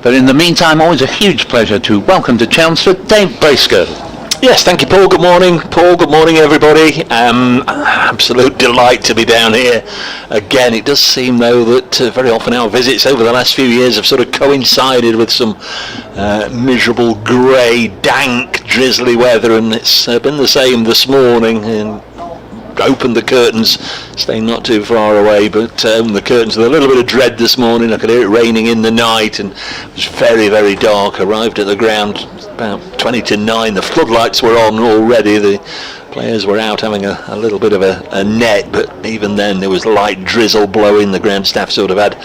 But in the meantime, always a huge pleasure to welcome to Chelmsford Dave Bracegirdle. Yes, thank you, Paul. Good morning, Paul. Good morning, everybody. Absolute delight to be down here again. It does seem, though, that very often our visits over the last few years have sort of coincided with some miserable, grey, dank, drizzly weather, and it's been the same this morning. And opened the curtains, staying not too far away, but opened the curtains with a little bit of dread this morning. I could hear it raining in the night, and it was very, very dark. Arrived at the ground about 20 to 9. The floodlights were on already. The players were out having a little bit of a net, but even then there was light drizzle blowing. The ground staff sort of had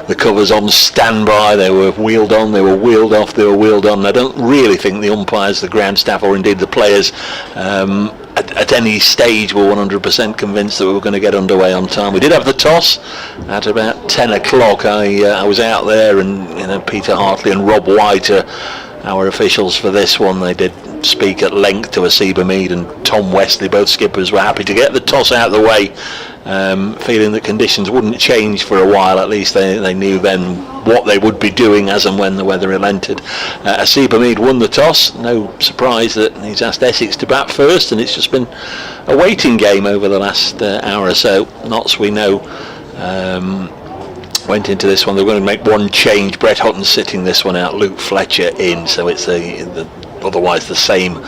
the covers on standby. They were wheeled on, they were wheeled off, they were wheeled on. I don't really think the umpires, the ground staff, or indeed the players at any stage were 100% convinced that we were going to get underway on time. We did have the toss at about 10 o'clock. I was out there, and Peter Hartley and Rob White, our officials for this one, they did speak at length to Asiba Mead and Tom Wesley. Both skippers were happy to get the toss out of the way, feeling that conditions wouldn't change for a while. At least they knew then what they would be doing as and when the weather relented. Asiba Mead won the toss. No surprise that he's asked Essex to bat first, and it's just been a waiting game over the last hour or so. Notts, we know, went into this one. They were going to make one change. Brett Hutton sitting this one out, Luke Fletcher in, so it's otherwise the same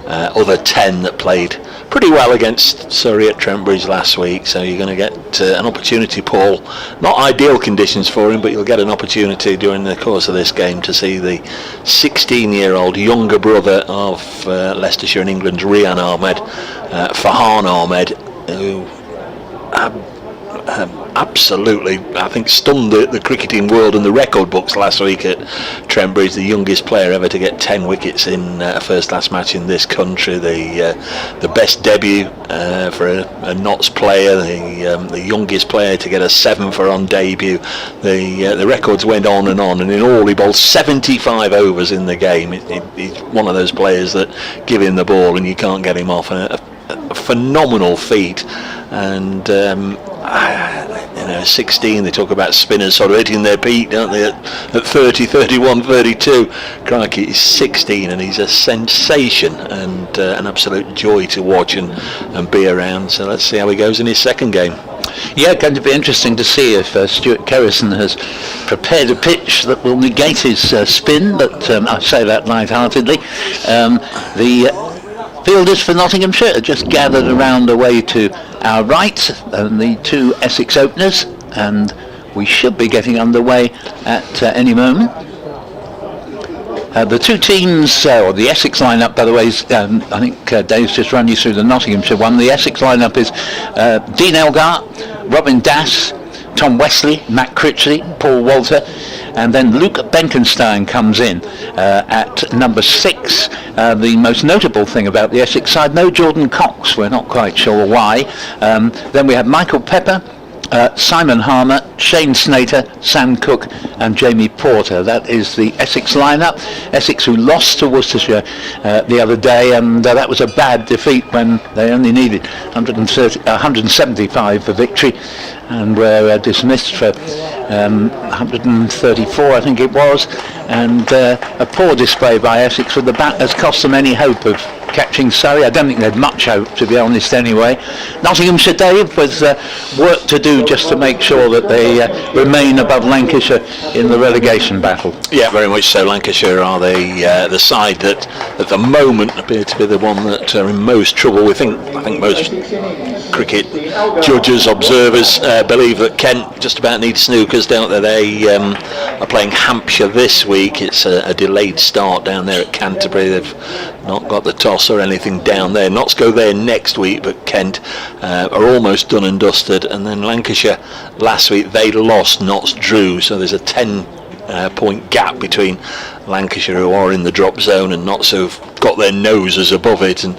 other 10 that played pretty well against Surrey at Trent Bridge last week. So you're going to get an opportunity, Paul. Not ideal conditions for him, but you'll get an opportunity during the course of this game to see the 16-year-old younger brother of Leicestershire and England's Rian Ahmed, Farhan Ahmed, who absolutely, I think, stunned the cricketing world and the record books last week at Trent Bridge. The youngest player ever to get 10 wickets in a first-class match in this country. The best debut for a Notts player. The youngest player to get a 7 for on debut. The records went on, and in all he bowled 75 overs in the game. He's one of those players that give him the ball and you can't get him off. A phenomenal feat. And 16, they talk about spinners sort of hitting their peak, don't they, at 30, 31, 32. Crikey, he's 16 and he's a sensation and an absolute joy to watch and be around. So let's see how he goes in his second game. Yeah, going to be interesting to see if Stuart Kerrison has prepared a pitch that will negate his spin, but I say that light-heartedly. The fielders for Nottinghamshire are just gathered around away to our right, and the two Essex openers, and we should be getting underway at any moment. The two teams, or the Essex lineup, by the way, is, I think Dave's just run you through the Nottinghamshire one. The Essex lineup is Dean Elgar, Robin Dass, Tom Wesley, Matt Critchley, Paul Walter, and then Luke Benkenstein comes in at number 6. The most notable thing about the Essex side, no Jordan Cox, we're not quite sure why. Then we have Michael Pepper, Simon Harmer, Shane Snater, Sam Cook and Jamie Porter. That is the Essex lineup. Essex, who lost to Worcestershire the other day, and that was a bad defeat when they only needed 175 for victory, and were dismissed for 134, I think it was. And a poor display by Essex with the bat has cost them any hope of catching Surrey. I don't think they'd much hope, to be honest, anyway. Nottinghamshire, Dave, with work to do just to make sure that they remain above Lancashire in the relegation battle. Yeah, very much so. Lancashire are the side that at the moment appear to be the one that are in most trouble. I think most cricket judges, observers believe that Kent just about need snookers, don't they? They are playing Hampshire this week. It's a delayed start down there at Canterbury. They've not got the toss or anything down there. Notts go there next week, but Kent are almost done and dusted. And then Lancashire last week, they lost, Notts drew, so there's a 10 point gap between Lancashire, who are in the drop zone, and Notts, who've got their noses above it. And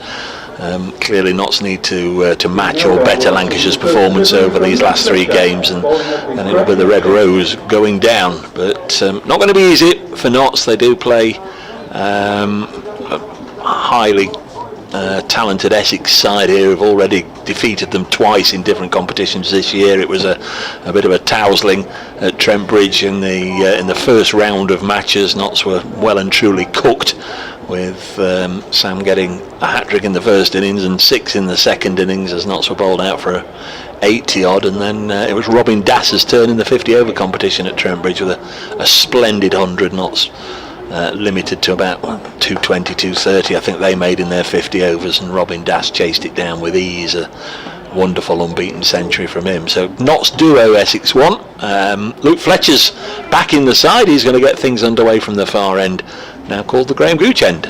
clearly Notts need to match or better Lancashire's performance over these last 3 games, and then it'll be the Red Rose going down. But not going to be easy for Notts. They do play highly talented Essex side here have already defeated them twice in different competitions this year. It was a bit of a tousling at Trent Bridge in the first round of matches. Notts were well and truly cooked, with Sam getting a hat-trick in the first innings and 6 in the second innings as Notts were bowled out for a 80 odd, and then it was Robin Dass's turn in the 50 over competition at Trent Bridge with a splendid 100. Notts limited to about 220, 230 I think they made in their 50 overs, and Robin Dass chased it down with ease. A wonderful unbeaten century from him. So Notts duo Essex 1. Luke Fletcher's back in the side. He's going to get things underway from the far end, now called the Graham Gooch end.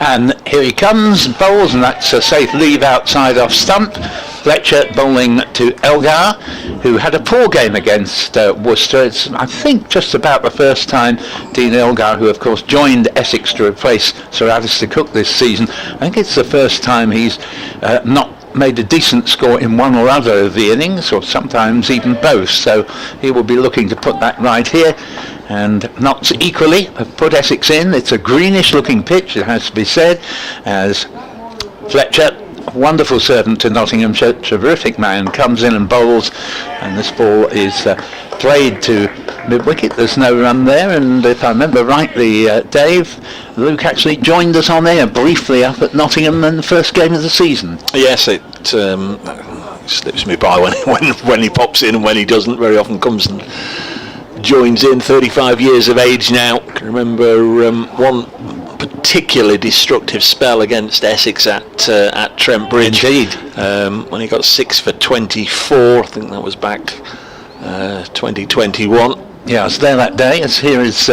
And here he comes, bowls, and that's a safe leave outside off stump. Fletcher bowling to Elgar, who had a poor game against Worcester. It's, I think, just about the first time Dean Elgar, who of course joined Essex to replace Sir Alistair Cook this season, I think it's the first time he's not made a decent score in one or other of the innings, or sometimes even both. So he will be looking to put that right here. And Notts equally have put Essex in. It's a greenish looking pitch, it has to be said, as Fletcher, wonderful servant to Nottinghamshire, terrific man, comes in and bowls, and this ball is played to mid-wicket. There's no run there, and if I remember rightly, Dave, Luke actually joined us on air briefly up at Nottingham in the first game of the season. Yes, it slips me by when he pops in, and when he doesn't, very often comes and joins in. 35 years of age now. I can remember one particularly destructive spell against Essex at Trent Bridge. Indeed. When he got 6 for 24, I think that was back 2021. Yeah, I was there that day. As here is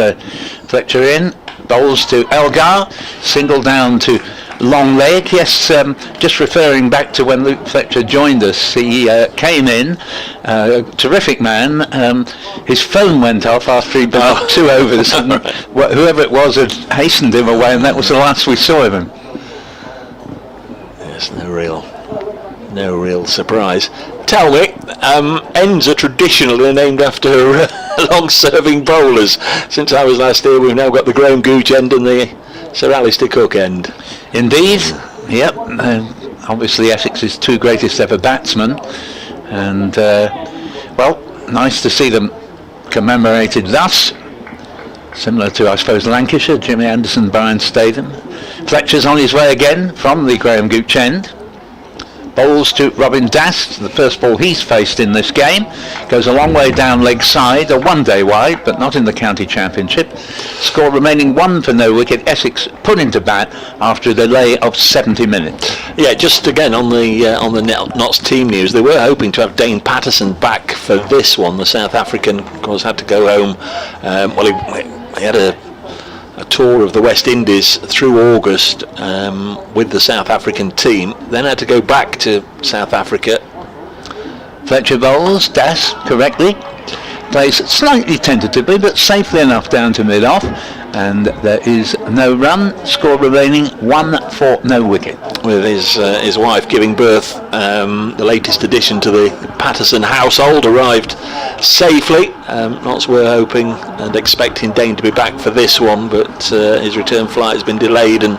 Fletcher in, bowls to Elgar, single down to long leg. Yes, just referring back to when Luke Fletcher joined us, he came in, terrific man. His phone went off after he'd been up 2 overs, and whoever it was had hastened him away, and that was the last we saw of him. Yes, no real surprise. Tell me, ends are traditionally named after long-serving bowlers. Since I was last here, we've now got the Graham Gooch end and the Sir Alistair Cook end. Indeed, yep. Obviously Essex's 2 greatest ever batsmen, and well, nice to see them commemorated thus. Similar to, I suppose, Lancashire, Jimmy Anderson, Brian Statham. Fletcher's on his way again from the Graham Gooch end. Bowls to Robin Dass, the first ball he's faced in this game. Goes a long way down leg side, a 1 day wide, but not in the county championship. Score remaining 1 for no wicket. Essex put into bat after a delay of 70 minutes. Yeah, just again on the Notts team news, they were hoping to have Dane Patterson back for this one. The South African, of course, had to go home. He had a tour of the West Indies through August with the South African team, then had to go back to South Africa. Fletcher bowls, Dass correctly, plays slightly tentatively but safely enough down to mid-off, and there is no run. Score remaining 1 for no wicket. With his wife giving birth, the latest addition to the Patterson household arrived safely. Notts were hoping and expecting Dane to be back for this one, but his return flight has been delayed and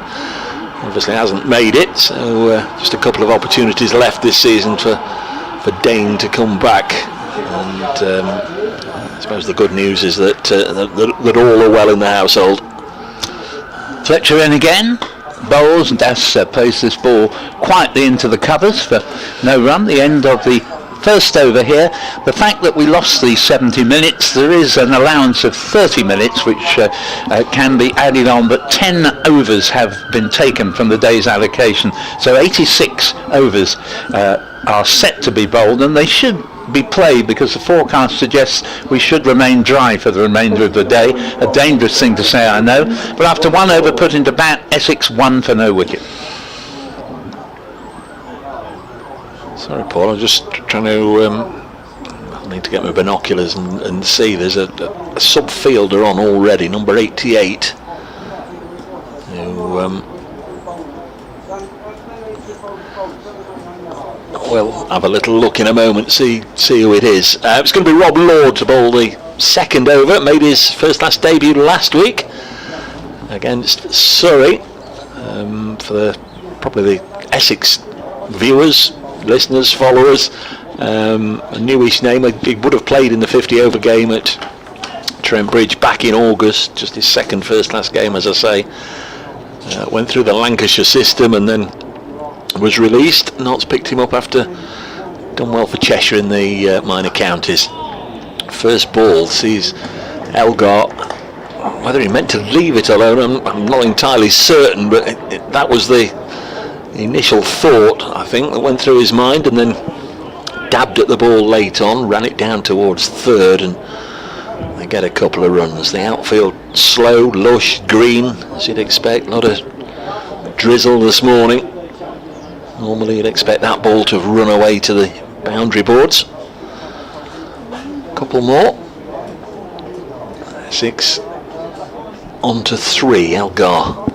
obviously hasn't made it. So just a couple of opportunities left this season for Dane to come back. And I suppose the good news is that all are well in the household. Fletcher in again. Bowls, and Dass plays this ball quietly into the covers for no run. The end of the first over here. The fact that we lost the 70 minutes, there is an allowance of 30 minutes which can be added on, but 10 overs have been taken from the day's allocation. So 86 overs are set to be bowled, and they should be played because the forecast suggests we should remain dry for the remainder of the day. A dangerous thing to say, I know, but after 1 over put into bat, Essex 1 for no wicket. Sorry, Paul, I'm just trying to I need to get my binoculars and see. There's a sub-fielder on already, number 88, who we'll have a little look in a moment, see who it is. It's going to be Rob Lord to bowl the second over. Made his first-class debut last week against Surrey for the probably the Essex viewers, listeners, followers, a newish name. He would have played in the 50 over game at Trent Bridge back in August, just his second first class game, as I say. Went through the Lancashire system and then was released. Notts picked him up after done well for Cheshire in the minor counties. First ball sees Elgar, whether he meant to leave it alone, I'm not entirely certain, but that was the initial thought, I think, that went through his mind, and then dabbed at the ball late on, ran it down towards third, and they get a couple of runs. The outfield slow, lush, green, as you'd expect. A lot of drizzle this morning. Normally you'd expect that ball to have run away to the boundary boards. Couple more. 6 on to 3. Elgar,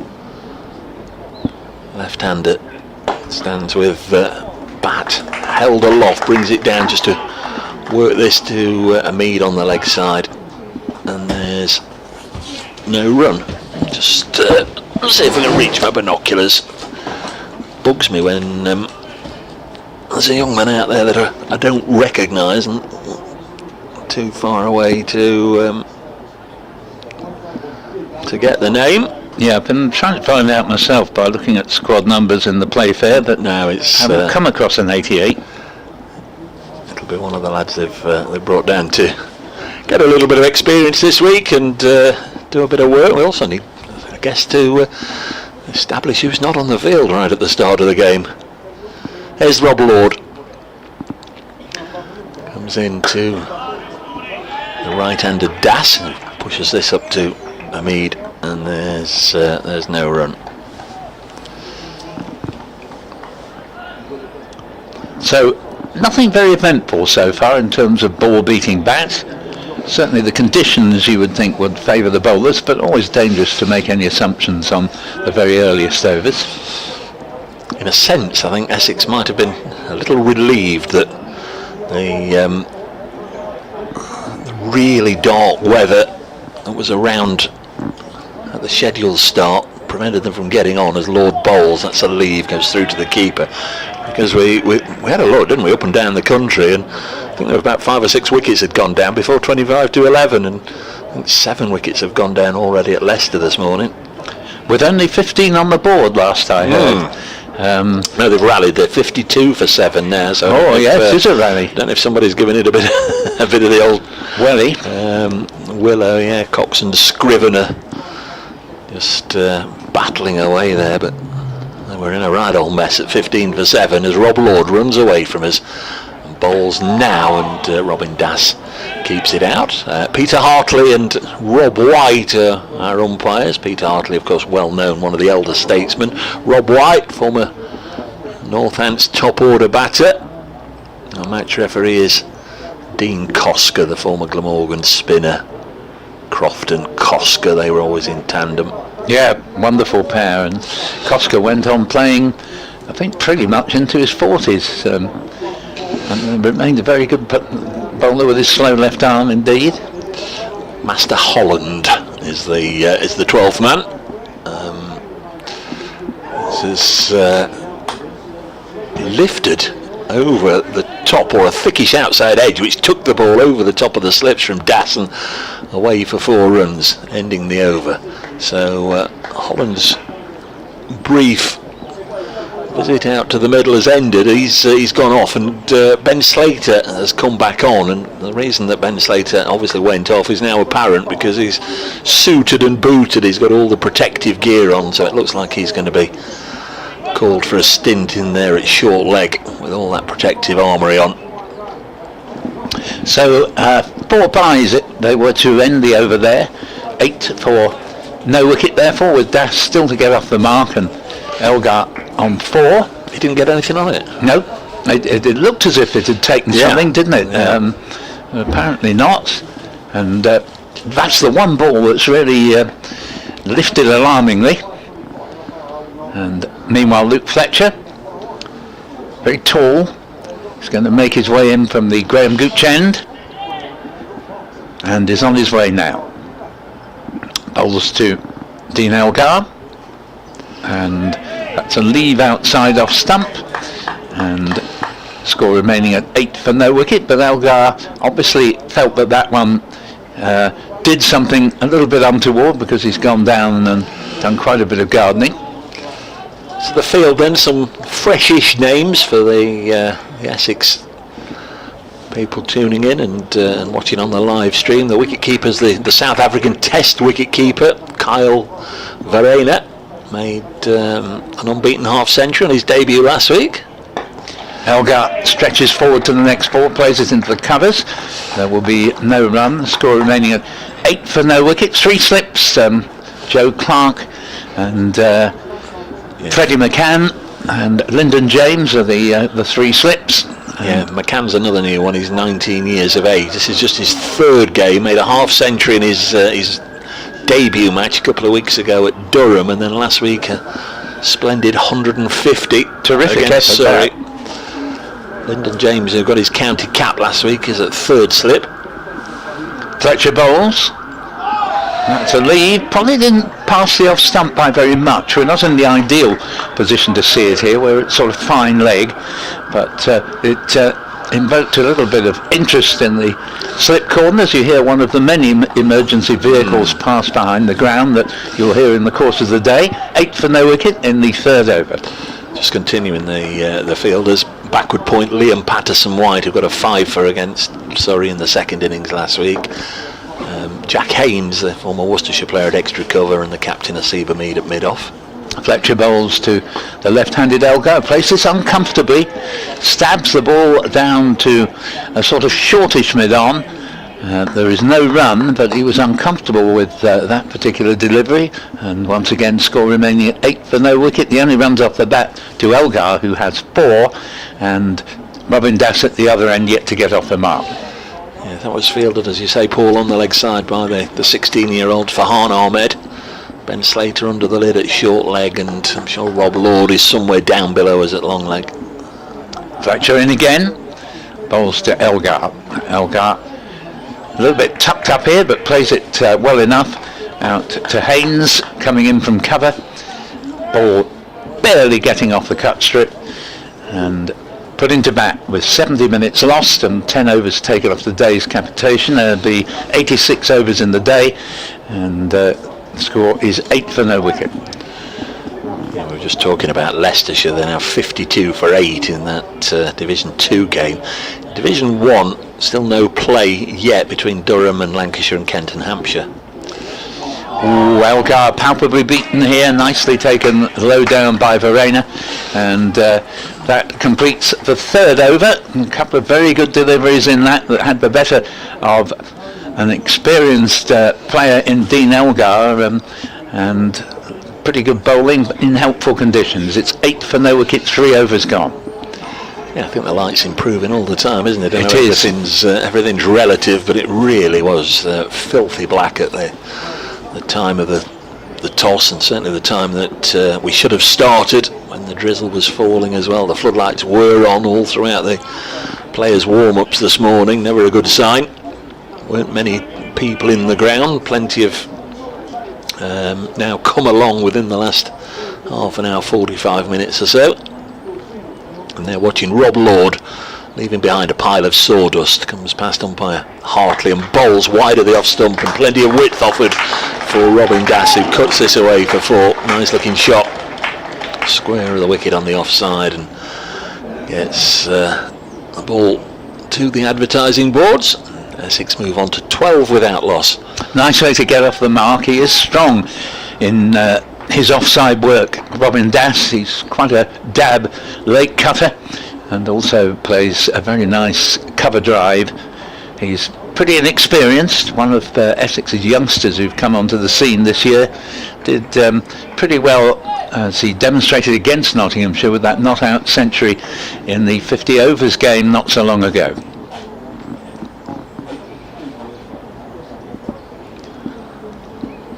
left-hander, stands with bat held aloft, brings it down just to work this to Mead on the leg side, and there's no run. Just see if I can reach my binoculars. Bugs me when there's a young man out there that I don't recognise and too far away to get the name. Yeah, I've been trying to find out myself by looking at squad numbers in the Playfair, but no, it's haven't come across an 88. It'll be one of the lads they've brought down to get a little bit of experience this week and do a bit of work. We also need, I guess, to establish who's not on the field right at the start of the game. There's Rob Lord. Comes into the right-handed Das and pushes this up to Hamid, and there's no run. So nothing very eventful so far in terms of ball beating bats. Certainly the conditions you would think would favour the bowlers, but always dangerous to make any assumptions on the very earliest overs. In a sense, I think Essex might have been a little relieved that the really dark weather that was around at the scheduled start prevented them from getting on as Lord bowls. That's a leave, goes through to the keeper, because we had a lot, didn't we, up and down the country, and I think there were about 5 or 6 wickets had gone down before 25 to 11, and I think 7 wickets have gone down already at Leicester this morning, with only 15 on the board last I heard. No, they've rallied. They're 52 for 7 now. So yes, it's a rally. Don't know if somebody's given it a bit of the old Welly. Willow, yeah, Cox and Scrivener just battling away there, but we're in a right old mess at 15 for 7 as Rob Lord runs away from us and bowls now, and Robin Das keeps it out. Peter Hartley and Rob White are our umpires. Peter Hartley, of course, well known, one of the elder statesmen. Rob White, former Northants top order batter. Our match referee is Dean Kosker, the former Glamorgan spinner. Croft and Kosker, they were always in tandem. Yeah, wonderful pair, and Kosker went on playing, I think, pretty much into his 40s, and remained a very good bowler with his slow left arm indeed. Master Holland is the 12th man. This is lifted over the top, or a thickish outside edge, which took the ball over the top of the slips from Das and away for 4 runs, ending the over. So Holland's brief visit out to the middle has ended. He's gone off, and Ben Slater has come back on, and the reason that Ben Slater obviously went off is now apparent, because he's suited and booted. He's got all the protective gear on, so it looks like he's going to be called for a stint in there at short leg with all that protective armoury on. So 4 byes they were to end the over there. 8 for no wicket therefore, with Das still to get off the mark, and Elgar on 4. He didn't get anything on it? No, it looked as if it had taken something, didn't it? Yeah. Apparently not, and that's the one ball that's really lifted alarmingly. And meanwhile, Luke Fletcher, very tall, is going to make his way in from the Graham Gooch end, and is on his way now. Bowls to Dean Elgar, and That's a leave outside off stump, and score remaining at 8 for no wicket. But Elgar obviously felt that one did something a little bit untoward, because he's gone down and done quite a bit of gardening. So the field then, some freshish names for the Essex people tuning in and watching on the live stream. The wicket keeper's the South African Test wicket keeper, Kyle Verreynne, made an unbeaten half century on his debut last week. Elgar stretches forward to the next ball, plays it into the covers. There will be no run. The score remaining at 8 for no wickets. 3 slips. Joe Clark and Freddie McCann and Lyndon James are the 3 slips. Yeah, McCann's another new one. He's 19 years of age. This is just his 3rd game. Made a half century in his debut match a couple of weeks ago at Durham, and then last week a splendid 150. Terrific against Surrey. Lyndon James, who got his county cap last week, is at 3rd slip. Fletcher bowls. That's a lead. Probably didn't pass the off stump by very much. We're not in the ideal position to see it here, where it's sort of fine leg, but it invoked a little bit of interest in the slip corners. You hear one of the many emergency vehicles pass behind the ground that you'll hear in the course of the day. 8 for no wicket in the 3rd over. Just continuing the fielders, backward point Liam Patterson-White, who got a 5 for against Surrey in the 2nd innings last week. Jack Haynes, the former Worcestershire player, at extra cover, and the captain Asiba Mead at mid-off. Fletcher bowls to the left-handed Elgar, places uncomfortably, stabs the ball down to a sort of shortish mid-on. There is no run, but he was uncomfortable with that particular delivery, and once again score remaining at 8 for no wicket. The only runs off the bat to Elgar, who has 4, and Robin Dass at the other end yet to get off the mark. Yeah, that was fielded, as you say, Paul, on the leg side by the 16-year-old Farhan Ahmed. Ben Slater under the lid at short leg, and I'm sure Rob Lord is somewhere down below us at long leg. Fletcher in again, bowls to Elgar. Elgar a little bit tucked up here, but plays it well enough out to Haynes, coming in from cover. Ball barely getting off the cut strip, and put into bat with 70 minutes lost and 10 overs taken off the day's capitation. There'll be 86 overs in the day, and the score is 8 for no wicket. Yeah, we were just talking about Leicestershire. They're now 52 for 8 in that Division 2 game. Division 1, still no play yet between Durham and Lancashire and Kent and Hampshire. Ooh, Elgar palpably beaten here, nicely taken low down by Verreynne, and that completes the 3rd over. A couple of very good deliveries in that had the better of an experienced player in Dean Elgar, and pretty good bowling in helpful conditions. It's 8 for no wicket, 3 overs gone. Yeah, I think the light's improving all the time, isn't it? It is. Everything's relative, but it really was filthy black at the time of the toss, and certainly the time that we should have started, when the drizzle was falling as well. The floodlights were on all throughout the players' warm-ups this morning. Never a good sign. Weren't many people in the ground. Plenty of now come along within the last half an hour, 45 minutes or so. And they're watching Rob Lord, leaving behind a pile of sawdust. Comes past umpire Hartley and bowls wide of the off stump, and plenty of width offered for Robin Dass, who cuts this away for 4. Nice looking shot, square of the wicket on the offside, and gets the ball to the advertising boards. Essex move on to 12 without loss. Nice way to get off the mark. He is strong in his offside work. Robin Dass, he's quite a dab late cutter, and also plays a very nice cover drive. He's pretty inexperienced, one of Essex's youngsters who've come onto the scene this year. Did pretty well, as he demonstrated against Nottinghamshire with that not-out century in the 50 overs game not so long ago.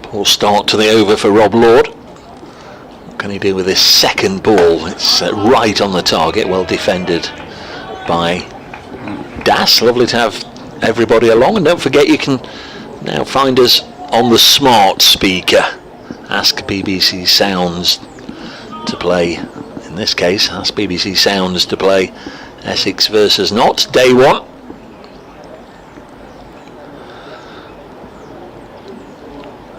Poor start to the over for Rob Lord. What can he do with this second ball? It's right on the target, well defended by Dass. Lovely to have everybody along, and don't forget you can now find us on the smart speaker. Ask BBC Sounds to play, in this case, ask BBC Sounds to play Essex versus Notts, day one.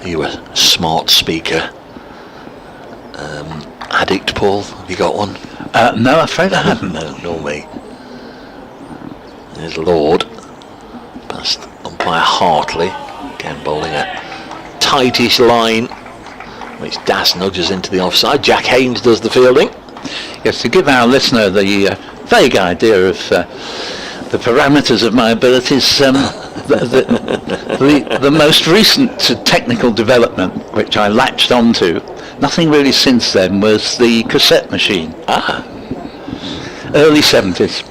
Are you a smart speaker addict, Paul? Have you got one? No, I'm afraid I haven't. No, nor me. There's Lord, past umpire Hartley, again bowling a tightish line, which Das nudges into the offside. Jack Haynes does the fielding. Yes, to give our listener the vague idea of the parameters of my abilities, the most recent technical development which I latched onto, nothing really since then, was the cassette machine. Early 70s.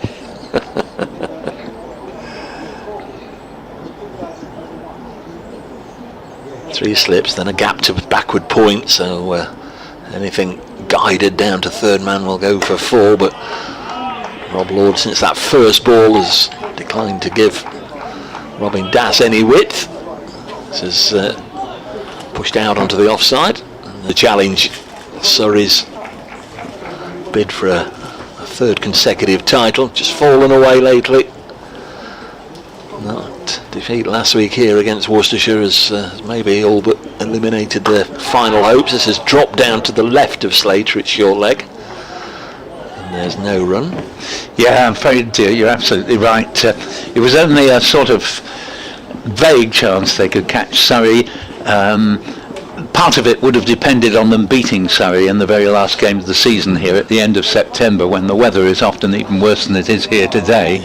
Three slips, then a gap to backward point, so anything guided down to third man will go for four, but Rob Lord, since that first ball, has declined to give Robin Das any width. This is pushed out onto the offside. And the challenge, Surrey's bid for a third consecutive title, just fallen away lately. That defeat last week here against Worcestershire has maybe all but eliminated their final hopes. This has dropped down to the left of Slater, it's short leg. And there's no run. Yeah, I'm afraid you're absolutely right. It was only a sort of vague chance they could catch Surrey. Part of it would have depended on them beating Surrey in the very last game of the season here at the end of September, when the weather is often even worse than it is here today.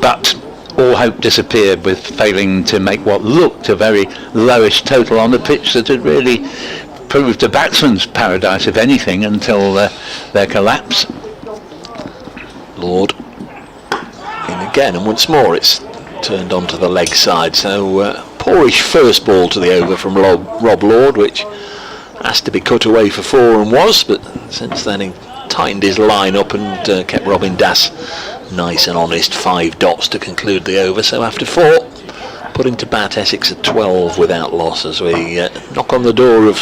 But all hope disappeared with failing to make what looked a very lowish total on a pitch that had really proved a batsman's paradise, if anything, until their collapse. Lord in again, and once more it's turned onto the leg side, so poorish first ball to the over from Rob Lord, which has to be cut away for four, and was, but since then he tightened his line up and kept Robin Das nice and honest, 5 dots to conclude the over. So after 4, putting to bat Essex at 12 without loss, as we knock on the door of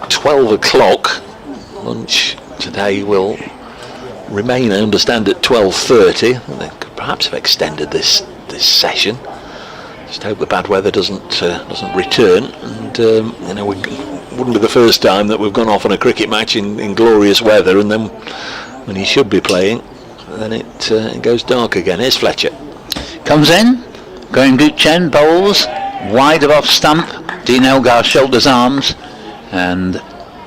12 o'clock. Lunch today will remain, I understand, at 12:30. They could perhaps have extended this session. Just hope the bad weather doesn't return, and it wouldn't be the first time that we've gone off on a cricket match in glorious weather, and then when he should be playing, then it goes dark again. Here's Fletcher. Comes in, going Goot Chen, bowls, wide of off stump, Dean Elgar shoulders arms, and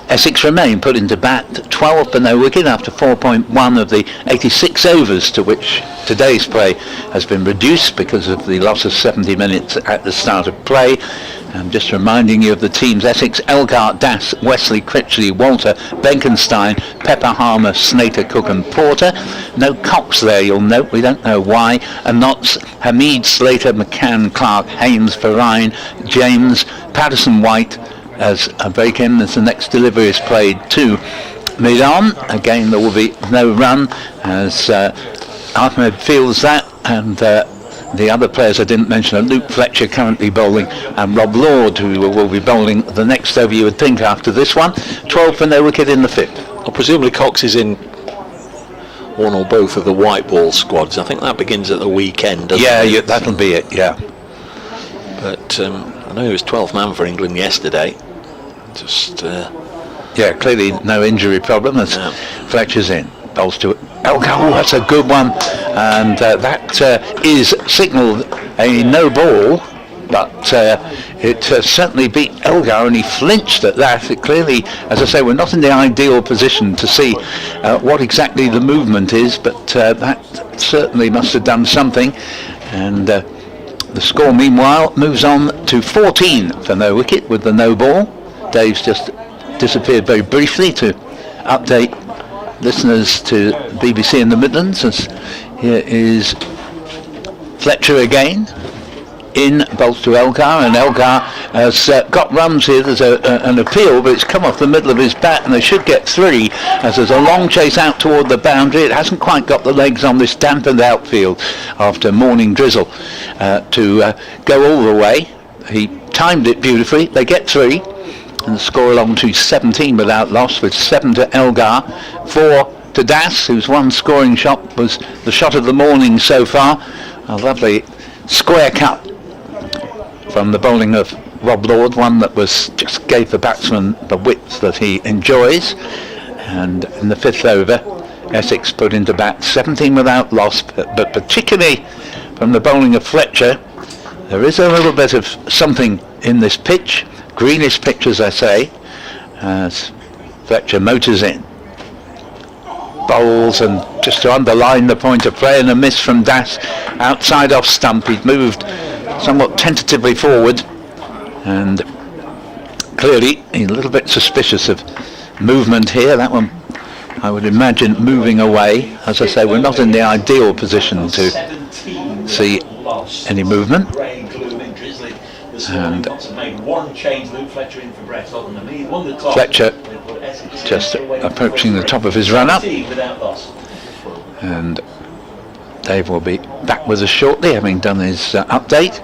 Essex remain put into bat, 12 for no wicket after 4.1 of the 86 overs to which today's play has been reduced because of the loss of 70 minutes at the start of play. I'm just reminding you of the teams: Essex, Elgar, Das, Wesley, Critchley, Walter, Benkenstein, Pepper, Harmer, Snater, Cook and Porter. No Cox there, you'll note, we don't know why. And Notts, Hamid, Slater, McCann, Clark, Haynes, Farine, James, Patterson, White as a break-in as the next delivery is played to mid-on. Again, there will be no run as Ahmed fields that, and the other players I didn't mention are Luke Fletcher currently bowling, and Rob Lord, who will be bowling the next over, you would think, after this one. 12 for no wicket in the 5th. Well, presumably Cox is in one or both of the white ball squads. I think that begins at the weekend, doesn't it? Yeah, that'll be it, yeah. But I know he was 12th man for England yesterday. Just yeah, clearly no injury problem as Fletcher's in. Bowls to Elgar. Oh, that's a good one, and that is signalled a no ball, but it certainly beat Elgar, and he flinched at that. It clearly, as I say, we're not in the ideal position to see what exactly the movement is, but that certainly must have done something. And the score meanwhile moves on to 14 for no wicket with the no ball. Dave's just disappeared very briefly to update listeners to BBC in the Midlands, as here is Fletcher again in, bowls to Elgar, and Elgar has got runs here. There's an appeal, but it's come off the middle of his bat, and they should get 3 as there's a long chase out toward the boundary. It hasn't quite got the legs on this dampened outfield after morning drizzle to go all the way. He timed it beautifully. They get 3. And the score along to 17 without loss, with 7 to Elgar, 4 to Das, whose one scoring shot was the shot of the morning so far. A lovely square cut from the bowling of Rob Lord, one that was just gave the batsman the width that he enjoys. And in the 5th over, Essex put into bat 17 without loss, but particularly from the bowling of Fletcher, there is a little bit of something in this pitch, greenish pitch as I say, as Fletcher motors in. Bowls, and just to underline the point of play, and a miss from Das outside off stump. He'd moved somewhat tentatively forward, and clearly he's a little bit suspicious of movement here. That one, I would imagine, moving away. As I say, we're not in the ideal position to see any movement. And Fletcher just approaching the top of his run-up, and Dave will be back with us shortly, having done his update.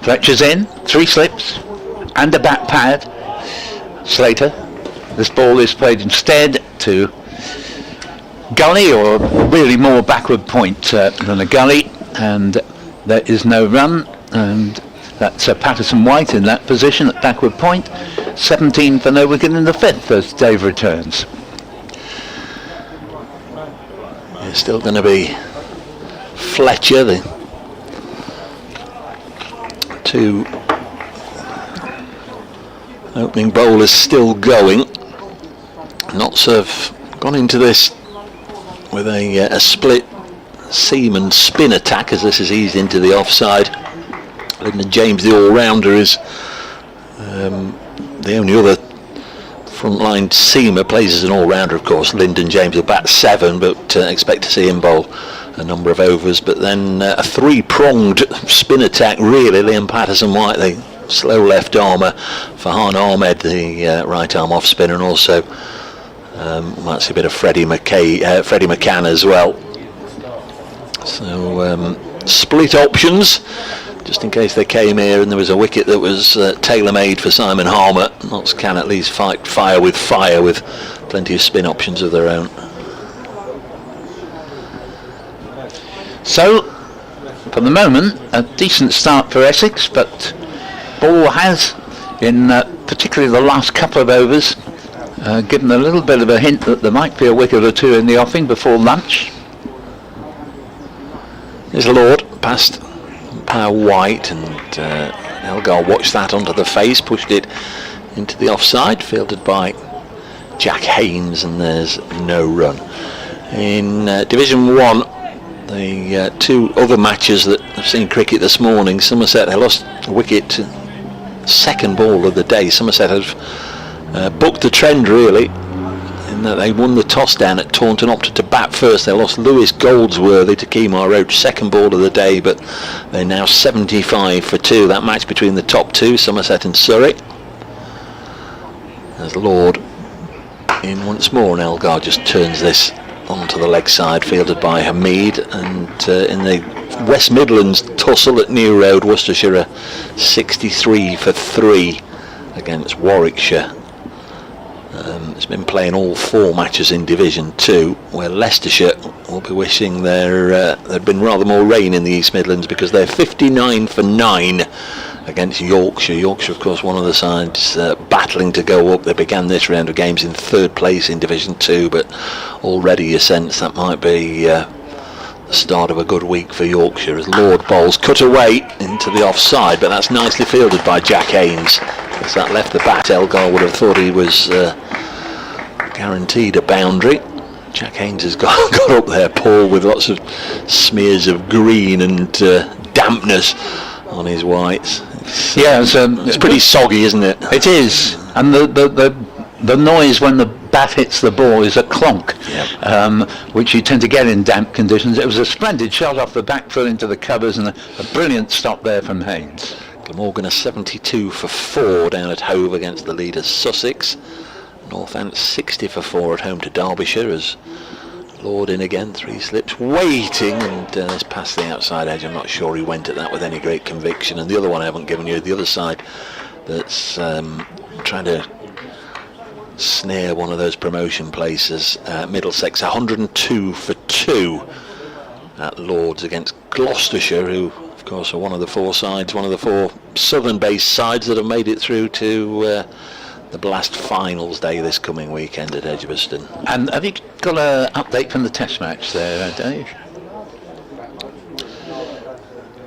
Fletcher's in, 3 slips and a bat pad. Slater, this ball is played instead to gully, or really more backward point than a gully, and there is no run, and that's Patterson White in that position at backward point. 17 for no wicket in the 5th as Dave returns. It's still going to be Fletcher, the 2 opening bowlers still going. Notts have gone into this with a split seam and spin attack, as this is eased into the offside. Lyndon James, the all-rounder, is the only other frontline seamer, plays as an all-rounder of course. Lyndon James will bat 7, but expect to see him bowl a number of overs. But then a 3-pronged spin attack really. Liam Patterson White, the slow left armer, Farhan Ahmed, the right arm off spinner, and also might see a bit of Freddie McCann as well. So split options, just in case they came here and there was a wicket that was tailor-made for Simon Harmer. Notts can at least fight fire with plenty of spin options of their own. So, for the moment, a decent start for Essex, but ball has, in particularly the last couple of overs, given a little bit of a hint that there might be a wicket or 2 in the offing before lunch. There's Lord past umpire White, and Elgar watched that onto the face, pushed it into the offside, fielded by Jack Haynes, and there's no run. In Division 1, the 2 other matches that I've seen cricket this morning, Somerset, they lost a wicket, second ball of the day. Somerset have booked the trend really, in that they won the toss down at Taunton, opted to bat first. They lost Lewis Goldsworthy to Kemar Roach, second ball of the day, but they're now 75 for 2. That match between the top 2, Somerset and Surrey. There's Lord in once more, and Elgar just turns this onto the leg side, fielded by Hamid. And in the West Midlands tussle at New Road, Worcestershire 63 for 3 against Warwickshire. It's been playing all 4 matches in Division 2, where Leicestershire will be wishing there'd been rather more rain in the East Midlands, because they're 59 for 9 against Yorkshire. Yorkshire, of course, one of the sides battling to go up. They began this round of games in 3rd place in Division 2, but already you sense that might be the start of a good week for Yorkshire, as Lord bowls cut away into the offside, but that's nicely fielded by Jack Haynes. As that left the bat, Elgar would have thought he was guaranteed a boundary. Jack Haynes has got up there, Paul, with lots of smears of green and dampness on his whites. It's pretty soggy, isn't it? It is, and the noise when the bat hits the ball is a clonk, which you tend to get in damp conditions. It was a splendid shot off the back foot into the covers, and a brilliant stop there from Haynes. Glamorgan are 72 for 4 down at Hove against the leaders Sussex. Northants 60 for 4 at home to Derbyshire, as Lord in again, 3 slips, waiting, and it's past the outside edge. I'm not sure he went at that with any great conviction. And the other one I haven't given you, the other side that's trying to snare one of those promotion places. Middlesex 102 for 2 at Lords against Gloucestershire, who of course are one of the 4 southern based sides that have made it through to the Blast Finals Day this coming weekend at Edgbaston. And have you got an update from the test match there, Dave?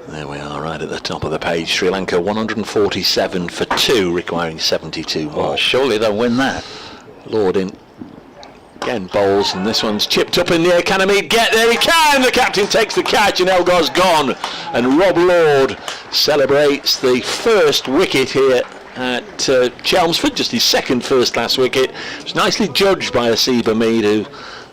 There we are, right at the top of the page. Sri Lanka 147 for 2, requiring 72 more. Oh, surely they'll win that. Lord again bowls, and this one's chipped up in the air. Can he get there? He can! The captain takes the catch, and Elgar's gone. And Rob Lord celebrates the first wicket here at Chelmsford, just his second first-class wicket. It was nicely judged by Asiba Mead, who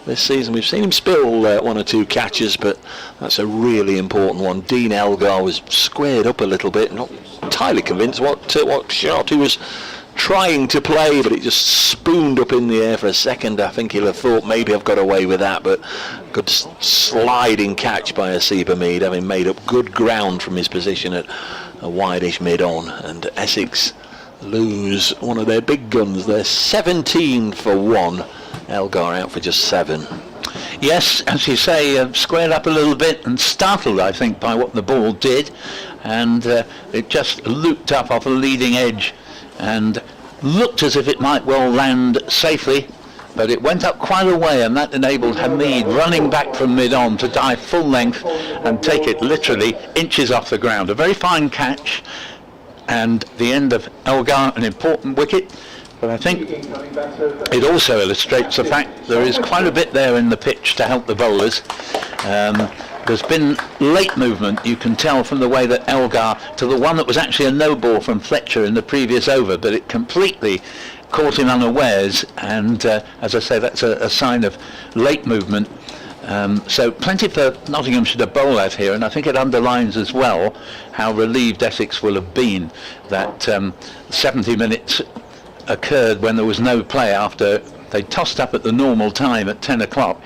this season we've seen him spill 1 or 2 catches, but that's a really important one. Dean Elgar was squared up a little bit, not entirely convinced what shot he was trying to play, but it just spooned up in the air for a second. I think he'll have thought maybe I've got away with that, but good sliding catch by Asiba Mead, having made up good ground from his position at a wideish mid-on. And Essex lose one of their big guns. They're 17 for 1. Elgar out for just 7. Yes, as you say, squared up a little bit and startled, I think, by what the ball did, and it just looped up off a leading edge and looked as if it might well land safely, but it went up quite a way, and that enabled Hamid, running back from mid-on, to dive full length and take it literally inches off the ground. A very fine catch, and the end of Elgar, an important wicket. But I think it also illustrates the fact there is quite a bit there in the pitch to help the bowlers. There's been late movement, you can tell from the way that Elgar, to the one that was actually a no ball from Fletcher in the previous over, but it completely caught him unawares, and as I say, that's a sign of late movement. So plenty for Nottinghamshire to bowl at here, and I think it underlines as well how relieved Essex will have been that 70 minutes occurred when there was no play after they tossed up at the normal time at 10 o'clock,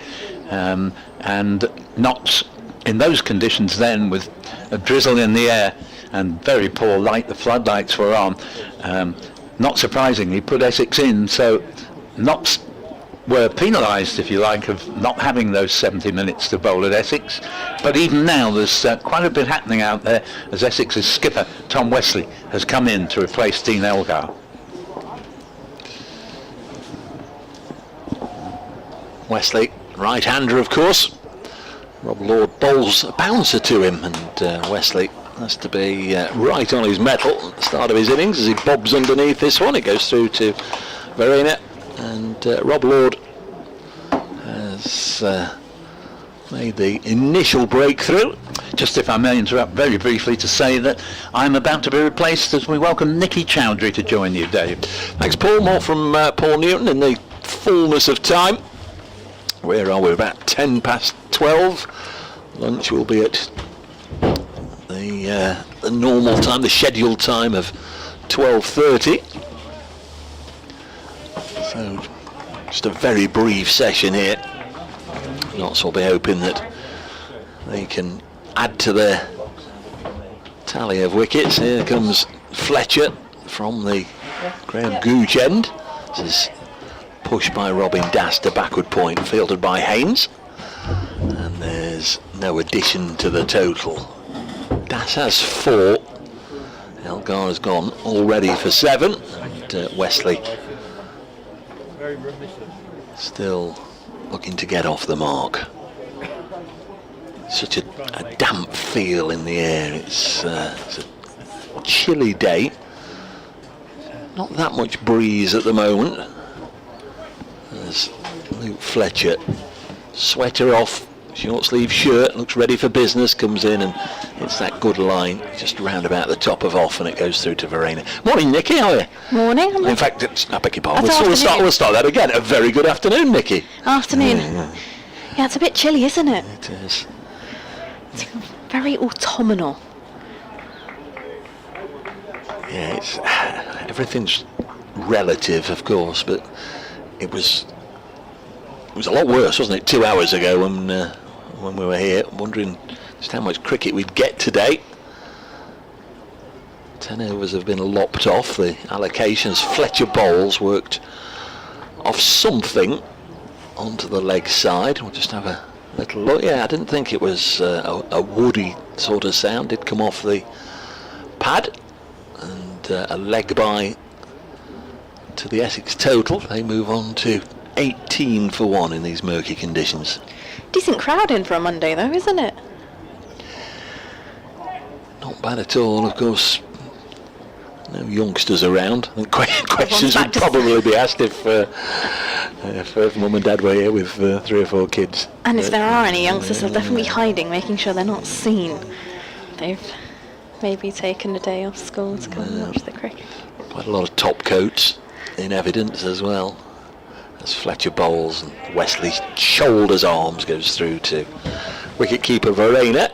and not in those conditions then, with a drizzle in the air and very poor light. The floodlights were on. Not surprisingly put Essex in, so Notts were penalised, if you like, of not having those 70 minutes to bowl at Essex. But even now there's quite a bit happening out there, as Essex's skipper Tom Wesley has come in to replace Dean Elgar. Wesley, right-hander of course. Rob Lord bowls a bouncer to him, and Wesley has to be right on his mettle at the start of his innings as he bobs underneath this one. It goes through to Verena, and Rob Lord has made the initial breakthrough. Just if I may interrupt very briefly to say that I'm about to be replaced as we welcome Nicky Chowdhury to join you, Dave. Thanks, Paul. More from Paul Newton in the fullness of time. Where are we? About 10 past 12. Lunch will be at the normal time, the scheduled time of 12:30. So just a very brief session here. Notts will be hoping that they can add to their tally of wickets. Here comes Fletcher from the Graham Gooch end. This is pushed by Robin Das to backward point, fielded by Haynes, and there's no addition to the total. Das has 4, Elgar has gone already for 7, and Wesley still looking to get off the mark. Such a damp feel in the air. It's a chilly day, not that much breeze at the moment. As Luke Fletcher, sweater off, short sleeve shirt, looks ready for business, comes in and it's that good line just round about the top of off, and it goes through to Verena. Morning, Nikki, how are you? Morning. In fact, I beg your pardon, we'll start that again. A very good afternoon, Nikki. Afternoon. Yeah, it's a bit chilly, isn't it? It is. It's very autumnal. Yeah, it's everything's relative, of course, but it was a lot worse, wasn't it, 2 hours ago when we were here, wondering just how much cricket we'd get today. 10 overs have been lopped off. The allocations, Fletcher bowls worked of something onto the leg side. We'll just have a little look. Yeah, I didn't think it was a woody sort of sound. Did come off the pad, and a leg by to the Essex total. They move on to 18 for 1 in these murky conditions. Decent crowd in for a Monday though, isn't it? Not bad at all, of course. No youngsters around. I think questions would probably be asked if mum and dad were here with 3 or 4 kids. And if there are any youngsters, they'll definitely be hiding, making sure they're not seen. They've maybe taken a day off school to come and watch the cricket. Quite a lot of top coats in evidence as well, as Fletcher bowls and Wesley shoulders arms goes through to wicket-keeper Verena.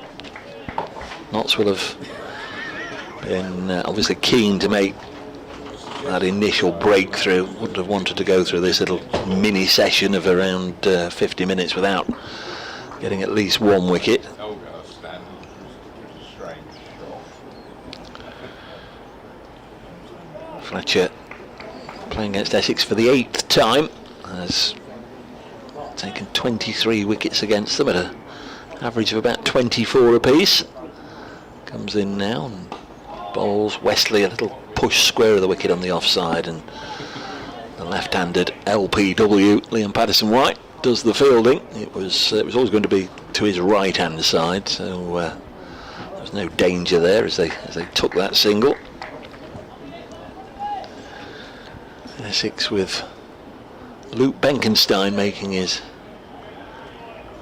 Notts will have been obviously keen to make that initial breakthrough. Wouldn't have wanted to go through this little mini session of around 50 minutes without getting at least 1 wicket. Fletcher playing against Essex for the 8th time has taken 23 wickets against them at an average of about 24 apiece. Comes in now and bowls Wesley a little push square of the wicket on the offside, and the left-handed LPW Liam Patterson-White does the fielding. It was always going to be to his right-hand side, so there was no danger there as they took that single. Essex with Luke Benkenstein making his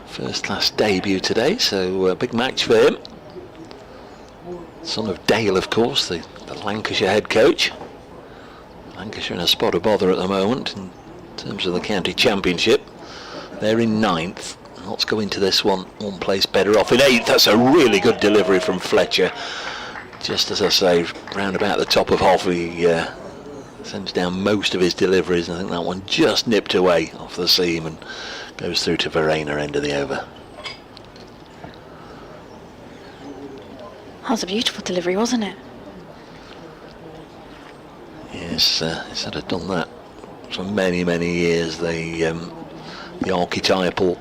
first-class debut today, so a big match for him. Son of Dale, of course, the Lancashire head coach. Lancashire in a spot of bother at the moment in terms of the county championship. They're in 9th. Let's go into this one place better off in 8th. That's a really good delivery from Fletcher. Just as I say, round about the top of half, he sends down most of his deliveries, and I think that one just nipped away off the seam and goes through to Verena, end of the over. That was a beautiful delivery, wasn't it? Yes, he's had done that for many, many years. The archetypal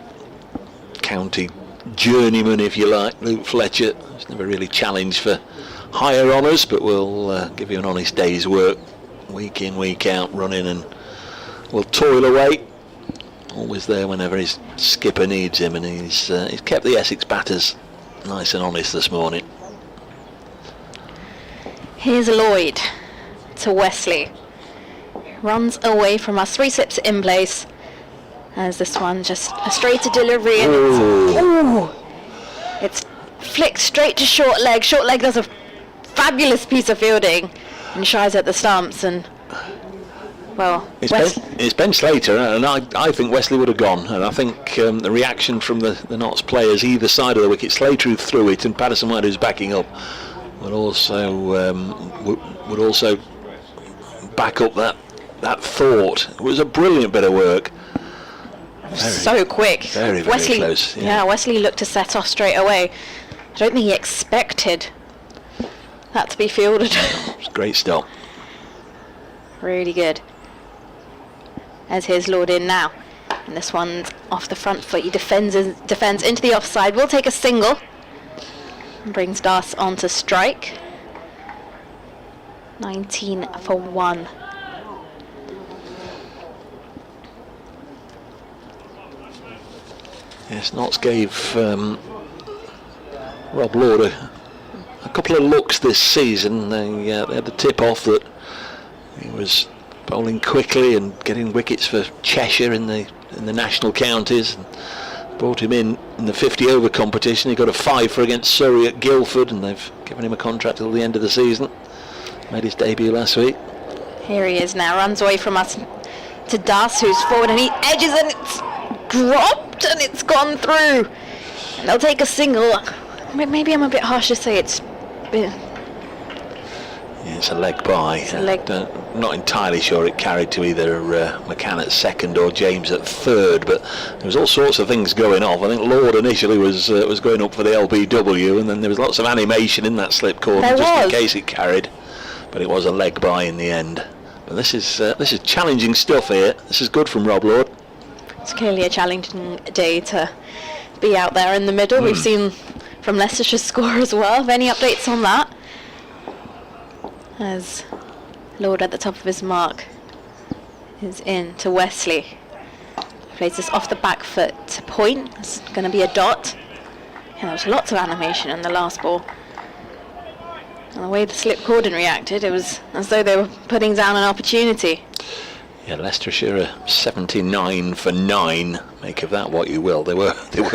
county journeyman, if you like, Luke Fletcher. He's never really challenged for higher honours, but will give you an honest day's work, week in, week out, running, and will toil away. Always there whenever his skipper needs him, and he's kept the Essex batters nice and honest this morning. Here's Lloyd to Wesley. Runs away from us, 3 slips in place. As this one just a straighter delivery, and it's flicked straight to short leg. Short leg does a fabulous piece of fielding and shies at the stumps, and well, it's Ben Slater, and I think Wesley would have gone, and I think the reaction from the Notts players either side of the wicket, Slater who threw it and Patterson-White who's backing up, would also back up that thought. It was a brilliant bit of work. So quick. Very Wesley, close. Yeah, Wesley looked to set off straight away. I don't think he expected that to be fielded. It's a great stop. Really good. As here's Lord in now. And this one's off the front foot. He defends into the offside. We'll take a single. And brings Das on to strike. 19 for 1. Yes, Notts gave Rob Lord a couple of looks this season. They had the tip off that he was bowling quickly and getting wickets for Cheshire in the national counties. And brought him in the 50 over competition. He got a 5 against Surrey at Guildford, and they've given him a contract till the end of the season. Made his debut last week. Here he is now, runs away from us to Das, who's forward, and he edges, and it's dropped, and it's gone through. And they'll take a single. Maybe I'm a bit harsh to say it's a leg by. Not entirely sure it carried to either McCann at second or James at third, but there was all sorts of things going off. I think Lord initially was going up for the LBW, and then there was lots of animation in that slip corner just in case it carried, but it was a leg by in the end. But this is challenging stuff here. This is good from Rob Lord. It's clearly a challenging day to be out there in the middle. We've seen from Leicestershire's score as well. Have any updates on that? As Lord at the top of his mark is in to Wesley. Plays this off the back foot to point. It's going to be a dot. Yeah, there was lots of animation in the last ball. And the way the slip cordon reacted, it was as though they were putting down an opportunity. Yeah, Leicestershire are 79 for 9. Make of that what you will. They were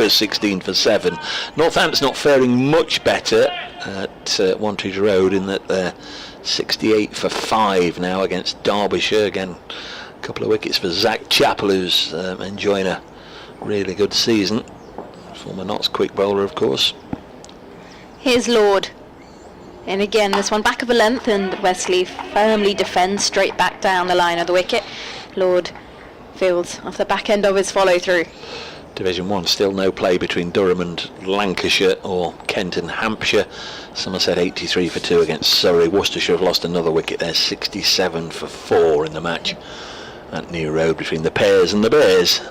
16 for 7. Northampton's not faring much better at Wantage Road in that they're 68 for 5 now against Derbyshire. Again, a couple of wickets for Zach Chappell, who's enjoying a really good season. Former Notts quick bowler, of course. Here's Lord. And again, this one back of a length, and Wesley firmly defends straight back down the line of the wicket. Lord fields off the back end of his follow through. Division 1, still no play between Durham and Lancashire or Kent and Hampshire. Somerset 83 for 2 against Surrey. Worcestershire have lost another wicket there, 67 for 4 in the match at New Road between the Pears and the Bears.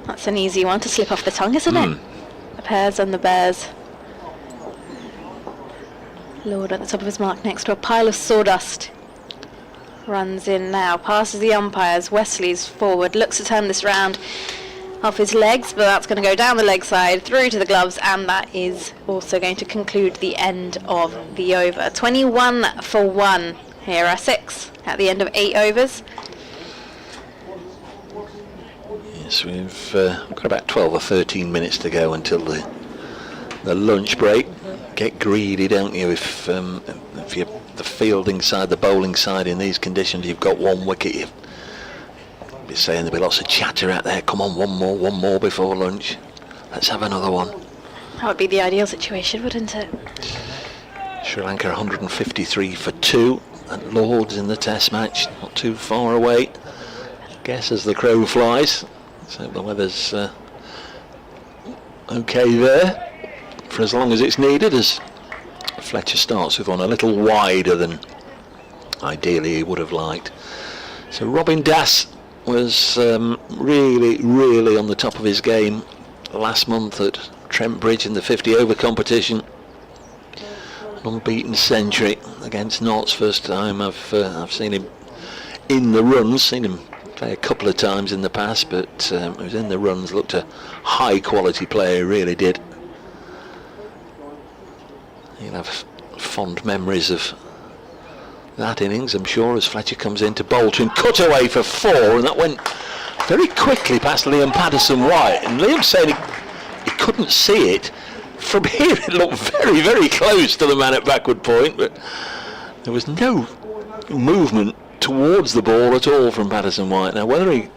That's an easy one to slip off the tongue, isn't it? The Pears and the Bears. Lord at the top of his mark next to a pile of sawdust. Runs in now, passes the umpires. Wesley's forward, looks to turn this round off his legs, but that's going to go down the leg side, through to the gloves, and that is also going to conclude the end of the over. 21 for 1 here, Essex, at the end of 8 overs. Yes, we've got about 12 or 13 minutes to go until the lunch break. Get greedy, don't you? If you're the fielding side, the bowling side in these conditions, you've got 1 wicket. You'd be saying there'll be lots of chatter out there. Come on, one more before lunch. Let's have another one. That would be the ideal situation, wouldn't it? Sri Lanka 153 for 2 at Lords in the Test match, not too far away. I guess as the crow flies. So the weather's okay there for as long as it's needed, as Fletcher starts with one a little wider than ideally he would have liked. So Robin Das was really on the top of his game last month at Trent Bridge in the 50 over competition. An unbeaten century against Notts. First time I've seen him in the runs, seen him play a couple of times in the past, but he was in the runs, looked a high quality player, he really did. He'll have fond memories of that innings, I'm sure, as Fletcher comes in to bowl to him. Cut away for 4, and that went very quickly past Liam Patterson-White. And Liam said he couldn't see it. From here it looked very close to the man at backward point, but there was no movement towards the ball at all from Patterson-White. Now, whether he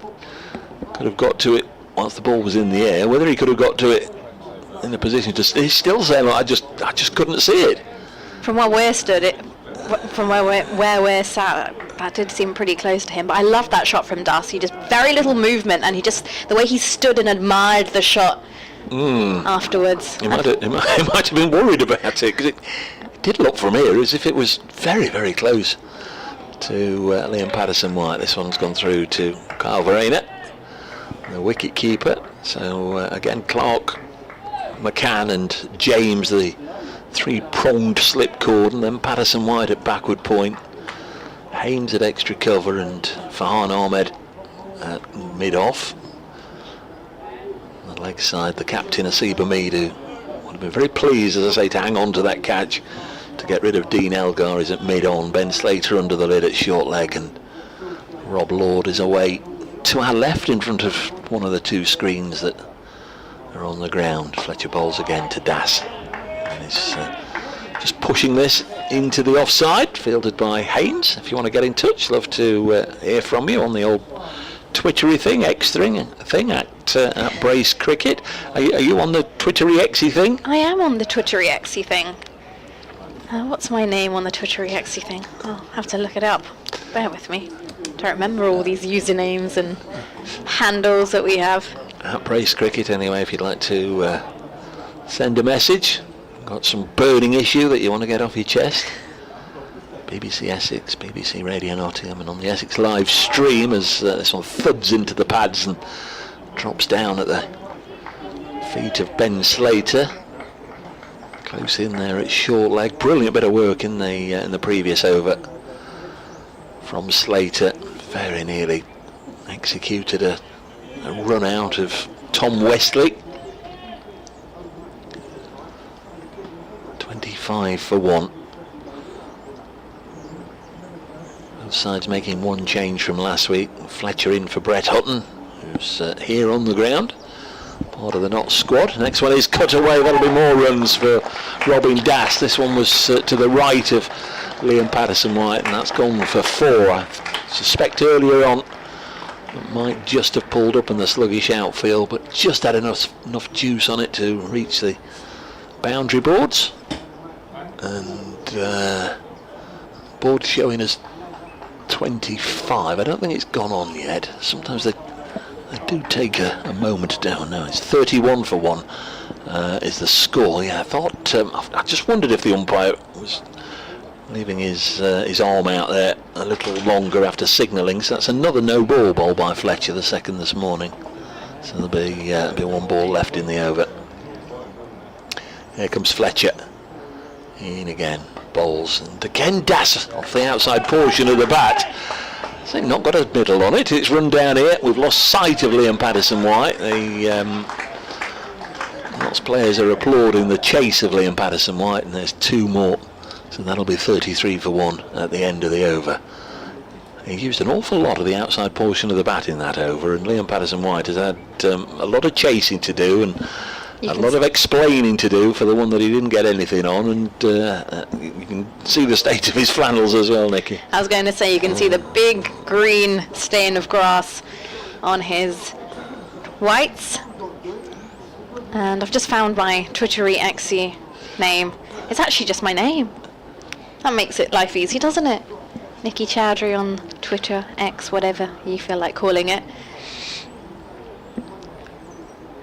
could have got to it once the ball was in the air, whether he could have got to it in a position to, he's still saying, I just couldn't see it. From where we're stood, from where we're sat, that did seem pretty close to him. But I love that shot from Darcy. Just very little movement, and the way he stood and admired the shot afterwards. He might have been worried about it, because it did look from here as if it was very close to Liam Patterson-White. This one's gone through to Kyle Verena, the wicket keeper. So again, Clark, McCann and James, the 3-pronged slip cord, and then Patterson-White at backward point, Haynes at extra cover, and Farhan Ahmed at mid-off. On the leg side, the captain Asib Hamid, who would have been very pleased, as I say, to hang on to that catch to get rid of Dean Elgar, is at mid-on. Ben Slater under the lid at short leg, and Rob Lord is away to our left in front of one of the 2 screens that are on the ground. Fletcher bowls again to Das, and he's just pushing this into the offside, fielded by Haynes. If you want to get in touch, love to hear from you on the old Twittery thing, X thing at Brace Cricket. Are you on the Twittery Xy thing? I am on the Twittery Xy thing. What's my name on the Twittery Xy thing? I'll have to look it up. Bear with me. Don't remember all these usernames and handles that we have. At Brace Cricket, anyway, if you'd like to send a message, got some burning issue that you want to get off your chest, BBC Essex, BBC Radio Nottingham, and on the Essex live stream as this one thuds into the pads and drops down at the feet of Ben Slater. Close in there at short leg. Brilliant bit of work in the previous over from Slater. Very nearly executed a run out of Tom Wesley. 25 for 1. Both sides making one change from last week. Fletcher in for Brett Hutton, who's here on the ground, part of the Notts squad. Next one is cut away. That'll be more runs for Robin Das. This one was to the right of Liam Patterson-White, and that's gone for 4. I suspect earlier on it might just have pulled up in the sluggish outfield, but just had enough juice on it to reach the boundary boards. And board showing us 25. I don't think it's gone on yet. Sometimes they do take a moment down. Now it's 31 for 1 is the score. Yeah, I thought I just wondered if the umpire was leaving his arm out there a little longer after signalling. So that's another no ball by Fletcher, the second this morning. So there'll be one ball left in the over. Here comes Fletcher. In again, bowls, and again Das off the outside portion of the bat. So not got a middle on it. It's run down here. We've lost sight of Liam Patterson-White. The Notts players are applauding the chase of Liam Patterson-White, and there's 2 more. So that'll be 33 for 1 at the end of the over. He used an awful lot of the outside portion of the bat in that over, and Liam Patterson-White has had a lot of chasing to do and a lot of explaining to do for the one that he didn't get anything on, and you can see the state of his flannels as well, Nicky. I was going to say, you can see the big green stain of grass on his whites. And I've just found my Twittery Xy name. It's actually just my name. That makes it life easy, doesn't it? Nicky Chowdhury on Twitter, X, whatever you feel like calling it.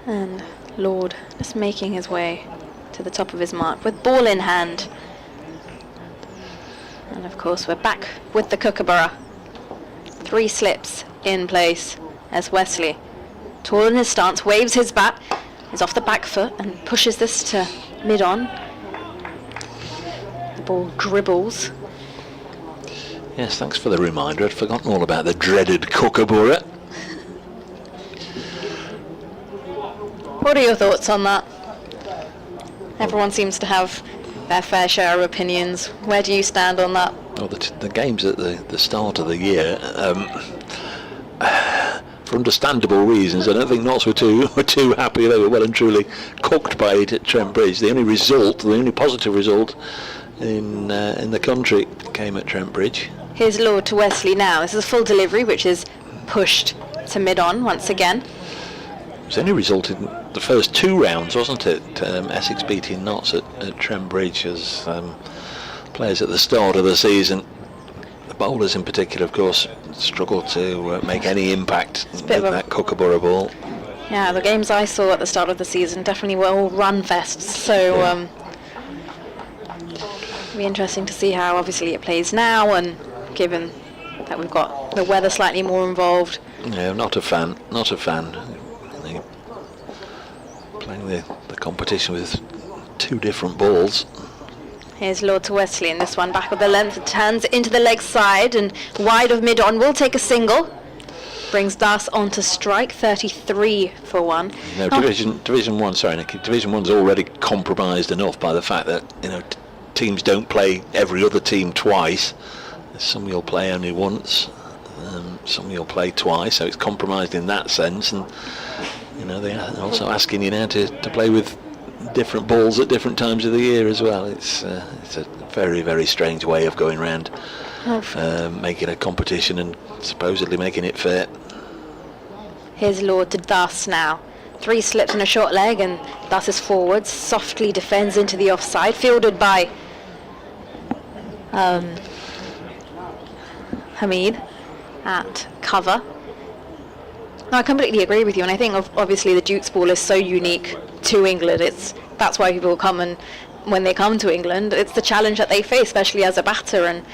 And Lord just making his way to the top of his mark with ball in hand. And of course we're back with the Kookaburra. 3 slips in place as Wesley, tall in his stance, waves his bat, is off the back foot and pushes this to mid-on. The ball dribbles. Yes, thanks for the reminder. I'd forgotten all about the dreaded Kookaburra. What are your thoughts on that? Everyone seems to have their fair share of opinions. Where do you stand on that? Well, the games at the start of the year, for understandable reasons, I don't think Notts were too happy. They were well and truly cooked by it at Trent Bridge. The only positive result in the country came at Trent Bridge. Here's Lord to Wesley now. This is a full delivery, which is pushed to mid-on once again. It's only resulted in the first 2 rounds, wasn't it? Essex beating Notts at Trent Bridge as players at the start of the season. The bowlers in particular, of course, struggled to make any impact with that Kookaburra ball. Yeah, the games I saw at the start of the season definitely were all run fests, so it'll be interesting to see how obviously it plays now, and given that we've got the weather slightly more involved. Yeah, not a fan. Playing the competition with 2 different balls. Here's Lord to Wesley, and this one back of the length, it turns into the leg side and wide of mid-on, will take a single. Brings Das on to strike, 33 for 1. No, Division 1, sorry Nicky, Division 1's already compromised enough by the fact that, teams don't play every other team twice. Some you'll play only once, some you'll play twice, so it's compromised in that sense, and they're also asking you now to play with different balls at different times of the year as well. It's a very, very strange way of going round making a competition and supposedly making it fair. Here's Lord to Das now. 3 slips and a short leg, and Das is forwards, softly defends into the offside, fielded by Hamid at cover. No, I completely agree with you, and I think obviously the Duke's ball is so unique to England. That's why people come, and when they come to England, it's the challenge that they face, especially as a batter, and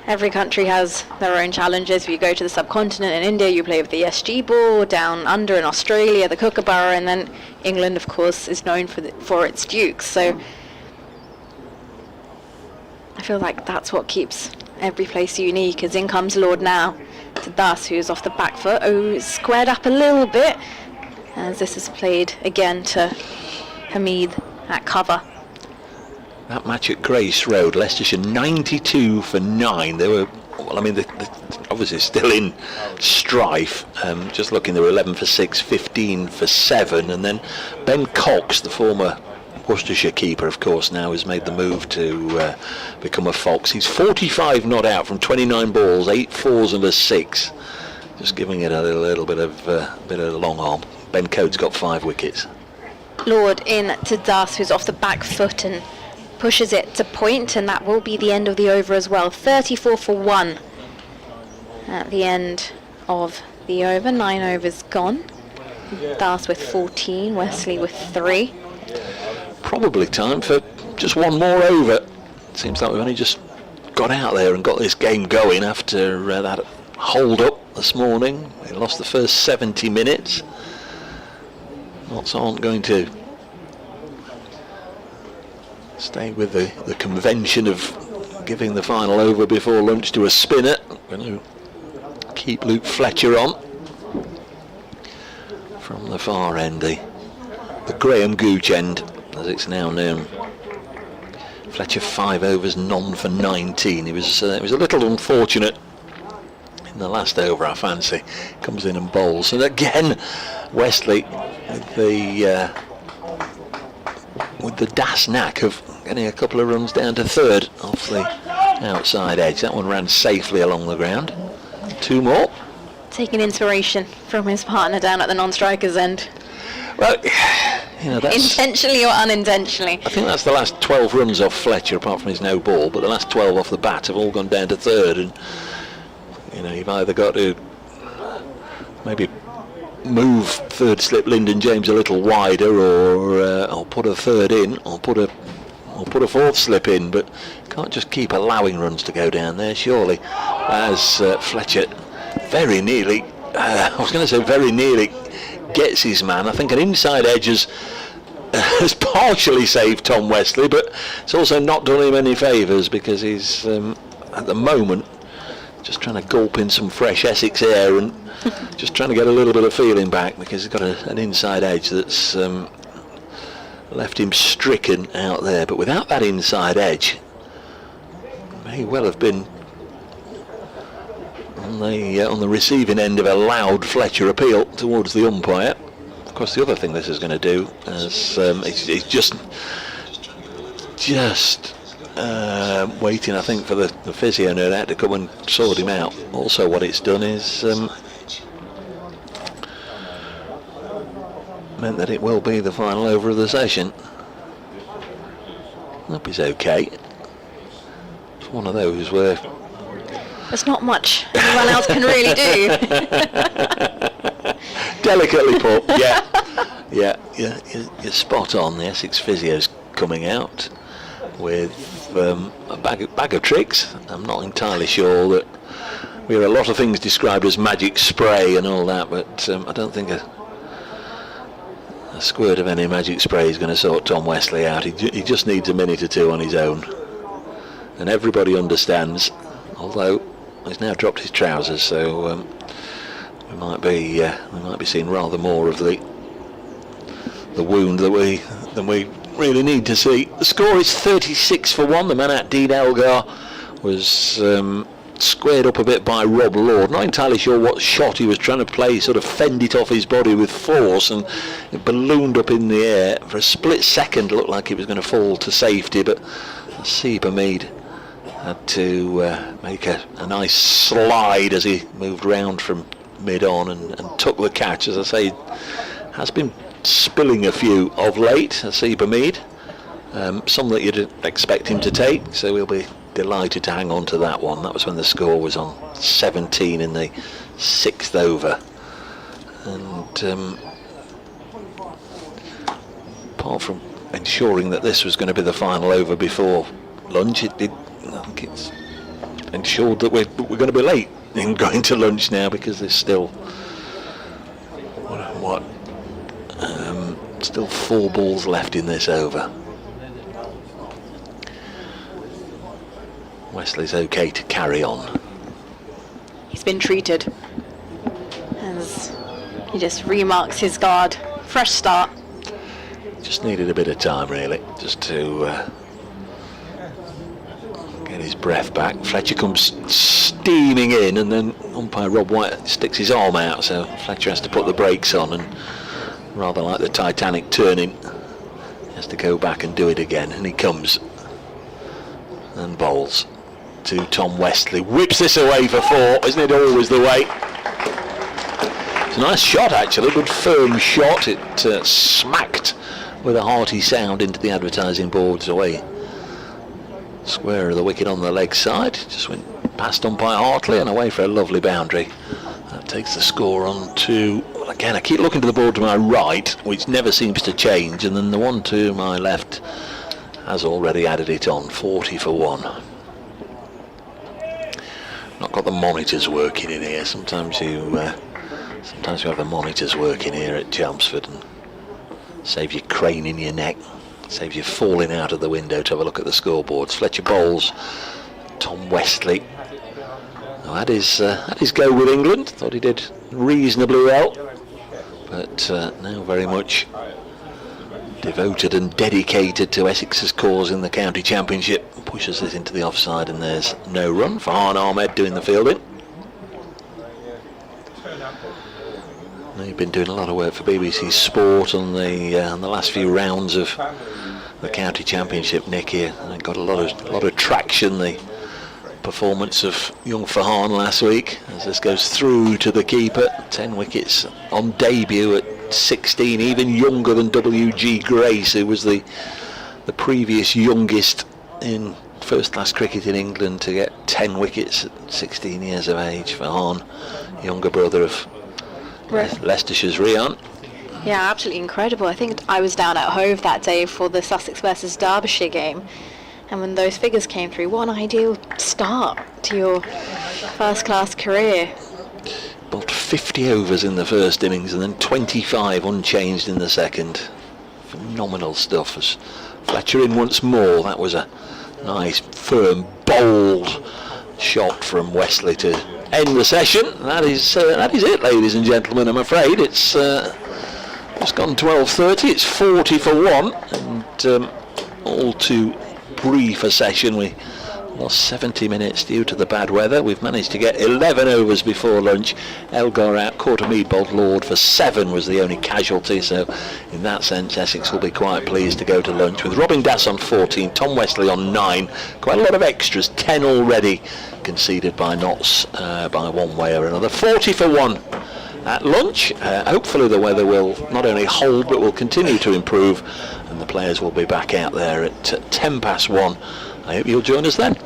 Every country has their own challenges. If you go to the subcontinent in India, you play with the SG ball. Down under in Australia, the kookaburra, and then England, of course, is known for its dukes. So I feel like that's what keeps every place unique. As in comes Lord now to Das, who's off the back foot. Oh, squared up a little bit, as this is played again to Hamid at cover. That match at Grace Road, Leicestershire 92 for 9. They were, well, I mean, they're obviously still in strife. Just looking, they were 11 for 6, 15 for 7. And then Ben Cox, the former Worcestershire keeper, of course, now has made the move to become a Fox. He's 45 not out from 29 balls, 8 fours and a 6. Just giving it a little bit of long arm. Ben Coates got 5 wickets. Lord in to Das, who's off the back foot and pushes it to point, and that will be the end of the over as well. 34 for 1 at the end of the over. 9 overs gone. Das with 14, Wesley with 3. Probably time for just one more over. Seems like we've only just got out there and got this game going after that hold up this morning. We lost the first 70 minutes. Lots aren't going to stay with the convention of giving the final over before lunch to a spinner. We're going to keep Luke Fletcher on from the far end, the Graham Gooch end, as it's now known. Fletcher 5 overs, none for 19. It was a little unfortunate in the last over, I fancy. Comes in and bowls, and again Wesley with the Das knack of getting a couple of runs down to third off the outside edge. That one ran safely along the ground. 2 more. Taking inspiration from his partner down at the non-strikers end. Well, you know, that's intentionally or unintentionally. I think that's the last 12 runs off Fletcher, apart from his no ball, but the last 12 off the bat have all gone down to third, and you know, you've either got to maybe move third slip Lyndon James a little wider, or put a third in, or put a fourth slip in, but can't just keep allowing runs to go down there, surely. As Fletcher very nearly, very nearly gets his man. I think an inside edge has partially saved Tom Wesley, but it's also not done him any favours, because he's at the moment just trying to gulp in some fresh Essex air and just trying to get a little bit of feeling back, because he's got an inside edge that's left him stricken out there. But without that inside edge, may well have been on the receiving end of a loud Fletcher appeal towards the umpire. Of course, the other thing this is going to do is it's just waiting, I think, for the physio no doubt to come and sort him out. Also, what it's done is meant that it will be the final over of the session. Hope he's okay. It's one of those where there's not much anyone else can really do. Delicately put, yeah, you're spot on. The Essex physio's coming out with a bag of tricks. I'm not entirely sure that we hear a lot of things described as magic spray and all that, but I don't think a squirt of any magic spray is going to sort Tom Wesley out. He just needs a minute or two on his own, and everybody understands. Although he's now dropped his trousers, so we might be seeing rather more of the wound than we really need to see. The score is 36 for 1. The man at Dean Elgar was squared up a bit by Rob Lord. Not entirely sure what shot he was trying to play, sort of fend it off his body with force, and it ballooned up in the air. For a split second looked like it was going to fall to safety, but Nasib Hamid had to make a nice slide as he moved round from mid-on and took the catch. As I say, has been spilling a few of late, Nasib Hamid. Some that you'd expect him to take, so we'll be delighted to hang on to that one. That was when the score was on 17 in the 6th over. And apart from ensuring that this was going to be the final over before lunch, I think it's ensured that we're going to be late in going to lunch now, because there's still still 4 balls left in this over. Wesley's okay to carry on. He's been treated as he just remarks his guard. Fresh start. Just needed a bit of time, really, just to get his breath back. Fletcher comes steaming in, and then umpire Rob White sticks his arm out, so Fletcher has to put the brakes on, and rather like the Titanic turning, he has to go back and do it again. And he comes and bowls to Tom Wesley. Whips this away for 4. Isn't it always the way? It's a nice shot, actually, good firm shot. It smacked with a hearty sound into the advertising boards away. Square of the wicket on the leg side. Just went past umpire Hartley and away for a lovely boundary. That takes the score on to, well, again, I keep looking to the board to my right, which never seems to change, and then the one to my left has already added it on. 40 for 1. Not got the monitors working in here. Sometimes you have the monitors working here at Chelmsford, and saves you craning your neck, saves you falling out of the window to have a look at the scoreboards. Fletcher bowls. Tom Wesley, who had his go with England, thought he did reasonably well, but now very much devoted and dedicated to Essex's cause in the county championship. Pushes this into the offside, and there's no run. Farhan Ahmed doing the fielding. They've been doing a lot of work for BBC Sport on the last few rounds of the county championship, Nick, here, and it got a lot of traction. The performance of young Farhan last week, as this goes through to the keeper. 10 wickets on debut at 16, even younger than W.G. Grace, who was the previous youngest in first-class cricket in England to get 10 wickets at 16 years of age. Farhan, younger brother of Leicestershire's Rian. Yeah, absolutely incredible. I think I was down at Hove that day for the Sussex versus Derbyshire game, and when those figures came through, what an ideal start to your first-class career. Bowled 50 overs in the first innings and then 25 unchanged in the second. Phenomenal stuff. As Fletcher in once more, that was a nice, firm, bold shot from Wesley to end the session. That is it, ladies and gentlemen. I'm afraid it's just gone 12:30. It's 40 for 1, and all too brief a session. We lost 70 minutes due to the bad weather. We've managed to get 11 overs before lunch. Elgar out, Courtmead bowled Lord for 7, was the only casualty, so in that sense Essex will be quite pleased to go to lunch with Robin Das on 14, Tom Wesley on 9, quite a lot of extras, 10 already conceded by Notts by one way or another. 40 for 1 at lunch. Hopefully the weather will not only hold but will continue to improve, and the players will be back out there at 10 past 1. I hope you'll join us then.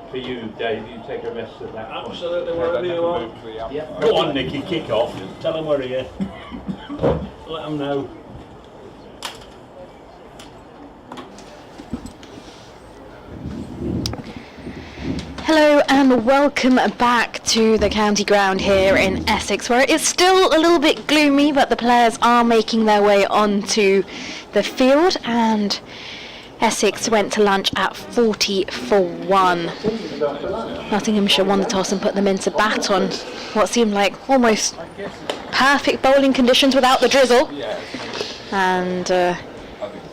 for you, Dave. You take a rest at that point. Absolutely, wherever you are. Yeah. Go on, Nicky, kick off. Tell them where he is. Let them know. Hello and welcome back to the county ground here in Essex, where it is still a little bit gloomy, but the players are making their way onto the field, and Essex went to lunch at 40 for 1. Nottinghamshire won the toss and put them into bat on what seemed like almost perfect bowling conditions without the drizzle. And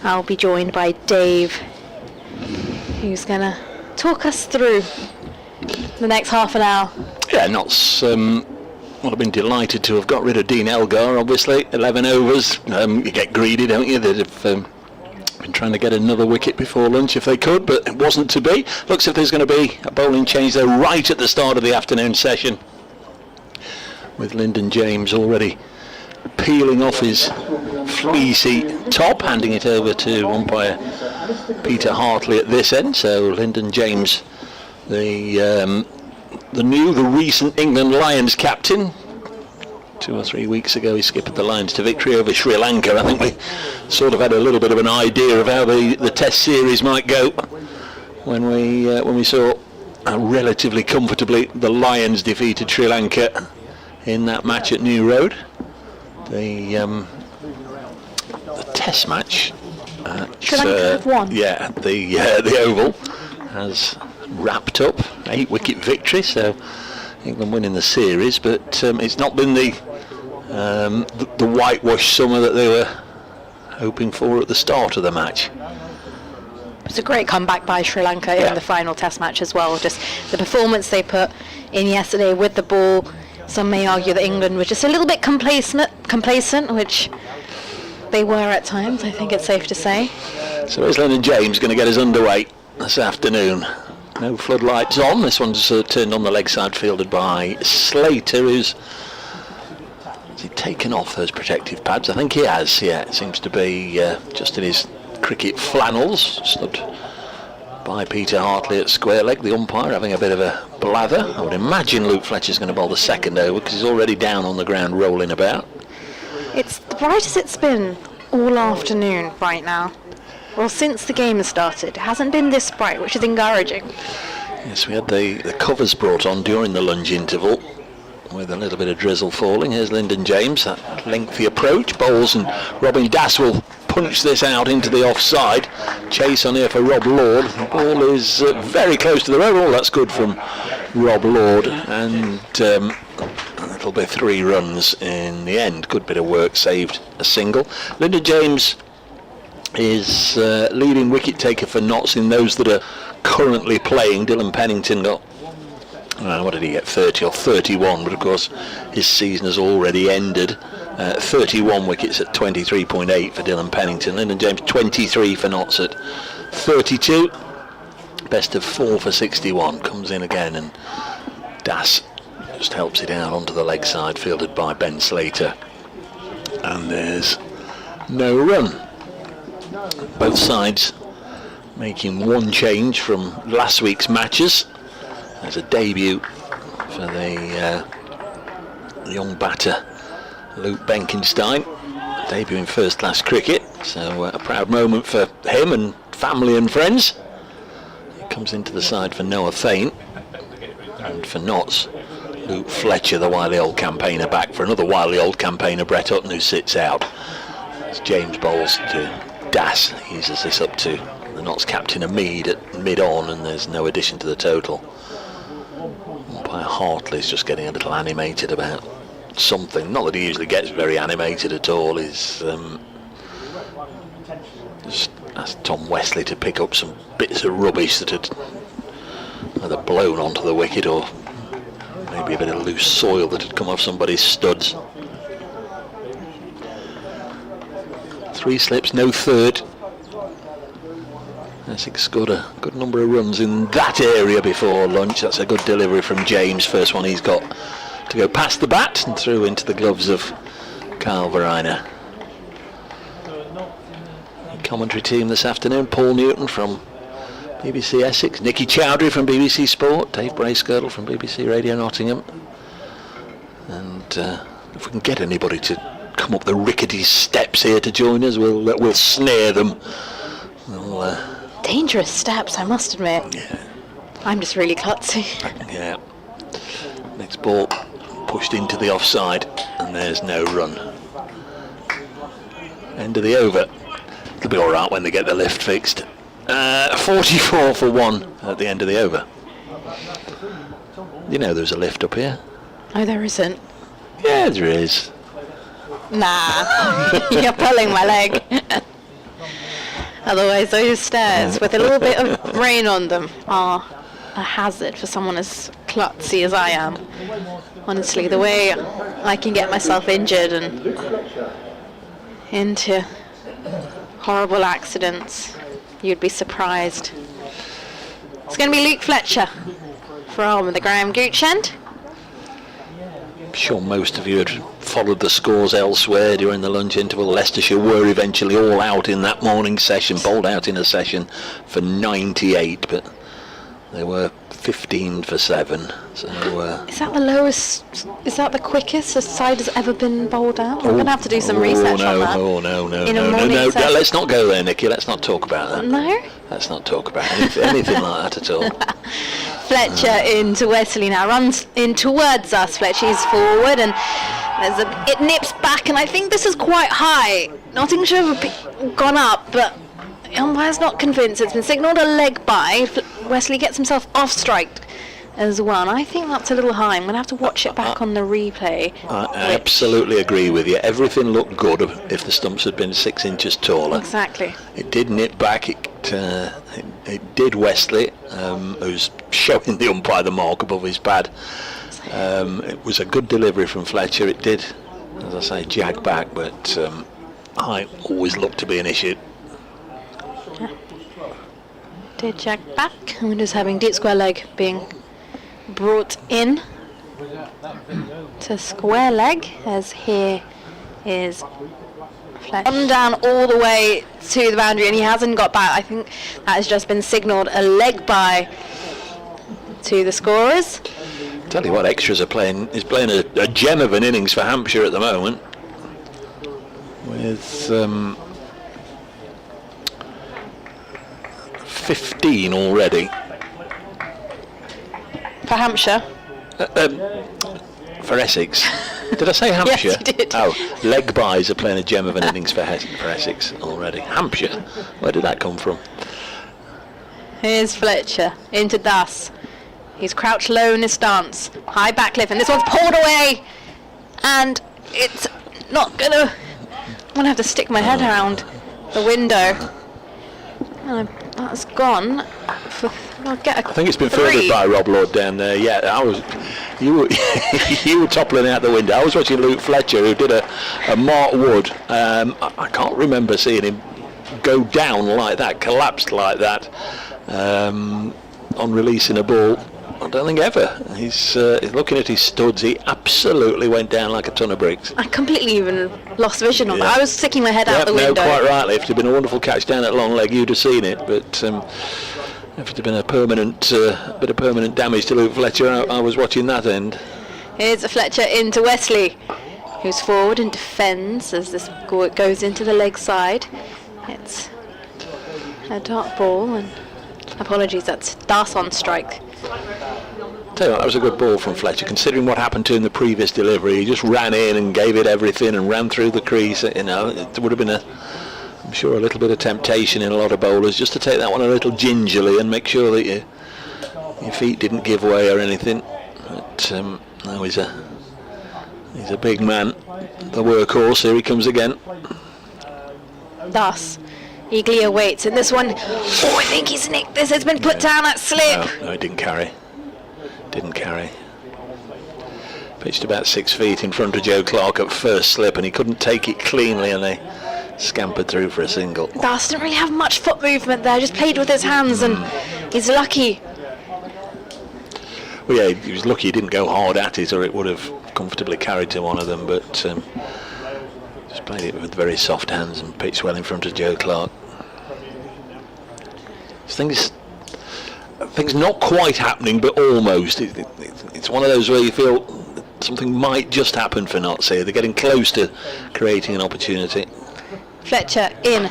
I'll be joined by Dave, who's going to talk us through the next half an hour. Yeah, Notts well, I've been delighted to have got rid of Dean Elgar, obviously. 11 overs. You get greedy, don't you? They'd have been trying to get another wicket before lunch if they could, but it wasn't to be. Looks as if there's going to be a bowling change there right at the start of the afternoon session, with Lyndon James already peeling off his fleecy top, handing it over to umpire Peter Hartley at this end. So Lyndon James, the recent England Lions captain. 2 or 3 weeks ago he skipped the Lions to victory over Sri Lanka. I think we sort of had a little bit of an idea of how the Test series might go when we saw how relatively comfortably the Lions defeated Sri Lanka in that match at New Road. The Test match at, Sri Lanka have won. Yeah, the Oval has wrapped up 8-wicket victory, so England winning the series, but it's not been the whitewash summer that they were hoping for at the start of the match. It's a great comeback by Sri Lanka in the final Test match as well. Just the performance they put in yesterday with the ball. Some may argue that England were just a little bit complacent, which they were at times, I think it's safe to say. So is Lyndon James going to get us underway this afternoon? No floodlights on. This one's turned on the leg side, fielded by Slater, has he taken off those protective pads? I think he has, yeah. It seems to be just in his cricket flannels, stood by Peter Hartley at square leg, the umpire having a bit of a blather. I would imagine Luke Fletcher's going to bowl the second over because he's already down on the ground rolling about. It's the brightest it's been all afternoon right now. Well, since the game has started, it hasn't been this bright, which is encouraging. Yes, we had the covers brought on during the lunch interval with a little bit of drizzle falling. Here's Lyndon James, that lengthy approach, bowls, and Robin Das will punch this out into the offside. Chase on here for Rob Lord. The ball is very close to the road. Oh, that's good from Rob Lord, and it'll be 3 runs in the end. Good bit of work, saved a single. Lyndon James is leading wicket taker for Notts in those that are currently playing. Dylan Pennington got, what did he get, 30 or 31, but of course his season has already ended. 31 wickets at 23.8 for Dylan Pennington. Lyndon James 23 for Notts at 32. Best of 4 for 61. Comes in again, and Das just helps it out onto the leg side, fielded by Ben Slater. And there's no run. Both sides making one change from last week's matches. There's a debut for the young batter Luke Benkenstein, debuting first class cricket, so a proud moment for him and family and friends. He comes into the side for Noah Fain, and for Notts, Luke Fletcher, the wily old campaigner, back for another wily old campaigner, Brett Hutton, who sits out. As James bowls to Das, eases this up to the Notts captain Ameed at mid-on, and there's no addition to the total. Umpire Hartley's just getting a little animated about something. Not that he usually gets very animated at all. He's just asked Tom Wesley to pick up some bits of rubbish that had either blown onto the wicket or maybe a bit of loose soil that had come off somebody's studs. 3 slips, no third. Essex scored a good number of runs in that area before lunch. That's a good delivery from James. First one he's got to go past the bat and through into the gloves of Kyle Verreiner. The commentary team this afternoon: Paul Newton from BBC Essex, Nicky Chowdhury from BBC Sport, Dave Bracegirdle from BBC Radio Nottingham, and if we can get anybody to come up the rickety steps here to join us, we'll snare them. Dangerous steps, I must admit. Yeah. I'm just really klutzy. Yeah. Next ball pushed into the offside, and there's no run. End of the over. It'll be all right when they get the lift fixed. 44 for 1 at the end of the over. You know there's a lift up here. Oh, there isn't. Yeah, there is. Nah, you're pulling my leg. Otherwise, those stairs with a little bit of rain on them are a hazard for someone as klutzy as I am. Honestly, the way I can get myself injured and into horrible accidents, you'd be surprised. It's going to be Luke Fletcher from the Graham Gooch end. I'm sure most of you had followed the scores elsewhere during the lunch interval. Leicestershire were eventually all out in that morning session, bowled out in a session for 98, but they were 15 for 7. So is that the lowest? Is that the quickest a side has ever been bowled out? I'm going to have to do some research on that. No. Let's not go there, Nicky. Let's not talk about that. No? Let's not talk about anything like that at all. Fletcher into Wesley now, runs in towards us. Fletcher's forward, and it nips back, and I think this is quite high. Nottinghamshire have gone up, but the umpire's not convinced. It's been signalled a leg by. Wesley gets himself off strike as well, and I think that's a little high. I'm going to have to watch it back on the replay. I absolutely agree with you. Everything looked good if the stumps had been 6 inches taller. Exactly. It did nip back. It did Wesley, who's showing the umpire the mark above his pad. It was a good delivery from Fletcher. It did, as I say, jag back, but height always looked to be an issue. Yeah. Did jag back, and we're just having deep square leg being brought in to square leg, as here is Fletcher. Gone down all the way to the boundary, and he hasn't got back. I think that has just been signalled a leg by to the scorers. Tell you what, extras are playing. He's playing a gem of an innings for Hampshire at the moment, with 15 already. For Hampshire? For Essex. Did I say Hampshire? Yes, you did. Oh, leg buys are playing a gem of an innings for Essex already. Hampshire? Where did that come from? Here's Fletcher into Das. He's crouched low in his stance. High back lift, and this one's pulled away. And it's not going to... I'm going to have to stick my head around the window. That's gone. I'll get a I think it's been 3. fielded by Rob Lord down there. Yeah, you were toppling out the window. I was watching Luke Fletcher, who did a Mark Wood. I can't remember seeing him go down like that, collapsed like that, on releasing a ball. I don't think ever. He's looking at his studs. He absolutely went down like a ton of bricks. I completely even lost vision on that. I was sticking my head out the window. No, quite rightly. If it had been a wonderful catch down at long leg, you'd have seen it. But if it had been a permanent bit of permanent damage to Luke Fletcher, I was watching that end. Here's a Fletcher into Wesley, who's forward and defends as this goes into the leg side. It's a dart ball, and apologies, that's Das on strike. Tell you what, that was a good ball from Fletcher, considering what happened to him in the previous delivery. He just ran in and gave it everything and ran through the crease. You know, it would have been I'm sure, a little bit of temptation in a lot of bowlers just to take that one a little gingerly and make sure that your feet didn't give way or anything. But no, he's a big man, the workhorse. Here he comes again. Das eagerly awaits, and this one, I think he's nicked this. It's been put down at slip. No, it didn't carry. Pitched about 6 feet in front of Joe Clark at first slip, and he couldn't take it cleanly, and they scampered through for a single. Das didn't really have much foot movement there, just played with his hands, and he's lucky. Well, yeah, he was lucky he didn't go hard at it, or it would have comfortably carried to one of them, but just played it with very soft hands and pitched well in front of Joe Clark. The thing is, things not quite happening, but almost. It's one of those where you feel something might just happen for Notts here. They're getting close to creating an opportunity. Fletcher in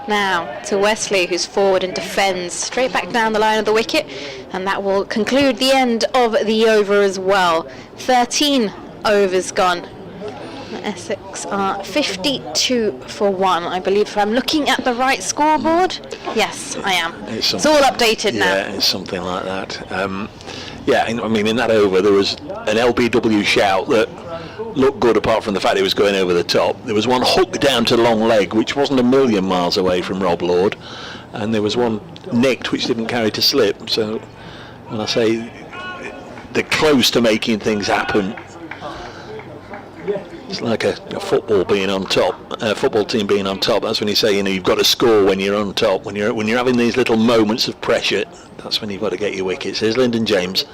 now to Wesley, who's forward and defends straight back down the line of the wicket, and that will conclude the end of the over as well. 13 overs gone. Essex are 52 for 1, I believe, if I'm looking at the right scoreboard. Yes, I am. It's all updated now. Yeah, it's something like that. Yeah, I mean, in that over there was an LBW shout that looked good, apart from the fact it was going over the top. There was one hook down to long leg, which wasn't a million miles away from Rob Lord, and there was one nicked which didn't carry to slip. So when I say they're close to making things happen, it's like a football being on top, a football team being on top. That's when you say, you've got to score when you're on top. When you're having these little moments of pressure, that's when you've got to get your wickets. Here's Lyndon James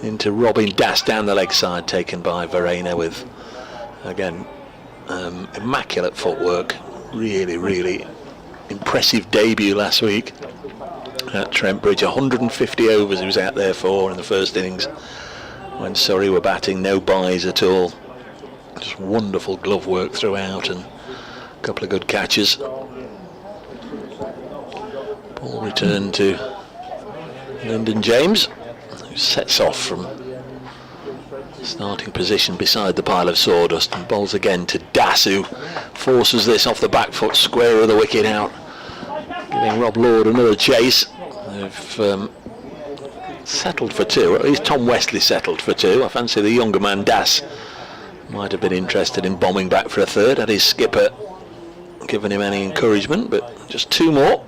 into Robin Das down the leg side, taken by Verena with, again, immaculate footwork. Really, really impressive debut last week at Trent Bridge. 150 overs he was out there for in the first innings when Surrey were batting, no byes at all. Just wonderful glove work throughout and a couple of good catches. Ball returned to Lyndon James, who sets off from starting position beside the pile of sawdust and bowls again to Das, who forces this off the back foot, square of the wicket out, giving Rob Lord another chase. They've settled for 2, or at least Tom Wesley settled for 2. I fancy the younger man Das might have been interested in bombing back for a third, had his skipper given him any encouragement, but just 2 more.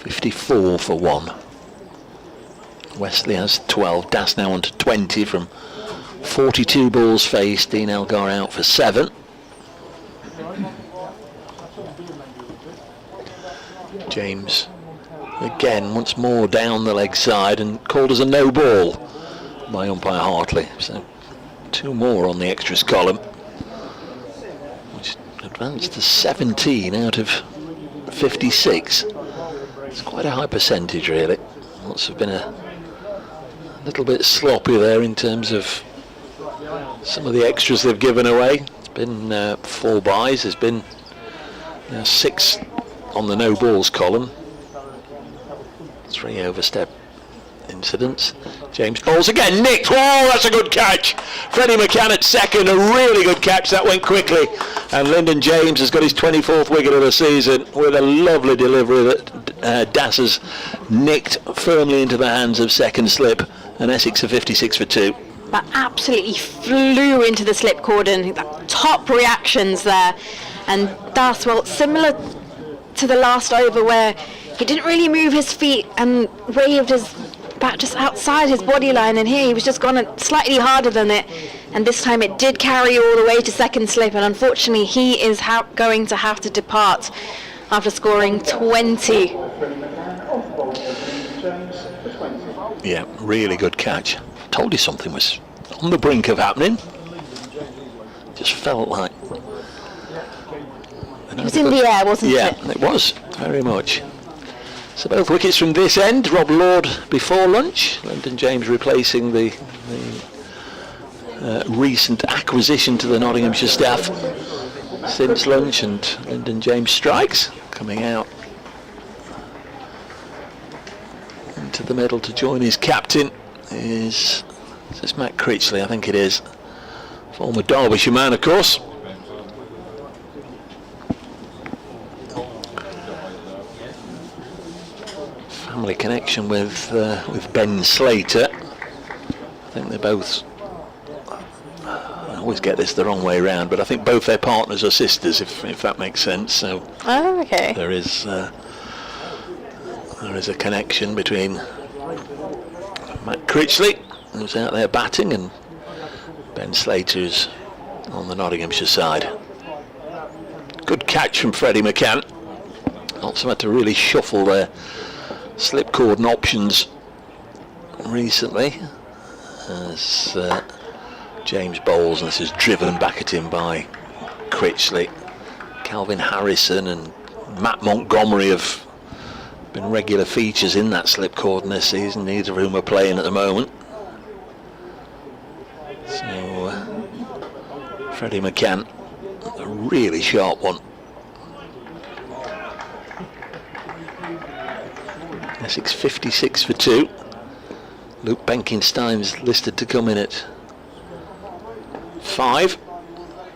54 for 1. Wesley has 12, Das now on to 20 from 42 balls faced. Dean Elgar out for 7. James again once more down the leg side and called as a no ball by umpire Hartley. So 2 more on the extras column, which advanced to 17 out of 56. It's quite a high percentage, really. Lots have been a little bit sloppy there in terms of some of the extras they've given away. It's been 4 byes. There's been 6 on the no balls column. 3 overstep incidents. James bowls again, nicked. Oh, that's a good catch. Freddie McCann at second, a really good catch. That went quickly, and Lyndon James has got his 24th wicket of the season with a lovely delivery that Das has nicked firmly into the hands of second slip, and Essex are 56 for 2. That absolutely flew into the slip cordon. Top reactions there, and Das, well, similar to the last over where he didn't really move his feet and waved his bat just outside his body line, and here he was just gone slightly harder than it, and this time it did carry all the way to second slip, and unfortunately he is going to have to depart after scoring 20. Yeah, really good catch. Told you something was on the brink of happening. Just felt like it was in the air, wasn't it? Yeah, it was, very much. So both wickets from this end. Rob Lord before lunch. Lyndon James replacing the recent acquisition to the Nottinghamshire staff since lunch, and Lyndon James strikes, coming out into the middle to join his captain is this Matt Critchley, I think it is. Former Derbyshire man, of course. Family connection with Ben Slater. I think they both, I always get this the wrong way around, but I think both their partners are sisters, if that makes sense. So okay. There is a connection between Matt Critchley, who's out there batting, and Ben Slater, who's on the Nottinghamshire side. Good catch from Freddie McCann. Also had to really shuffle their slip cordon options recently as James bowls, and this is driven back at him by Critchley. Calvin Harrison and Matt Montgomery have been regular features in that slipcord this season. Neither of whom are playing at the moment. So Freddie McCann, a really sharp one. Essex 56 for 2. Luke Benkenstein's listed to come in at 5.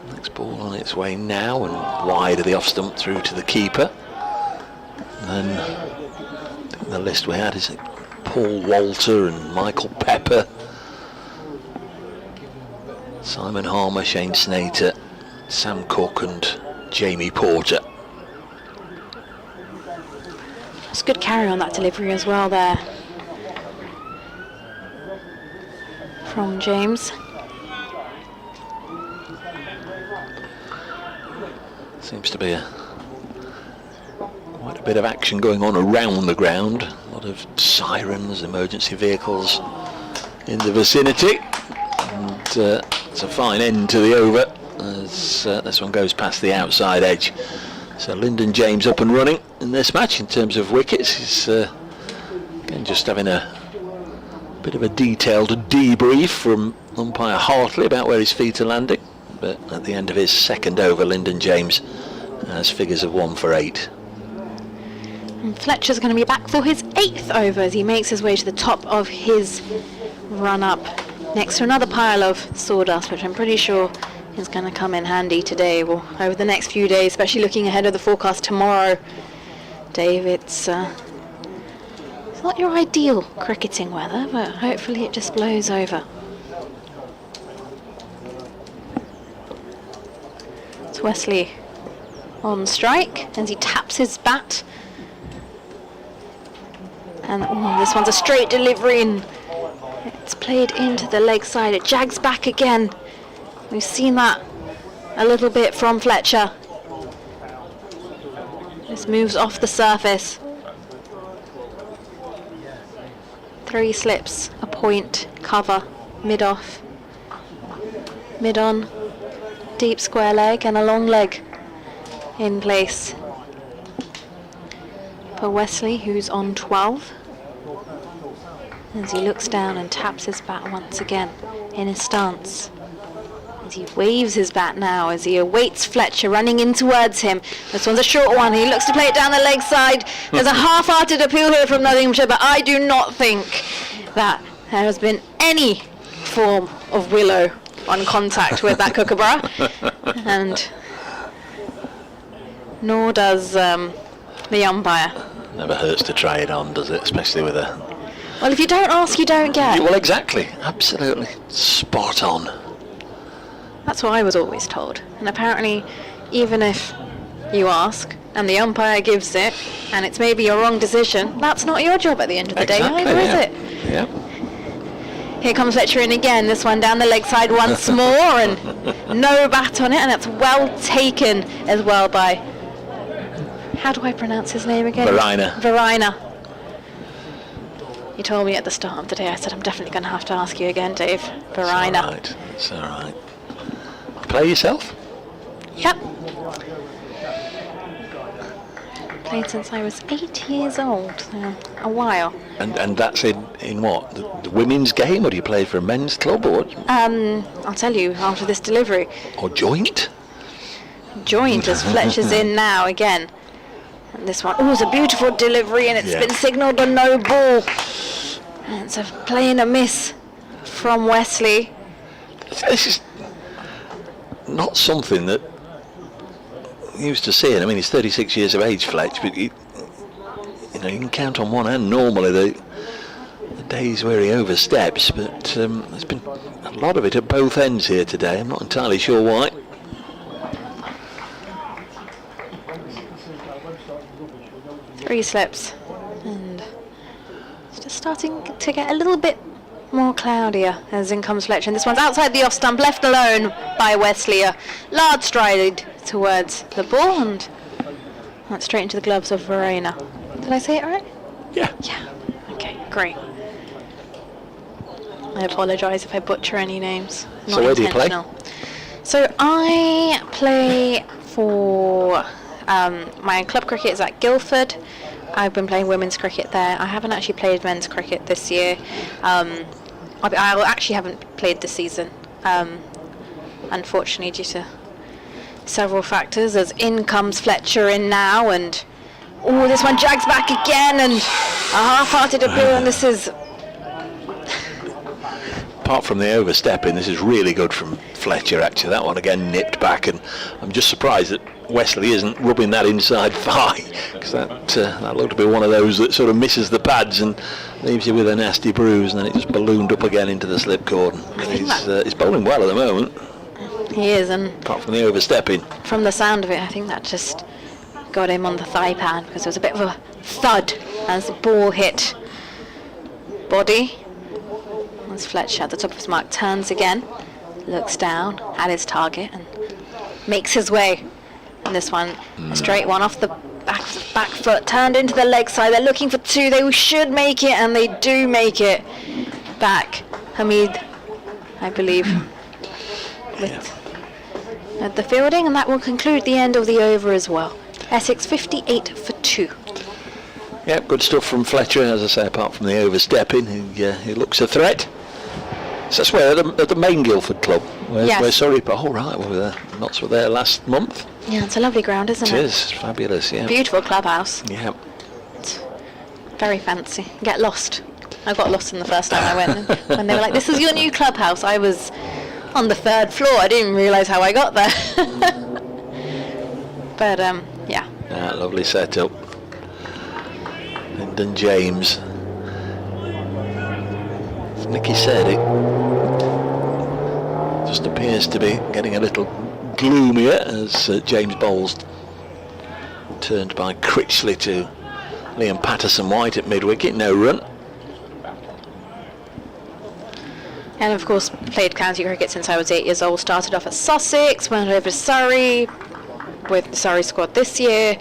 Next ball on its way now and wide of the off stump through to the keeper. And then I think the list we had is Paul Walter and Michael Pepper, Simon Harmer, Shane Snater, Sam Cook and Jamie Porter. It's a good carry on that delivery as well there from James. Seems to be quite a bit of action going on around the ground. A lot of sirens, emergency vehicles in the vicinity. And it's a fine end to the over as this one goes past the outside edge. So Lyndon James up and running in this match in terms of wickets. He's again just having a bit of a detailed debrief from umpire Hartley about where his feet are landing. But at the end of his second over, Lyndon James has figures of 1 for 8. And Fletcher's going to be back for his 8th over as he makes his way to the top of his run-up next to another pile of sawdust, which I'm pretty sure is going to come in handy today or over the next few days, especially looking ahead of the forecast tomorrow. Dave, it's not your ideal cricketing weather, but hopefully it just blows over. It's Wesley on strike as he taps his bat. And this one's a straight delivery and it's played into the leg side. It jags back again. We've seen that a little bit from Fletcher. This moves off the surface. 3 slips, a point, cover, mid-off, mid-on, deep square leg and a long leg in place for Wesley, who's on 12. As he looks down and taps his bat once again in his stance. As he waves his bat now as he awaits Fletcher running in towards him. This one's a short one. He looks to play it down the leg side. There's a half-hearted appeal here from Nottinghamshire, but I do not think that there has been any form of willow on contact with that kookaburra. And nor does the umpire. Never hurts to try it on, does it? Especially with a... Well, if you don't ask, you don't get. Well, exactly. Absolutely. Spot on. That's what I was always told. And apparently, even if you ask and the umpire gives it, and it's maybe your wrong decision, that's not your job at the end of the day, either, is it? Yeah. Here comes Fletcher in again. This one down the leg side once more, and no bat on it, and that's well taken as well by... How do I pronounce his name again? Verina. You told me at the start of the day. I said I'm definitely going to have to ask you again, Dave. Verina. It's all right. Play yourself? Yep. Played since I was 8 years old, so a while. And that's in what? The women's game, or do you play for a men's club, or what? I'll tell you after this delivery. Or joint? Joint as Fletcher's in now again. And this one, it's a beautiful delivery, and it's been signalled a no ball. And it's a play and a miss from Wesley. This is not something that you used to see. I mean, he's 36 years of age, Fletch, but you can count on one hand normally the days where he oversteps, but there's been a lot of it at both ends here today. I'm not entirely sure why. Three slips, and it's just starting to get a little bit more cloudier as in comes Fletcher. And this one's outside the off stump, left alone by Wesley. A large stride towards the ball, and that's straight into the gloves of Verena. Did I say it right? Yeah. Yeah. Okay, great. I apologise if I butcher any names. So where do you play? So I play for My club cricket is at Guildford. I've been playing women's cricket there. I haven't actually played men's cricket this year. I actually haven't played this season, unfortunately, due to several factors. As in comes Fletcher in now, and this one drags back again, and a half-hearted appeal, and this is... Apart from the overstepping, this is really good from Fletcher, actually. That one again nipped back, and I'm just surprised that Wesley isn't rubbing that inside thigh, because that looked to be one of those that sort of misses the pads and leaves you with a nasty bruise, and then it just ballooned up again into the slip cord. He's bowling well at the moment. He is, and apart from the overstepping. From the sound of it, I think that just got him on the thigh pad, because there was a bit of a thud as the ball hit body. As Fletcher at the top of his mark turns again, looks down at his target and makes his way. And this one, a straight one off the back foot, turned into the leg side. They're looking for two. They should make it, and they do make it back. Hamid, I believe, with the fielding, and that will conclude the end of the over as well. Essex 58 for 2. Yep, good stuff from Fletcher, as I say, apart from the overstepping. He looks a threat. So that's where at the main Guildford club. We're sorry, but Notts were there last month. Yeah, it's a lovely ground, isn't it? It is, fabulous, yeah. Beautiful clubhouse. Yeah. Very fancy. Get lost. I got lost in the first time I went. When they were like, this is your new clubhouse, I was on the 3rd floor. I didn't realise how I got there. But, yeah. Lovely setup. Lyndon James. As Nicky said, it just appears to be getting a little gloomier as James bowls, turned by Critchley to Liam Patterson-White at mid-wicket, no run. And of course played county cricket since I was 8 years old. Started off at Sussex, went over to Surrey with the Surrey squad this year.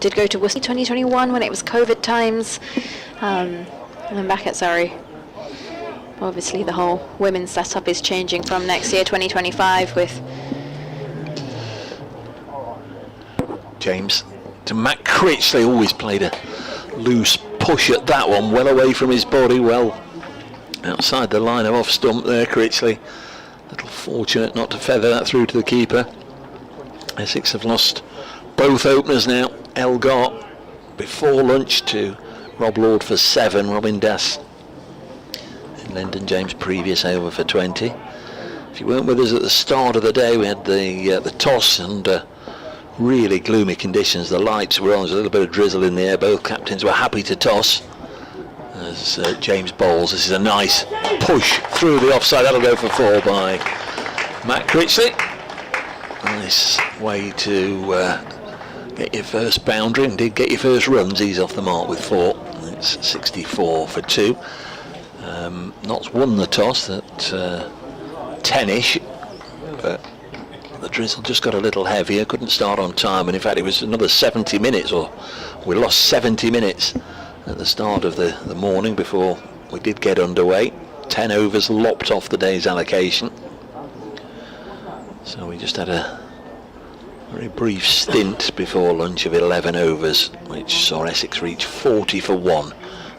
Did go to Worcester 2021 when it was COVID times, and then back at Surrey. Obviously the whole women's setup is changing from next year 2025 with James to Matt Critchley. Always played a loose push at that one, well away from his body, well outside the line of off stump there. Critchley, little fortunate not to feather that through to the keeper. Essex have lost both openers now. Elgar before lunch to Rob Lord for 7, Robin Dass and Lyndon James previous over for 20. If you weren't with us at the start of the day, we had the toss and really gloomy conditions. The lights were on, there was a little bit of drizzle in the air. Both captains were happy to toss as James bowls. This is a nice push through the offside. That'll go for 4 by Matt Critchley. Nice way to get your first boundary, and did get your first runs. He's off the mark with 4. It's 64 for 2. Notts won the toss at 10ish, but the drizzle just got a little heavier, couldn't start on time, and in fact it was another 70 minutes, or we lost 70 minutes at the start of the morning before we did get underway. 10 overs lopped off the day's allocation, so we just had a very brief stint before lunch of 11 overs, which saw Essex reach 40 for 1.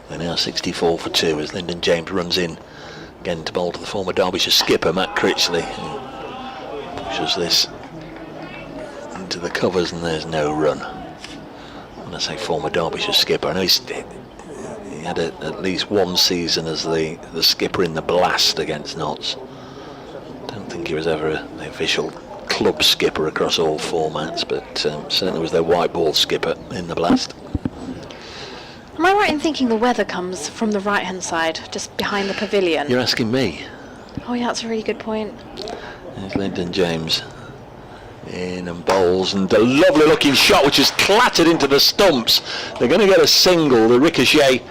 They're now 64 for 2 as Lyndon James runs in again to bowl to the former Derbyshire skipper Matt Critchley, who pushes this into the covers, and there's no run. When I say former Derbyshire skipper, I know he had at least one season as the skipper in the Blast against Notts. Don't think he was ever the official club skipper across all formats, but certainly was their white ball skipper in the Blast. Am I right in thinking the weather comes from the right hand side, just behind the pavilion? You're asking me? Oh yeah, that's a really good point. There's Lyndon James in and bowls, and a lovely looking shot which has clattered into the stumps. They're going to get a single. The ricochet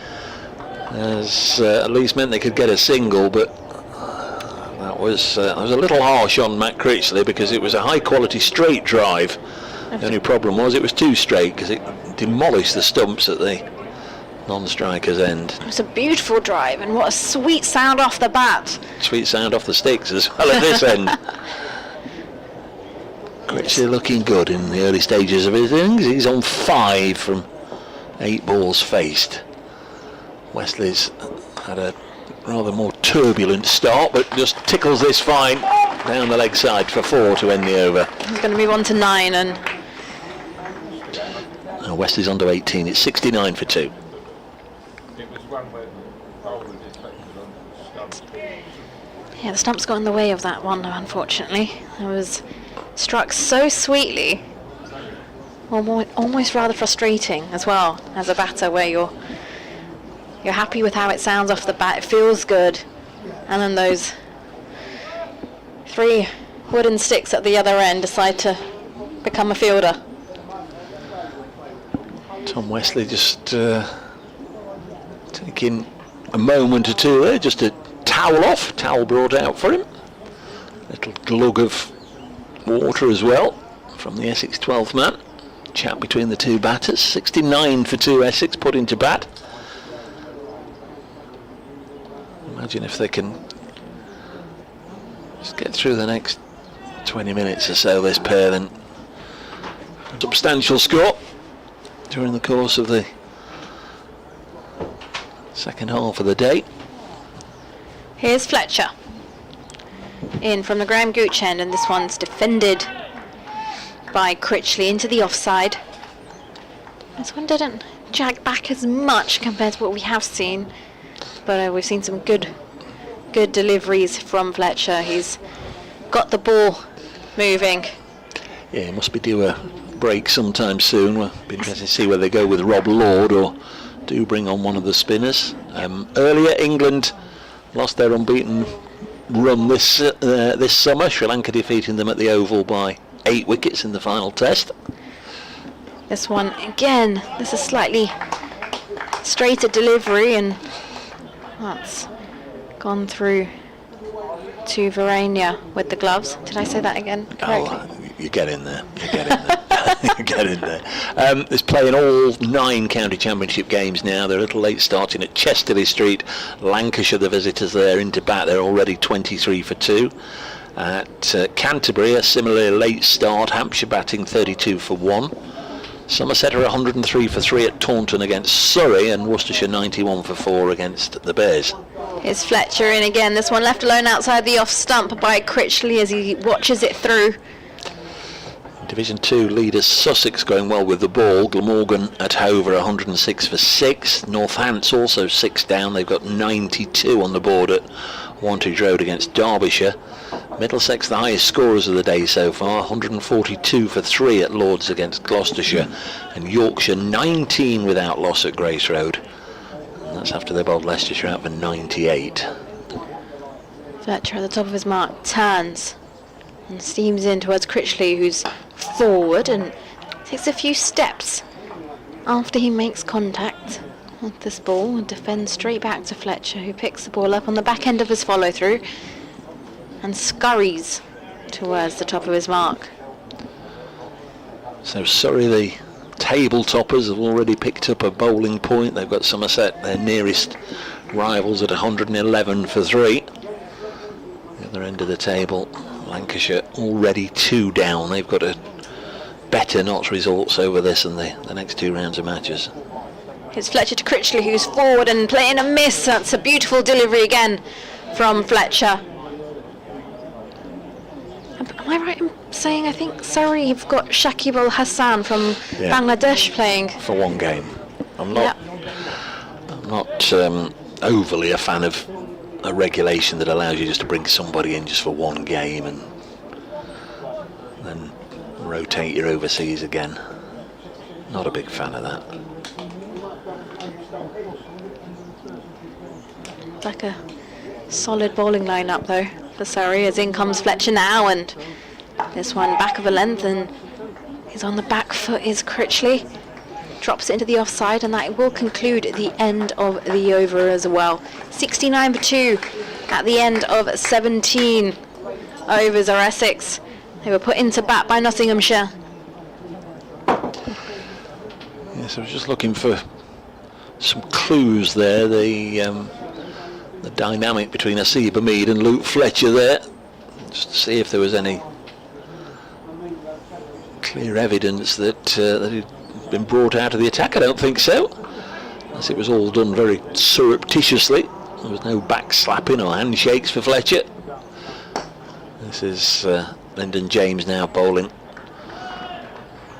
has at least meant they could get a single, but that was a little harsh on Matt Critchley because it was a high quality straight drive. The only problem was it was too straight because it demolished the stumps at the non-striker's end. It was a beautiful drive, and what a sweet sound off the bat. Sweet sound off the sticks as well at this end. Critchley looking good in the early stages of his innings. He's on 5 from 8 balls faced. Wesley's had a rather more turbulent start, but just tickles this fine down the leg side for 4 to end the over. He's going to move on to 9, and Wesley's on to 18. It's 69 for 2. yeah, the stumps got in the way of that one, unfortunately. It was struck so sweetly, almost rather frustrating as well as a batter, where you're happy with how it sounds off the bat, it feels good, and then those 3 wooden sticks at the other end decide to become a fielder. Tom Wesley just taking a moment or two there just to towel brought out for him. Little glug of water as well from the Essex 12th man. Chat between the 2 batters. 69 for 2 Essex put into bat. Imagine if they can just get through the next 20 minutes or so, this pair, then substantial score during the course of the second half of the day. Here's Fletcher in from the Graham Gooch end, and this one's defended by Critchley into the offside. This one didn't jag back as much compared to what we have seen, but we've seen some good deliveries from Fletcher. He's got the ball moving. Yeah, he must be due a break sometime soon. We'll be interested to see whether they go with Rob Lord or do bring on one of the spinners. Earlier, England lost their unbeaten run this summer. Sri Lanka defeating them at the Oval by 8 wickets in the final test. This one again, this is slightly straighter delivery, and that's gone through to Varania with the gloves. Did I say that again correctly? You get in there. You get in there. You get in there. There's play in all 9 county championship games now. They're a little late starting at Chesterley Street. Lancashire, the visitors there, into bat. They're already 23 for 2. At Canterbury, a similarly late start. Hampshire batting 32 for 1. Somerset are 103 for 3 at Taunton against Surrey, and Worcestershire 91 for 4 against the Bears. Here's Fletcher in again. This one left alone outside the off stump by Critchley as he watches it through. Division 2 leaders Sussex going well with the ball. Glamorgan at Hove 106 for 6. Northants also 6 down. They've got 92 on the board at Wantage Road against Derbyshire. Middlesex the highest scorers of the day so far, 142 for 3 at Lords against Gloucestershire, and Yorkshire 19 without loss at Grace Road. And that's after they bowled Leicestershire out for 98. Fletcher at the top of his mark turns and steams in towards Critchley, who's forward and takes a few steps after he makes contact with this ball and defends straight back to Fletcher, who picks the ball up on the back end of his follow through and scurries towards the top of his mark. So Surrey, the table toppers, have already picked up a bowling point. They've got Somerset, their nearest rivals, at 111 for 3. The other end of the table, Lancashire already 2 down. They've got a better notch results over this and the next 2 rounds of matches. Here's Fletcher to Critchley, who's forward and playing a miss. That's a beautiful delivery again from Fletcher. Am I right in saying, I think Surrey have got Shakib Al Hassan from Bangladesh playing for 1 game? I'm not overly a fan of a regulation that allows you just to bring somebody in just for 1 game and then rotate your overseas again. Not a big fan of that. Like a solid bowling lineup though for Surrey, as in comes Fletcher now, and this one back of a length, and he's on the back foot is Critchley. Drops it into the offside, and that will conclude the end of the over as well. 69 for 2 at the end of 17 overs are Essex. They were put into bat by Nottinghamshire. Yes, I was just looking for some clues there. The dynamic between Asib Hamid and Luke Fletcher there, just to see if there was any clear evidence that he'd been brought out of the attack. I don't think so, as it was all done very surreptitiously. There was no back slapping or handshakes for Fletcher. This is Lyndon James now bowling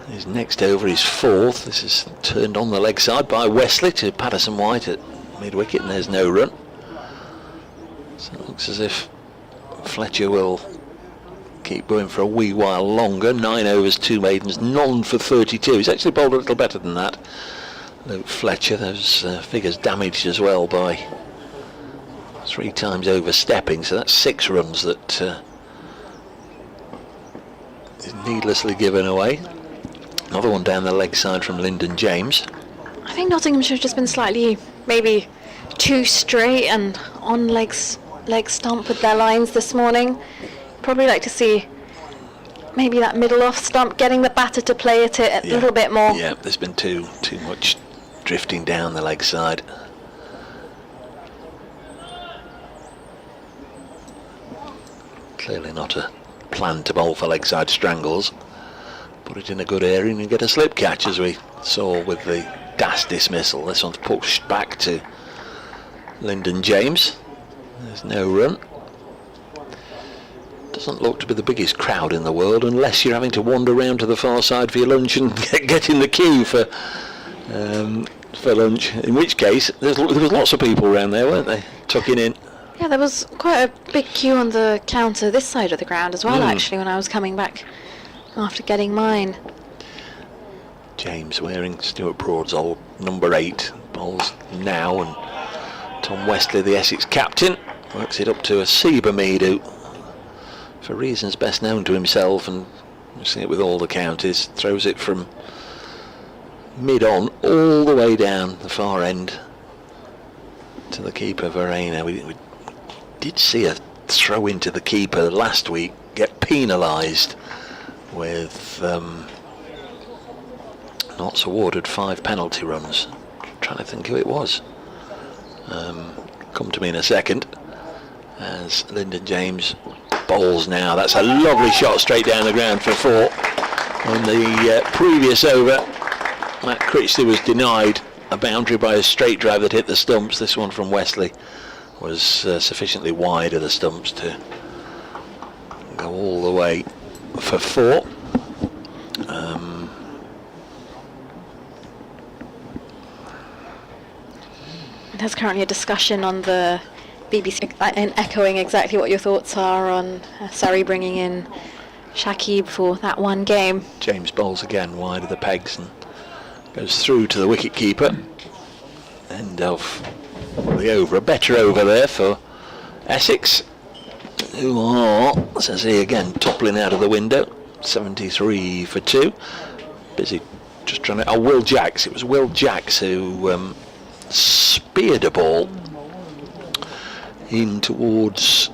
his next over, his fourth. This is turned on the leg side by Wesley to Patterson White at mid-wicket, and there's no run. So it looks as if Fletcher will keep going for a wee while longer. 9 overs, 2 maidens, none for 32. He's actually bowled a little better than that. Fletcher, those figures damaged as well by 3 times overstepping, so that's 6 runs that is needlessly given away. Another one down the leg side from Lyndon James. I think Nottinghamshire have just been slightly, maybe too straight and on leg stump with their lines this morning. Probably like to see maybe that middle off stump, getting the batter to play at it a little bit more. Yeah, there's been too much drifting down the leg side. Clearly not a plan to bowl for leg side strangles. Put it in a good area and you get a slip catch, as we saw with the Das dismissal. This one's pushed back to Lyndon James. There's no run. Doesn't look to be the biggest crowd in the world, unless you're having to wander around to the far side for your lunch and get in the queue for lunch. In which case, there was lots of people around there, weren't they, tucking in? Yeah, there was quite a big queue on the counter this side of the ground as well, actually, when I was coming back after getting mine. James wearing Stuart Broad's old number 8, bowls now, and Tom Wesley, the Essex captain, works it up to a Siebermead, who, for reasons best known to himself, and we've seen it with all the counties, throws it from mid-on all the way down the far end to the keeper, Verena. We did see a throw into the keeper last week get penalised with Notts awarded 5 penalty runs. I'm trying to think who it was. Come to me in a second, as Lyndon James bowls now. That's a lovely shot straight down the ground for 4. On the previous over, Matt Critchley was denied a boundary by a straight drive that hit the stumps. This one from Wesley was sufficiently wide of the stumps to go all the way for 4. There's currently a discussion on the BBC and echoing exactly what your thoughts are on Surrey bringing in Shakib for that one game. James bowls again wide of the pegs and goes through to the wicket keeper. End of the over, a better over there for Essex, who are, says he again, toppling out of the window. 73 for 2. Busy just trying to. Will Jacks. It was Will Jacks who speared a ball in towards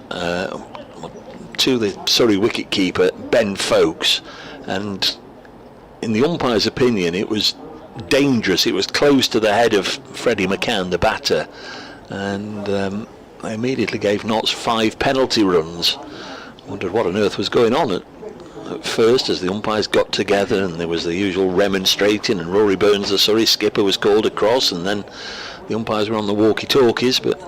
to the Surrey wicket keeper Ben Folkes, and in the umpire's opinion it was dangerous. It was close to the head of Freddie McCann, the batter, and they immediately gave Notts 5 penalty runs. Wondered what on earth was going on at first, as the umpires got together, and there was the usual remonstrating, and Rory Burns, the Surrey skipper, was called across, and then the umpires were on the walkie-talkies, but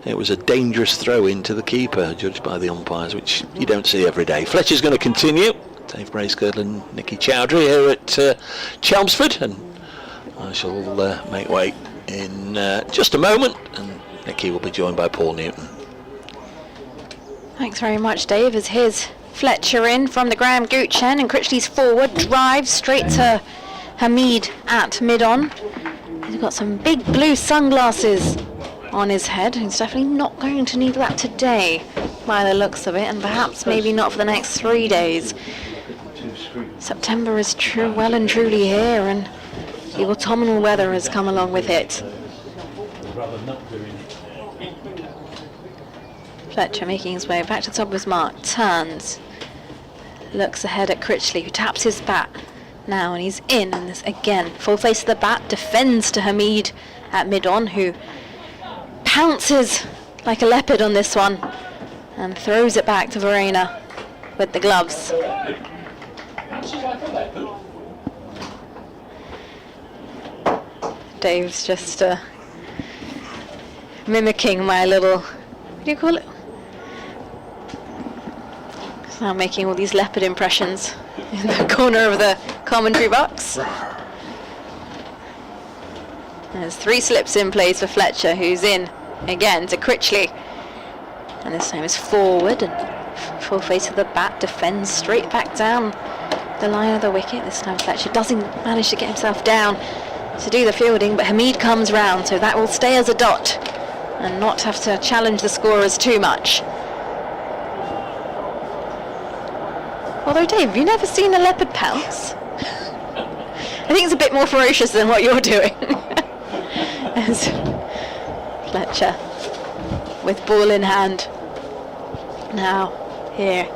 it was a dangerous throw into the keeper, judged by the umpires, which you don't see every day. Fletcher's going to continue. Dave Bracegirdle and Nicky Chowdhury here at Chelmsford, and I shall make way in just a moment, and Nicky will be joined by Paul Newton. Thanks very much, Dave. As his Fletcher in from the Graham Gooch end, and Critchley's forward drive straight to Hamid at mid-on. He's got some big blue sunglasses on his head. He's definitely not going to need that today by the looks of it, and perhaps maybe not for the next 3 days. September is well and truly here, and the autumnal weather has come along with it. Fletcher making his way back to the top of his mark, turns, looks ahead at Critchley, who taps his bat now, and he's in, and this again, full face of the bat, defends to Hamid at mid-on, who pounces like a leopard on this one and throws it back to Verena with the gloves. Dave's just mimicking my little, what do you call it? He's now making all these leopard impressions in the corner of the commentary box. There's 3 slips in place for Fletcher, who's in again to Critchley. And this time is forward and full face of the bat, defends straight back down the line of the wicket. This time Fletcher doesn't manage to get himself down to do the fielding, but Hamid comes round, so that will stay as a dot and not have to challenge the scorers too much. Although, Dave, have you never seen a leopard pounce? I think it's a bit more ferocious than what you're doing. As Fletcher with ball in hand. Now here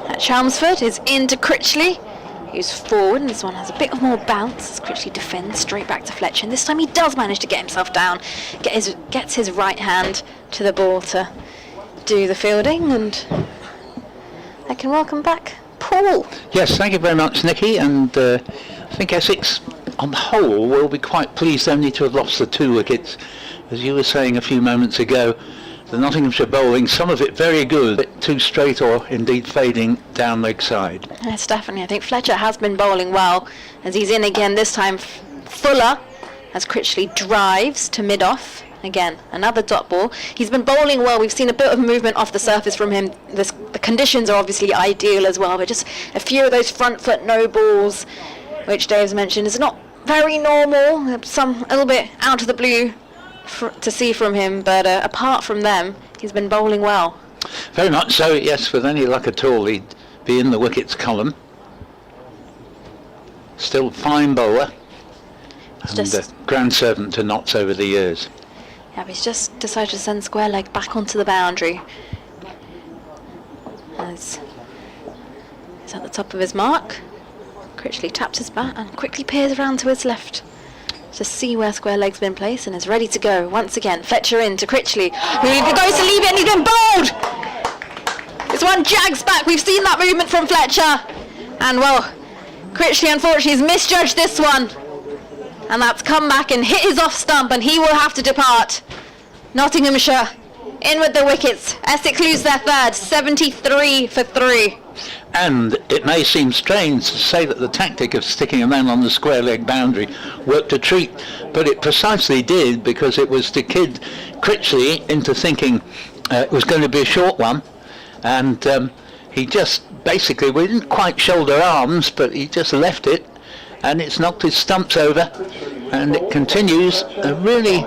at Chelmsford is into Critchley, who's forward, and this one has a bit more bounce as Critchley defends straight back to Fletcher, and this time he does manage to get himself down, gets his right hand to the ball to do the fielding, and I can welcome back Paul. Yes, thank you very much, Nikki, and I think Essex on the whole will be quite pleased only to have lost the 2 wickets. As you were saying a few moments ago, the Nottinghamshire bowling, some of it very good, a bit too straight or indeed fading down leg side. Yes, definitely. I think Fletcher has been bowling well as he's in again, this time fuller as Critchley drives to mid-off. Again, another dot ball. He's been bowling well. We've seen a bit of movement off the surface from him. The conditions are obviously ideal as well, but just a few of those front foot no balls, which Dave's mentioned, is not very normal. A little bit out of the blue to see from him, but apart from them, he's been bowling well. Very much so, yes. With any luck at all, he'd be in the wickets column. Still fine bowler, and a grand servant to Notts over the years. Yeah, but he's just decided to send square leg back onto the boundary. As he's at the top of his mark, Critchley taps his bat and quickly peers around to his left to see where square leg's been placed and is ready to go. Once again, Fletcher in to Critchley, who goes to leave it, and he's been bowled! This one jags back. We've seen that movement from Fletcher. And, well, Critchley unfortunately has misjudged this one. And that's come back and hit his off stump, and he will have to depart. Nottinghamshire in with the wickets. Essex lose their third, 73 for 3. And it may seem strange to say that the tactic of sticking a man on the square leg boundary worked a treat, but it precisely did, because it was to kid Critchley into thinking it was going to be a short one, and he just basically, we didn't quite shoulder arms, but he just left it, and it's knocked his stumps over, and it continues a really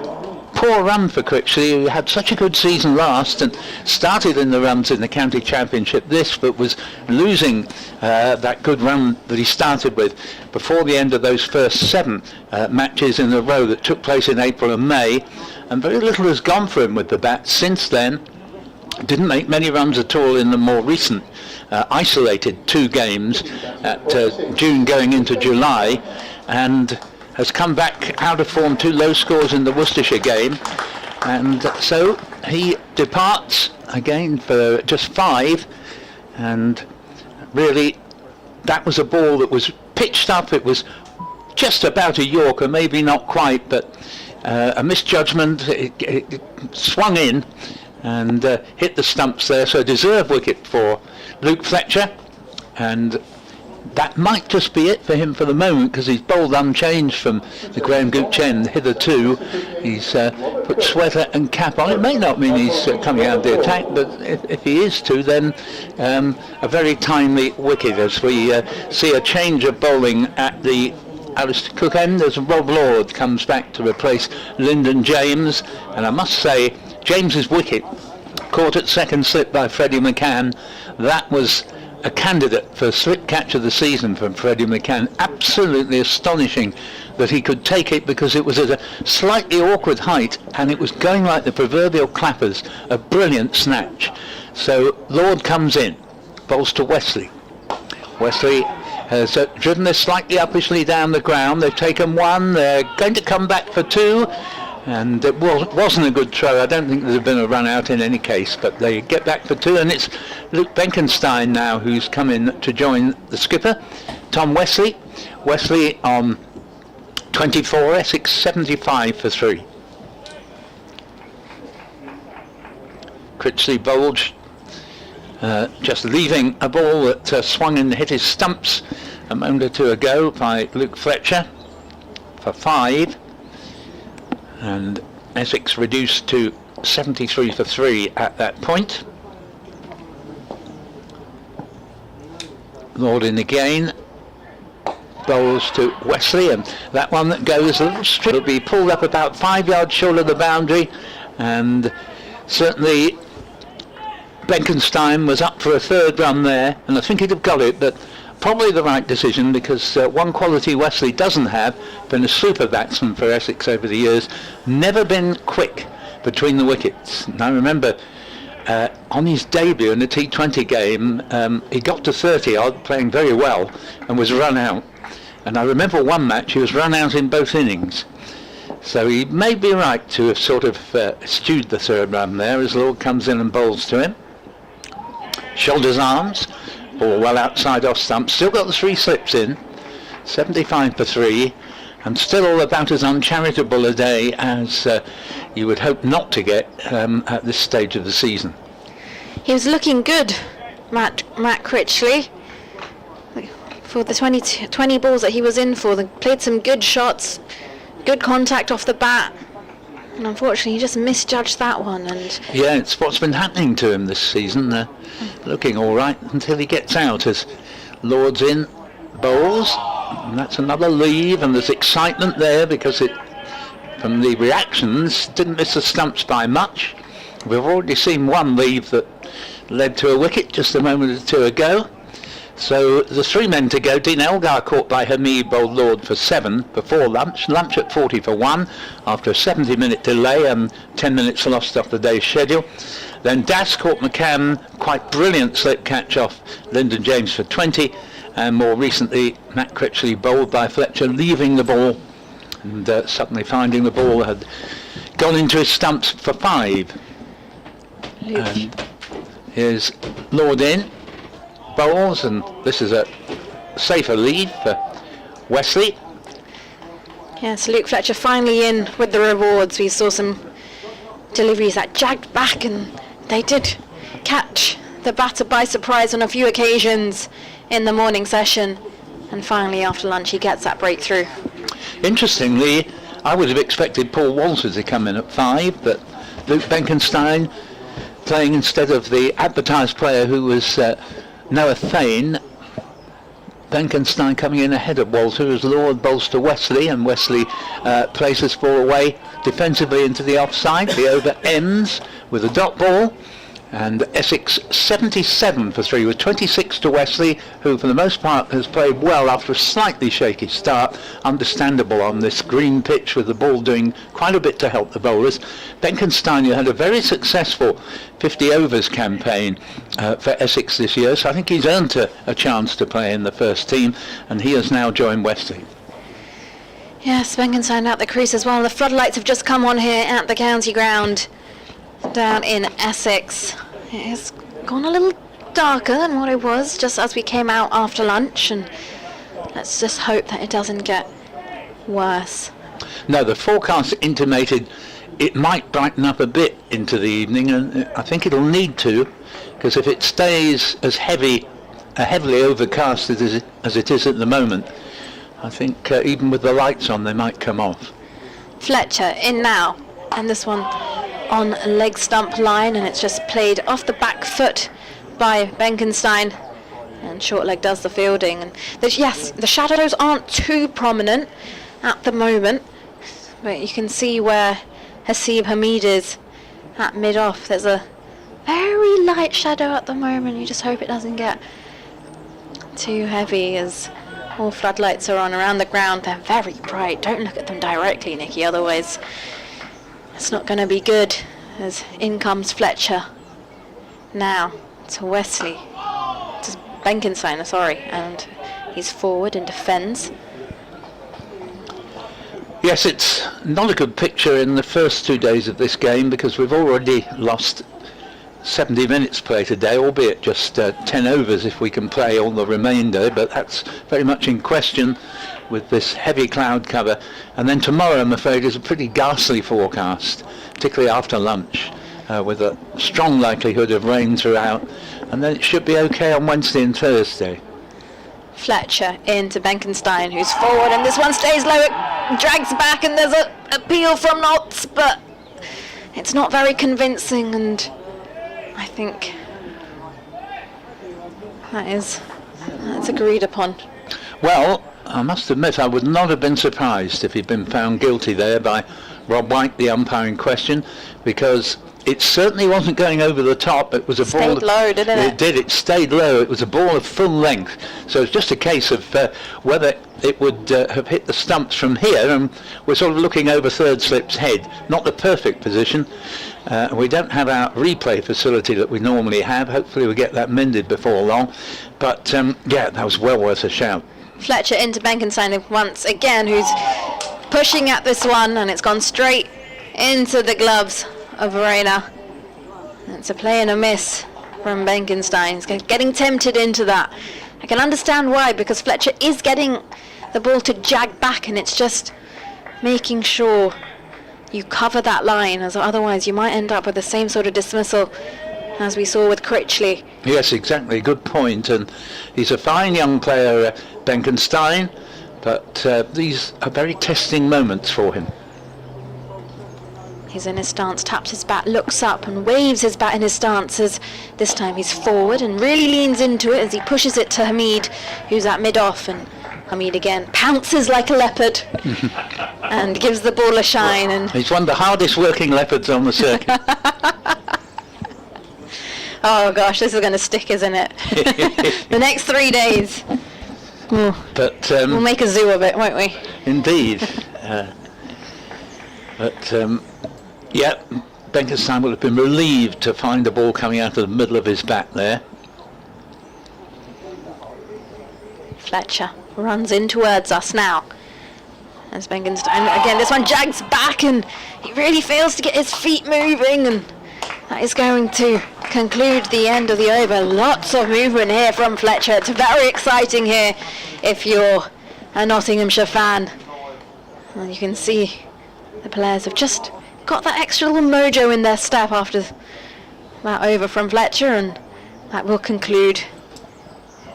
poor run for Critchley, who had such a good season last and started in the runs in the county championship but was losing that good run that he started with before the end of those first 7 matches in a row that took place in April and May, and very little has gone for him with the bat since then. Didn't make many runs at all in the more recent isolated 2 games at June going into July, and has come back out of form, 2 low scores in the Worcestershire game, and so he departs again for just 5, and really that was a ball that was pitched up. It was just about a Yorker, maybe not quite, but a misjudgment. It swung in and hit the stumps there, so a deserved wicket for Luke Fletcher, and that might just be it for him for the moment, because he's bowled unchanged from the Graham Gooch end hitherto. He's put sweater and cap on. It may not mean he's coming out of the attack, but if he is to, then a very timely wicket as we see a change of bowling at the Alistair Cook end as Rob Lord comes back to replace Lyndon James. And I must say, James's wicket, caught at second slip by Freddie McCann, that was a candidate for slip catch of the season from Freddie McCann. Absolutely astonishing that he could take it, because it was at a slightly awkward height and it was going like the proverbial clappers. A brilliant snatch. So Lord comes in, bowls to Wesley. Wesley has driven this slightly uppishly down the ground. They've taken 1, they're going to come back for 2, and it wasn't a good throw. I don't think there's been a run out in any case, but they get back for 2, and it's Luke Benkenstein now who's come in to join the skipper Tom Wesley. Wesley on 24, Essex 75 for 3. Critchley bowled, just leaving a ball that swung and hit his stumps a moment or two ago by Luke Fletcher for 5. And Essex reduced to 73 for 3 at that point. Lord in again, bowls to Wesley, and that one that goes a little straight will be pulled up about 5 yards short of the boundary, and certainly Benkenstein was up for a third run there, and I think he'd have got it, but probably the right decision, because one quality Wesley doesn't have, been a super batsman for Essex over the years, never been quick between the wickets. And I remember on his debut in the T20 game, he got to 30 odd, playing very well, and was run out. And I remember one match he was run out in both innings. So he may be right to have sort of stewed the third run there as Lord comes in and bowls to him. Shoulders arms, ball well outside off stump, still got the 3 slips in, 75 for 3, and still about as uncharitable a day as you would hope not to get at this stage of the season. He was looking good, Matt Critchley, for the 20 balls that he was in for. They played some good shots, good contact off the bat, and unfortunately he just misjudged that one. And yeah, it's what's been happening to him this season, looking all right until he gets out as Lord's in, bowls, and that's another leave, and there's excitement there because it, from the reactions, didn't miss the stumps by much. We've already seen one leave that led to a wicket just a moment or two ago. So the 3 men to go. Dean Elgar caught by Hamid, bowled Lord for 7 before lunch. Lunch at 40 for 1 after a 70-minute delay and 10 minutes lost off the day's schedule. Then Das caught McCann, quite brilliant slip catch off Lyndon James for 20. And more recently, Matt Critchley bowled by Fletcher, leaving the ball, and suddenly finding the ball had gone into his stumps for 5. And here's Lord in, bowls, and this is a safer lead for Wesley. yes, Luke Fletcher finally in with the rewards. We saw some deliveries that jagged back, and they did catch the batter by surprise on a few occasions in the morning session, and finally after lunch he gets that breakthrough. Interestingly, I would have expected Paul Walters to come in at 5, but Luke Benkenstein playing instead of the advertised player who was Noah Thane. Benkenstein coming in ahead of Walter as Lord bowls to Wesley, and Wesley places ball away defensively into the offside. The over ends with a dot ball, and Essex 77 for 3 with 26 to Wesley, who for the most part has played well after a slightly shaky start. Understandable on this green pitch with the ball doing quite a bit to help the bowlers. Benkenstein had a very successful 50 overs campaign for Essex this year, so I think he's earned a chance to play in the first team, and he has now joined Wesley. yes, Benkenstein at the crease as well. The floodlights have just come on here at the county ground down in Essex. It has gone a little darker than what it was just as we came out after lunch, and let's just hope that it doesn't get worse. No, the forecast intimated it might brighten up a bit into the evening, and I think it'll need to, because if it stays as heavily overcast as it is at the moment, I think even with the lights on they might come off. Fletcher in now, and this one on leg stump line, and it's just played off the back foot by Benkenstein, and short leg does the fielding. And yes, the shadows aren't too prominent at the moment, but you can see where Hasib Hamid is at mid-off. There's a very light shadow at the moment. You just hope it doesn't get too heavy as all floodlights are on around the ground. They're very bright. Don't look at them directly, Nikki, otherwise it's not going to be good. As in comes Fletcher now to Wesley, to Benkenstein, sorry, and he's forward and defends. Yes, it's not a good picture in the first 2 days of this game because we've already lost 70 minutes play today, albeit just 10 overs if we can play all the remainder, but that's very much in question with this heavy cloud cover. And then tomorrow, I'm afraid, is a pretty ghastly forecast, particularly after lunch, with a strong likelihood of rain throughout, and then it should be okay on Wednesday and Thursday. Fletcher into Benkenstein, who's forward, and this one stays low, it drags back, and there's a appeal from Knotts, but it's not very convincing, and I think that's agreed upon. Well, I must admit I would not have been surprised if he'd been found guilty there by Rob White, the umpire in question, because it certainly wasn't going over the top. It was a ball. Stayed low, didn't it? It did. It stayed low. It was a ball of full length. So it's just a case of whether it would have hit the stumps from here, and we're sort of looking over third slip's head. Not the perfect position. We don't have our replay facility that we normally have. Hopefully we'll get that mended before long. But yeah, that was well worth a shout. Fletcher into Benkenstein once again, who's pushing at this one, and it's gone straight into the gloves of Verena. It's a play and a miss from Benkenstein. He's getting tempted into that. I can understand why, because Fletcher is getting the ball to jag back, and it's just making sure you cover that line, as otherwise you might end up with the same sort of dismissal as we saw with Critchley. Yes, exactly. Good point. And he's a fine young player, Benkenstein, but these are very testing moments for him. He's in his stance, taps his bat, looks up and waves his bat in his stance, as this time he's forward and really leans into it as he pushes it to Hamid, who's at mid-off, and Hamid again pounces like a leopard and gives the ball a shine. And he's one of the hardest working leopards on the circuit. Oh gosh, this is going to stick, isn't it? The next 3 days. But we'll make a zoo of it, won't we? Indeed. Yeah, Benkenstein would have been relieved to find the ball coming out of the middle of his bat there. Fletcher runs in towards us now. As Benkenstein, again, this one jags back, and he really fails to get his feet moving, and that is going to conclude the end of the over. Lots of movement here from Fletcher. It's very exciting here if you're a Nottinghamshire fan. And you can see the players have just got that extra little mojo in their step after that over from Fletcher, and that will conclude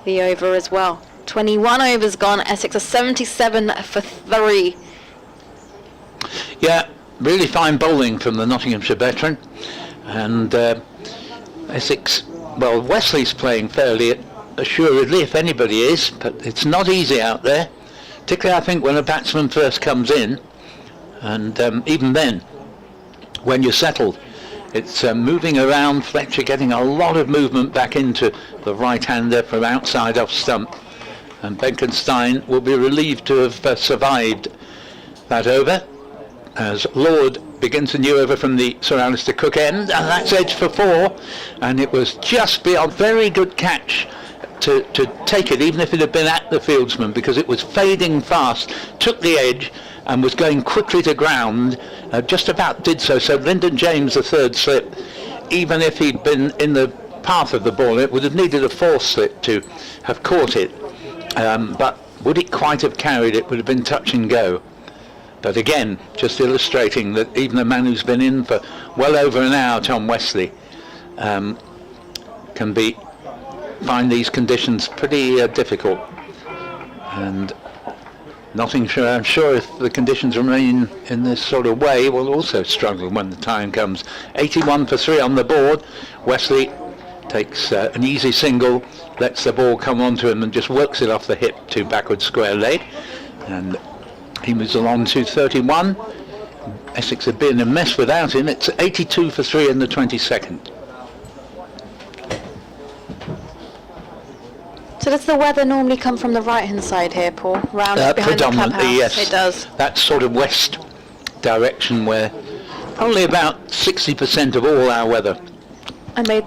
the over as well. 21 overs gone. Essex are 77 for 3. Yeah, really fine bowling from the Nottinghamshire veteran. And Essex, well, Wesley's playing fairly assuredly, if anybody is, but it's not easy out there, particularly I think when a batsman first comes in, and even then, when you're settled, it's moving around. Fletcher getting a lot of movement back into the right-hander from outside off stump, and Benkenstein will be relieved to have survived that over, as Lord begins a new over from the Sir Alistair Cook end, and that's edge for 4, and it was just beyond. Very good catch to take it, even if it had been at the fieldsman, because it was fading fast, took the edge and was going quickly to ground, just about did so. So Lyndon James, the third slip, even if he'd been in the path of the ball, it would have needed a fourth slip to have caught it, but would it quite have carried it? Would have been touch and go. But again, just illustrating that even a man who's been in for well over an hour, Tom Wesley, can find these conditions pretty difficult. And Nottinghamshire, I'm sure, if the conditions remain in this sort of way, will also struggle when the time comes. 81 for 3 on the board. Wesley takes an easy single, lets the ball come onto him and just works it off the hip to backward square leg. And he moves along to 31. Essex have been a mess without him. It's 82 for 3 in the 22nd. So does the weather normally come from the right-hand side here, Paul? Round behind the Predominantly, clubhouse? yes. It does. That sort of west direction where only about 60% of all our weather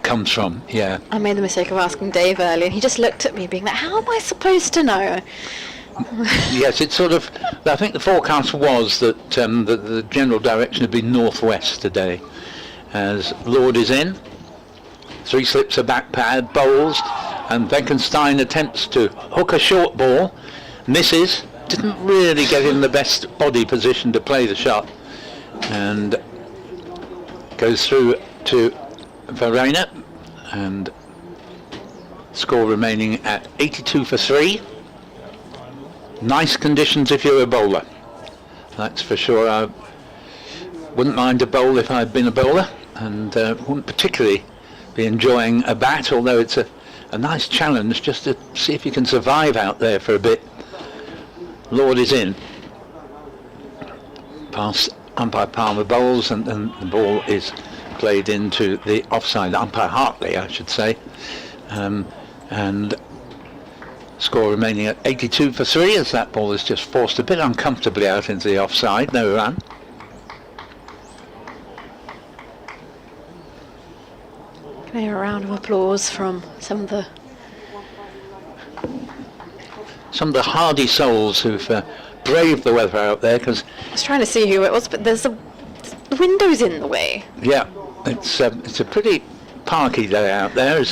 comes from. Yeah. I made the mistake of asking Dave earlier, and he just looked at me being like, how am I supposed to know? Yes, it's sort of, I think the forecast was that the general direction would be northwest today, as Lord is in, 3 slips a back pad, bowls, and Benkenstein attempts to hook a short ball, misses, didn't really get in the best body position to play the shot, and goes through to Verena, and score remaining at 82 for 3. Nice conditions if you're a bowler, that's for sure. I wouldn't mind a bowl if I'd been a bowler, and wouldn't particularly be enjoying a bat, although it's a nice challenge just to see if you can survive out there for a bit. Lord is in. Pass umpire Palmer bowls, and the ball is played into the offside. Umpire Hartley, I should say. And score remaining at 82 for 3 as that ball is just forced a bit uncomfortably out into the offside. No run. A round of applause from some of the hardy souls who've braved the weather out there, because I was trying to see who it was, but there's the windows in the way. yeah, it's a pretty parky day out there.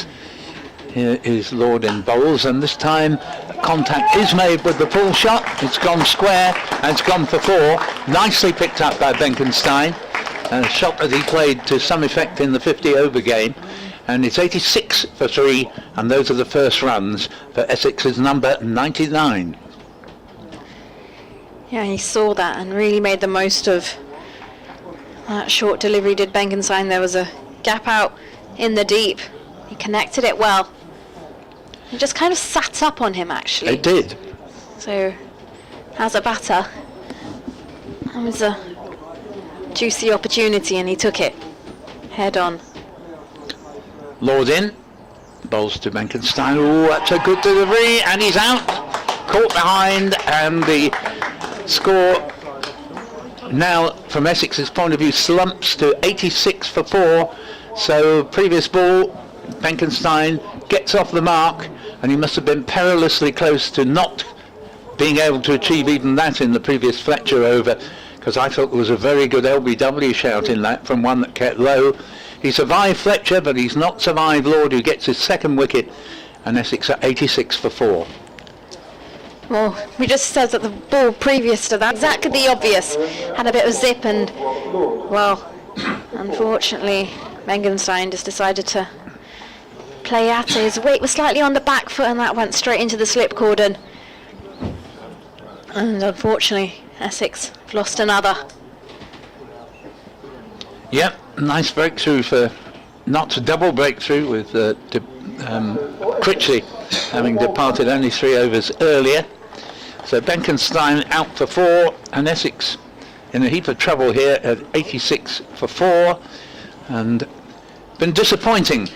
Here is Lord in bowls, and this time contact is made with the pull shot. It's gone square and it's gone for 4. Nicely picked up by Benkenstein, a shot that he played to some effect in the 50 over game, and it's 86 for 3, and those are the first runs for Essex's number 99. Yeah, he saw that and really made the most of that short delivery, did Benkenstein. There was a gap out in the deep. He connected it well. It just kind of sat up on him, actually. It did. So, as a batter, that was a juicy opportunity and he took it head on. Lord in, bowls to Benkenstein. Oh, that's a good delivery, and he's out. Caught behind, and the score now, from Essex's point of view, slumps to 86 for 4. So, previous ball, Benkenstein gets off the mark, and he must have been perilously close to not being able to achieve even that in the previous Fletcher over, because I thought there was a very good LBW shout in that from one that kept low. He survived Fletcher, but he's not survived Lord, who gets his second wicket, and Essex at 86 for 4. Well, we just said that the ball previous to that, exactly the obvious, had a bit of zip, and, well, unfortunately, Benkenstein just decided to play at it. His weight was slightly on the back foot, and that went straight into the slip cordon. And unfortunately, Essex have lost another. Yep, nice breakthrough for, not a double breakthrough with Critchley having departed only 3 overs earlier. So Benkenstein out for 4, and Essex in a heap of trouble here at 86 for 4, and been disappointing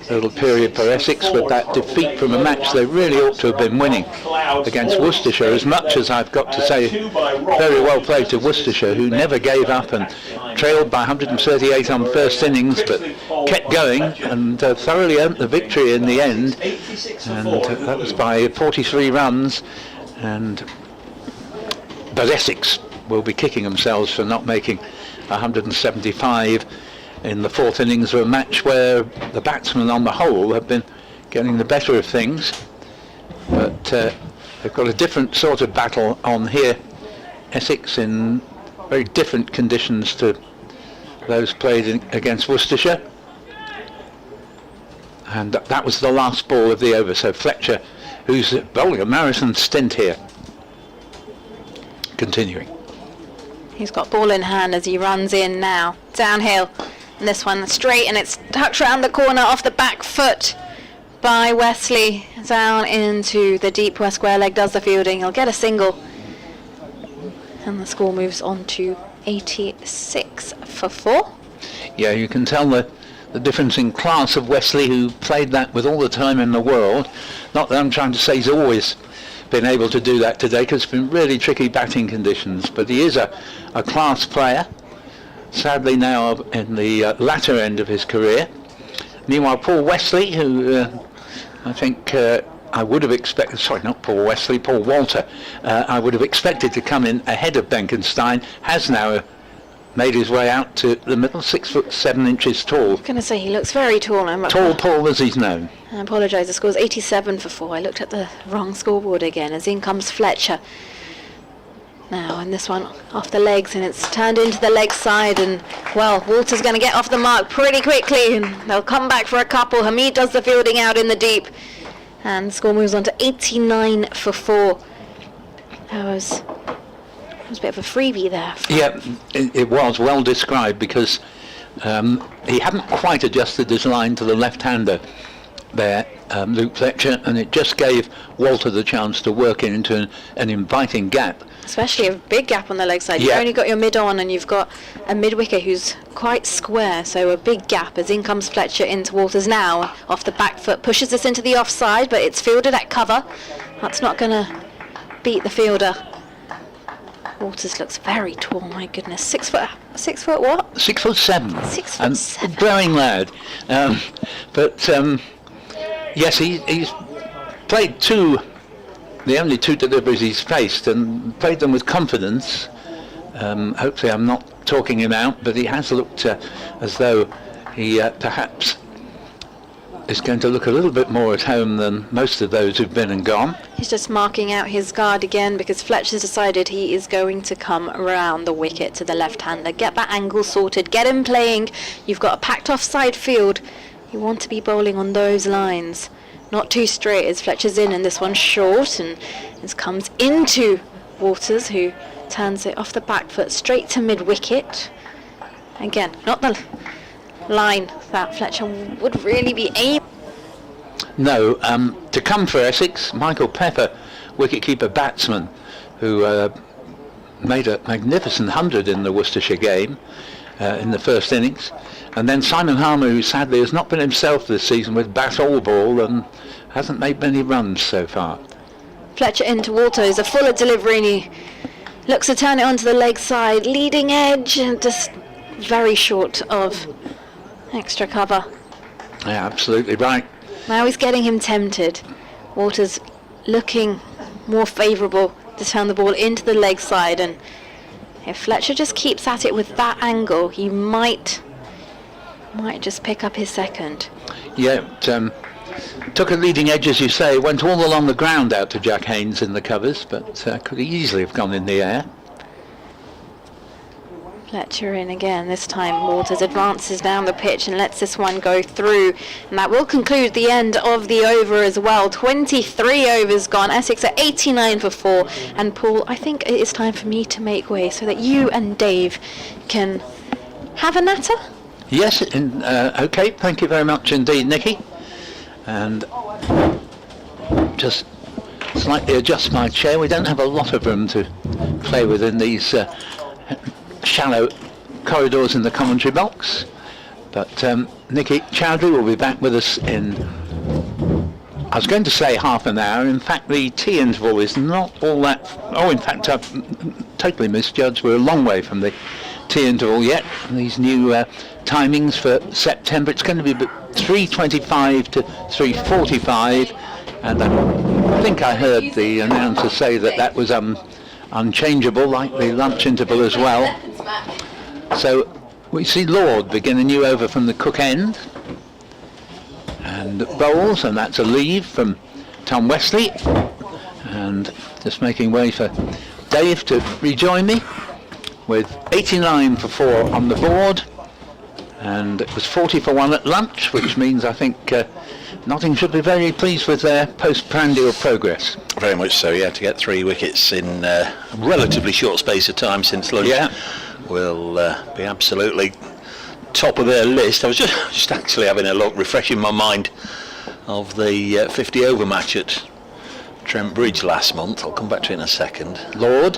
a little period for Essex with that defeat from a match they really ought to have been winning against Worcestershire. As much as I've got to say, very well played to Worcestershire, who never gave up and trailed by 138 on first innings, but kept going and thoroughly earned the victory in the end, and that was by 43 runs. But Essex will be kicking themselves for not making 175 in the 4th innings of a match where the batsmen on the whole have been getting the better of things, but they've got a different sort of battle on here. Essex in very different conditions to those played against Worcestershire, and that was the last ball of the over. So Fletcher, who's bowling a marathon stint here, continuing. He's got ball in hand as he runs in now, downhill. And this one straight, and it's tucked round the corner off the back foot by Wesley, down into the deep west square leg, does the fielding. He'll get a single, and the score moves on to 86 for 4. Yeah, you can tell the difference in class of Wesley, who played that with all the time in the world. Not that I'm trying to say he's always been able to do that today, because it's been really tricky batting conditions, but he is a class player. Sadly now in the latter end of his career. Meanwhile, Paul Wesley, who I think I would have expected, sorry, not Paul Wesley, Paul Walter, I would have expected to come in ahead of Benkenstein, has now made his way out to the middle, 6'7" tall. I'm going to say he looks very tall. Tall Paul as he's known. I apologise, the score's 87 for 4. I looked at the wrong scoreboard again, as in comes Fletcher. Now, and this one off the legs, and it's turned into the leg side, and, well, Walter's going to get off the mark pretty quickly, and they'll come back for a couple. Hamid does the fielding out in the deep, and the score moves on to 89 for 4. That was a bit of a freebie there. Yeah, it was well described, because he hadn't quite adjusted his line to the left-hander there, Luke Fletcher, and it just gave Walter the chance to work into an inviting gap. Especially a big gap on the leg side. You've only got your mid on, and you've got a mid-wicket who's quite square, so a big gap as in comes Fletcher into Walters now. Off the back foot, pushes this into the offside, but it's fielded at cover. That's not going to beat the fielder. Walters looks very tall, my goodness. 6 foot what? 6'7". 6'7". Growing lad. Yes, he's played the only two deliveries he's faced, and played them with confidence. Hopefully I'm not talking him out, but he has looked as though he perhaps is going to look a little bit more at home than most of those who've been and gone. He's just marking out his guard again, because Fletcher's decided he is going to come around the wicket to the left-hander, get that angle sorted, get him playing. You've got a packed offside field. You want to be bowling on those lines. Not too straight as Fletcher's in, and this one's short, and this comes into Walters, who turns it off the back foot straight to mid-wicket. Again, not the line that Fletcher would really be aiming. No, to come for Essex, Michael Pepper, wicketkeeper batsman, who made a magnificent 100 in the Worcestershire game in the first innings. And then Simon Harmer, who sadly has not been himself this season with bat or ball, and hasn't made many runs so far. Fletcher into Walters, a fuller delivery, and he looks to turn it onto the leg side, leading edge, and just very short of extra cover. Yeah, absolutely right. Now he's getting him tempted. Walters looking more favourable to turn the ball into the leg side, and if Fletcher just keeps at it with that angle, he might just pick up his second. Yeah, took a leading edge, as you say, went all along the ground out to Jack Haynes in the covers, but could easily have gone in the air. Fletcher in again. This time Walters advances down the pitch and lets this one go through, and that will conclude the end of the over as well. 23 overs gone. Essex at 89 for 4, and Paul, I think it is time for me to make way so that you and Dave can have a natter. Yes, okay, thank you very much indeed, Nikki. And just slightly adjust my chair. We don't have a lot of room to play with in these shallow corridors in the commentary box. But Nikki Chowdhury will be back with us in, I was going to say half an hour. In fact, the tea interval is not all that... Oh, in fact, I've totally misjudged. We're a long way from the tea interval yet. These new timings for September, it's going to be 3:25 to 3:45, and I think I heard the announcer say that was unchangeable, like the lunch interval as well. So we see Lord begin a new over from the Cook end, and bowls, and that's a leave from Tom Wesley, and just making way for Dave to rejoin me with 89 for 4 on the board. And it was 40 for 1 at lunch, which means I think Nottingham should be very pleased with their post-prandial progress. Very much so, yeah, to get 3 wickets in a relatively short space of time since lunch will be absolutely top of their list. I was just actually having a look, refreshing my mind of the 50 over match at Trent Bridge last month. I'll come back to it in a second. Lord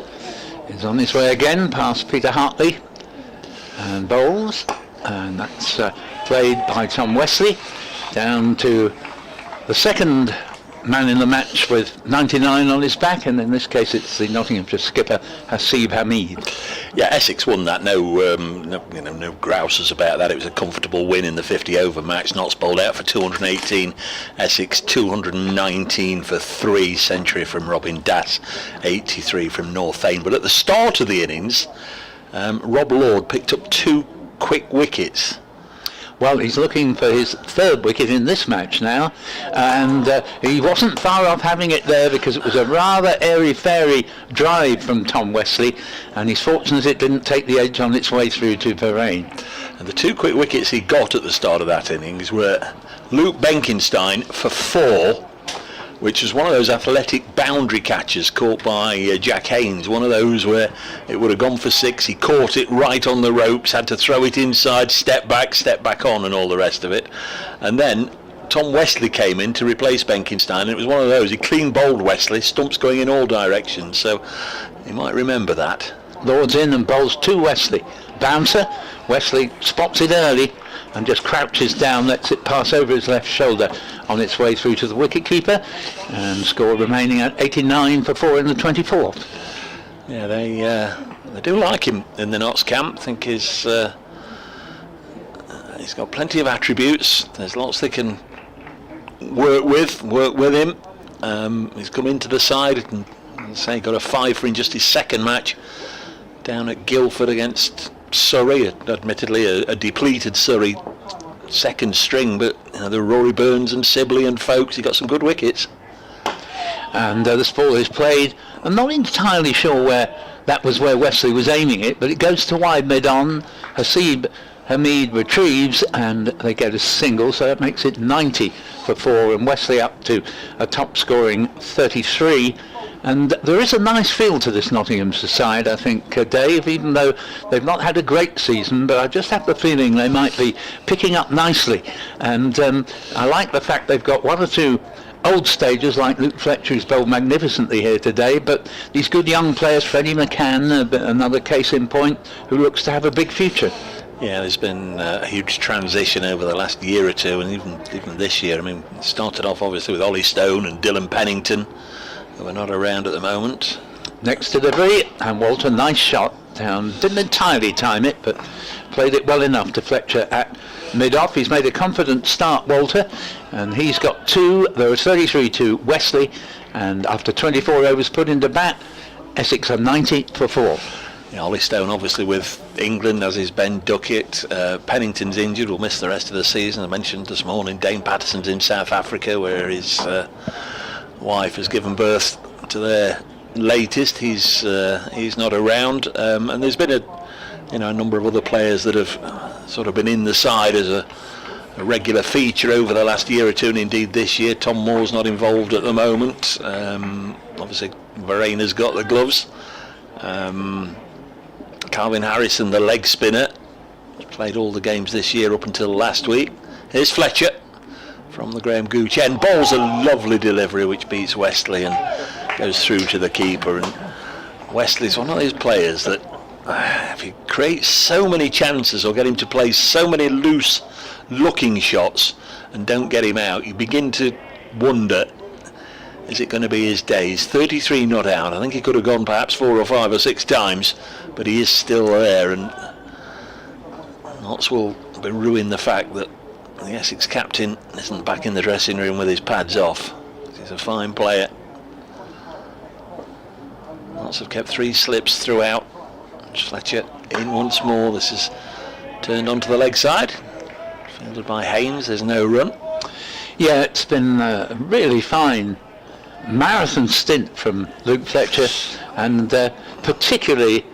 is on his way again past Peter Hartley and bowls. And that's played by Tom Wesley down to the second man in the match with 99 on his back, and in this case it's the Nottinghamshire skipper Hasib Hamid. Yeah, Essex won that. No grouses about that. It was a comfortable win in the 50 over match. Notts bowled out for 218, Essex 219 for 3, century from Robin Das, 83 from Northane. But at the start of the innings, Rob Lord picked up 2 quick wickets. Well, he's looking for his 3rd wicket in this match now, and he wasn't far off having it there because it was a rather airy-fairy drive from Tom Wesley, and he's fortunate it didn't take the edge on its way through to Varane. And the 2 quick wickets he got at the start of that innings were Luke Benkenstein for 4, which was one of those athletic boundary catches caught by Jack Haynes, one of those where it would have gone for 6, he caught it right on the ropes, had to throw it inside, step back on and all the rest of it. And then Tom Wesley came in to replace Benkenstein, and it was one of those, he clean bowled Wesley, stumps going in all directions, so you might remember that. Lord's in and bowls to Wesley. Bouncer, Wesley spots it early and just crouches down, lets it pass over his left shoulder on its way through to the wicket-keeper, and score remaining at 89 for 4 in the 24th. Yeah, they do like him in the Notts camp. I think he's got plenty of attributes. There's lots they can work with him. He's come into the side and say got a 5 for in just his 2nd match down at Guildford against Surrey, admittedly a depleted Surrey 2nd string, but the Rory Burns and Sibley and Folkes, he got some good wickets. And this ball is played, I'm not entirely sure where that was where Wesley was aiming it, but it goes to wide mid-on. Hasib Hamid retrieves and they get a single, so that makes it 90 for 4, and Wesley up to a top scoring 33. And there is a nice feel to this Nottinghamshire side, I think, Dave, even though they've not had a great season, but I just have the feeling they might be picking up nicely. And I like the fact they've got 1 or 2 old stagers like Luke Fletcher, who's bowled magnificently here today, but these good young players, Freddie McCann, another case in point, who looks to have a big future. Yeah, there's been a huge transition over the last year or 2, and even this year. I mean, it started off obviously with Ollie Stone and Dylan Pennington, who are not around at the moment. Next delivery, and Walter, nice shot down. Didn't entirely time it, but played it well enough to Fletcher at mid-off. He's made a confident start, Walter, and he's got 2. There are 33 to Wesley, and after 24 overs put into bat, Essex are 90 for 4. Yeah, Ollie Stone obviously with England, as is Ben Duckett. Pennington's injured, will miss the rest of the season. I mentioned this morning Dane Patterson's in South Africa, where his wife has given birth to their latest. He's not around, and there's been a number of other players that have sort of been in the side as a regular feature over the last year or 2, and indeed this year. Tom Moore's not involved at the moment. Obviously Varane has got the gloves. Calvin Harrison, the leg spinner, played all the games this year up until last week. Here's Fletcher from the Graham Gooch end, bowls a lovely delivery which beats Wesley and goes through to the keeper. And Wesley's one of those players that if you create so many chances or get him to play so many loose looking shots and don't get him out, you begin to wonder, is it going to be his day? He's 33 not out. I think he could have gone perhaps 4 or 5 or 6 times, but he is still there, and Notts will ruin the fact that the Essex captain isn't back in the dressing room with his pads off. He's a fine player. Notts have kept 3 slips throughout. Fletcher in once more. This is turned onto the leg side. Fielded by Haynes. There's no run. Yeah, it's been a really fine marathon stint from Luke Fletcher, and particularly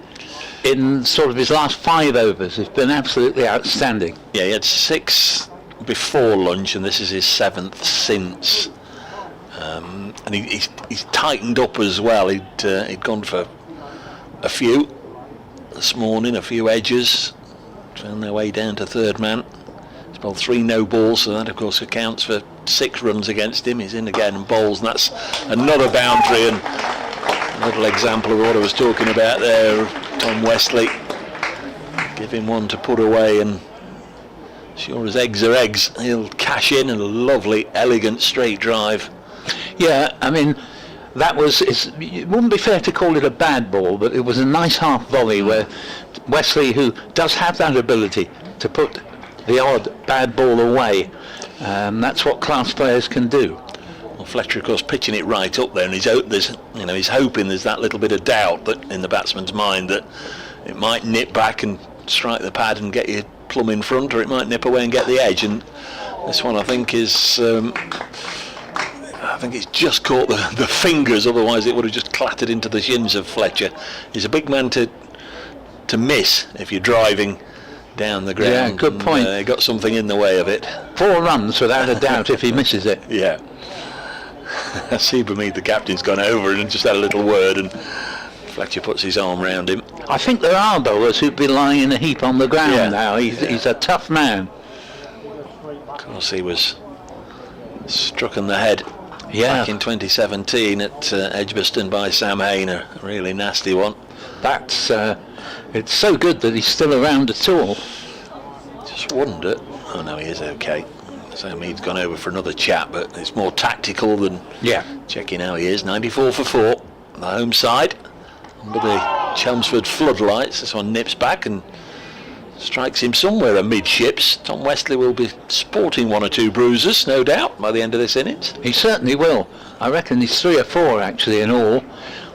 in sort of his last 5 overs, it's been absolutely outstanding. Yeah, he had 6 before lunch, and this is his 7th since. And he's tightened up as well. He'd gone for a few this morning, a few edges, found their way down to 3rd man. He's bowled 3 no balls, so that of course accounts for 6 runs against him. He's in again and bowls, and that's another boundary, and a little example of what I was talking about there. Tom Wesley, give him one to put away, and sure as eggs are eggs, he'll cash in, and a lovely, elegant straight drive. Yeah, I mean, it wouldn't be fair to call it a bad ball, but it was a nice half volley where Wesley, who does have that ability to put the odd bad ball away, that's what class players can do. Well, Fletcher, of course, pitching it right up there, and he's hoping there's that little bit of doubt that in the batsman's mind that it might nip back and strike the pad and get you plumb in front, or it might nip away and get the edge. And this one, I think, is it's just caught the fingers. Otherwise, it would have just clattered into the shins of Fletcher. He's a big man to miss if you're driving down the ground. Yeah, good point. He got something in the way of it. 4 runs without a doubt if he misses it. Yeah. I see Bermude, the captain's gone over and just had a little word, and Fletcher puts his arm round him. I think there are bowlers who'd be lying in a heap on the ground now. He's a tough man. Of course, he was struck in the head back in 2017 at Edgbaston by Sam Hayne, a really nasty one. That's it's so good that he's still around at all. Just wonder. Oh no, he is okay. So Mead's gone over for another chat, but it's more tactical than checking how he is. 94 for 4, the home side, under the Chelmsford floodlights. This one nips back and strikes him somewhere amidships. Tom Wesley will be sporting 1 or 2 bruises, no doubt, by the end of this innings. He certainly will. I reckon he's 3 or 4 actually in all.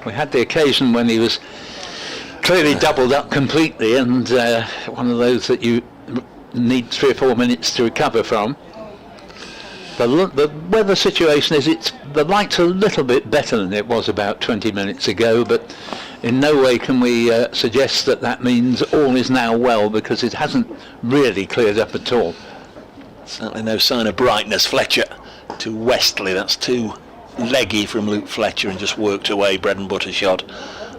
We had the occasion when he was clearly doubled up completely, and one of those that you need 3 or 4 minutes to recover from. The weather situation is the light's a little bit better than it was about 20 minutes ago, but in no way can we suggest that means all is now well, because it hasn't really cleared up at all. Certainly no sign of brightness. Fletcher to Wesley, that's too leggy from Luke Fletcher, and just worked away, bread and butter shot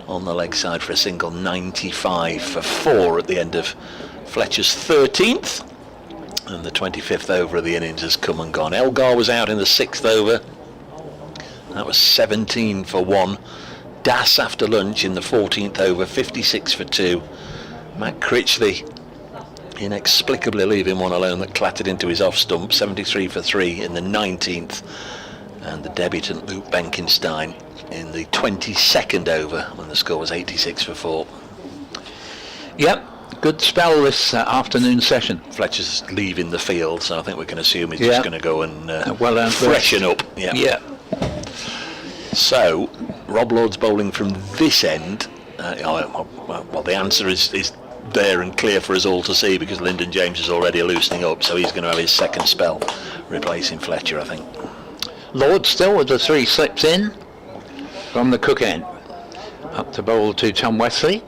on the leg side for a single. 95 for 4 at the end of Fletcher's 13th. And the 25th over of the innings has come and gone. Elgar was out in the 6th over. That was 17 for 1. Das after lunch in the 14th over, 56 for 2. Matt Critchley inexplicably leaving one alone that clattered into his off stump, 73 for 3 in the 19th. And the debutant Luke Benkenstein in the 22nd over when the score was 86 for 4. Yep. Good spell this afternoon session. Fletcher's leaving the field, so I think we can assume he's just going to go and freshen up. Yeah. So, Rob Lord's bowling from this end. Well, the answer is there and clear for us all to see, because Lyndon James is already loosening up, so he's going to have his second spell replacing Fletcher, I think. Lord still with the 3 slips in from the Cook end. Up to bowl to Tom Wesley.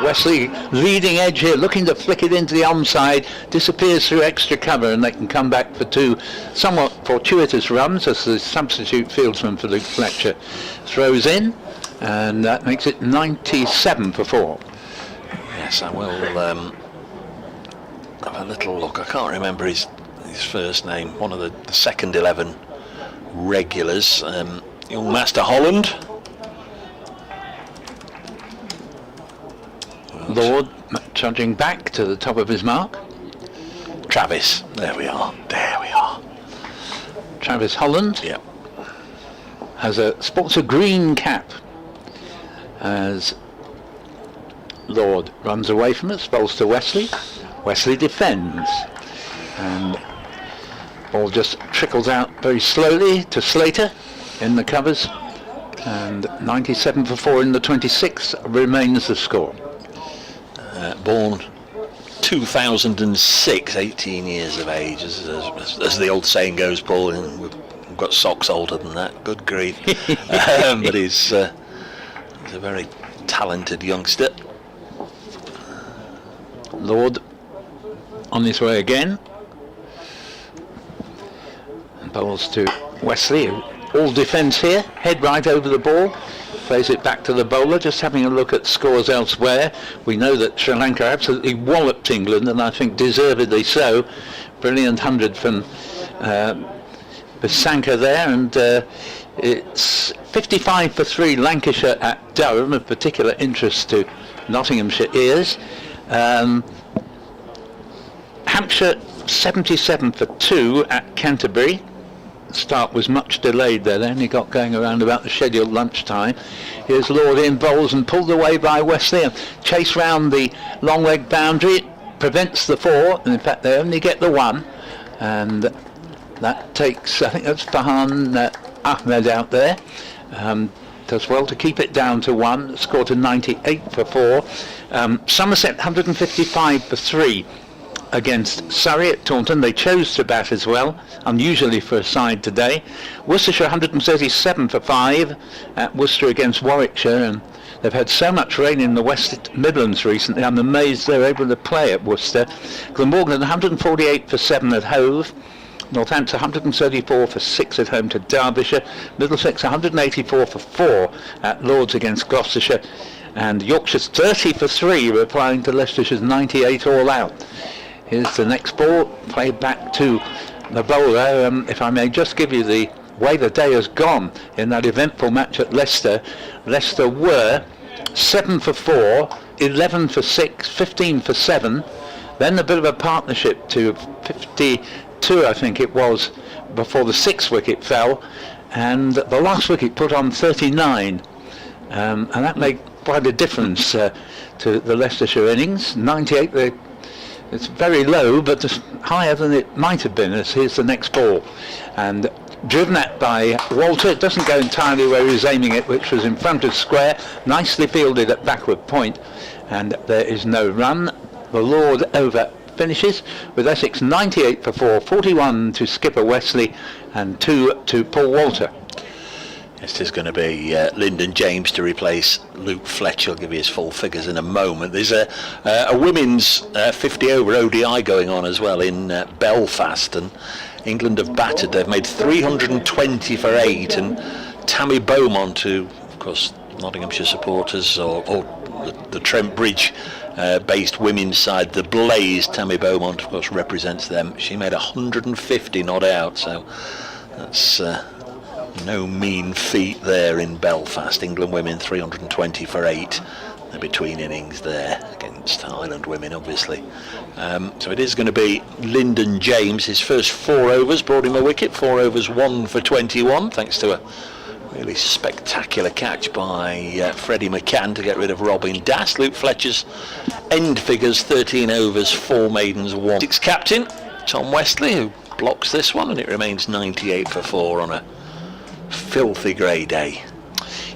Wesley leading edge here, looking to flick it into the onside, disappears through extra cover, and they can come back for 2 somewhat fortuitous runs as the substitute fieldsman for Luke Fletcher throws in, and that makes it 97 for 4. Yes, I will have a little look. I can't remember his first name. One of the second 11 regulars, young Master Holland. Lord trudging back to the top of his mark. Travis, there we are. Travis Holland sports a green cap as Lord runs away from us, bowls to Wesley. Wesley defends, and ball just trickles out very slowly to Slater in the covers, and 97 for 4 in the 26th remains the score. Born 2006, 18 years of age, as the old saying goes, Paul, and we've got socks older than that, good grief. But he's a very talented youngster. Lord on his way again, and bowls to Wesley, all defence here, head right over the ball, plays it back to the bowler. Just having a look at scores elsewhere, we know that Sri Lanka absolutely walloped England, and I think deservedly so. Brilliant 100 from Bisanka there, and it's 55 for 3 Lancashire at Durham, of particular interest to Nottinghamshire ears. Hampshire 77 for 2 at Canterbury. Start was much delayed there, then he got going around about the scheduled lunchtime. Here's Lord in, bowls and pulled away by Wesley and chased round the long leg boundary. It prevents the 4, and in fact they only get the 1, and that takes, I think that's Fahan Ahmed out there, to does well to keep it down to 1, score to 98 for 4. Somerset 155 for 3 against Surrey at Taunton. They chose to bat as well, unusually for a side today. Worcestershire 137 for 5 at Worcester against Warwickshire, and they've had so much rain in the West Midlands recently, I'm amazed they're able to play at Worcester. Glamorgan 148 for 7 at Hove. Northampton 134 for 6 at home to Derbyshire. Middlesex 184 for 4 at Lords against Gloucestershire. And Yorkshire's 30 for 3, replying to Leicestershire's 98 all out. Here's the next ball, played back to the bowler. If I may just give you the way the day has gone in that eventful match at Leicester. Leicester were 7 for 4, 11 for 6, 15 for 7. Then a bit of a partnership to 52, I think it was, before the 6th wicket fell. And the last wicket put on 39. And that made quite a difference to the Leicestershire innings. 98, it's very low, but higher than it might have been. As here's the next ball, and driven at by Walter. It doesn't go entirely where he was aiming it, which was in front of square. Nicely fielded at backward point, and there is no run. The Lord over finishes with Essex 98 for 4, 41 to skipper Wesley, and 2 to Paul Walter. This is going to be Lyndon James to replace Luke Fletcher. I'll give you his full figures in a moment. There's a women's 50 over ODI going on as well in Belfast, and England have battered. They've made 320 for 8, and Tammy Beaumont, who of course Nottinghamshire supporters or the Trent Bridge based women's side, the Blaze, Tammy Beaumont of course represents them. She made 150 not out, so that's no mean feat there in Belfast. England women 320 for 8. The between innings there against Highland women, obviously. So it is going to be Lyndon James. His first 4 overs brought him a wicket. 4 overs, 1 for 21, thanks to a really spectacular catch by Freddie McCann to get rid of Robin Dass. Luke Fletcher's end figures: 13 overs, 4 maidens, 1. Six captain Tom Wesley, who blocks this one, and it remains 98 for 4 on a filthy grey day.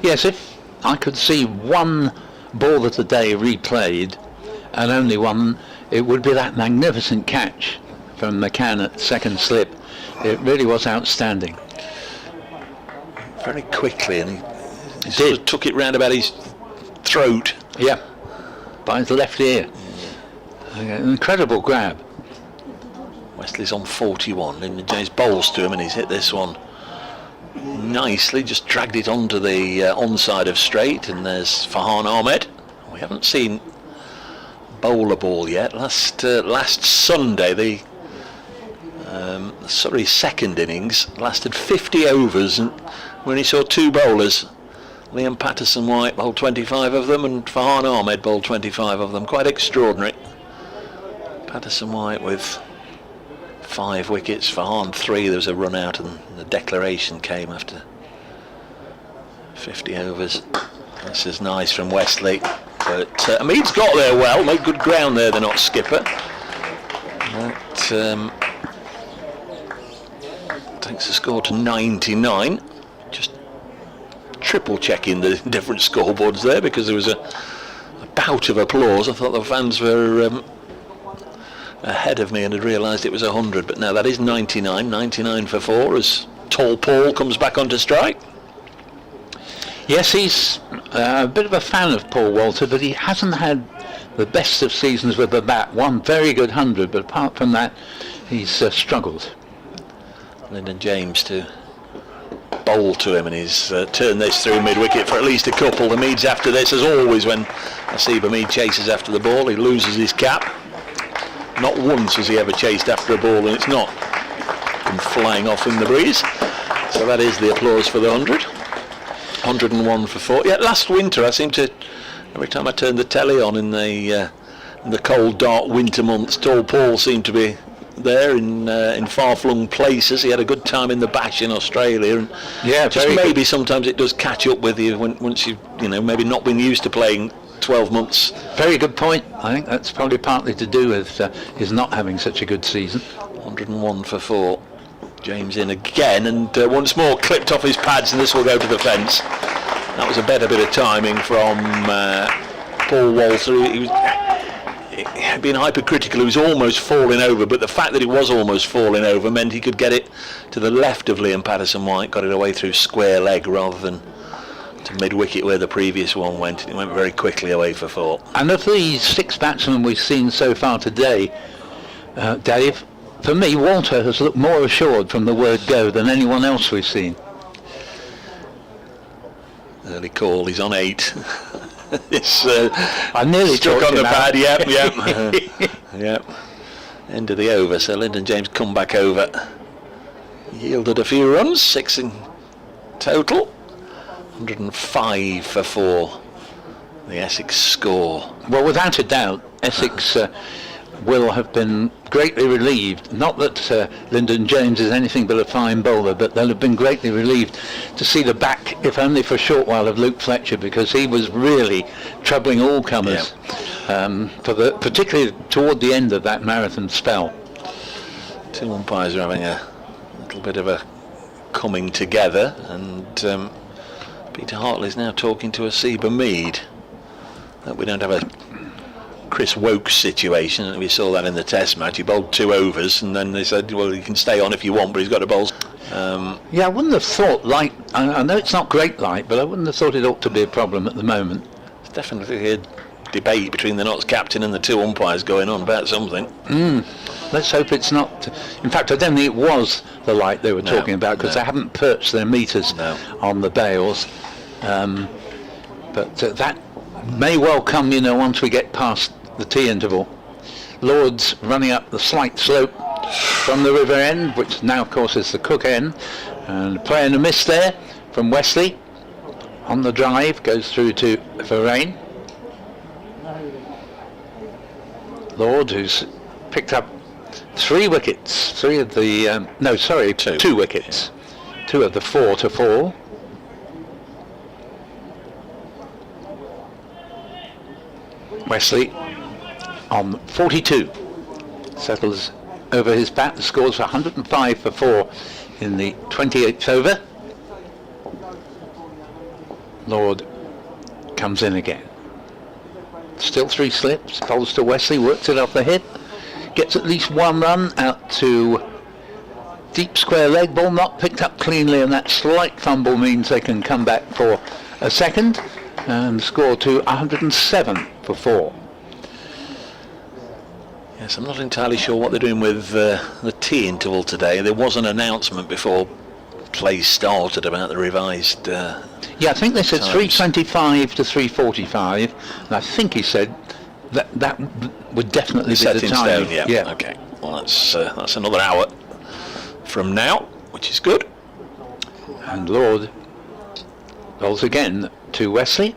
Yes, if I could see one ball of the day replayed, and only one, it would be that magnificent catch from McCann at second slip. It really was outstanding. Very quickly, and he sort of took it round about his throat. Yeah, by his left ear. An incredible grab. Wesley's on 41. Lyndon James bowls to him, and he's hit this one nicely, just dragged it onto the onside of straight, and there's Farhan Ahmed. We haven't seen bowler ball yet. Last Sunday the Surrey second innings lasted 50 overs, and we only saw 2 bowlers. Liam Patterson-White bowled 25 of them, and Farhan Ahmed bowled 25 of them. Quite extraordinary. Patterson-White with 5 wickets, Farhan 3. There was a run out, and the declaration came after 50 overs. This is nice from Wesley, but Hamid's got there well, made good ground there, the not skipper. That takes the score to 99. Just triple checking the different scoreboards there, because there was a bout of applause. I thought the fans were ahead of me and had realised it was 100, but no, that is 99 for 4 as Tall Paul comes back onto strike. Yes, he's a bit of a fan of Paul Walter, but he hasn't had the best of seasons with the bat. One very good 100, but apart from that, he's struggled. Lyndon James to bowl to him, and he's turned this through mid-wicket for at least a couple. Hamid's after this, as always when Asib Hamid chases after the ball, he loses his cap. Not once has he ever chased after a ball and it's not come flying off in the breeze. So that is the applause for the 100. 101 for 4. Yeah, last winter I seem to, every time I turned the telly on in the cold, dark winter months, Tall Paul seemed to be there in far-flung places. He had a good time in the Bash in Australia, and yeah, just maybe sometimes it does catch up with you once you've maybe not been used to playing 12 months. Very good point. I think that's probably partly to do with his not having such a good season. 101 for 4. James in again, and once more clipped off his pads, and this will go to the fence. That was a better bit of timing from Paul Walter. He was being hypercritical. He was almost falling over, but the fact that he was almost falling over meant he could get it to the left of Liam Patterson-White, got it away through square leg rather than to mid-wicket where the previous one went. It went very quickly away for 4. And of the 6 batsmen we've seen so far today, Dave, for me, Walter has looked more assured from the word go than anyone else we've seen. Early call, he's on 8. It's I nearly struck talked on the him out. pad, yep. Yep. End of the over, so Lyndon James come back over. Yielded a few runs, 6 in total. 105 for 4. The Essex score. Well, without a doubt, Essex will have been greatly relieved. Not that Lyndon James is anything but a fine bowler, but they'll have been greatly relieved to see the back, if only for a short while, of Luke Fletcher, because he was really troubling all comers, particularly toward the end of that marathon spell. 2 umpires are having a little bit of a coming together, and Peter Hartley's now talking to Asiba Mead. We don't have a Chris Wokes situation. We saw that in the Test match. He bowled 2 overs, and then they said, well, you can stay on if you want, but he's got to bowl. Yeah, I wouldn't have thought light. I know it's not great light, but I wouldn't have thought it ought to be a problem at the moment. There's definitely a debate between the Notts captain and the 2 umpires going on about something. Let's hope it's not. In fact, I don't think it was the light they were talking about, because they haven't perched their meters on the bails. But that may well come, once we get past the tea interval. Lords running up the slight slope from the river end, which now of course is the Cook end, and playing a miss there from Wesley on the drive, goes through to Varane. Lord, who's picked up 3 wickets, 2 wickets, 2 of the 4 to fall. Wesley on 42 settles over his bat, scores 105 for 4 in the 28th over. Lord comes in again. Still 3 slips, bowls to Wesley, works it off the hip, gets at least 1 run out to deep square leg, ball not picked up cleanly, and that slight fumble means they can come back for a second and score to 107 for 4. Yes, I'm not entirely sure what they're doing with the tea interval today. There was an announcement before play started about the revised yeah, I think they said times. 3:25 to 3:45, and I think he said that would definitely be set the in time. stone, yeah. Okay, well that's another hour from now, which is good. And Lord bowls again to Wesley.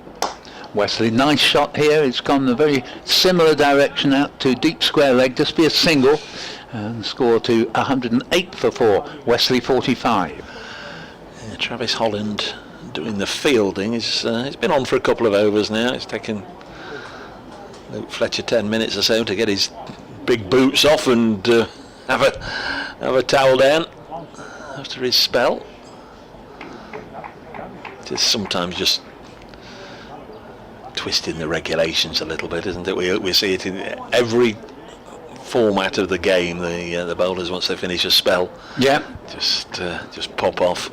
Wesley, nice shot here. It's gone a very similar direction out to deep square leg, just be a single, and score to 108 for 4. Wesley 45. Yeah, Travis Holland doing the fielding. He's been on for a couple of overs now. It's taken Luke Fletcher 10 minutes or so to get his big boots off and have a towel down after his spell. It's sometimes just twisting the regulations a little bit, isn't it? We see it in every format of the game. The bowlers, once they finish a spell, just pop off.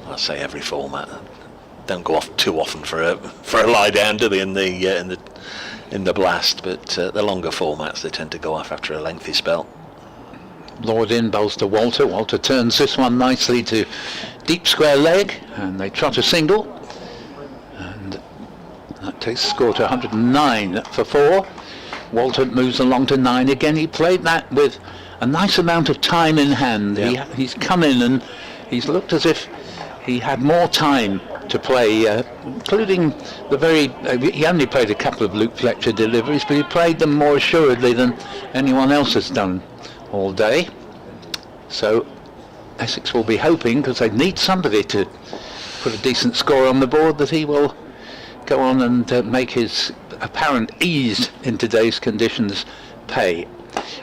I say every format. Don't go off too often for a lie down, do they? In the blast, but the longer formats they tend to go off after a lengthy spell. Lord in, bowls to Walter. Walter turns this one nicely to deep square leg, and they trot a single, and that takes the score to 109 for 4. Walter moves along to 9 again. He played that with a nice amount of time in hand. Yeah. He's come in and he's looked as if he had more time to play, including he only played a couple of Luke Fletcher deliveries, but he played them more assuredly than anyone else has done all day. So Essex will be hoping, because they need somebody to put a decent score on the board, that he will go on and make his apparent ease in today's conditions pay.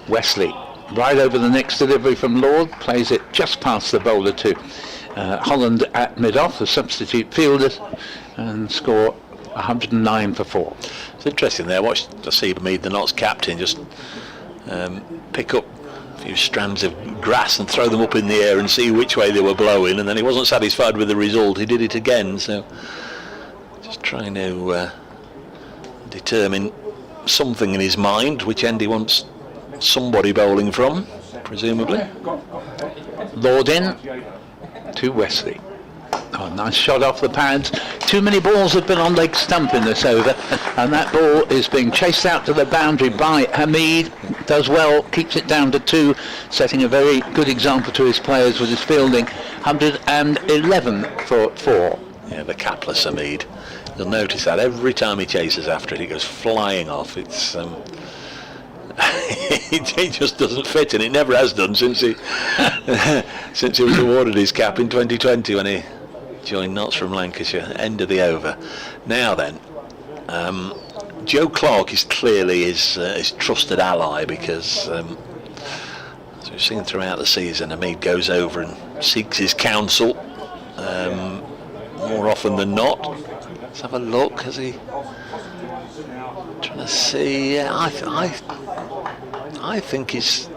Wesley right over the next delivery from Lord, plays it just past the bowler to Holland at mid-off, the substitute fielders, and score 109 for 4. It's interesting there. Watch Nasib Hamid, the Notts captain, just pick up a few strands of grass and throw them up in the air and see which way they were blowing, and then he wasn't satisfied with the result. He did it again, so just trying to determine something in his mind, which end he wants somebody bowling from, presumably. Lord in to Wesley. Oh, nice shot off the pads. Too many balls have been on leg stump in this over, and that ball is being chased out to the boundary by Hamid. Does well, keeps it down to 2, setting a very good example to his players with his fielding. 111 for 4. Yeah, the capless Hamid. You'll notice that every time he chases after it, it goes flying off. It's it just doesn't fit, and it never has done since he since he was awarded his cap in 2020 when he joined Notts from Lancashire. End of the over. Now then, Joe Clark is clearly his trusted ally, because as we've seen throughout the season, Hamid goes over and seeks his counsel more often than not. Let's have a look. Has he trying to see? Yeah, I think he's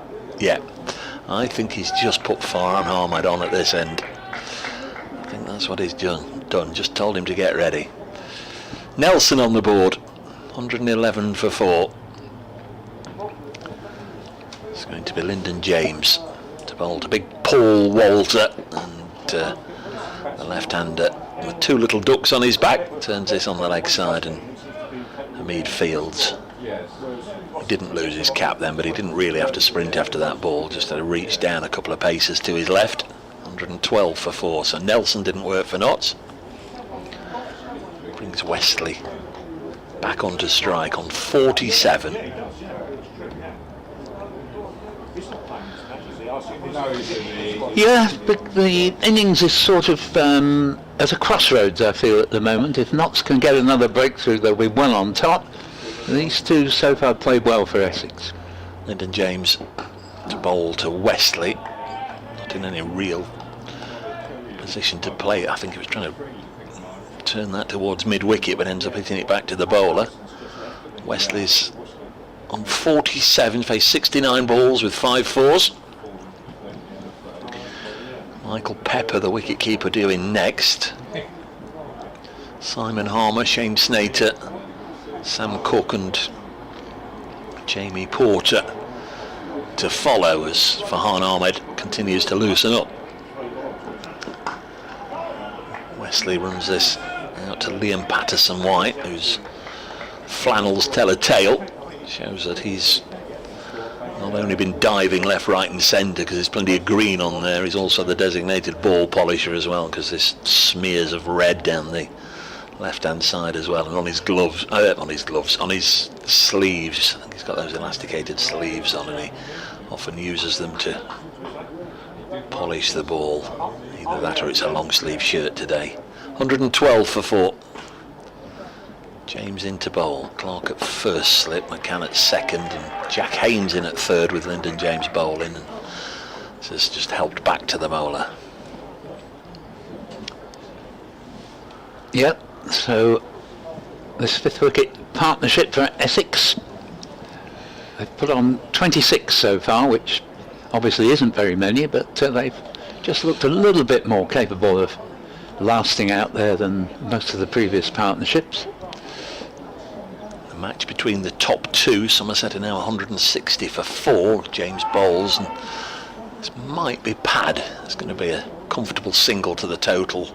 just put Farhan Ahmed on at this end. I think that's what he's done. Just told him to get ready. Nelson on the board, 111 for 4. It's going to be Lyndon James to bowl to big Paul Walter, and the left-hander with 2 little ducks on his back turns this on the leg side, and Hamid fields. He didn't lose his cap then, but he didn't really have to sprint after that ball, just had to reach down a couple of paces to his left. 112 for 4, so Nelson didn't work for Notts. Brings Wesley back onto strike on 47. Yeah, but the innings is sort of at a crossroads, I feel, at the moment. If Notts can get another breakthrough, they'll be well on top. These two so far played well for Essex. Lyndon James to bowl to Wesley, not in any real position to play. I think he was trying to turn that towards mid-wicket, but ends up hitting it back to the bowler. Wesley's on 47, faced 69 balls with 5 fours. Michael Pepper, the wicket-keeper, doing next. Simon Harmer, Shane Snater, Sam Cook and Jamie Porter to follow as Farhan Ahmed continues to loosen up. Wesley runs this out to Liam Patterson-White, whose flannels tell a tale. Shows that he's not only been diving left, right and centre because there's plenty of green on there, he's also the designated ball polisher as well, because there's smears of red down the left-hand side as well, and on his sleeves. I think he's got those elasticated sleeves on, and he often uses them to polish the ball. Either that or it's a long-sleeve shirt today. 112 for 4. James in to bowl. Clark at first slip, McCann at second, and Jack Haynes in at third with Lyndon James bowling. And this has just helped back to the bowler. Yep, so this 5th wicket partnership for Essex. They've put on 26 so far, which obviously isn't very many, but they've just looked a little bit more capable of lasting out there than most of the previous partnerships. The match between the top 2, Somerset are now 160 for 4. James bowls, and this might be pad. It's going to be a comfortable single to the total,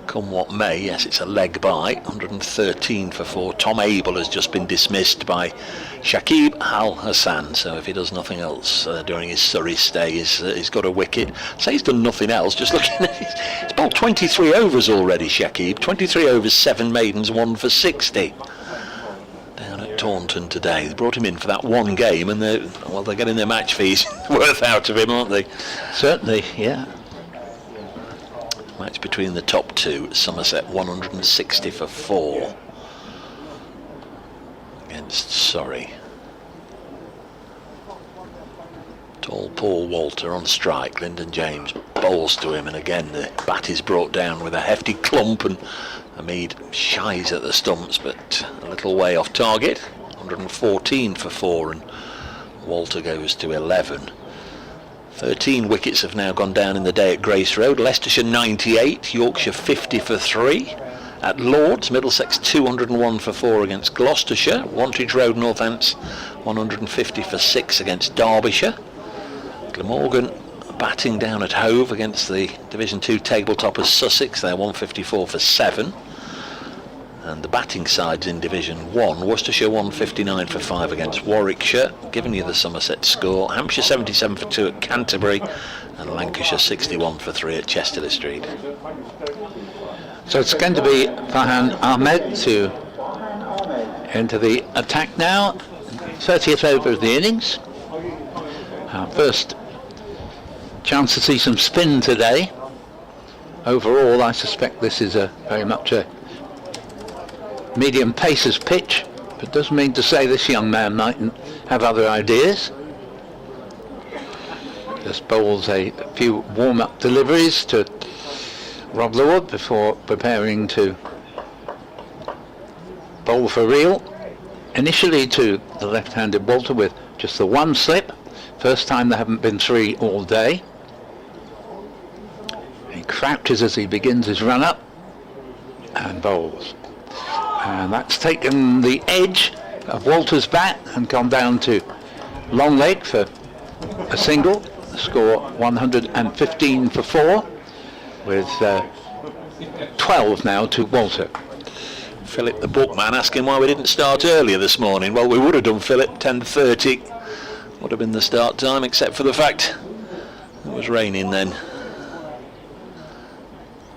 come what may. Yes, it's a leg by. 113 for 4. Tom Abel has just been dismissed by Shakib Al Hassan, so if he does nothing else during his Surrey stay, he's got a wicket. Say he's done nothing else, just looking at he's bowled 23 overs already, Shakib. 23 overs, 7 maidens, 1 for 60. Down at Taunton today. They brought him in for that one game, and they're getting their match fees worth out of him, aren't they? Certainly, yeah. Match between the top 2, Somerset 160 for 4 against Surrey. Tall Paul Walter on strike. Lyndon James bowls to him, and again the bat is brought down with a hefty clump, and Hamid shies at the stumps, but a little way off target. 114 for 4, and Walter goes to 11. 13 wickets have now gone down in the day at Grace Road. Leicestershire 98, Yorkshire 50 for 3. At Lords, Middlesex 201 for 4 against Gloucestershire. Wantage Road, Northants 150 for 6 against Derbyshire. Glamorgan batting down at Hove against the Division 2 tabletoppers Sussex. They're 154 for 7. And the batting sides in Division 1, Worcestershire 159 for 5 against Warwickshire, giving you the Somerset score. Hampshire 77 for 2 at Canterbury, and Lancashire 61 for 3 at Chester Street. So it's going to be Farhan Ahmed to enter the attack now. 30th over of the innings. Our first chance to see some spin today. Overall, I suspect this is very much a medium pacer's pitch, but doesn't mean to say this young man mightn't have other ideas. Just bowls a few warm-up deliveries to Rob Lord before preparing to bowl for real. Initially to the left-handed Walter with just the one slip. First time there haven't been 3 all day. He crouches as he begins his run-up and bowls. And that's taken the edge of Walter's bat and gone down to long leg for a single. Score 115 for 4 with 12 now to Walter. Philip the bookman asking why we didn't start earlier this morning. Well, we would have done, Philip. 10:30 would have been the start time, except for the fact it was raining then.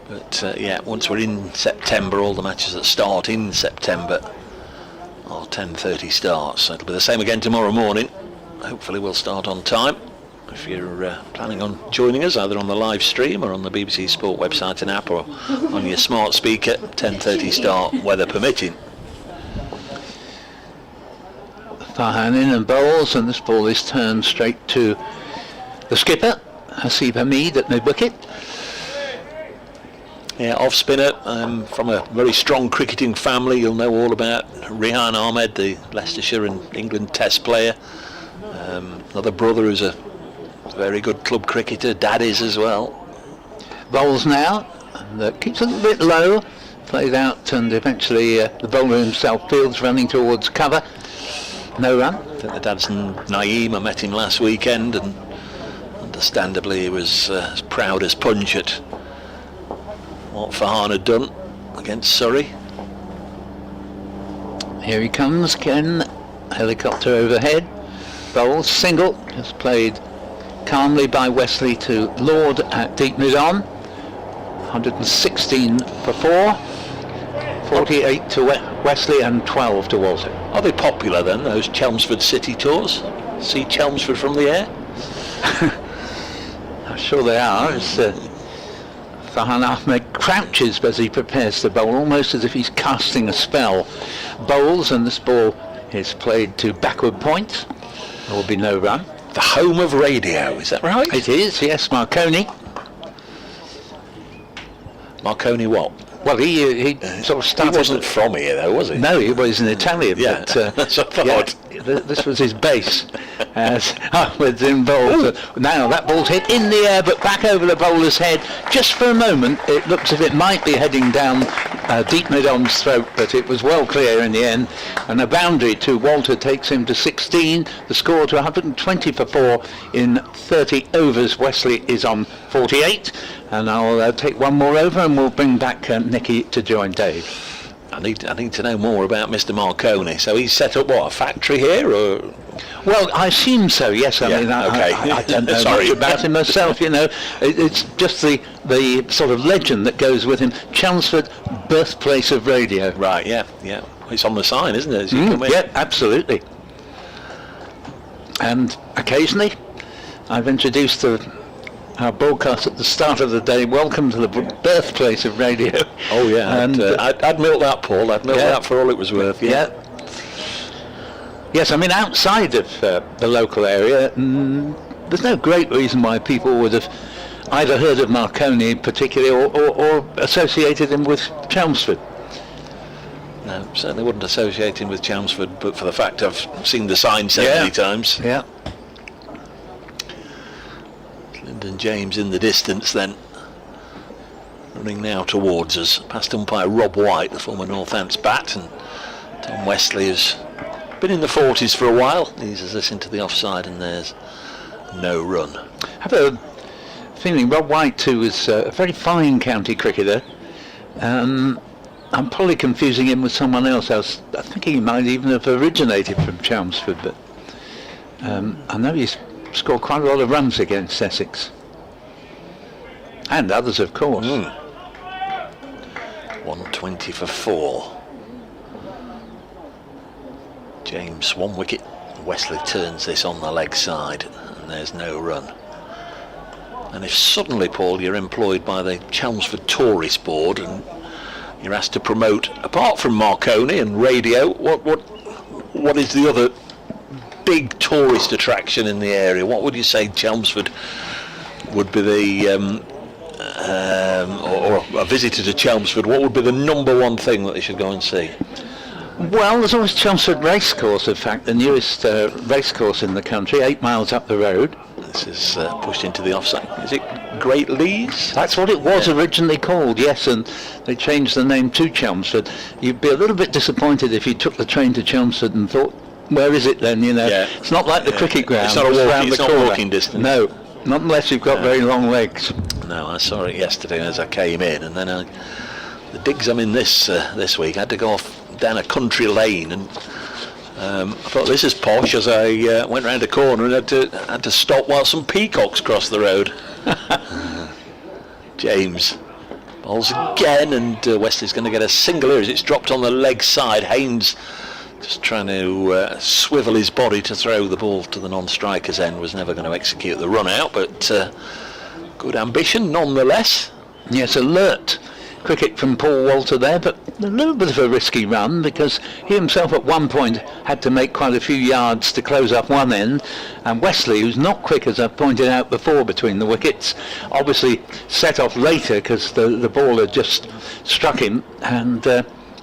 But yeah, once we're in September, all the matches that start in September are 10:30 starts. So it'll be the same again tomorrow morning. Hopefully we'll start on time. If you're planning on joining us either on the live stream or on the BBC Sport website and app, or on your smart speaker, 10:30 start, weather permitting. Farhan in and bowls, and this ball is turned straight to the skipper, Hasib Hamid at mid-wicket. Yeah, off spinner from a very strong cricketing family. You'll know all about Rehan Ahmed, the Leicestershire and England Test player. Another brother who's a very good club cricketer. Dad is as well. Bowls now, and keeps a little bit low, played out, and eventually the bowler himself fields running towards cover. No run. I think the dad's Naeem. I met him last weekend, and understandably he was as proud as punch at what Farhan had done against Surrey. Here he comes, Ken. Helicopter overhead. Bowls, single, just played calmly by Wesley to Lord at deep mid-on. 116 for 4. 48 to Wesley and 12 to Walter. Are they popular then, those Chelmsford City tours? See Chelmsford from the air? I'm sure they are. It's, Farhan Ahmed crouches as he prepares to bowl, almost as if he's casting a spell. Bowls, and this ball is played to backward point. There will be no run. The home of radio, is that right? It is, yes, Marconi. Marconi what? Well, he sort of started... He wasn't from here though, was he? No, he was an Italian, yeah, but that's what I thought. Yeah, this was his base as Ahmed's involved. Now that ball's hit in the air, but back over the bowler's head. Just for a moment, it looks as if it might be heading down deep mid-on's throat, but it was well clear in the end. And a boundary to Walter takes him to 16. The score to 120 for 4 in 30 overs. Wesley is on 48. And I'll take one more over, and we'll bring back Nicky to join Dave. I need to know more about Mr. Marconi. So he's set up what, a factory here, or? Well, I assume so. Yes. I mean, okay. I don't know Sorry. much about him myself. You know, it's just the sort of legend that goes with him. Chelmsford, birthplace of radio. Right. Yeah. Yeah. It's on the sign, isn't it? As you come in? Yeah, absolutely. And occasionally, I've introduced our broadcast at the start of the day. Welcome to the birthplace of radio. Oh yeah, and I'd milk that, Paul. I'd milk that for all it was worth. Yeah. Yes, I mean outside of the local area, there's no great reason why people would have either heard of Marconi particularly or associated him with Chelmsford. No, certainly wouldn't associate him with Chelmsford, but for the fact I've seen the sign so many times. Yeah. Lyndon James in the distance then, running now towards us, past umpire Rob White, the former Northants bat, and Tom Wesley has been in the 40s for a while. Eases us into the offside, and there's no run. I have a feeling Rob White too was a very fine county cricketer. I'm probably confusing him with someone else. I think he might even have originated from Chelmsford, but I know he's scored quite a lot of runs against Essex. And others, of course. 120 for 4. James, 1 wicket. Wesley turns this on the leg side, and there's no run. And if suddenly, Paul, you're employed by the Chelmsford Tourist Board and you're asked to promote, apart from Marconi and radio, what is the other big tourist attraction in the area? What would you say Chelmsford would be the, or a visitor to Chelmsford, what would be the number one thing that they should go and see? Well, there's always Chelmsford Racecourse, in fact, the newest racecourse in the country, 8 miles up the road. This is pushed into the offside. Is it Great Lees? That's what it was originally called, yes, and they changed the name to Chelmsford. You'd be a little bit disappointed if you took the train to Chelmsford and thought, where is it then, you know? Yeah. It's not like the cricket ground. It's not a walking distance. No, not unless you've got very long legs. No, I saw it yesterday as I came in, and then the digs I'm in this week, I had to go off down a country lane, and I thought this is posh as I went round a corner and had to stop while some peacocks crossed the road. James bowls again, and Wesley's going to get a single here as it's dropped on the leg side. Haynes just trying to swivel his body to throw the ball to the non-striker's end, was never going to execute the run out, but good ambition nonetheless. Yes, alert cricket from Paul Walter there, but a little bit of a risky run because he himself at one point had to make quite a few yards to close up one end, and Wesley, who's not quick as I've pointed out before between the wickets, obviously set off later because the ball had just struck him, and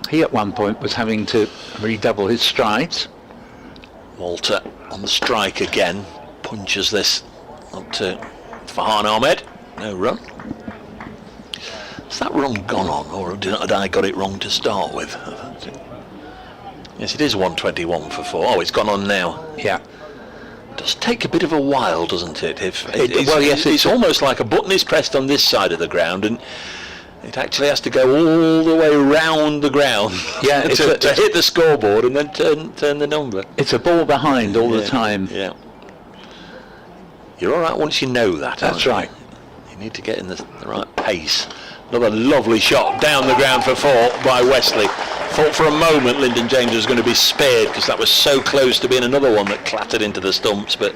he at one point was having to redouble his strides. Walter on the strike again, punches this up to Farhan Ahmed. No run. Has that run gone on, or had I got it wrong to start with? Yes, it is 121 for 4. Oh, it's gone on now. Yeah. It does take a bit of a while, doesn't it? It's almost like a button is pressed on this side of the ground, and it actually has to go all the way round the ground to hit the scoreboard and then turn the number. It's a ball behind all the time. Yeah. You're all right once you know that. That's right. You need to get in the right pace. Another lovely shot down the ground for 4 by Wesley. Thought for a moment Lyndon James was going to be spared because that was so close to being another one that clattered into the stumps, but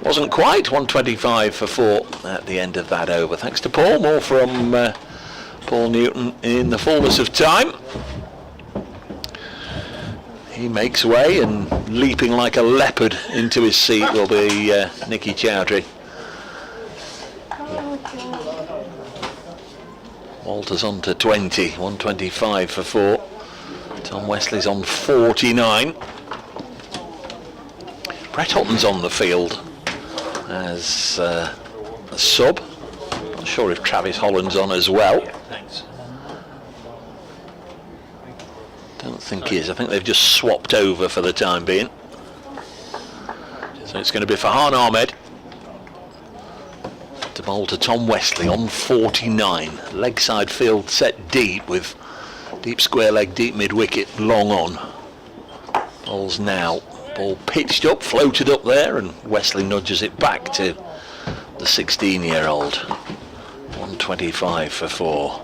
wasn't quite. 125 for 4 at the end of that over. Thanks to Paul. More from Paul Newton in the fullness of time. He makes way, and leaping like a leopard into his seat will be Nicky Chowdhury. Walter's on to 20, 125 for 4. Tom Wesley's on 49. Brett Hutton's on the field as a sub. Not sure if Travis Holland's on as well. Thanks. Don't think he is. I think they've just swapped over for the time being. So it's going to be Farhan Ahmed to bowl to Tom Wesley on 49. Leg side field set deep with deep square leg, deep mid wicket, long on. Bowls now. Ball pitched up, floated up there, and Wesley nudges it back to the 16-year-old. 125 for 4.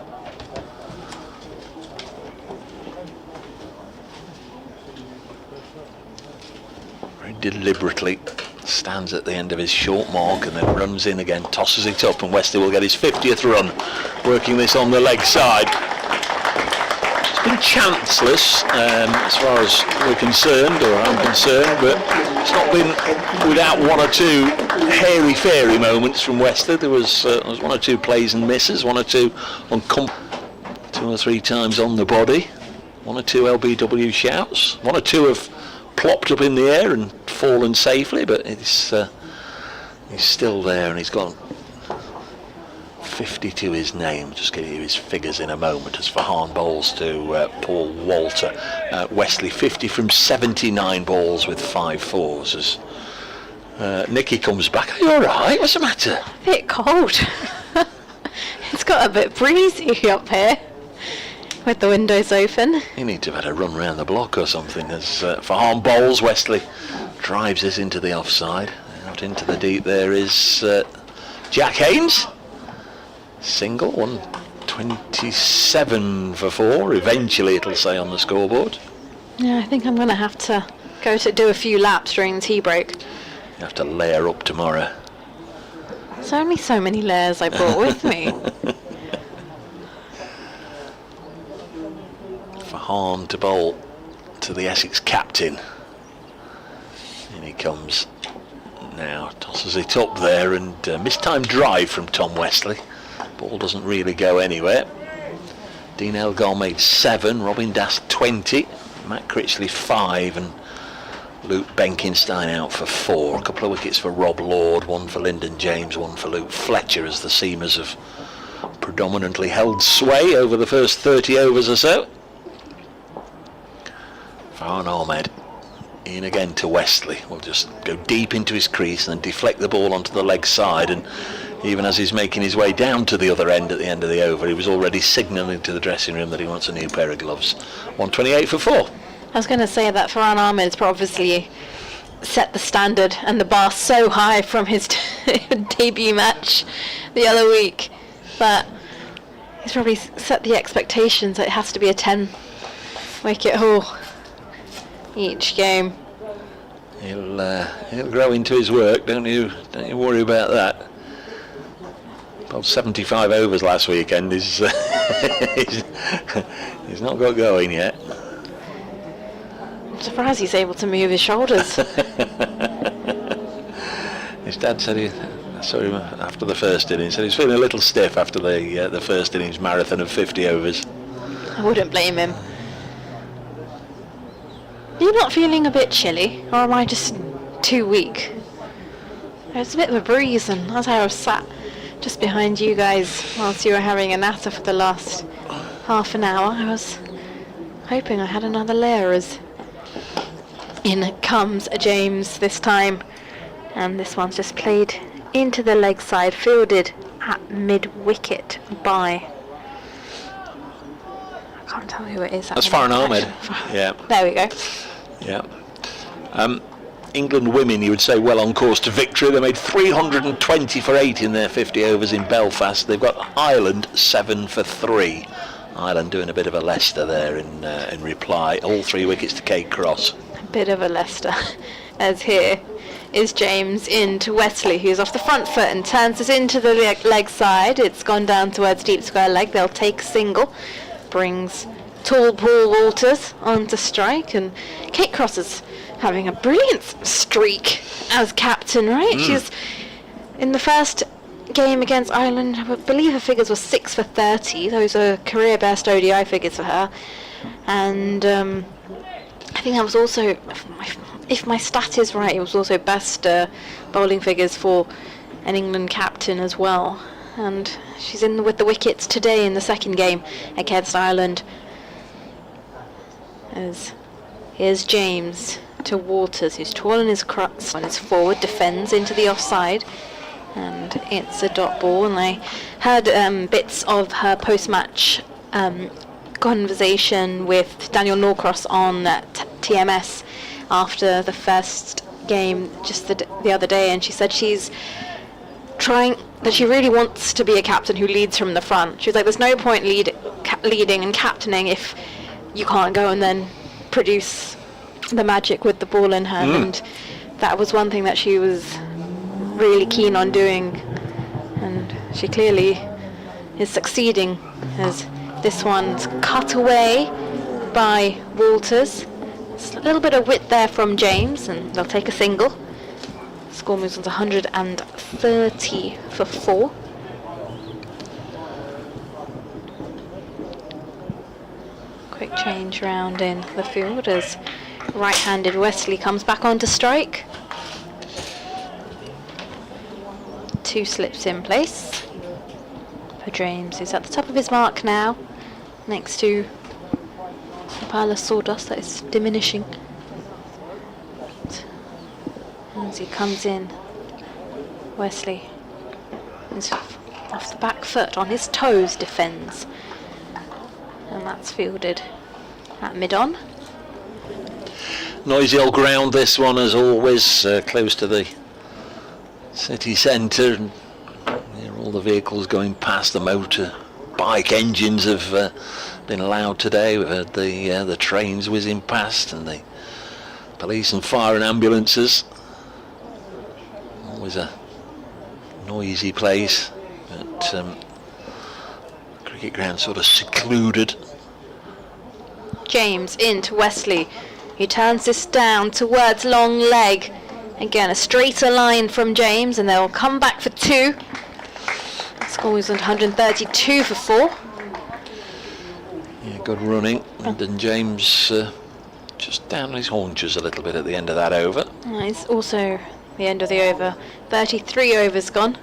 Very deliberately stands at the end of his short mark and then runs in again, tosses it up, and Wesley will get his 50th run working this on the leg side. It's been chanceless as far as we're concerned, or I'm concerned, but it's not been without one or two hairy-fairy moments from Wesley. There was one or two plays and misses, one or two on 2 or 3 times on the body, 1 or 2 LBW shouts, 1 or 2 have plopped up in the air and fallen safely, but he's still there, and he's got 50 to his name. Just give you his figures in a moment as Farhan bowls to Paul Walter. Wesley 50 from 79 balls with 5 fours as Nikki comes back. Are you alright? What's the matter? A bit cold. It's got a bit breezy up here with the windows open. You need to have had a run round the block or something as Farhan bowls. Wesley drives this into the offside. Out into the deep there is Jack Haynes. Single, 127 for 4. Eventually it'll say on the scoreboard. Yeah, I think I'm going to have to go to do a few laps during the tea break. You have to layer up tomorrow. There's only so many layers I brought with me. Farhan to bowl to the Essex captain. In he comes now, tosses it up there, and mistimed drive from Tom Wesley. Ball doesn't really go anywhere. Dean Elgar made 7, Robin Dass 20, Matt Critchley 5, and Luke Benkenstein out for 4. A couple of wickets for Rob Lord, 1 for Lyndon James, 1 for Luke Fletcher, as the Seamers have predominantly held sway over the first 30 overs or so. Farhan Ahmed in again to Wesley. Will just go deep into his crease and then deflect the ball onto the leg side, and even as he's making his way down to the other end at the end of the over, he was already signalling to the dressing room that he wants a new pair of gloves. 128 for 4. I was going to say that Farhan Ahmed's probably set the standard and the bar so high from his debut match the other week, but he's probably set the expectations that it has to be a 10 wicket haul each game. He'll grow into his work, don't you worry about that. About 75 overs last weekend. He's not got going yet. I'm surprised he's able to move his shoulders. His dad said I saw him after the first innings, said he was feeling a little stiff after the first innings marathon of 50 overs. I wouldn't blame him. Are you not feeling a bit chilly, or am I just too weak? There's a bit of a breeze, and as I was sat just behind you guys whilst you were having a natter for the last half an hour, I was hoping I had another layer. As in comes James this time, and this one's just played into the leg side, fielded at mid-wicket by, I can't tell who it is. That's Farhan Ahmed. Yeah. There we go. Yeah. England women, you would say, well on course to victory. They made 320 for 8 in their 50 overs in Belfast. They've got Ireland 7 for 3. Ireland doing a bit of a Leicester there in reply. All 3 wickets to Kate Cross. A bit of a Leicester, as here is James into Wesley, who's off the front foot and turns this into the leg side. It's gone down towards deep square leg. They'll take a single. Brings tall Paul Walters onto strike, and Kate Cross is having a brilliant streak as captain, right? She's in the first game against Ireland, I believe her figures were 6 for 30. Those are career best ODI figures for her, and I think that was also, if my stat is right, it was also best bowling figures for an England captain as well. And she's in with the wickets today in the second game against Ireland. As here's James to Walters, who's tall in his crutch on his forward, defends into the offside, and it's a dot ball. And I heard bits of her post-match conversation with Daniel Norcross on TMS after the first game just the other day, and she said she's trying, that she really wants to be a captain who leads from the front. She was like, there's no point leading and captaining if you can't go and then produce the magic with the ball in hand. And that was one thing that she was really keen on doing, and she clearly is succeeding, as this one's cut away by Walters. It's a little bit of width there from James, and they'll take a single. Score moves on to 130 for 4. Quick change round in the field as right-handed Wesley comes back on to strike. 2 slips in place for James, who's at the top of his mark now, next to a pile of sawdust that is diminishing. As he comes in, Wesley is off the back foot, on his toes, defends. And that's fielded at mid-on. Noisy old ground, this one, as always, close to the city centre. And all the vehicles going past, the motor bike engines have been allowed today. We've heard the trains whizzing past, and the police and fire and ambulances. Always a noisy place, but cricket ground sort of secluded. James into Wesley. He turns this down towards long leg. Again, a straighter line from James, and they'll come back for 2. Score was 132 for 4. Yeah, good running. And then James just down his haunches a little bit at the end of that over. It's also the end of the over. 33 overs gone.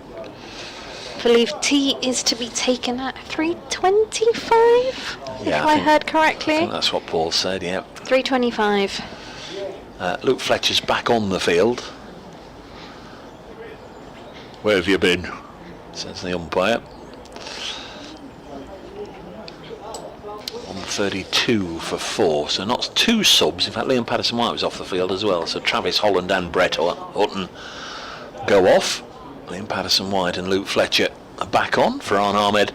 I believe tea is to be taken at 3:25, Yeah, if I heard correctly. I think that's what Paul said, yeah. 3:25. Luke Fletcher's back on the field. Where have you been? Says the umpire. 132 for 4, so not 2 subs. In fact, Liam Patterson-White was off the field as well, so Travis Holland and Brett Hutton go off. Liam Patterson-White and Luke Fletcher are back on for Arn Ahmed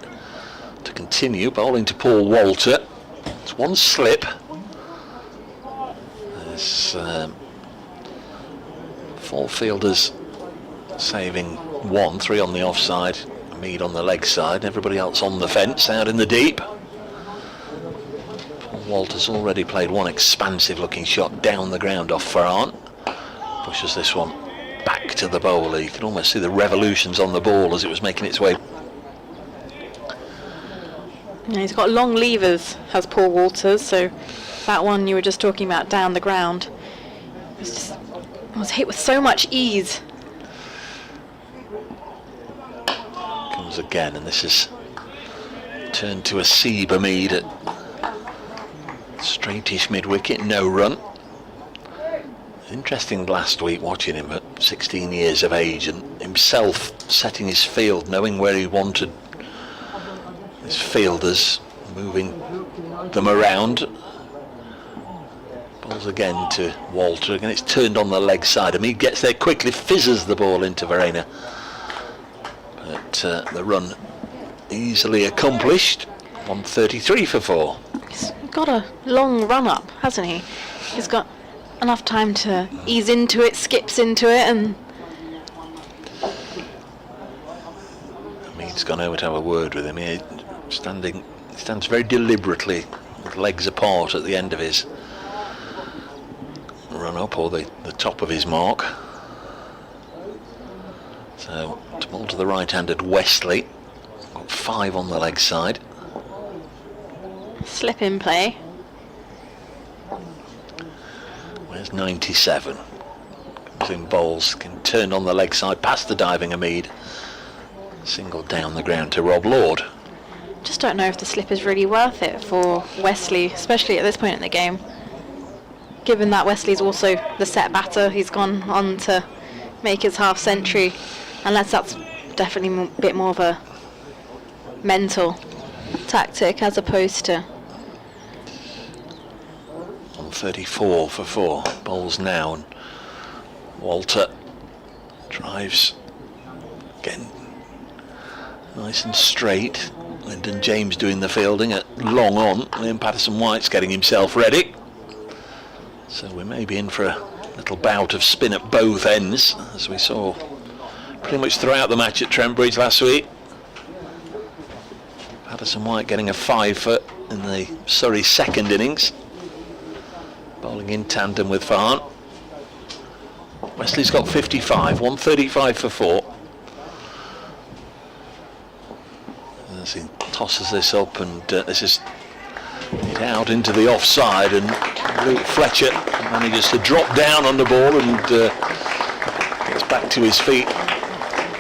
to continue, bowling to Paul Walter. It's 1 slip. There's 4 fielders saving 1, 3 on the offside, Mead on the leg side, everybody else on the fence out in the deep. Paul Walter's already played 1 expansive looking shot down the ground off Farhan. Pushes this one back to the bowler. You can almost see the revolutions on the ball as it was making its way. Yeah, he's got long levers, has Paul Walters, so that one you were just talking about down the ground was hit with so much ease. Comes again, and this is turned to a Seba Mead at straightish mid-wicket, no run. Interesting last week watching him at 16 years of age and himself setting his field, knowing where he wanted his fielders, moving them around. Balls again to Walter, again it's turned on the leg side, and he gets there quickly, fizzes the ball into Verena. But the run easily accomplished. 133 for 4. He's got a long run up, hasn't he? He's got enough time to ease into it, skips into it, and Mead's gone over to have a word with him. He stands very deliberately with legs apart at the end of his run up, or the top of his mark. So to ball to the right-handed Wesley, got 5 on the leg side. slip in play. Where's 97? Comes in bowls, can turn on the leg side past the diving Hamid. Single down the ground to Rob Lord. Just don't know if the slip is really worth it for Wesley, especially at this point in the game. Given that Wesley's also the set batter, he's gone on to make his half century, unless that's definitely a bit more of a mental tactic as opposed to... 134 for 4. Bowls now, and Walter drives again nice and straight. Lyndon James doing the fielding at long on. Liam Patterson-White's getting himself ready. So we may be in for a little bout of spin at both ends, as we saw pretty much throughout the match at Trent Bridge last week. Patterson-White getting a 5 for in the Surrey second innings, bowling in tandem with Farhan. Wesley's got 55, 135 for 4. As he tosses this up, and this is it out into the offside, and Fletcher manages to drop down on the ball and gets back to his feet.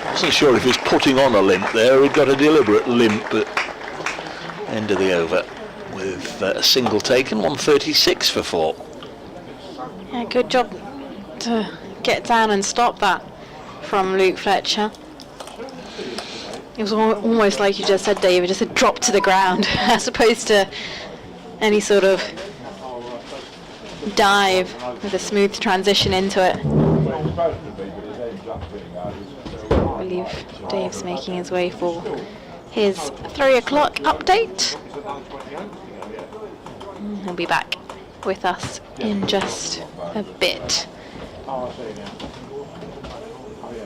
Wasn't sure if he was putting on a limp there or he'd got a deliberate limp, but end of the over with a single taken, 136 for 4. Yeah, good job to get down and stop that from Luke Fletcher. It was almost like you just said, David, just a drop to the ground as opposed to any sort of dive with a smooth transition into it. I believe Dave's making his way for his 3 o'clock update. He'll be back with us in just a bit.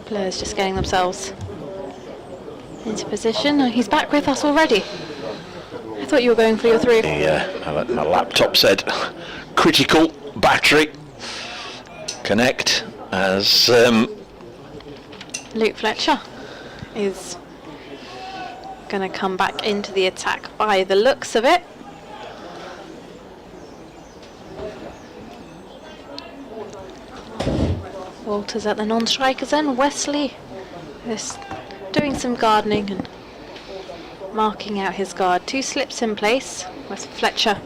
Players just getting themselves into position. Oh, he's back with us already. I thought you were going for your 3 o'clock. Yeah, my laptop said critical battery connect as Luke Fletcher is going to come back into the attack by the looks of it. Walters at the non-strikers then. Wesley is doing some gardening and marking out his guard. 2 slips in place with Fletcher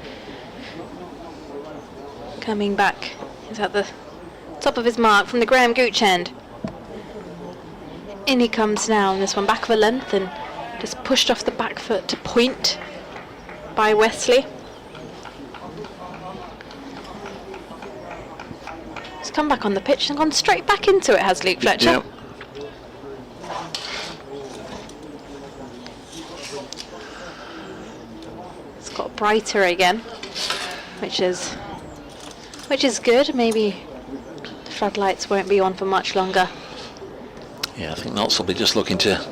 coming back. He's at the top of his mark from the Graham Gooch end. In he comes now, and this one back of a length and just pushed off the back foot to point by Wesley. He's come back on the pitch and gone straight back into it, has Luke Fletcher. Yep. It's got brighter again, which is good. Maybe the floodlights won't be on for much longer. Yeah, I think Notts will be just looking to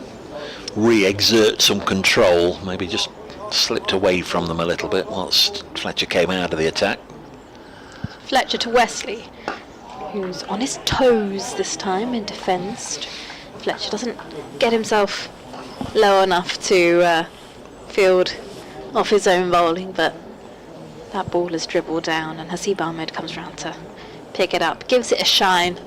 re-exert some control, maybe just slipped away from them a little bit whilst Fletcher came out of the attack. Fletcher to Wesley, who's on his toes this time in defence. Fletcher doesn't get himself low enough to field off his own bowling, but that ball is dribbled down and Hasib Ahmed comes round to pick it up, gives it a shine.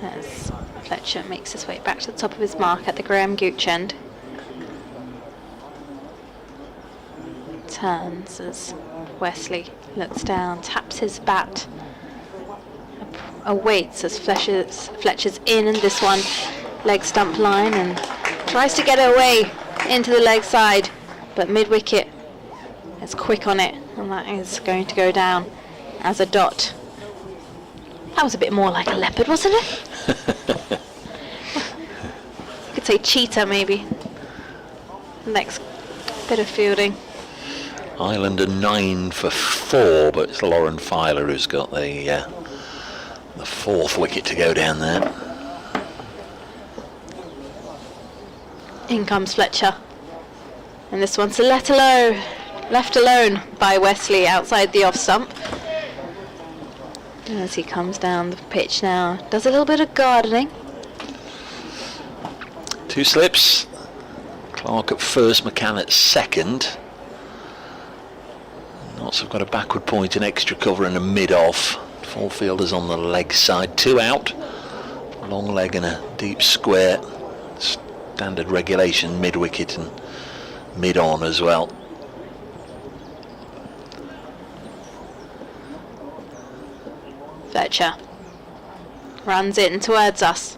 As Fletcher makes his way back to the top of his mark at the Graham Gooch end. Turns as Wesley looks down, taps his bat, awaits as Fletcher's in, and this one leg stump line, and tries to get away into the leg side, but mid wicket is quick on it, and that is going to go down as a dot. That was a bit more like a leopard, wasn't it? You could say cheetah maybe. Next bit of fielding. Islander 9 for 4, but it's Lauren Filer who's got the 4th wicket to go down there. In comes Fletcher, and this one's left alone by Wesley outside the off stump. As he comes down the pitch now, does a little bit of gardening. 2 slips, Clark at first, McCann at second. Notts have got a backward point, an extra cover and a mid-off. 4 fielders on the leg side, 2 out. Long leg and a deep square. Standard regulation, mid-wicket and mid-on as well. Fletcher runs in towards us.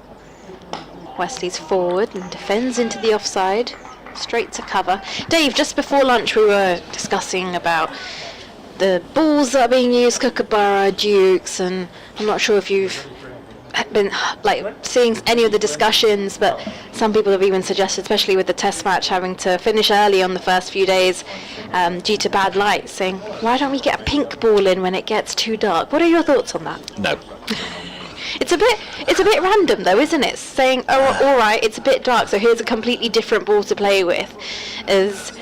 Wesley's forward and defends into the offside, straight to cover. Dave, just before lunch we were discussing about the balls that are being used, Kookaburra, Dukes, and I'm not sure if you've been seeing any of the discussions, but some people have even suggested, especially with the test match having to finish early on the first few days due to bad light, saying why don't we get a pink ball in when it gets too dark? What are your thoughts on that? No. It's a bit random though, isn't it? Saying, oh, all right, it's a bit dark, so here's a completely different ball to play with. As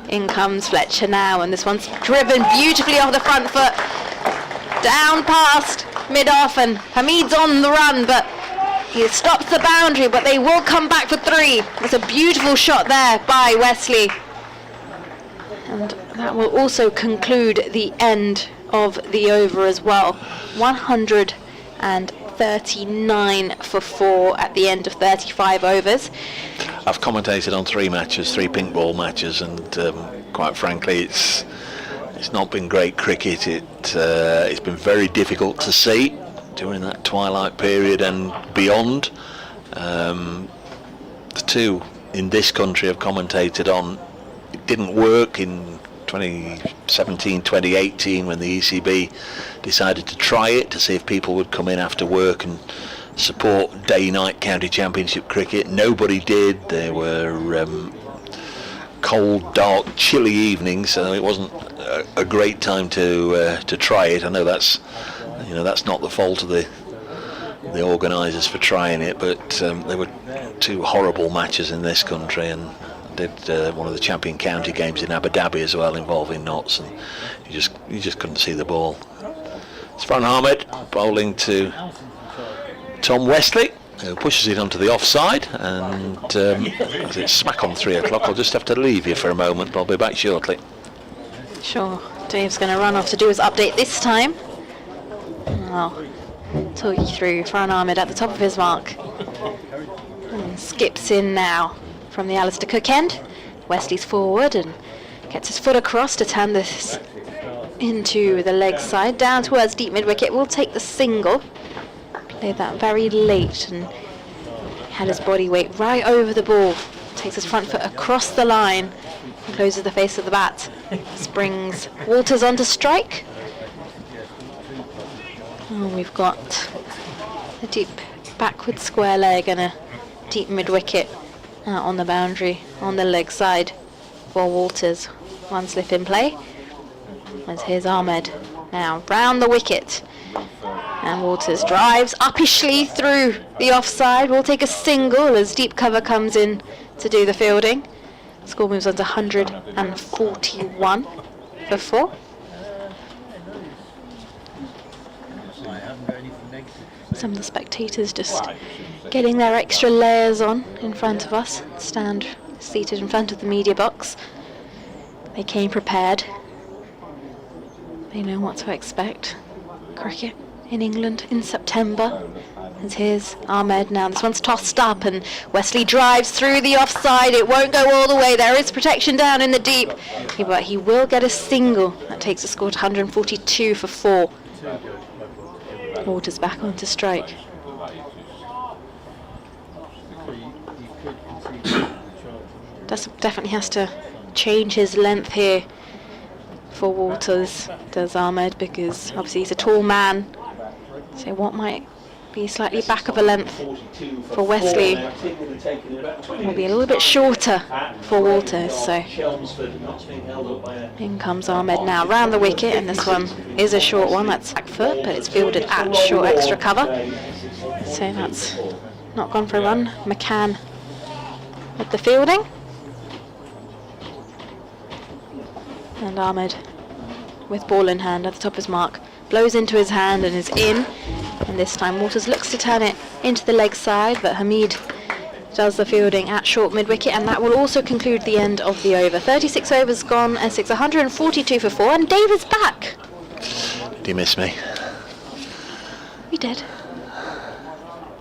in comes Fletcher now, and this one's driven beautifully off the front foot, down past mid-off, and Hamid's on the run, but he stops the boundary, but they will come back for 3. It's a beautiful shot there by Wesley. And that will also conclude the end of the over as well. 139 for 4 at the end of 35 overs. I've commentated on 3 matches, 3 pink ball matches, and quite frankly, it's not been great cricket. It's been very difficult to see during that twilight period and beyond. The 2 in this country I've commentated on, it didn't work in 2017, 2018 when the ECB decided to try it to see if people would come in after work and support day-night county championship cricket. Nobody did. There were cold, dark, chilly evenings, so it wasn't a great time to try it. I know that's not the fault of the organisers for trying it, but there were 2 horrible matches in this country, and I did one of the champion county games in Abu Dhabi as well, involving knots, and you just couldn't see the ball. It's Farhan Ahmed bowling to Tom Wesley, who pushes it onto the offside, and as it's smack on 3 o'clock, I'll just have to leave you for a moment, but I'll be back shortly. Sure, Dave's going to run off to do his update this time. I'll talk you through Farhan Ahmed at the top of his mark. And skips in now from the Alistair Cook end. Wesley's forward and gets his foot across to turn this into the leg side. Down towards deep mid-wicket, will take the single. Played that very late and had his body weight right over the ball. Takes his front foot across the line and closes the face of the bat. This brings Walters onto strike. Oh, we've got a deep backward square leg and a deep mid-wicket out on the boundary on the leg side for Walters. 1 slip in play. As here's Ahmed now round the wicket. And Walters drives uppishly through the offside. We'll take a single as deep cover comes in to do the fielding. Score moves on to 141 for 4. Some of the spectators just getting their extra layers on in front of us. Stand seated in front of the media box. They came prepared. They know what to expect. Cricket in England in September. And here's Ahmed now. This one's tossed up and Wesley drives through the offside. It won't go all the way. There is protection down in the deep. But he will get a single. That takes the score to 142 for 4. Walters back onto strike. Definitely has to change his length here for Walters, does Ahmed, because obviously he's a tall man. So what might be slightly back of a length for Wesley will be a little bit shorter for Walters. So in comes Ahmed now round the wicket, and this one is a short one. That's back foot, but it's fielded at short extra cover. So that's not gone for a run. McCann with the fielding. And Ahmed with ball in hand at the top of his mark. Blows into his hand and is in. And this time Walters looks to turn it into the leg side, but Hamid does the fielding at short mid-wicket, and that will also conclude the end of the over. 36 overs gone, Essex 142 for 4, and Dave is back. Did you miss me? We did.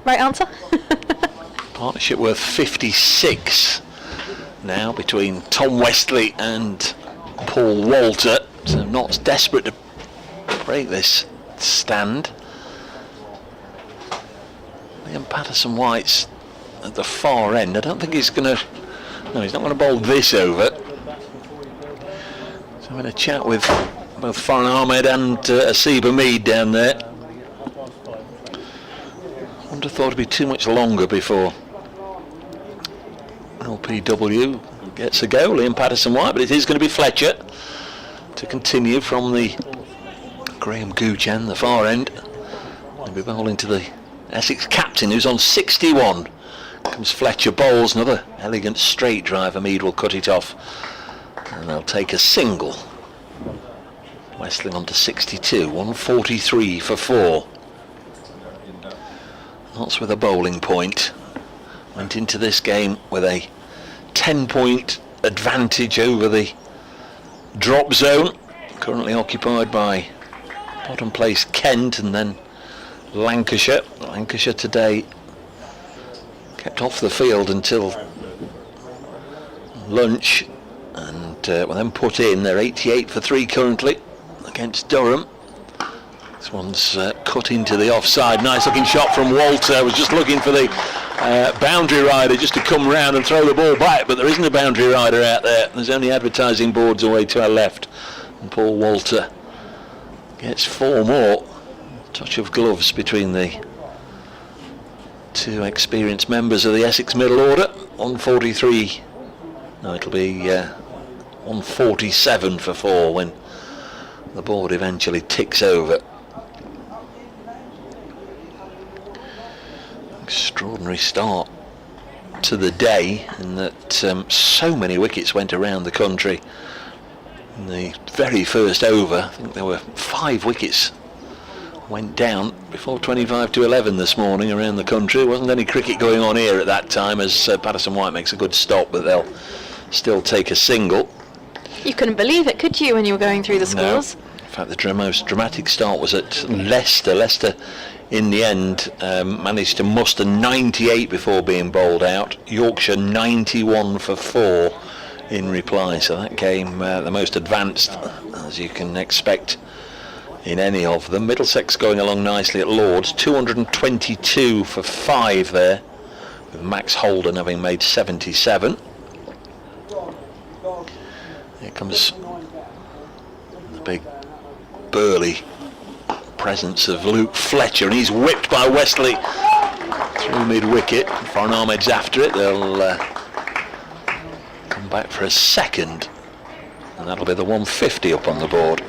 Right answer? Partnership worth 56 now between Tom Wesley and Paul Walter. So Knott's desperate to break this stand. Liam Patterson-White's at the far end. I don't think he's going to... No, he's not going to bowl this over. So I'm going to chat with both Farhan Ahmed and Asib Hamid down there. I wouldn't have thought it'd be too much longer before LPW gets a go. Liam Patterson-White, but it is going to be Fletcher to continue from the Graham Gooch end, the far end. He'll be bowling to the Essex captain, who's on 61. Comes Fletcher, bowls another elegant straight driver. Mead will cut it off, and they'll take a single. Wesley on to 62, 143 for 4. That's with a bowling point. Went into this game with a 10-point advantage over the drop zone, currently occupied by bottom place Kent and then Lancashire. Lancashire today kept off the field until lunch, and were then put in. They're 88 for 3 currently against Durham. This one's cut into the offside. Nice looking shot from Walter. I was just looking for the boundary rider just to come round and throw the ball back, but there isn't a boundary rider out there. There's only advertising boards away to our left, and Paul Walter gets 4 more. Touch of gloves between the 2 experienced members of the Essex middle order. 143. No, it'll be 147 for 4 when the board eventually ticks over. Extraordinary start to the day in that so many wickets went around the country. In the very first over, I think there were 5 wickets went down before 25 to 11 this morning around the country. There wasn't any cricket going on here at that time, as Patterson White makes a good stop, but they'll still take a single. You couldn't believe it, could you, when you were going through the scores? No. In fact, the most dramatic start was at Leicester. Leicester, in the end, managed to muster 98 before being bowled out. Yorkshire 91 for 4 in reply. So that game, the most advanced, as you can expect in any of them. Middlesex going along nicely at Lord's, 222 for 5 there, with Max Holden having made 77. Here comes the big burly presence of Luke Fletcher, and he's whipped by Wesley through mid-wicket. Foreign Ahmed's after it. They'll come back for a second, and that'll be the 150 up on the board.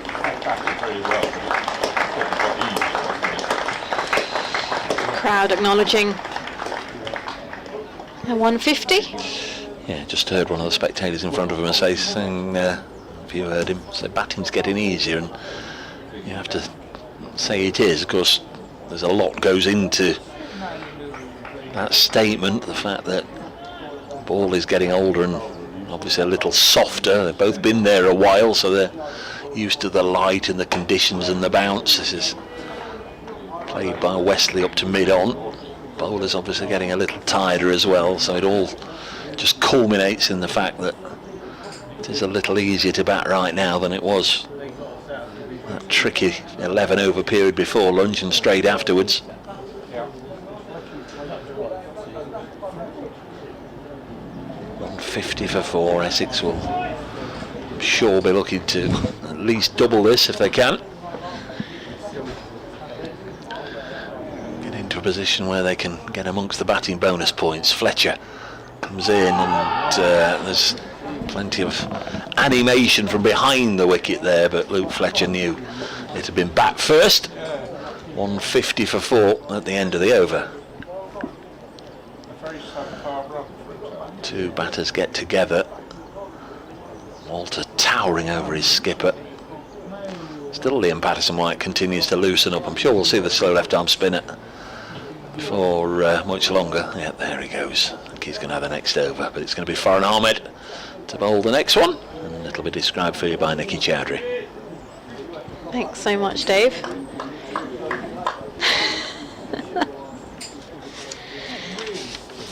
Crowd acknowledging a 150. Yeah, just heard one of the spectators in front of him saying, if you heard him say, batting's getting easier, and you have to say it is. Of course, there's a lot goes into that statement. The fact that the ball is getting older and obviously a little softer. They've both been there a while, so they're used to the light and the conditions and the bounce. This is played by Wesley up to mid-on. Bowler's obviously getting a little tireder as well, so it all just culminates in the fact that it is a little easier to bat right now than it was that tricky 11 over period before lunch and straight afterwards. $150 for 4. Essex will, I'm sure, be looking to at least double this if they can. Get into a position where they can get amongst the batting bonus points. Fletcher comes in, and there's plenty of animation from behind the wicket there, but Luke Fletcher knew it had been bat first. 150 for 4 at the end of the over. 2 batters get together. Walter towering over his skipper. Still Liam Patterson-White continues to loosen up. I'm sure we'll see the slow left arm spinner for much longer. Yeah, there he goes. I think he's going to have the next over, but it's going to be Foreign Ahmed to bowl the next one, and it'll be described for you by Nicky Chowdhury. Thanks so much, Dave.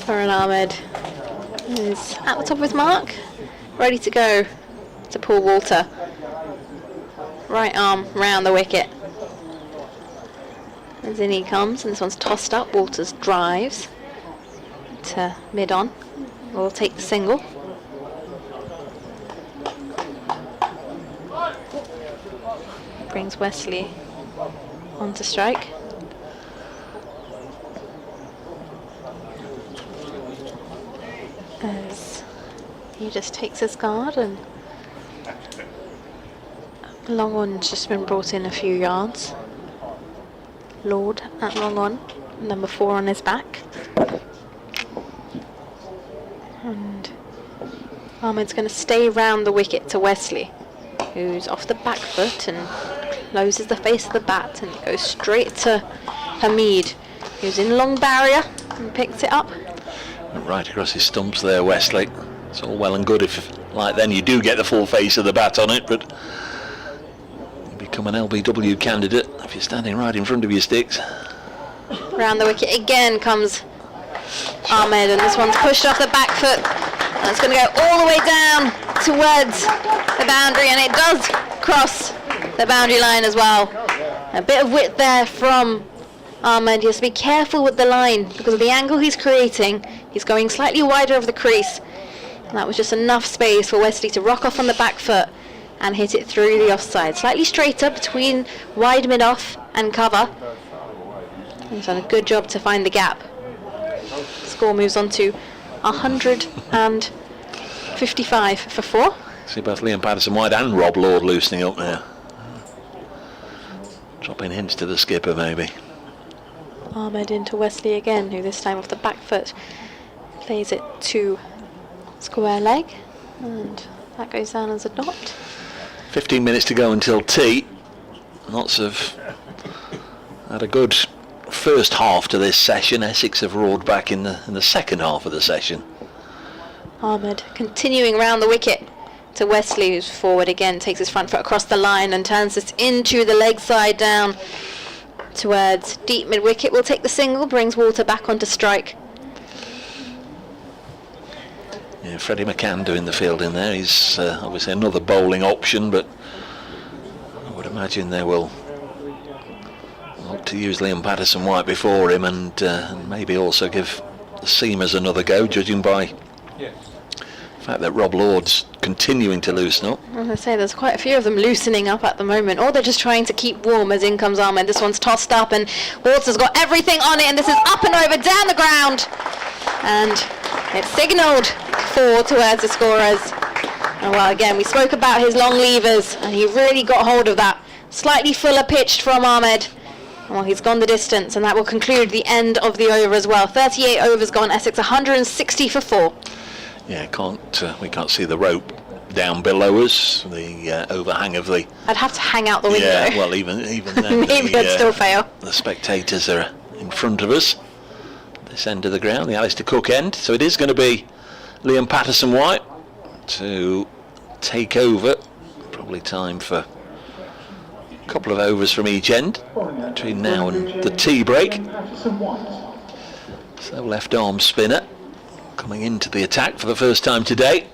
Foreign Ahmed is at the top of his mark, ready to go to Paul Walter. Right arm round the wicket. As in he comes, and this one's tossed up. Walters drives to mid-on. We'll take the single. Brings Wesley on to strike. As he just takes his guard, and long on's just been brought in a few yards. Lord at long on. number 4 on his back. And Ahmed's going to stay round the wicket to Wesley, who's off the back foot and closes the face of the bat and goes straight to Hamid, who's in long barrier and picks it up. Right across his stumps there, Wesley. It's all well and good if, like then, you do get the full face of the bat on it, but you become an LBW candidate if you're standing right in front of your sticks. Round the wicket again comes Ahmed, and this one's pushed off the back foot. And it's going to go all the way down towards the boundary, and it does cross the boundary line as well. A bit of width there from Ahmed. He has to be careful with the line because of the angle he's creating. He's going slightly wider of the crease. And that was just enough space for Wesley to rock off on the back foot and hit it through the offside. Slightly straighter between wide mid-off and cover. He's done a good job to find the gap. Score moves on to 155 for 4. See both Liam Patterson-White and Rob Lord loosening up there. Dropping hints to the skipper maybe. Ahmed into Wesley again, who this time off the back foot plays it to square leg, and that goes down as a dot. 15 minutes to go until tea. Lots of had a good first half to this session. Essex have roared back in the second half of the session. Ahmed continuing round the wicket to Wesley, who's forward again, takes his front foot across the line and turns this into the leg side down towards deep mid wicket. Will take the single, brings Walter back onto strike. Yeah, Freddie McCann doing the fielding there. He's obviously another bowling option, but I would imagine they will look to use Liam Patterson-White before him, and maybe also give the seamers another go, judging by the fact that Rob Lord's continuing to loosen up. As I say, there's quite a few of them loosening up at the moment, or they're just trying to keep warm as in comes Ahmed. This one's tossed up and Walter's got everything on it, and this is up and over down the ground, and it's signalled 4 towards the scorers. And well, again, we spoke about his long levers, and he really got hold of that. Slightly fuller pitched from Ahmed. Well, he's gone the distance, and that will conclude the end of the over as well. 38 overs gone, Essex 160 for 4. Yeah, we can't see the rope down below us. The overhang of the. I'd have to hang out the window. Yeah, well, even then, maybe I'd still fail. The spectators are in front of us. This end of the ground, the Alistair Cook end. So it is going to be Liam Patterson-White to take over. Probably time for a couple of overs from each end between now and the tea break. So left arm spinner coming into the attack for the first time today,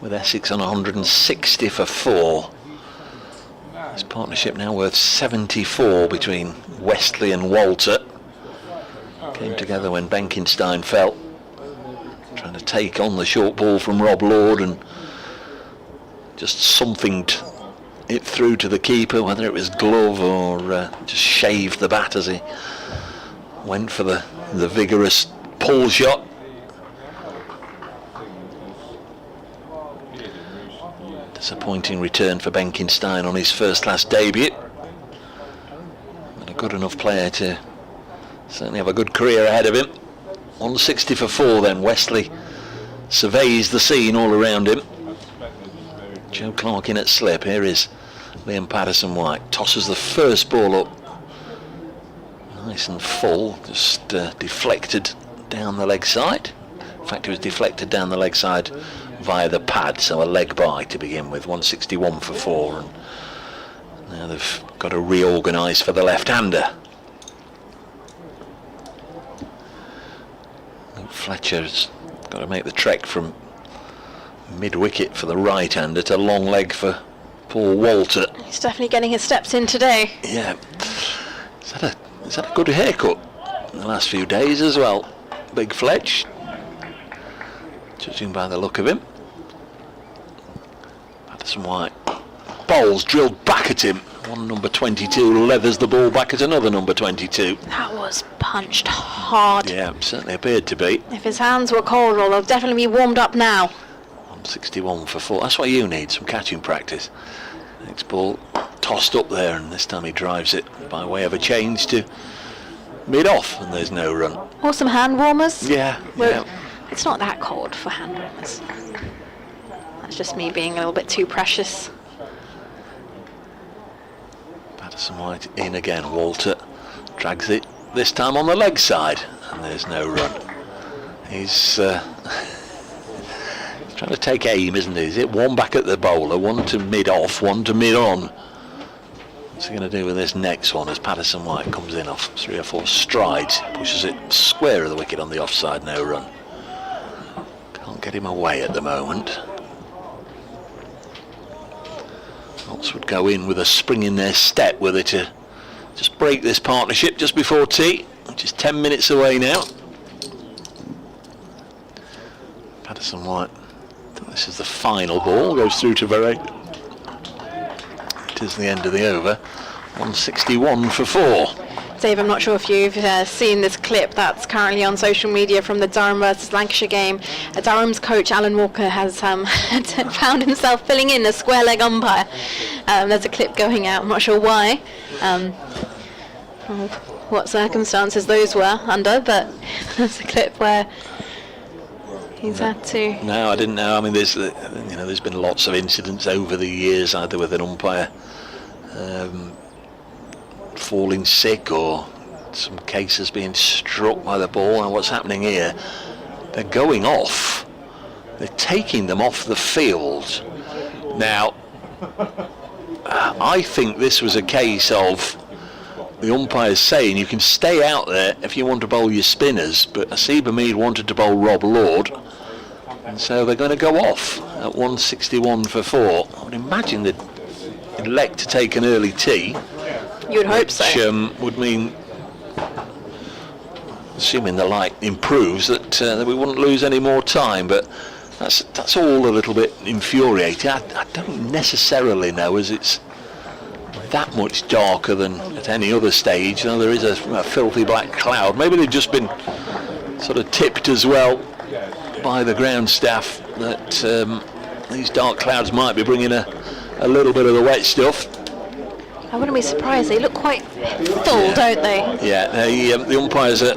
with Essex on 160 for 4. This partnership now worth 74 between Wesley and Walter. Came together when Benkenstein fell, trying to take on the short ball from Rob Lord, and just somethinged it through to the keeper, whether it was glove or just shaved the bat as he went for the vigorous pull shot. Disappointing return for Benkenstein on his first class debut, but a good enough player to certainly have a good career ahead of him. 160 for 4 then. Wesley surveys the scene all around him. Joe Clark in at slip. Here is Liam Patterson-White. Tosses the first ball up nice and full, just deflected down the leg side. In fact, it was deflected down the leg side via the pad, so a leg by to begin with. 161 for 4, and now they've got to reorganise for the left-hander. Fletcher's got to make the trek from mid-wicket for the right-hander to long leg for Paul Walter. He's definitely getting his steps in today. Yeah. Is that a good haircut in the last few days as well? Big Fletch, judging by the look of him. Patterson-White bowls drilled back at him. One number 22 leathers the ball back at another number 22. That was punched hard. Yeah, certainly appeared to be. If his hands were cold, well, they'll definitely be warmed up now. 161 for 4. That's what you need, some catching practice. Next ball tossed up there, and this time he drives it by way of a change to mid-off, and there's no run. Awesome hand warmers. Yeah, Well, yeah. it's not that cold for hand warmers. That's just me being a little bit too precious. Patterson White in again. Walter drags it, this time on the leg side, and there's no run. He's trying to take aim, isn't he? Is it one back at the bowler, one to mid-off, one to mid-on? What's he going to do with this next one as Patterson White comes in off 3 or 4 strides, pushes it square of the wicket on the offside, no run. Can't get him away at the moment. Ox would go in with a spring in their step, were they, to just break this partnership just before tea, which is 10 minutes away now. Patterson White, I think this is the final ball, goes through to Varane. It is the end of the over. 161 for 4. Dave, I'm not sure if you've seen this clip that's currently on social media from the Durham versus Lancashire game. Durham's coach Alan Walker has found himself filling in a square leg umpire. There's a clip going out, I'm not sure why, what circumstances those were under, but there's a clip where he's had to. No, I didn't know. I mean, there's been lots of incidents over the years, either with an umpire falling sick or some cases being struck by the ball. And what's happening here, they're going off, they're taking them off the field. Now I think this was a case of the umpires saying you can stay out there if you want to bowl your spinners, but Asib Hamid wanted to bowl Rob Lord, and so they're going to go off at 161 for 4. I would imagine they'd elect to take an early tea. You would hope so. Which would mean, assuming the light improves, that we wouldn't lose any more time. But that's all a little bit infuriating. I don't necessarily know, as it's that much darker than at any other stage. You know, there is a filthy black cloud. Maybe they've just been sort of tipped as well by the ground staff that these dark clouds might be bringing a little bit of the wet stuff. I wouldn't be surprised. They look quite full, don't they? Yeah, the umpires are.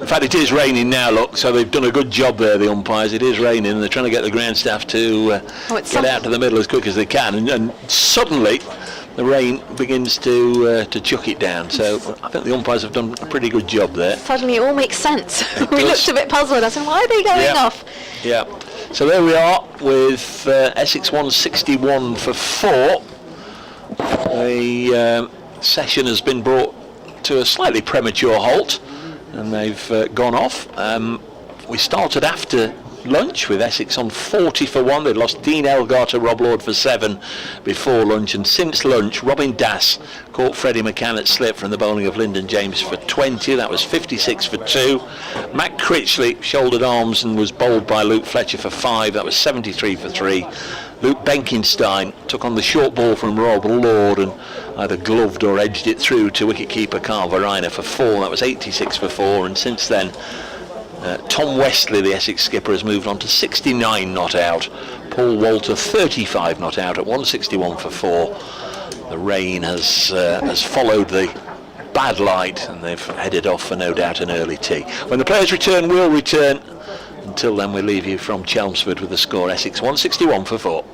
In fact, it is raining now, look, so they've done a good job there, the umpires. It is raining, and they're trying to get the ground staff to get out to the middle as quick as they can. And suddenly, the rain begins to chuck it down. So I think the umpires have done a pretty good job there. Suddenly it all makes sense. We looked a bit puzzled. I said, why are they going off? Yeah. So there we are with Essex 161 for 4. The session has been brought to a slightly premature halt, and they've gone off. We started after lunch with Essex on 40 for 1. They'd lost Dean Elgar to Rob Lord for 7 before lunch, and since lunch Robin Dass caught Freddie McCann at slip from the bowling of Lyndon James for 20. That was 56 for 2. Matt Critchley shouldered arms and was bowled by Luke Fletcher for 5. That was 73 for 3. Luke Benkenstein took on the short ball from Rob Lord and either gloved or edged it through to wicketkeeper Carl Varina for 4. That was 86 for 4. And since then, Tom Wesley, the Essex skipper, has moved on to 69 not out. Paul Walter 35 not out at 161 for 4. The rain has followed the bad light, and they've headed off for no doubt an early tea. When the players return, we'll return. Until then, we leave you from Chelmsford with the score Essex 161 for 4.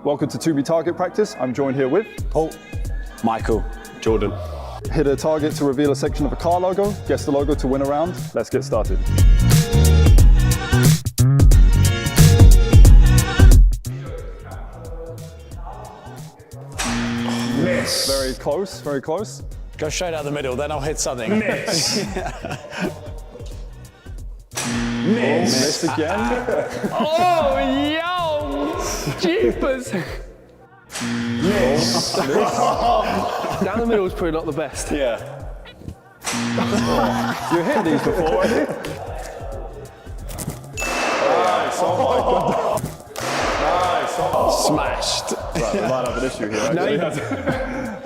Welcome to 2B target practice. I'm joined here with Paul. Michael. Jordan. hit a target to reveal a section of a car logo, guess the logo to win a round. Let's get started. Miss. Very close, very close. Go straight out the middle, then I'll hit something. Miss. Miss. Miss again. Oh, yo! Jeepers! Miss. Down the middle is probably not the best. Yeah. You hit these before, haven't you? Nice, oh my god. Nice, oh. Smashed. Right, we might have an issue here. No, you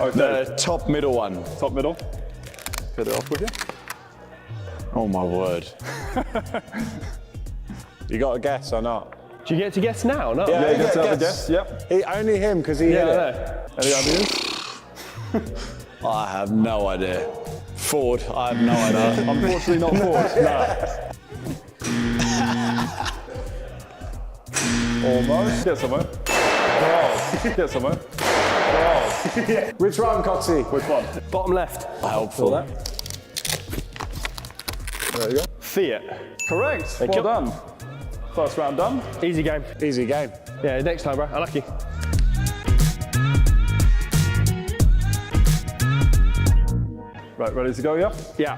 Okay, The top middle one. top middle. Get it off with you. Oh my word. You got a guess or not? Do you get to guess now? No. Yeah, you get to have a guess. guess, yep. Only him, because he Yeah, hit I it. know. Any ideas? I have no idea. Ford, I have no idea. Unfortunately not Forbes, no. Almost. Get somewhere. Close. Get somewhere. Close. Which one, Coxie? Which one? Bottom left. Helpful. There you go. Fiat. Correct. Thank Well you. done. First round done. Easy game. Easy game. Yeah, next time, bro. Unlucky. Right, ready to go, yeah? Yeah.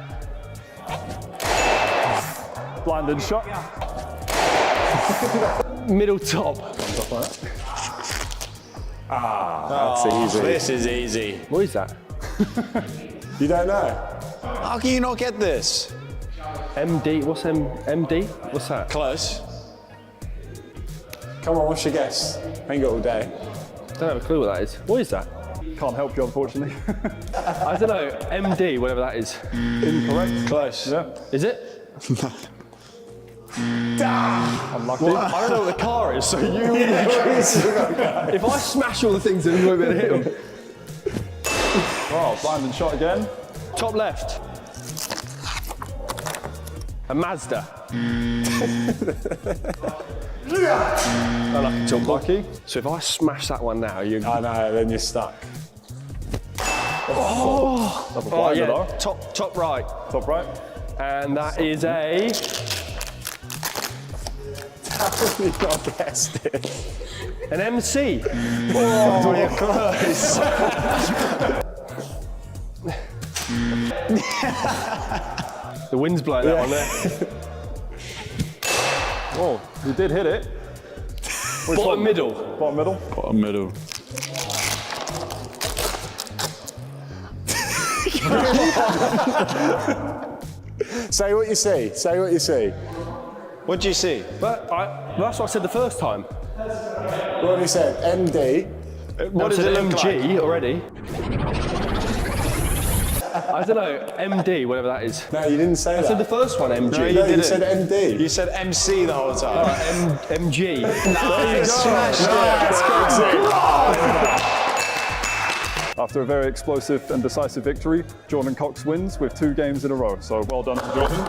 Blinded shot. Middle top. That's easy. This is easy. What is that? You don't know? How can you not get this? MD. What's MD? What's that? Close. Come on, what's your guess? Ain't got all day. Don't have a clue what that is. What is that? Can't help you, unfortunately. I don't know. MD, whatever that is. Incorrect. Close. Yeah. Is it? Unlucky. I don't know what the car is, so you. If I smash all the things, then you won't be able to hit them. Oh, blinded shot again. Top left. A Mazda. Unlucky top. Lucky. So if I smash that one now, you. I know, then you're stuck. Double Oh blinded yeah. though. Top right. Top right. And that is a. You got guessed it. An MC. Oh, you're close. The wind's blowing that one there. Oh, you did hit it. Which Bottom one? middle. Bottom middle. Bottom middle. Say what you see. Say what you see. What do you see? But that's what I said the first time. What have you said? MD. What I does said it look MG like? already. I don't know, MD, whatever that is. No, you didn't say I that. said the first one, MG. No, you said MD. You said MC the whole time. MG. Smashed After a very explosive and decisive victory, Jordan Cox wins with 2 games in a row. So well done to Jordan.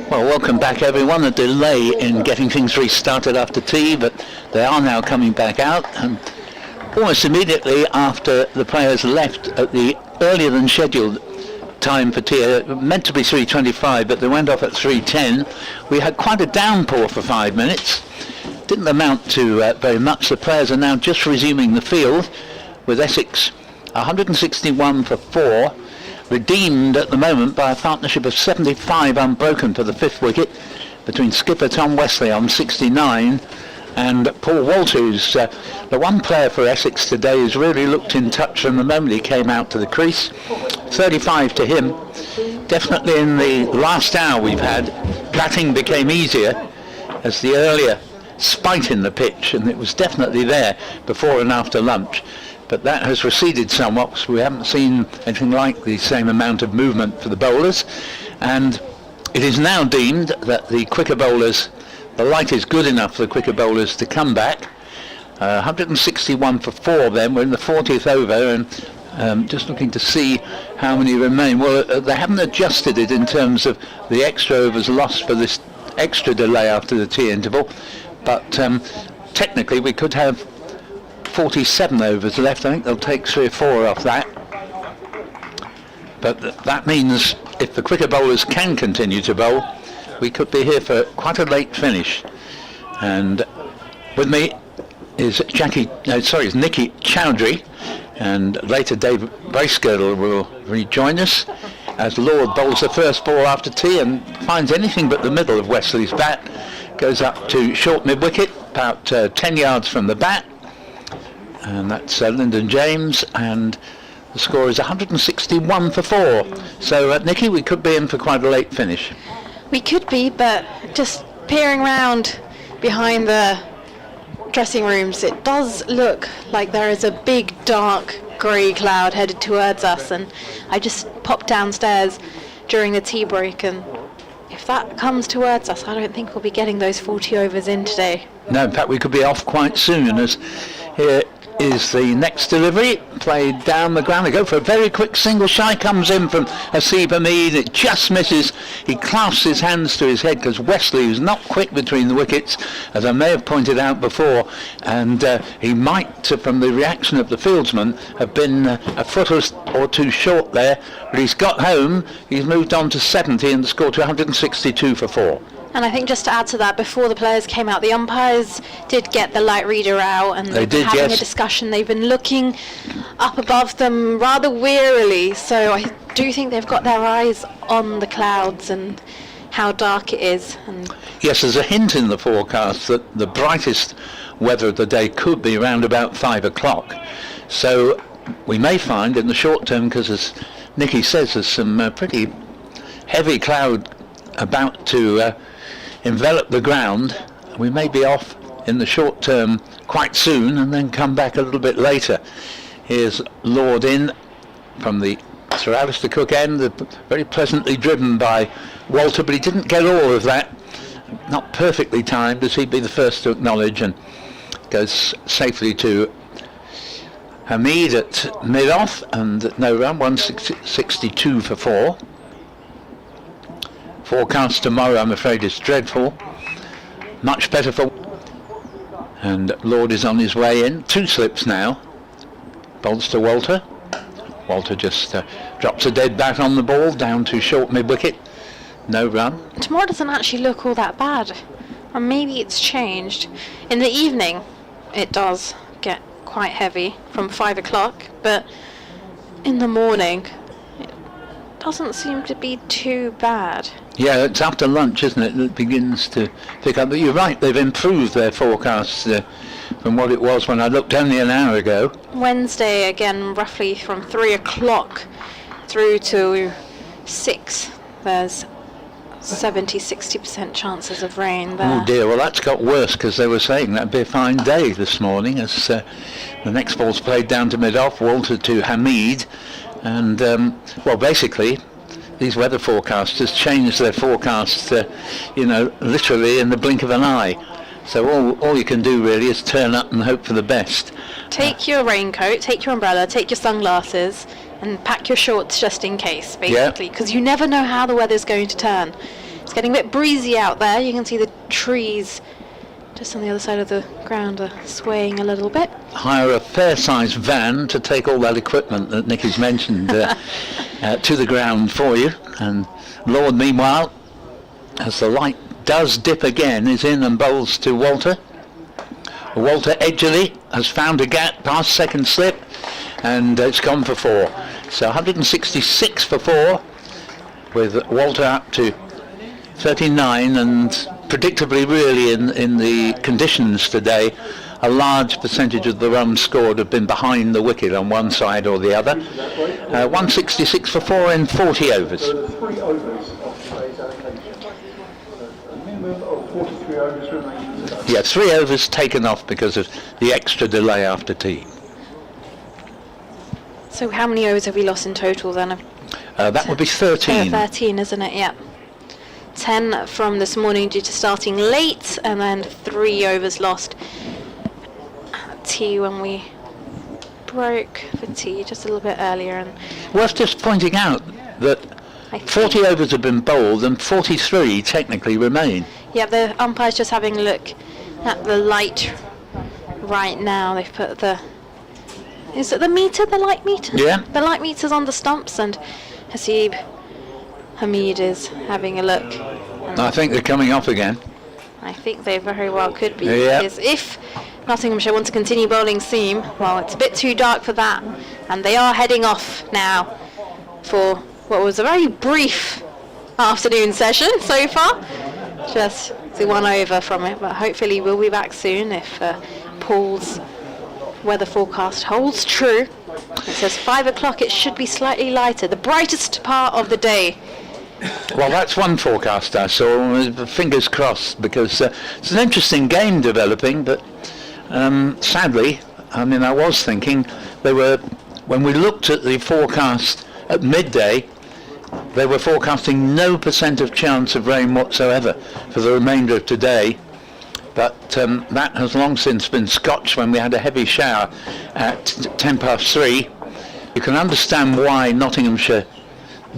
Well, welcome back everyone. A delay in getting things restarted after tea, but they are now coming back out, and almost immediately after the players left at the earlier than scheduled time for tea, meant to be 3:25, but they went off at 3:10. We had quite a downpour for 5 minutes. Didn't amount to very much. The players are now just resuming the field, with Essex 161 for 4, redeemed at the moment by a partnership of 75 unbroken for the 5th wicket between skipper Tom Wesley on 69 and Paul Walter, who's the one player for Essex today who's really looked in touch from the moment he came out to the crease. 35 to him. Definitely in the last hour we've had, batting became easier as the earlier spite in the pitch, and it was definitely there before and after lunch. But that has receded somewhat, so we haven't seen anything like the same amount of movement for the bowlers. And it is now deemed that the quicker bowlers, the light is good enough for the quicker bowlers to come back. 161 for 4 then, we're in the 40th over, and just looking to see how many remain. Well, they haven't adjusted it in terms of the extra overs lost for this extra delay after the tea interval, but technically we could have 47 overs left. I think they'll take 3 or 4 off that. But that means if the quicker bowlers can continue to bowl, we could be here for quite a late finish. And with me is Nicky Chowdhury, and later Dave Bracegirdle will rejoin us as Lord bowls the first ball after tea and finds anything but the middle of Wesley's bat. Goes up to short mid-wicket, about 10 yards from the bat. And that's Lyndon James, and the score is 161 for 4. So, Nicky, we could be in for quite a late finish. We could be, but just peering round behind the dressing rooms, it does look like there is a big, dark, grey cloud headed towards us. And I just popped downstairs during the tea break, and if that comes towards us, I don't think we'll be getting those 40 overs in today. No, in fact, we could be off quite soon, as here is the next delivery, played down the ground. They go for a very quick single. Shy comes in from Hasib Hamid. It just misses. He clasps his hands to his head because Wesley, who's not quick between the wickets, as I may have pointed out before, and he might, from the reaction of the fieldsman, have been a foot or two short there, but he's got home. He's moved on to 70 and scored to 162 for 4. And I think just to add to that, before the players came out, the umpires did get the light reader out, and they did, having yes, a discussion. They've been looking up above them rather wearily, so I do think they've got their eyes on the clouds and how dark it is. And yes, there's a hint in the forecast that the brightest weather of the day could be around about 5 o'clock. So we may find in the short term, because as Nicky says, there's some pretty heavy cloud about to envelop the ground. We may be off in the short term quite soon and then come back a little bit later. Here's Lord in from the Sir Alistair Cook end, very pleasantly driven by Walter, but he didn't get all of that. Not perfectly timed, as he'd be the first to acknowledge, and goes safely to Hamid at mid-off and at no run, 162 for 4. Forecast tomorrow, I'm afraid, is dreadful. Much better for... And Lord is on his way in. 2 slips now. Bowls to Walter. Walter just drops a dead bat on the ball, down to short mid-wicket. No run. tomorrow doesn't actually look all that bad. Or maybe it's changed. In the evening, it does get quite heavy from 5 o'clock, but in the morning, it doesn't seem to be too bad. Yeah, it's after lunch, isn't it? It begins to pick up. But you're right, they've improved their forecasts from what it was when I looked only an hour ago. Wednesday, again, roughly from 3 o'clock through to 6, there's 70-60% chances of rain there. Oh dear, well that's got worse, because they were saying that'd be a fine day this morning, as the next ball's played down to mid-off, Walter to Hamid, and well, basically these weather forecasters change their forecasts literally in the blink of an eye. So all you can do really is turn up and hope for the best. Take your raincoat, take your umbrella, take your sunglasses, and pack your shorts just in case, basically, because you never know how the weather's going to turn. It's getting a bit breezy out there. You can see the trees just on the other side of the ground are swaying a little bit. Hire a fair-sized van to take all that equipment that Nicky's mentioned to the ground for you. And Lord, meanwhile, as the light does dip again, is in and bowls to Walter. Walter edgily has found a gap past second slip, and it's gone for 4. So 166 for 4, with Walter up to 39, and predictably really in the conditions today, a large percentage of the runs scored have been behind the wicket on one side or the other. 166 for 4 in 40 overs. Yeah, 3 overs taken off because of the extra delay after tea. So how many overs have we lost in total then? That would be 13. 13, isn't it? Yeah. 10 from this morning due to starting late, and then 3 overs lost at tea when we broke for tea just a little bit earlier. And worth just pointing out that 40 overs have been bowled and 43 technically remain. Yeah, the umpire's just having a look at the light right now. They've put the... Is it the meter, the light meter? Yeah. The light meter's on the stumps, and Hasib Hamid is having a look. I think they're coming off again. I think they very well could be. Yeah. Because if Nottinghamshire want to continue bowling seam, well, it's a bit too dark for that. And they are heading off now for what was a very brief afternoon session so far. Just the 1 over from it, but hopefully we'll be back soon if Paul's weather forecast holds true. It says 5 o'clock, it should be slightly lighter, the brightest part of the day. Well, that's one forecast I saw. Fingers crossed, because it's an interesting game developing, but sadly, I mean, I was thinking when we looked at the forecast at midday, they were forecasting no % of chance of rain whatsoever for the remainder of today. But that has long since been scotched when we had a heavy shower at 3:10. You can understand why Nottinghamshire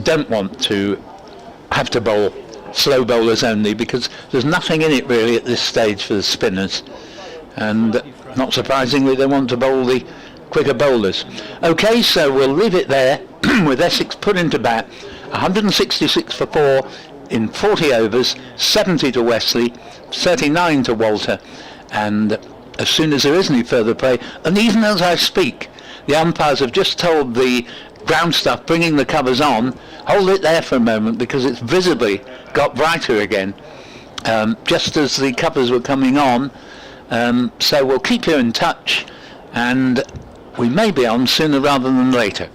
don't want to have to bowl slow bowlers only, because there's nothing in it really at this stage for the spinners. And not surprisingly, they want to bowl the quicker bowlers. Okay, so we'll leave it there with Essex put into bat. 166 for 4 in 40 overs, 70 to Wesley, 39 to Walter, and as soon as there is any further play, and even as I speak, the umpires have just told the ground staff bringing the covers on, hold it there for a moment because it's visibly got brighter again, just as the covers were coming on. So we'll keep you in touch, and we may be on sooner rather than later.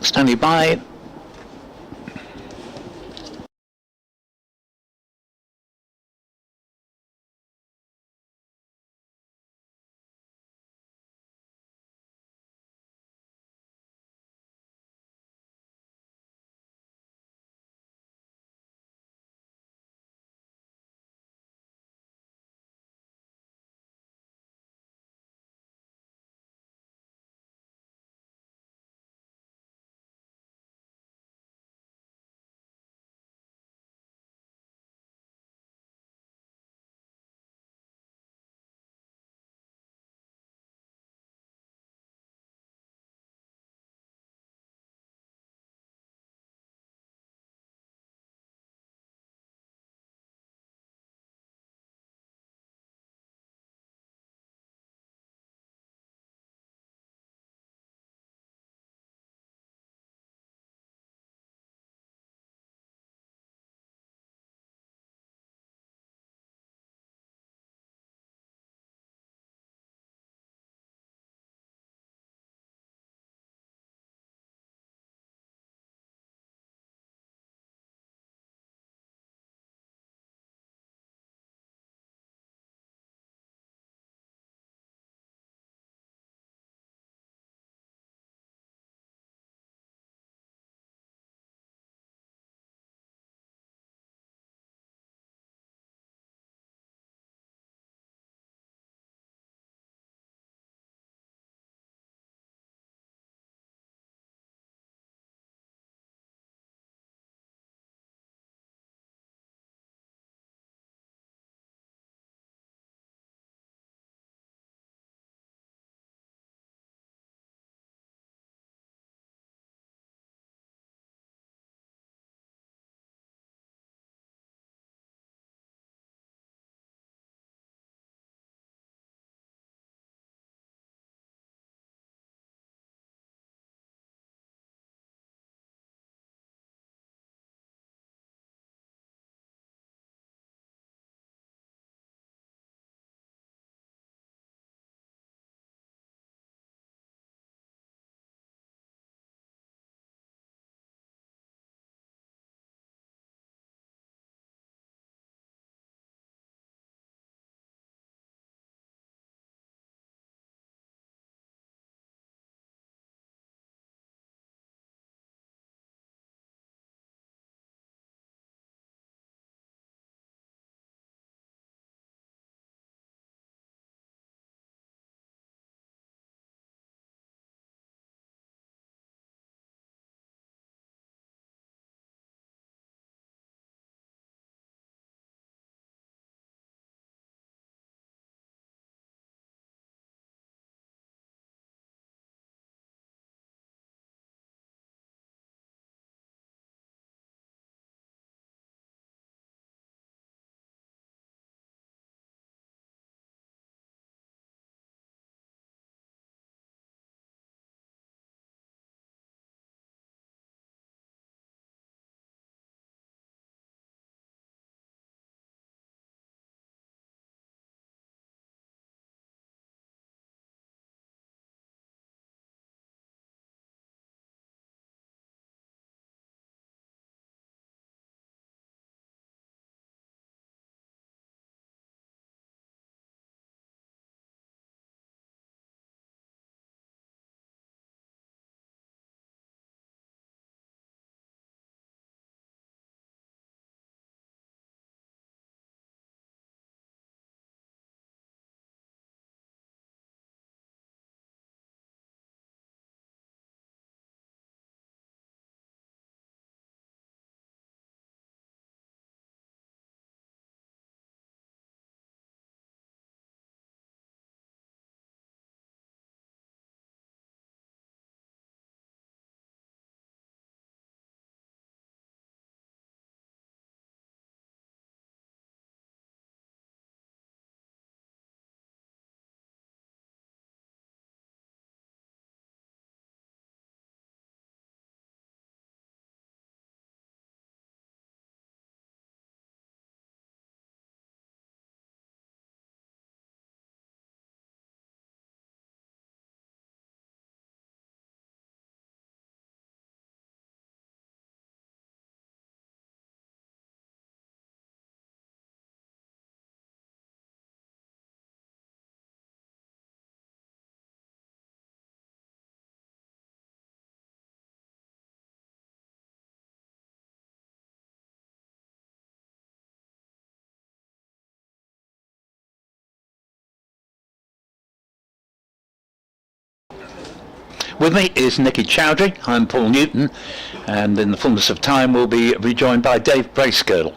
Standing by. With me is Nicky Chowdhury. I'm Paul Newton, and in the fullness of time we'll be rejoined by Dave Bracegirdle.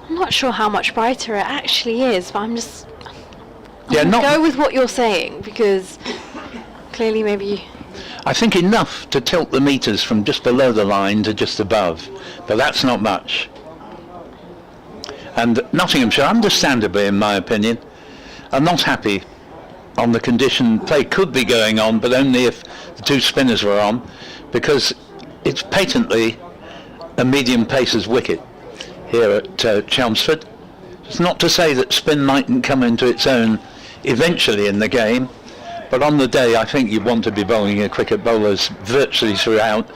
I'm not sure how much brighter it actually is, but I'm Yeah, gonna not. go with what you're saying, because clearly maybe... I think enough to tilt the meters from just below the line to just above, but that's not much. And Nottinghamshire, understandably in my opinion, are not happy on the condition play could be going on, but only if the two spinners were on, because it's patently a medium pacer's wicket here at Chelmsford. It's not to say that spin mightn't come into its own eventually in the game, but on the day I think you want to be bowling your cricket bowlers virtually throughout.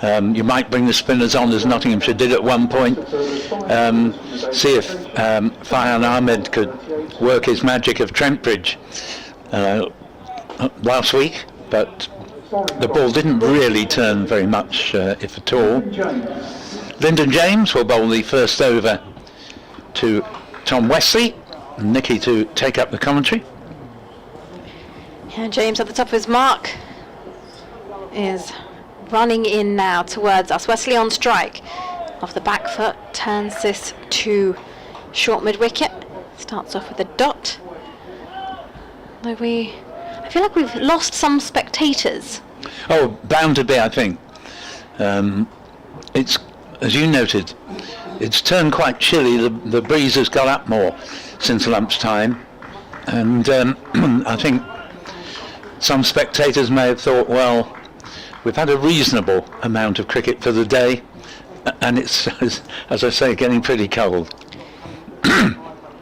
You might bring the spinners on as Nottinghamshire did at one point, see if Farhan Ahmed could work his magic of Trent Bridge last week, but the ball didn't really turn very much, if at all. Lyndon James will bowl the first over to Tom Wesley, and Nicky to take up the commentary. Yeah, James at the top of his mark is running in now towards us. Wesley on strike. Off the back foot, turns this to short mid-wicket. Starts off with a dot. Though I feel like we've lost some spectators. Oh, bound to be, I think. It's, as you noted, it's turned quite chilly. The breeze has got up more since lunchtime, and I think some spectators may have thought, well, we've had a reasonable amount of cricket for the day, and it's, as I say, getting pretty cold.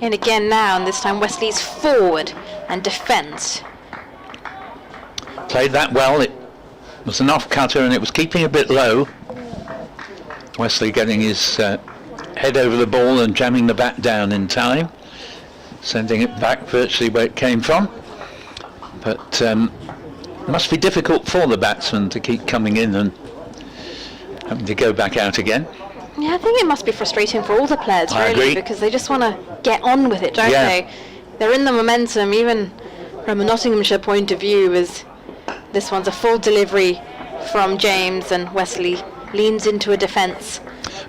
In again now, and this time Wesley's forward and defends. Played that well. It was an off-cutter, and it was keeping a bit low. Wesley getting his head over the ball and jamming the bat down in time, sending it back virtually where it came from. But it must be difficult for the batsman to keep coming in and having to go back out again. Yeah, I think it must be frustrating for all the players, I really, agree. because they just want to get on with it, don't Yeah. they? They're in the momentum, even from a Nottinghamshire point of view, as this one's a full delivery from James, and Wesley leans into a defence.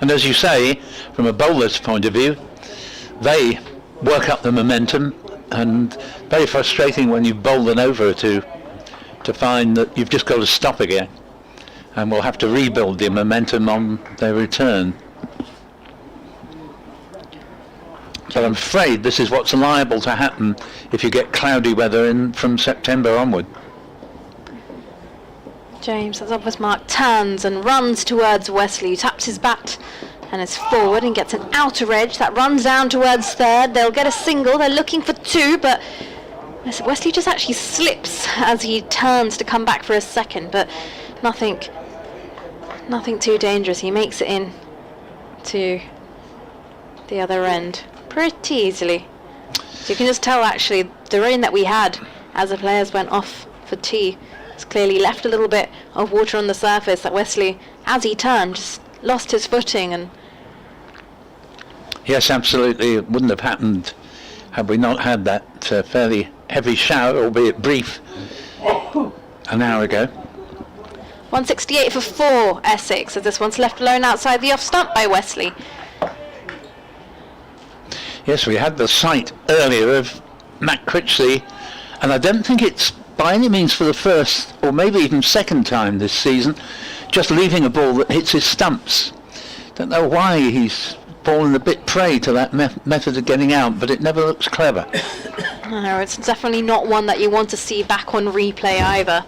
And as you say, from a bowler's point of view, they work up the momentum, and very frustrating when you bowl an over or two to find that you've just got to stop again, and we'll have to rebuild the momentum on their return. But I'm afraid this is what's liable to happen if you get cloudy weather in from September onward. James, as up with mark, turns and runs towards Wesley, taps his bat and is forward and gets an outer edge that runs down towards third. They'll get a single, they're looking for two, but Wesley just actually slips as he turns to come back for a second, but nothing too dangerous. He makes it in to the other end pretty easily. So you can just tell actually the rain that we had as the players went off for tea has clearly left a little bit of water on the surface that Wesley, as he turned, just lost his footing. And Yes, absolutely. It wouldn't have happened had we not had that fairly heavy shower, albeit brief, an hour ago. 168 for 4 Essex, as this one's left alone outside the off stump by Wesley. Yes, we had the sight earlier of Matt Critchley, and I don't think it's by any means for the first or maybe even second time this season just leaving a ball that hits his stumps. Don't know why he's fallen a bit prey to that method of getting out, but it never looks clever. No, it's definitely not one that you want to see back on replay either.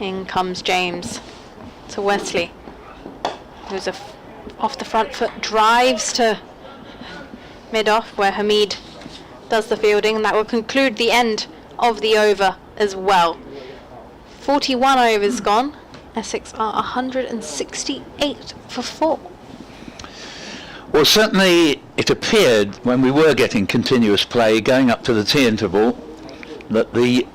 In comes James to Wesley, who's off the front foot, drives to mid-off where Hamid does the fielding, and that will conclude the end of the over as well. 41 overs gone. Essex are 168 for 4. Well, certainly it appeared when we were getting continuous play going up to the tea interval that the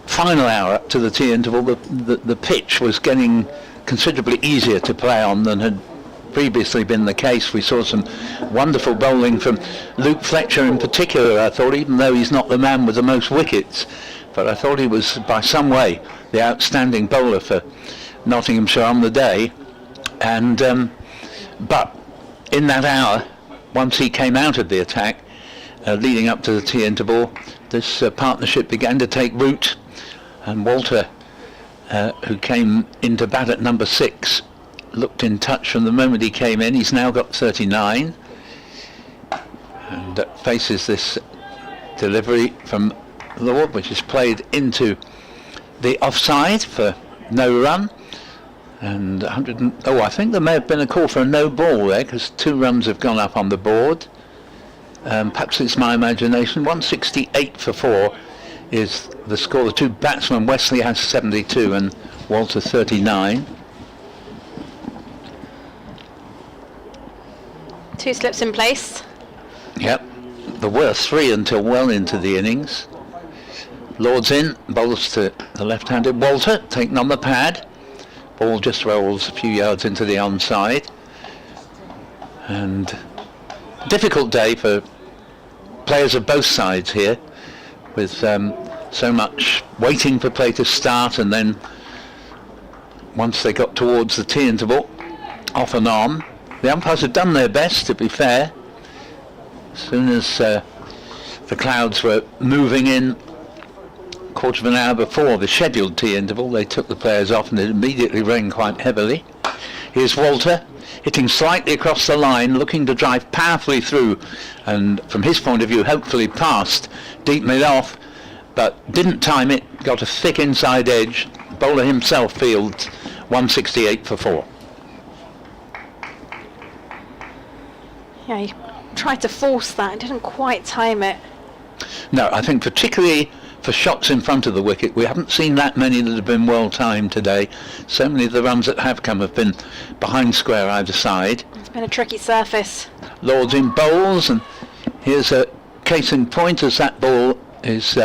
final hour up to the tea interval, the pitch was getting considerably easier to play on than had previously been the case. We saw some wonderful bowling from Luke Fletcher in particular, I thought, even though he's not the man with the most wickets. But I thought he was, by some way, the outstanding bowler for Nottinghamshire on the day. And but in that hour, once he came out of the attack, leading up to the tea interval, this partnership began to take root, and Walter, who came into bat at number 6, looked in touch from the moment he came in. He's now got 39 and faces this delivery from Lord, which is played into the offside for no run. And I think there may have been a call for a no ball there, because 2 runs have gone up on the board. Perhaps it's my imagination. 168 for 4 is the score. The 2 batsmen, Wesley has 72 and Walter 39. 2 slips in place. Yep, there were 3 until well into the innings. Lord's in, bowls to the left-handed Walter, taken on the pad. Ball just rolls a few yards into the onside. And difficult day for players of both sides here, with so much waiting for play to start, and then once they got towards the tea interval, off and on. The umpires have done their best, to be fair. As soon as the clouds were moving in, a quarter of an hour before the scheduled tea interval, they took the players off, and it immediately rained quite heavily. Here's Walter, hitting slightly across the line, looking to drive powerfully through, and from his point of view, hopefully past deep mid-off, but didn't time it, got a thick inside edge. Bowler himself fields 168 for 4. Yeah, he tried to force that, didn't quite time it. No, I think particularly for shots in front of the wicket, we haven't seen that many that have been well timed today. So many of the runs that have come have been behind square either side. It's been a tricky surface. Lord's in bowls, and here's a case in point as that ball is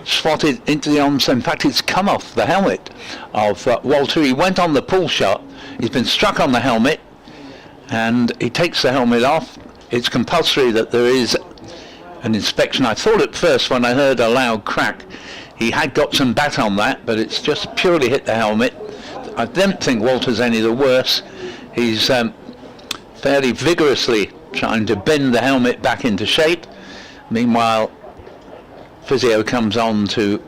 swatted into the onside. In fact, it's come off the helmet of Walter. He went on the pull shot, he's been struck on the helmet, and he takes the helmet off. It's compulsory that there is an inspection. I thought at first, when I heard a loud crack, he had got some bat on that, but it's just purely hit the helmet. I don't think Walter's any the worse. He's fairly vigorously trying to bend the helmet back into shape. Meanwhile, physio comes on to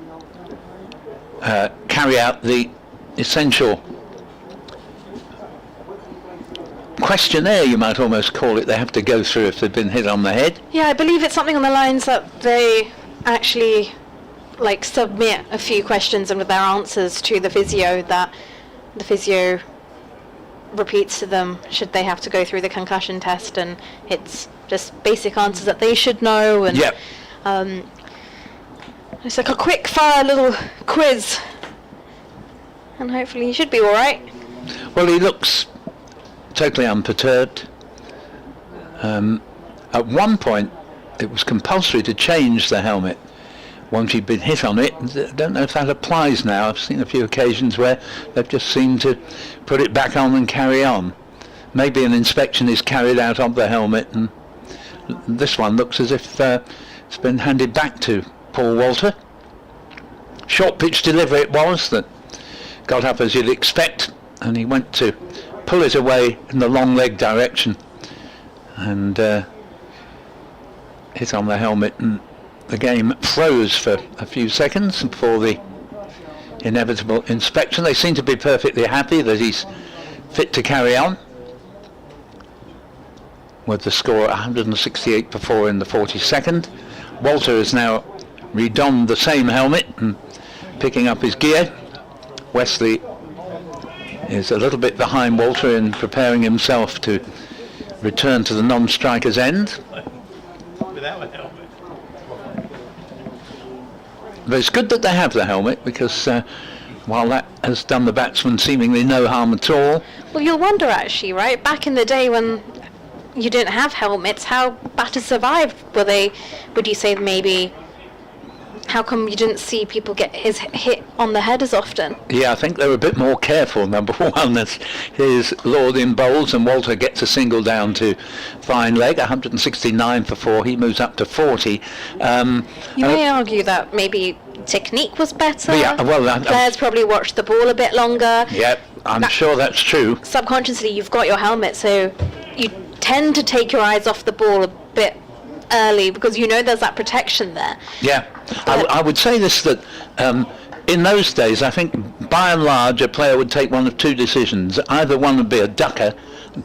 carry out the essential questionnaire, you might almost call it, they have to go through if they've been hit on the head. Yeah, I believe it's something on the lines that they actually submit a few questions and with their answers to the physio, that the physio repeats to them should they have to go through the concussion test, and it's just basic answers that they should know. And yep. It's like a quick fire little quiz, and hopefully he should be all right. Well, he looks totally unperturbed. At one point it was compulsory to change the helmet once you'd been hit on it. I don't know if that applies now. I've seen a few occasions where they've just seemed to put it back on and carry on. Maybe an inspection is carried out of the helmet, and this one looks as if it's been handed back to Paul Walter. Short pitch delivery it was that got up as you'd expect, and he went to pull it away in the long leg direction, and hit on the helmet, and the game froze for a few seconds before the inevitable inspection. They seem to be perfectly happy that he's fit to carry on, with the score 168 for 4 in the 42nd. Walter has now redonned the same helmet and picking up his gear. Wesley is a little bit behind Walter in preparing himself to return to the non-striker's end. Without a helmet. But it's good that they have the helmet, because while that has done the batsman seemingly no harm at all. Well, you'll wonder actually, right? Back in the day when you didn't have helmets, how batters survived? Would you say maybe how come you didn't see people get hit on the head as often? Yeah, I think they were a bit more careful, number one, as his Lord in bowls and Walter gets a single down to fine leg, 169 for 4, he moves up to 40. You may argue that maybe technique was better, Yeah, well, players probably watched the ball a bit longer. Yep, I'm sure that's true. Subconsciously you've got your helmet, so you tend to take your eyes off the ball a bit early because you know there's that protection there. Yeah, I would say this, that in those days, I think by and large a player would take one of two decisions. Either one would be a ducker,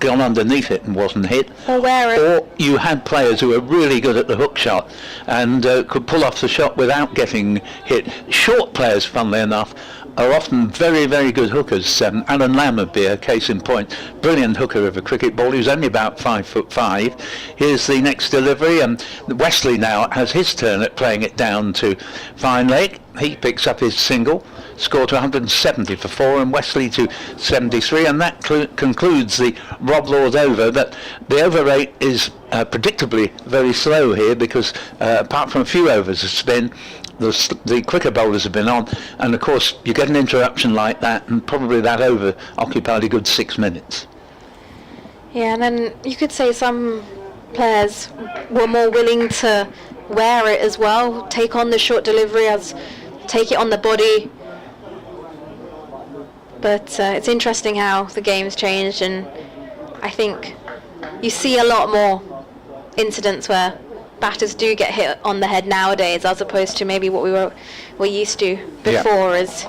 gone underneath it and wasn't hit, or you had players who were really good at the hook shot and could pull off the shot without getting hit. Short players, funnily enough, are often very, very good hookers. Alan Lamb would be a case in point. Brilliant hooker of a cricket ball. He was only about 5'5". Here's the next delivery, and Wesley now has his turn at playing it down to fine leg. He picks up his single, score to 170 for 4, and Wesley to 73, and that concludes the Rob Lord over. But the over rate is predictably very slow here because apart from a few overs of spin, the quicker bowlers have been on, and of course you get an interruption like that, and probably that over occupied a good 6 minutes. Yeah, and then you could say some players were more willing to wear it as well, take on the short delivery, take it on the body. But it's interesting how the game's changed, and I think you see a lot more incidents where batters do get hit on the head nowadays, as opposed to maybe what we were used to before. As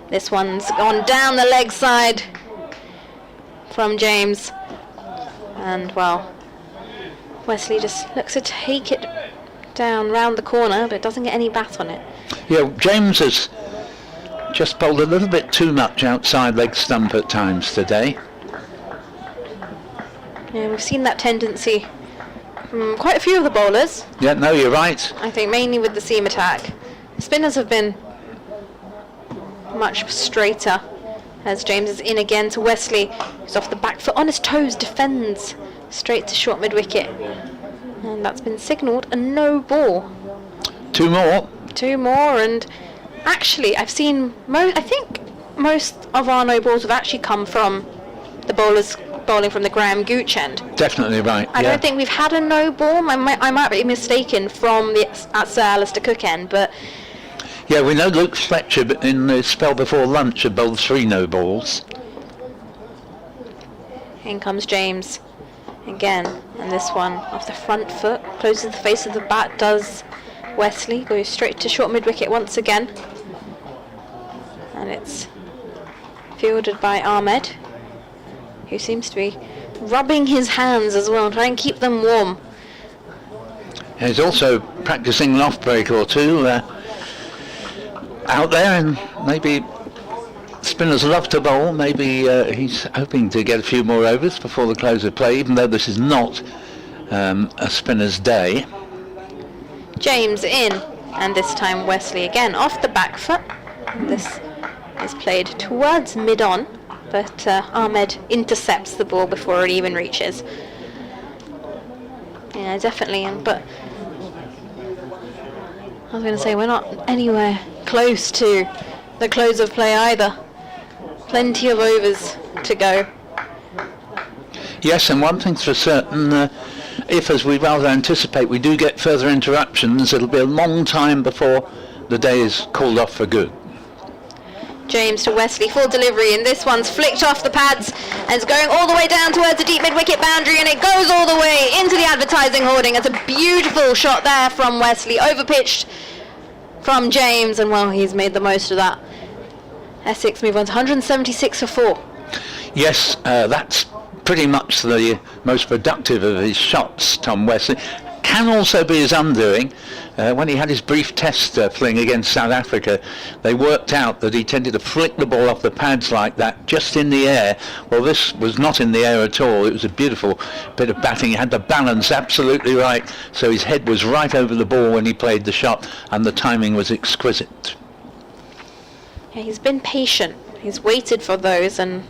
this one's gone down the leg side from James, and well, Wesley just looks to take it down round the corner, but doesn't get any bat on it. Yeah, James has just bowled a little bit too much outside leg stump at times today. Yeah, we've seen that tendency from quite a few of the bowlers. Yeah, no, you're right. I think mainly with the seam attack. Spinners have been much straighter, as James is in again to Wesley, who's off the back foot on his toes, defends straight to short mid-wicket. And that's been signalled a no ball. Two more, and actually I've seen, I think most of our no balls have actually come from the bowlers bowling from the Graham Gooch end. Definitely right. I don't think we've had a no ball. I might be mistaken from at Sir Alistair Cook end, but yeah, we know Luke Fletcher in the spell before lunch had bowled 3 no balls. in comes James again, and this one off the front foot, closes the face of the bat, does Wesley, goes straight to short mid-wicket once again, and it's fielded by Ahmed, who seems to be rubbing his hands as well, trying to keep them warm. He's also practicing an off break or two out there, and maybe spinners love to bowl. Maybe he's hoping to get a few more overs before the close of play, even though this is not a spinner's day. James in, and this time Wesley again off the back foot. This is played towards mid-on, but Ahmed intercepts the ball before it even reaches. Yeah, definitely, but I was going to say we're not anywhere close to the close of play either. Plenty of overs to go. Yes, and one thing's for certain, if, as we rather anticipate, we do get further interruptions, it'll be a long time before the day is called off for good. James to Wesley, full delivery, and this one's flicked off the pads and it's going all the way down towards the deep mid-wicket boundary, and it goes all the way into the advertising hoarding. It's a beautiful shot there from Wesley, overpitched from James, and well, he's made the most of that. Essex move on to 176 for 4. Yes, that's pretty much the most productive of his shots, Tom Wesley. Can also be his undoing. When he had his brief test fling against South Africa, they worked out that he tended to flick the ball off the pads like that, just in the air. Well, this was not in the air at all. It was a beautiful bit of batting. He had the balance absolutely right, so his head was right over the ball when he played the shot, and the timing was exquisite. Yeah, he's been patient. He's waited for those, and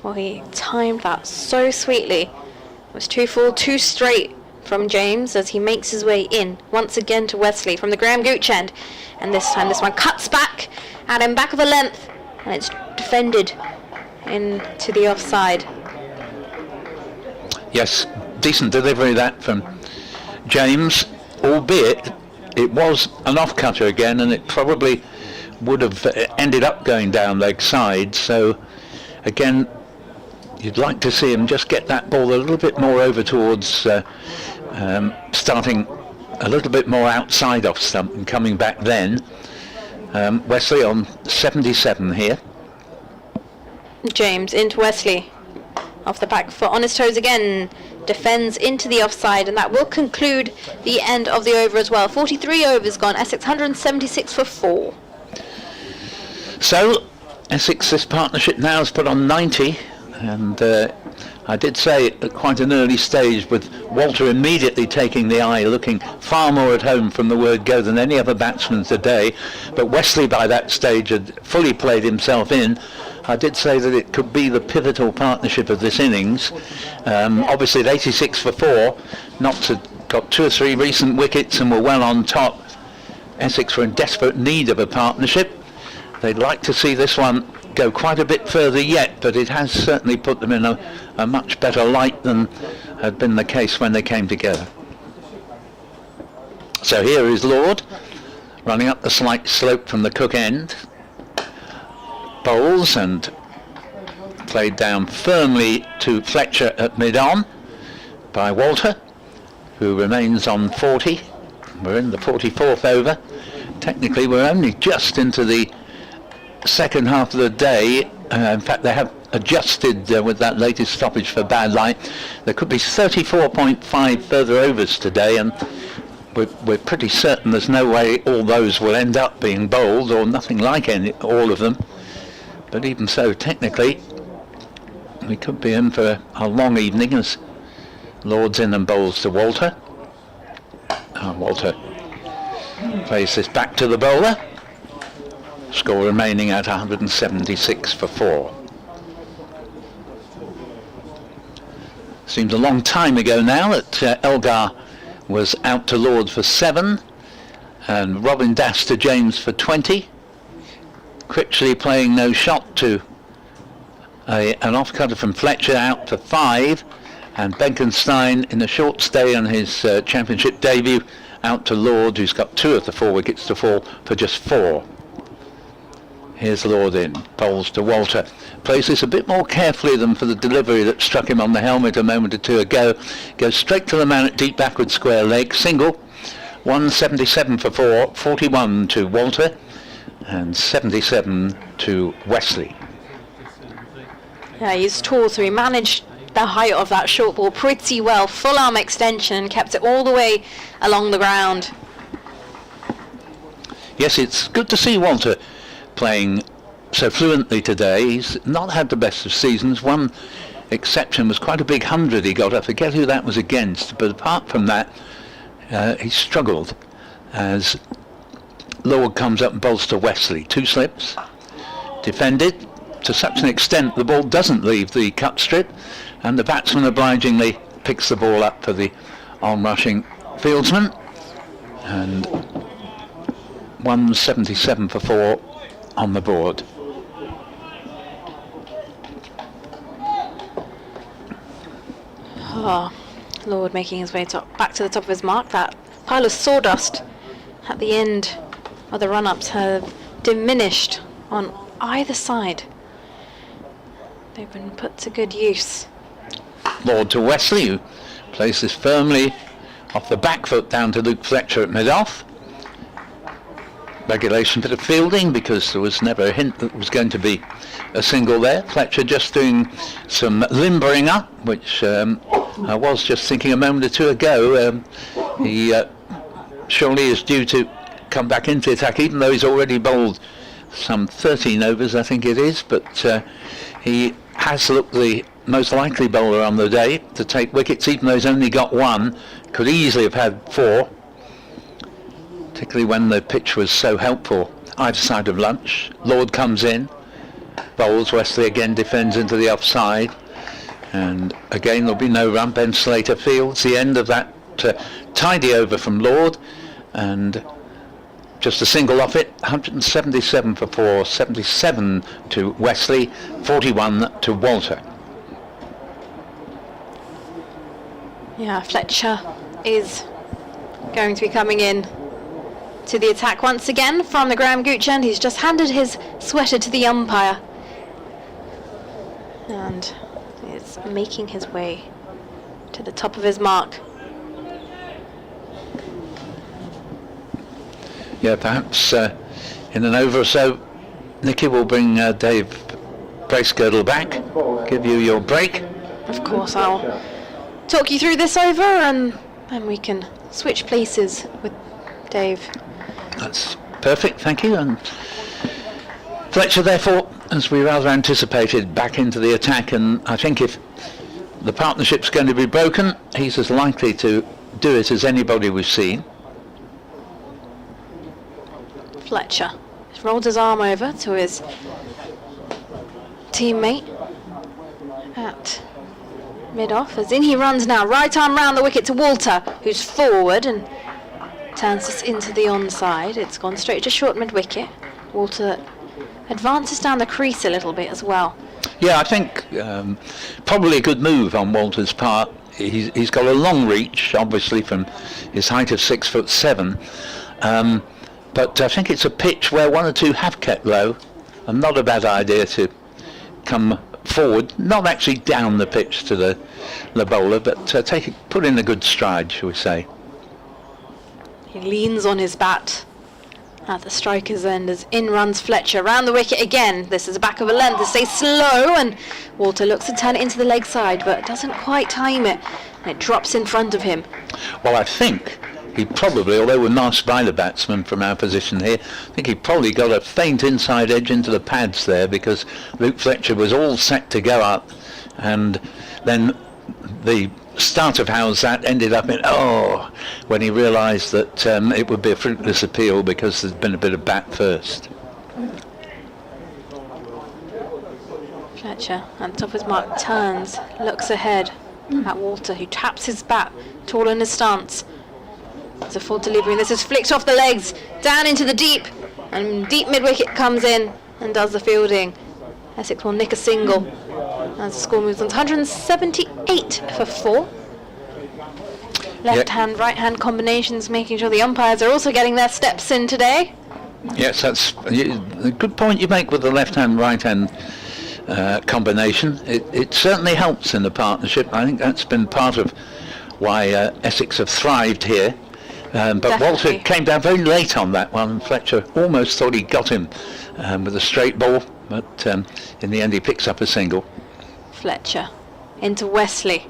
well, he timed that so sweetly. It was 2 full, 2 straight from James as he makes his way in once again to Wesley from the Graham Gooch end, And this time this one cuts back at him, back of a length, and it's defended into the offside. Yes, decent delivery that from James, albeit it was an off-cutter again, and it probably would have ended up going down leg side. So again, you'd like to see him just get that ball a little bit more over towards starting a little bit more outside off stump and coming back then. Wesley on 77 here. James into Wesley, off the back foot, on his toes again, defends into the offside, and that will conclude the end of the over as well. 43 overs gone, Essex 176 for 4. So Essex, this partnership now has put on 90, and I did say at quite an early stage, with Walter immediately taking the eye, looking far more at home from the word go than any other batsman today, but Wesley by that stage had fully played himself in. I did say that it could be the pivotal partnership of this innings. Obviously at 86 for 4, Notts had got 2 or 3 recent wickets and were well on top. Essex were in desperate need of a partnership. They'd like to see this one go quite a bit further yet, but it has certainly put them in a much better light than had been the case when they came together. So here is Lord, running up the slight slope from the Cook end. Bowls and played down firmly to Fletcher at mid-on by Walter, who remains on 40. We're in the 44th over. Technically we're only just into the second half of the day. In fact, they have adjusted with that latest stoppage for bad light. There could be 34.5 further overs today, and we're pretty certain there's no way all those will end up being bowled, or nothing like all of them. But even so, technically, we could be in for a long evening as Lord's in and bowls to Walter. Walter plays this back to the bowler. Score remaining at 176 for 4. Seems a long time ago now that Elgar was out to Lord for 7 and Robin Dass to James for 20. Critchley playing no shot to an off-cutter from Fletcher out for 5, and Benkenstein in a short stay on his championship debut out to Lord, who's got 2 of the 4 wickets to fall for just 4. Here's Lord in, bowls to Walter, plays this a bit more carefully than for the delivery that struck him on the helmet a moment or two ago. Goes straight to the man at deep backward square leg, single, 177 for 4, 41 to Walter and 77 to Wesley. Yeah, he's tall, so he managed the height of that short ball pretty well. Full arm extension, kept it all the way along the ground. Yes, it's good to see Walter playing so fluently today. He's not had the best of seasons. One exception was quite a big 100 he got. I forget who that was against, but apart from that, he struggled as Lord comes up and bowls to Wesley. 2 slips, defended to such an extent the ball doesn't leave the cut strip, and the batsman obligingly picks the ball up for the on-rushing fieldsman, and 177 for 4 on the board. Oh, Lord making his way back to the top of his mark. That pile of sawdust at the end of the run-ups have diminished on either side. They've been put to good use. Lord to Wesley, who plays this firmly off the back foot down to Luke Fletcher at mid-off. Regulation bit of fielding because there was never a hint that there was going to be a single there. Fletcher just doing some limbering up, which I was just thinking a moment or two ago. He surely is due to come back into attack, even though he's already bowled some 13 overs, I think it is, but he has looked the most likely bowler on the day to take wickets, even though he's only got 1. Could easily have had 4, particularly when the pitch was so helpful either side of lunch. Lord comes in, bowls. Wesley again defends into the offside, and again there'll be no run. Ben Slater fields the end of that tidy over from Lord, and just a single off it. 177 for 4, 77 to Wesley, 41 to Walter. Yeah, Fletcher is going to be coming in to the attack once again from the Graham Gooch end. He's just handed his sweater to the umpire and is making his way to the top of his mark. Yeah, perhaps in an over or so, Nicky will bring Dave Bracegirdle back, give you your break. Of course, I'll talk you through this over and then we can switch places with Dave. That's perfect, thank you. And Fletcher, therefore, as we rather anticipated, back into the attack, and I think if the partnership's going to be broken, he's as likely to do it as anybody we've seen. Fletcher has rolled his arm over to his teammate at mid-off, as in he runs now, right arm round the wicket to Walter, who's forward and turns this into the onside. It's gone straight to short mid-wicket. Walter advances down the crease a little bit as well. Yeah, I think probably a good move on Walter's part. He's got a long reach, obviously, from his height of 6'7", but I think it's a pitch where one or two have kept low, and not a bad idea to come forward, not actually down the pitch to the bowler, but put in a good stride, shall we say. He leans on his bat at the striker's end as in runs Fletcher round the wicket again. This is the back of a length. This stays slow and Walter looks to turn it into the leg side but doesn't quite time it, and it drops in front of him. Well, I think he probably, although we're masked by the batsman from our position here, I think he probably got a faint inside edge into the pads there, because Luke Fletcher was all set to go up, and then the start of how's that ended up in when he realised that it would be a fruitless appeal because there's been a bit of bat first. Fletcher at the top of his mark turns, looks ahead at Walter, who taps his bat tall in his stance. It's a full delivery, and this is flicked off the legs down into the deep, and deep mid-wicket comes in and does the fielding. Essex will nick a single as the score moves on to 178 for 4. Left hand, right hand combinations, making sure the umpires are also getting their steps in today. Yes, that's a good point you make with the left hand, right hand combination. It certainly helps in the partnership. I think that's been part of why Essex have thrived here. But Definitely. Walter came down very late on that one, and Fletcher almost thought he got him with a straight ball, but in the end he picks up a single. Fletcher into Wesley.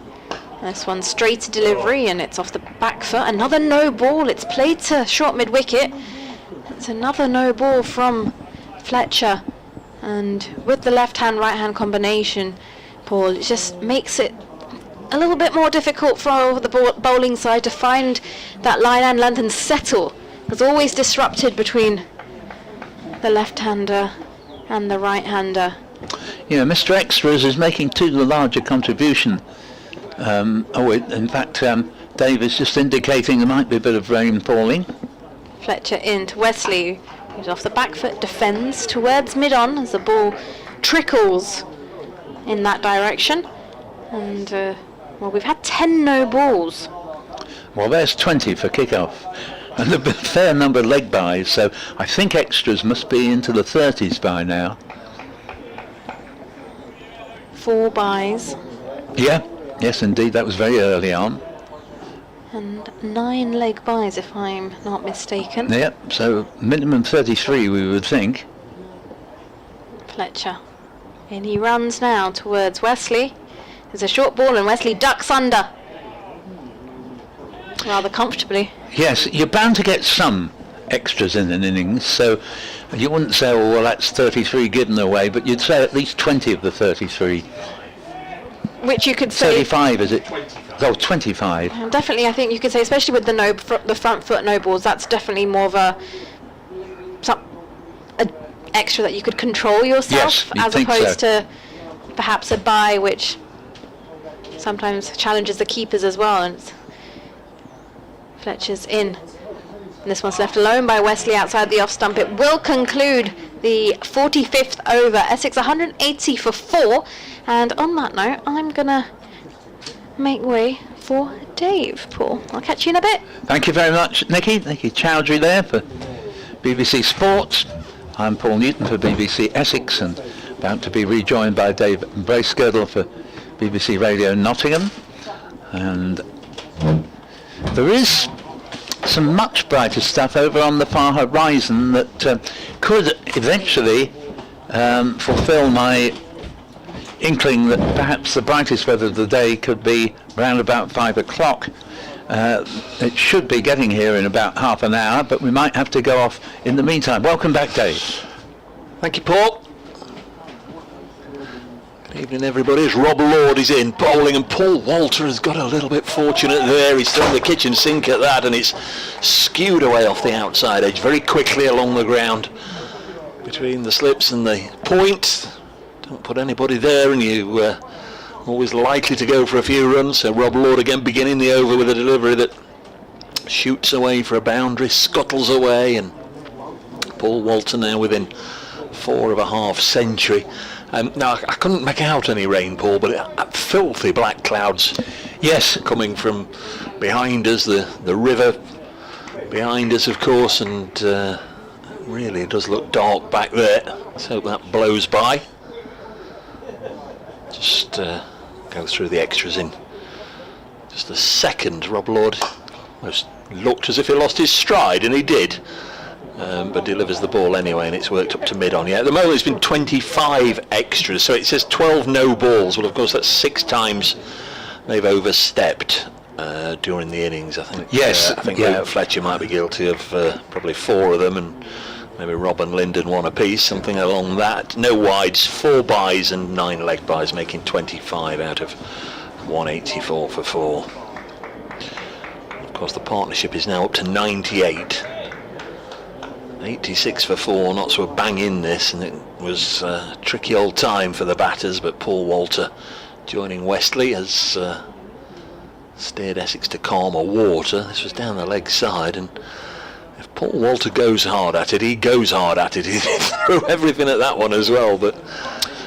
This one straight to delivery and it's off the back foot. Another no ball. It's played to short mid-wicket. It's another no ball from Fletcher. And with the left-hand, right-hand combination, Paul, it just makes it a little bit more difficult for the bowling side to find that line and length and settle. It's always disrupted between the left-hander and the right-hander. Yeah, Mr. Extras is making too large a contribution. In fact, Dave is just indicating there might be a bit of rain falling. Fletcher into Wesley, who's off the back foot, defends towards mid-on as the ball trickles in that direction. And, well, we've had 10 no balls. Well, there's 20 for kick-off. And a fair number of leg byes, so I think Extras must be into the 30s by now. 4 byes. Yeah, yes indeed, that was very early on. And 9 leg byes, if I'm not mistaken. Yep, so minimum 33 we would think. Fletcher. And he runs now towards Wesley. There's a short ball and Wesley ducks under. Rather comfortably. Yes, you're bound to get some extras in an innings, so you wouldn't say, oh, well, that's 33 given away, but you'd say at least 20 of the 33. Which you could say... 35, is it? Oh, 25. Definitely, I think you could say, especially with the front foot no balls, that's definitely more of a extra that you could control yourself, yes, as opposed to perhaps a bye, which sometimes challenges the keepers as well. And Fletcher's in And this one's left alone by Wesley outside the off stump. It will conclude the 45th over. Essex 180 for 4. And on that note, I'm going to make way for Dave. Paul, I'll catch you in a bit. Thank you very much, Nikki. Nikki Chowdhury there for BBC Sports. I'm Paul Newton for BBC Essex, and about to be rejoined by Dave Bracegirdle for BBC Radio Nottingham. And there is some much brighter stuff over on the far horizon that could eventually fulfil my inkling that perhaps the brightest weather of the day could be around about 5 o'clock. It should be getting here in about half an hour, but we might have to go off in the meantime. Welcome back, Dave. Thank you, Paul. Good evening, everybody. As Rob Lord is in bowling, and Paul Walter has got a little bit fortunate there. He's thrown the kitchen sink at that, and it's skewed away off the outside edge very quickly along the ground between the slips and the point. Don't put anybody there, and you always likely to go for a few runs. So Rob Lord again beginning the over with a delivery that shoots away for a boundary, scuttles away, and Paul Walter now within 4 of a half century. Now I couldn't make out any rain, Paul, but filthy black clouds. Yes, coming from behind us, the river behind us, of course, and really it does look dark back there. Let's hope that blows by. Just go through the extras in just a second. Rob Lord almost looked as if he lost his stride, and he did, but delivers the ball anyway, and it's worked up to mid-on. Yeah, at the moment it's been 25 extras, so it says 12 no balls. Well, of course that's 6 times they've overstepped during the innings. I think. Yes, I think yeah. Fletcher might be guilty of probably 4 of them, and maybe Rob and Linden 1 apiece, something along that. No wides, 4 byes and 9 leg byes, making 25 out of 184 for 4. Of course, the partnership is now up to 98. 86 for 4, not so a bang in this, and it was a tricky old time for the batters, but Paul Walter joining Wesley has steered Essex to calmer water. This was down the leg side, and if Paul Walter goes hard at it, he goes hard at it. He threw everything at that one as well, but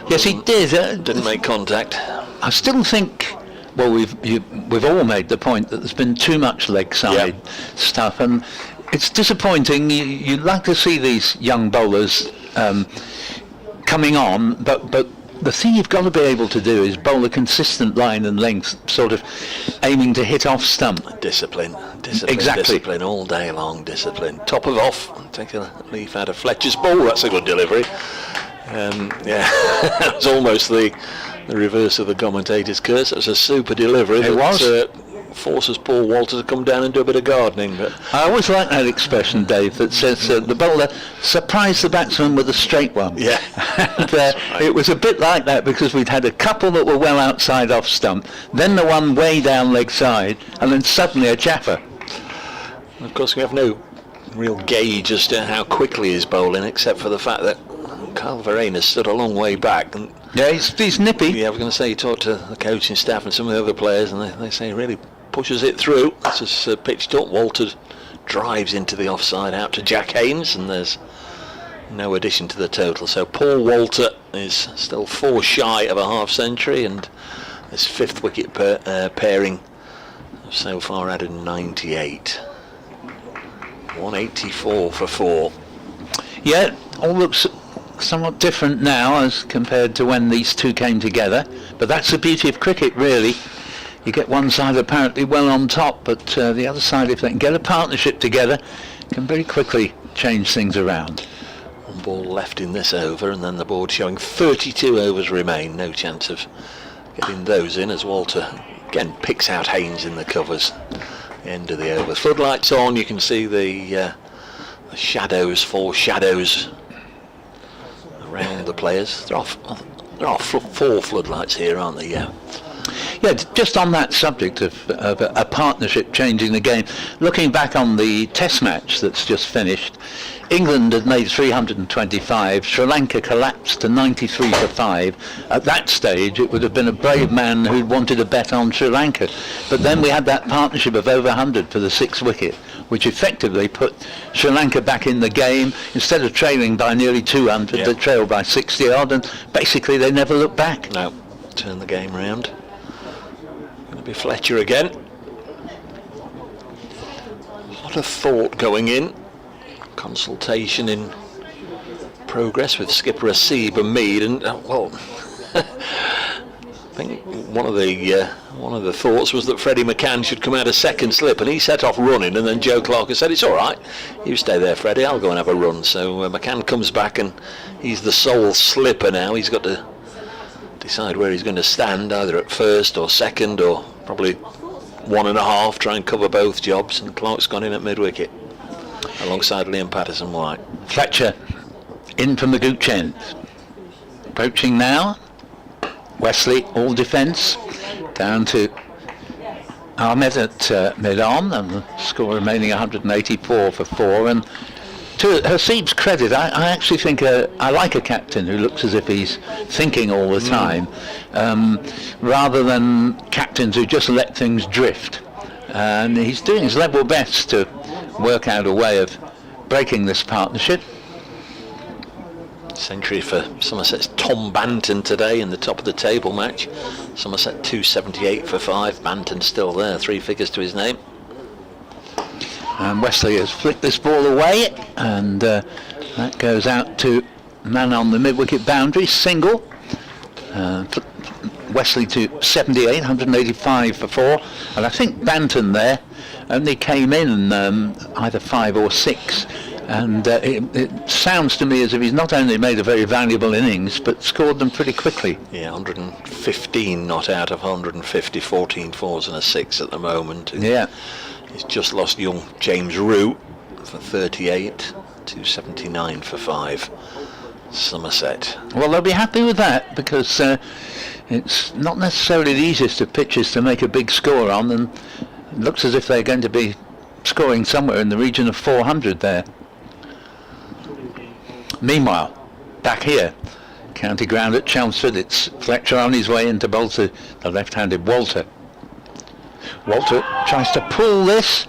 yes, he did. Didn't make contact. I still think, well, we've all made the point that there's been too much leg side stuff, and it's disappointing. You'd like to see these young bowlers coming on, but the thing you've got to be able to do is bowl a consistent line and length, sort of aiming to hit off stump. Discipline, Exactly. discipline all day long, discipline. Top of off, take a leaf out of Fletcher's ball, that's a good delivery. It was almost the reverse of the commentator's curse. It was a super delivery. It was. Forces Paul Walter to come down and do a bit of gardening. But I always like that expression, Dave, that says the bowler surprised the batsman with a straight one. Yeah. And, it was a bit like that, because we'd had a couple that were well outside off stump, then the one way down leg side, and then suddenly a jaffer. of course we have no real gauge as to how quickly he's bowling, except for the fact that Carl Verena stood a long way back. And yeah, he's nippy. yeah, I was going to say, he talked to the coaching staff and some of the other players, and they say he really pushes it through. This is pitched up. Walter drives into the offside out to Jack Haynes, and there's no addition to the total. So Paul Walter is still 4 shy of a half century, and this 5th wicket pairing so far added 98. 184 for 4. Yeah, all looks somewhat different now as compared to when these two came together, but that's the beauty of cricket, really. You get one side apparently well on top, but the other side, if they can get a partnership together, can very quickly change things around. One ball left in this over, and then the board showing 32 overs remain. No chance of getting those in, as Walter again picks out Haynes in the covers. The end of the over. Floodlights on, you can see the shadows, 4 shadows around the players. There are 4 floodlights here, aren't there? Yeah. Yeah, just on that subject of a partnership changing the game, looking back on the test match that's just finished, England had made 325, Sri Lanka collapsed to 93 for 5. At that stage it would have been a brave man who'd wanted a bet on Sri Lanka, but then we had that partnership of over 100 for the 6th wicket, which effectively put Sri Lanka back in the game. Instead of trailing by nearly 200, they trailed by 60 odd, and basically they never looked back. No, turn the game round. Going to be Fletcher again. A lot of thought going in. Consultation in progress with skipper Asib and Mead, and well, I think one of the thoughts was that Freddie McCann should come out a second slip, and he set off running, and then Joe Clark has said, "It's all right, you stay there, Freddie, I'll go and have a run." So McCann comes back, and he's the sole slipper now. He's got to decide where he's going to stand, either at first or second, or probably 1.5, try and cover both jobs, and Clark's gone in at mid-wicket alongside Liam Patterson-White. Fletcher in from the gooch end. Approaching now. Wesley, all defence. Down to Ahmed at mid-on, and the score remaining 184 for 4. And to Hasib's credit, I actually think I like a captain who looks as if he's thinking all the time, rather than captains who just let things drift. And he's doing his level best to work out a way of breaking this partnership. Century for Somerset's Tom Banton today in the top of the table match. Somerset 278 for 5. Banton still there, 3 figures to his name. And Wesley has flicked this ball away, and that goes out to man on the mid-wicket boundary, single. Wesley to 78, 185 for 4, and I think Banton there only came in either 5 or 6, and it sounds to me as if he's not only made a very valuable innings but scored them pretty quickly. Yeah, 115 not out of 150, 14 fours and a 6 at the moment. Yeah. He's just lost young James Root for 38, 279 for 5. Somerset. Well, they'll be happy with that, because it's not necessarily the easiest of pitches to make a big score on, and it looks as if they're going to be scoring somewhere in the region of 400 there. Meanwhile, back here, county ground at Chelmsford, it's Fletcher on his way into bowl to the left-handed Walter. Walter tries to pull this,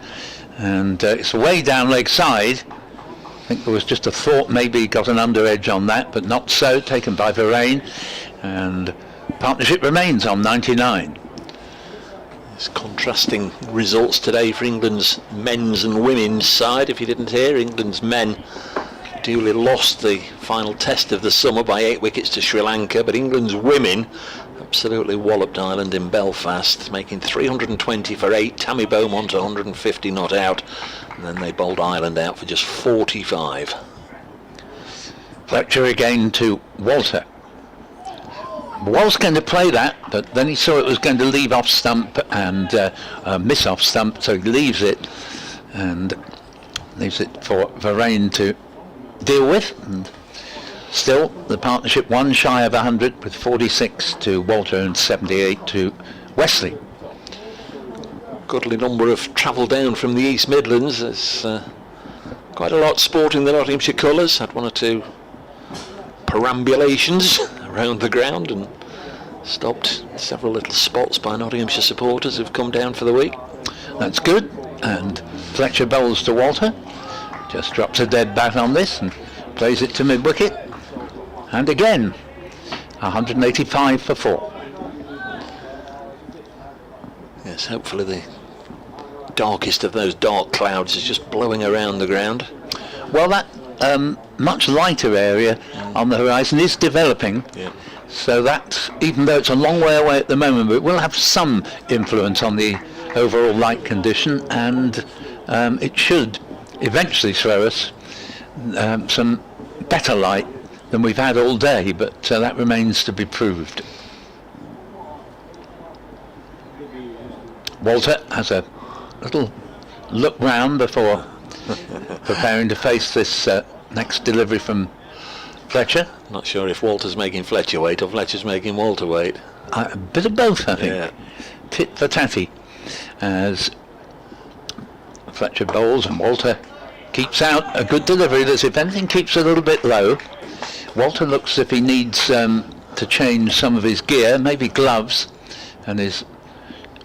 and it's way down leg side. I think there was just a thought maybe he got an under edge on that, but not so, taken by Varane, and partnership remains on 99. There's contrasting results today for England's men's and women's side. If you didn't hear, England's men duly lost the final test of the summer by 8 wickets to Sri Lanka, but England's women absolutely walloped Ireland in Belfast, making 320 for 8, Tammy Beaumont 150 not out, and then they bowled Ireland out for just 45. Fletcher again to Walter. Was going to play that, but then he saw it was going to leave off stump and miss off stump, so he leaves it and leaves it for Varane to deal with. And still, the partnership one shy of 100 with 46 to Walter and 78 to Wesley. Goodly number have travelled down from the East Midlands. There's quite a lot sporting the Nottinghamshire colours. Had 1 or 2 perambulations around the ground and stopped several little spots by Nottinghamshire supporters who've come down for the week. That's good. And Fletcher bowls to Walter. Just drops a dead bat on this and plays it to mid-wicket. And again, 185 for 4. Yes, hopefully the darkest of those dark clouds is just blowing around the ground. Well, that much lighter area on the horizon is developing. Yeah. So that, even though it's a long way away at the moment, but it will have some influence on the overall light condition, and it should eventually throw us some better light than we've had all day, but that remains to be proved. Walter has a little look round before preparing to face this next delivery from Fletcher. Not sure if Walter's making Fletcher wait or Fletcher's making Walter wait. A bit of both, I think. Yeah. Tit for tatty, as Fletcher bowls and Walter keeps out a good delivery that, if anything, keeps a little bit low. Walter looks as if he needs to change some of his gear, maybe gloves, and is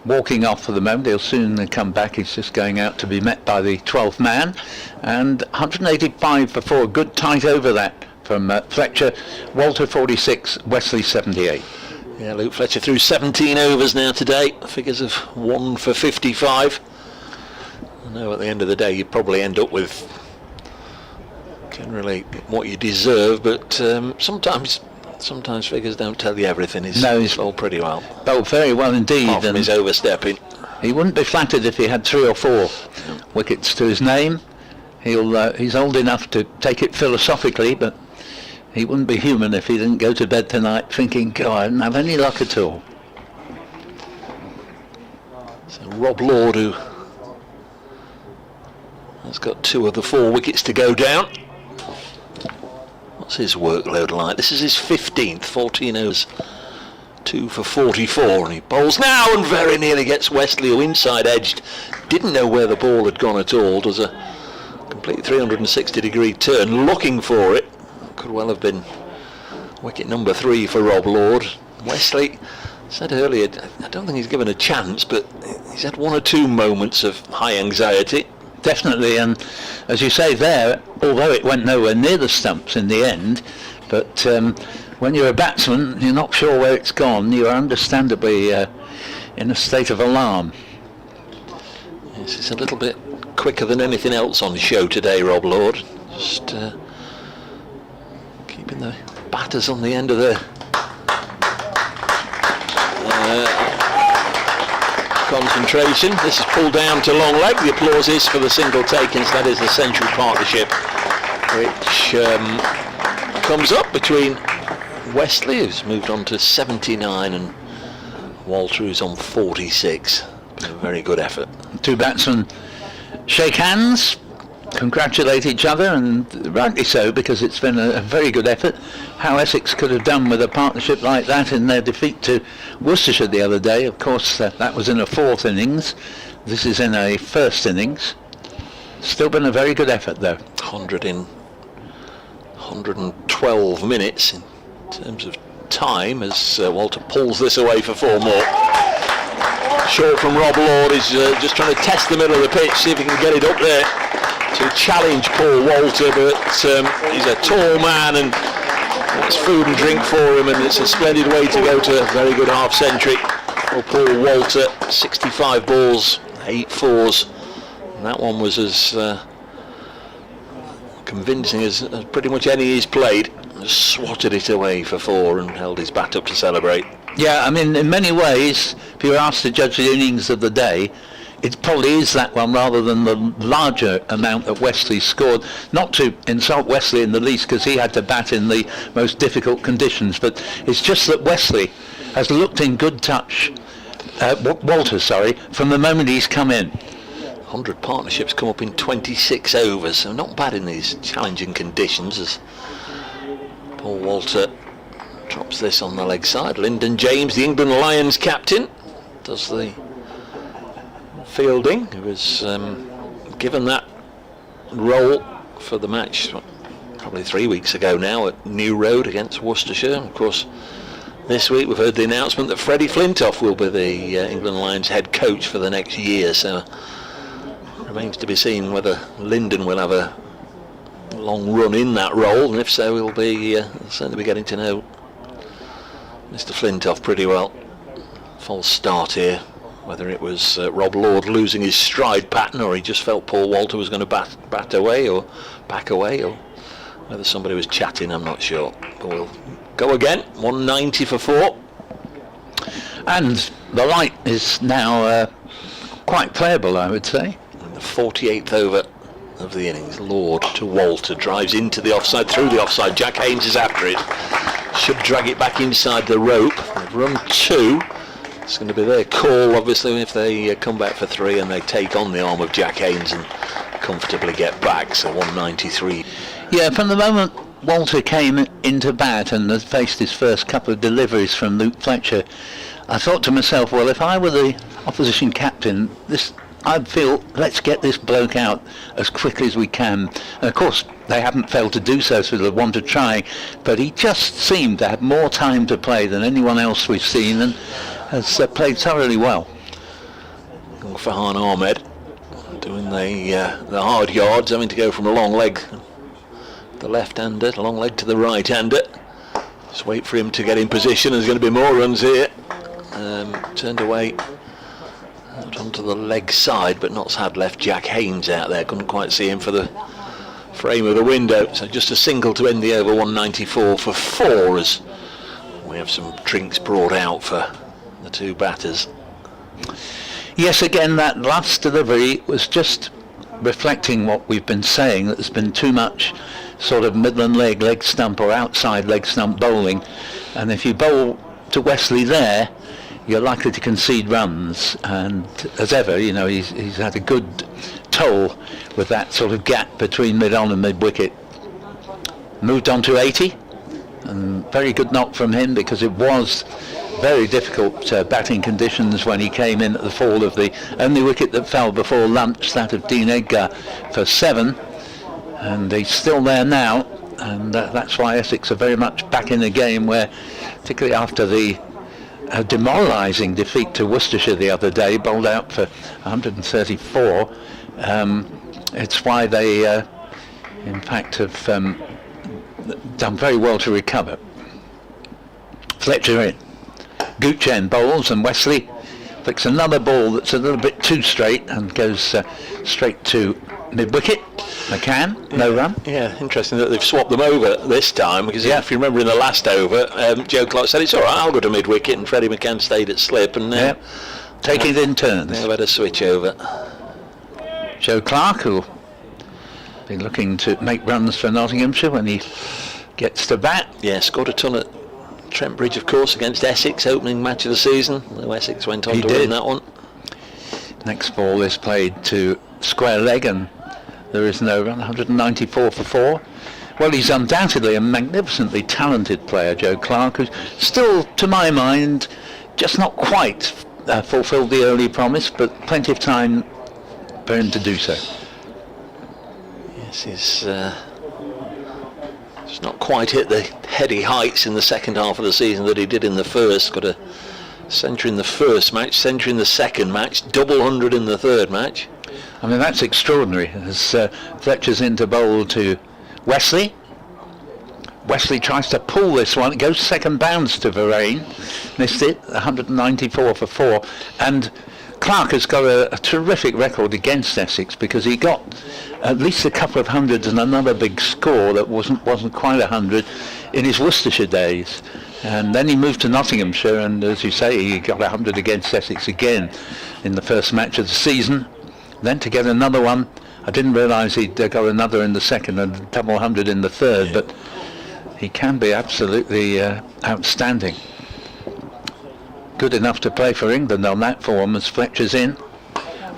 walking off for the moment. He'll soon come back. He's just going out to be met by the 12th man. And 185 for 4, good tight over that from Fletcher. Walter 46, Wesley 78. Yeah, Luke Fletcher threw 17 overs now today. Figures of 1 for 55. I know at the end of the day you probably end up with generally what you deserve, but sometimes figures don't tell you everything. He's bowled pretty well. Bowled very well indeed. Apart from his overstepping. He wouldn't be flattered if he had 3 or 4 wickets to his name. He's old enough to take it philosophically, but he wouldn't be human if he didn't go to bed tonight thinking, God, I didn't have any luck at all. So Rob Lord, who has got 2 of the 4 wickets to go down. What's his workload like? This is his 15th, 14 overs, 2 for 44, and he bowls now and very nearly gets Wesley, who inside edged, didn't know where the ball had gone at all. Does a complete 360-degree turn looking for it. Could well have been wicket number 3 for Rob Lord. Wesley said earlier, I don't think he's given a chance, but he's had 1 or 2 moments of high anxiety. Definitely, and as you say there, although it went nowhere near the stumps in the end, but when you're a batsman, you're not sure where it's gone. You are understandably in a state of alarm. Yes, it's a little bit quicker than anything else on the show today, Rob Lord. Just keeping the batters on the end of the concentration. This is pulled down to long leg. The applause is for the single taken. So that is the Central Partnership, which comes up between Wesley, who's moved on to 79, and Walter, who's on 46. A very good effort. 2 batsmen shake hands, congratulate each other, and rightly so, because it's been a very good effort. How Essex could have done with a partnership like that in their defeat to Worcestershire the other day. Of course, that was in a 4th innings. This is in a 1st innings. Still been a very good effort, though. 112 minutes in terms of time as Walter pulls this away for 4 more. Short from Rob Lord is just trying to test the middle of the pitch, see if he can get it up there to challenge Paul Walter, but he's a tall man and it's food and drink for him, and it's a splendid way to go to a very good half century for Paul Walter. 65 balls, 8 fours, and that one was as convincing as pretty much any he's played. Just swatted it away for 4 and held his bat up to celebrate. Yeah, I mean, in many ways, if you were asked to judge the innings of the day, it probably is that one rather than the larger amount that Wesley scored. Not to insult Wesley in the least, because he had to bat in the most difficult conditions, but it's just that Wesley has looked in good touch, Walter, from the moment he's come in. 100 partnerships come up in 26 overs, so not bad in these challenging conditions as Paul Walter drops this on the leg side. Lyndon James, the England Lions captain, does the fielding, who was given that role for the match probably 3 weeks ago now at New Road against Worcestershire. Of course, this week we've heard the announcement that Freddie Flintoff will be the England Lions head coach for the next year, so remains to be seen whether Lyndon will have a long run in that role, and if so, he'll be certainly be getting to know Mr. Flintoff pretty well. False start here. Whether it was Rob Lord losing his stride pattern, or he just felt Paul Walter was going to bat away or back away, or whether somebody was chatting, I'm not sure. But we'll go again. 190 for 4. And the light is now quite playable, I would say. In the 48th over of the innings, Lord to Walter, drives into the offside, through the offside. Jack Haynes is after it. Should drag it back inside the rope. They've run 2. It's going to be their call, obviously, if they come back for 3 and they take on the arm of Jack Haynes and comfortably get back. So 193. Yeah, from the moment Walter came into bat and has faced his first couple of deliveries from Luke Fletcher, I thought to myself, well, if I were the opposition captain, I'd feel, let's get this bloke out as quickly as we can. And of course, they haven't failed to do so, so they'll want to try. But he just seemed to have more time to play than anyone else we've seen, and has played thoroughly well. Farhan Ahmed doing the hard yards, having to go from a long leg, the left-hander, long leg to the right-hander. Just wait for him to get in position. There's going to be more runs here. Turned away out onto the leg side, but Notts had left Jack Haynes out there. Couldn't quite see him for the frame of the window. So just a single to end the over, 194 for 4, as we have some drinks brought out for the two batters. Yes, again, that last delivery was just reflecting what we've been saying, that there's been too much sort of midland leg stump or outside leg stump bowling, and if you bowl to Wesley there, you're likely to concede runs. And as ever, you know, he's had a good toll with that sort of gap between mid-on and mid-wicket. Moved on to 80, and very good knock from him, because it was very difficult batting conditions when he came in at the fall of the only wicket that fell before lunch, that of Dean Edgar, for 7, and he's still there now, and that's why Essex are very much back in the game, where particularly after the demoralising defeat to Worcestershire the other day, bowled out for 134, it's why they in fact have done very well to recover. Fletcher in. Guchen bowls, and Wesley flicks another ball that's a little bit too straight and goes straight to mid-wicket. McCann, no run. Yeah, interesting that they've swapped them over this time, because if you remember in the last over, Joe Clark said, it's all right, I'll go to mid-wicket, and Freddie McCann stayed at slip, and taking it in turns. They've had a switch over. Joe Clark, who'll be looking to make runs for Nottinghamshire when he gets to bat. Yeah, scored a ton at Trent Bridge, of course, against Essex, opening match of the season. Essex went on to win that one. Next ball is played to square leg, and there is no run. 194 for 4. Well, he's undoubtedly a magnificently talented player, Joe Clark, who's still, to my mind, just not quite fulfilled the early promise, but plenty of time for him to do so. Yes, he's just not quite hit the heady heights in the second half of the season that he did in the first. Got a century in the first match, century in the second match, double 100 in the third match. I mean, that's extraordinary. As Fletcher's into bowl to Wesley. Wesley tries to pull this one. It goes second bounce to Varane. Missed it. 194 for 4. And Clark has got a terrific record against Essex, because he got at least a couple of hundreds and another big score that wasn't quite 100 in his Worcestershire days. And then he moved to Nottinghamshire, and as you say, he got 100 against Essex again in the first match of the season. Then to get another one, I didn't realise he'd got another in the second and a double 100 in the third, but he can be absolutely outstanding. Good enough to play for England on that form, as Fletcher's in.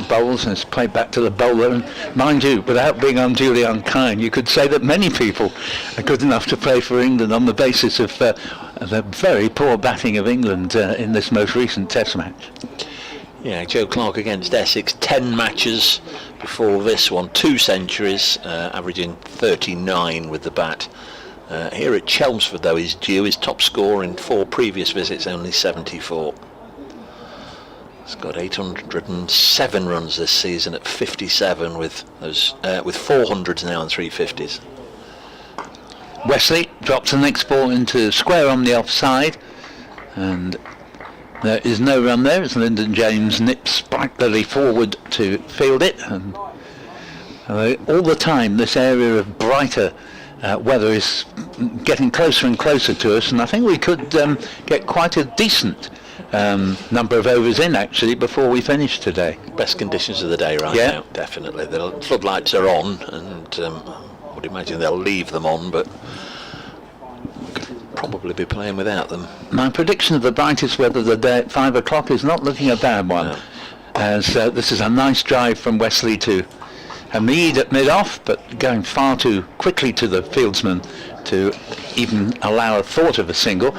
Bowls, and it's played back to the bowler, and mind you, without being unduly unkind, you could say that many people are good enough to play for England on the basis of the very poor batting of England in this most recent Test match. Yeah, Joe Clark against Essex, 10 matches before this one, 2 centuries, averaging 39 with the bat. Here at Chelmsford, though, is due. His top score in 4 previous visits, only 74. He's got 807 runs this season at 57, with 400s now and 350s. Wesley drops the next ball into square on the offside, and there is no run there as Lyndon James nips sprightly forward to field it. And all the time this area of brighter weather is getting closer and closer to us, and I think we could get quite a decent number of overs in actually before we finish today. Best conditions of the day right now, definitely. The floodlights are on, and I would imagine they'll leave them on, but probably be playing without them. My prediction of the brightest weather of the day at 5 o'clock is not looking a bad one, as this is a nice drive from Wesley to Hamid at mid-off, but going far too quickly to the fieldsman to even allow a thought of a single.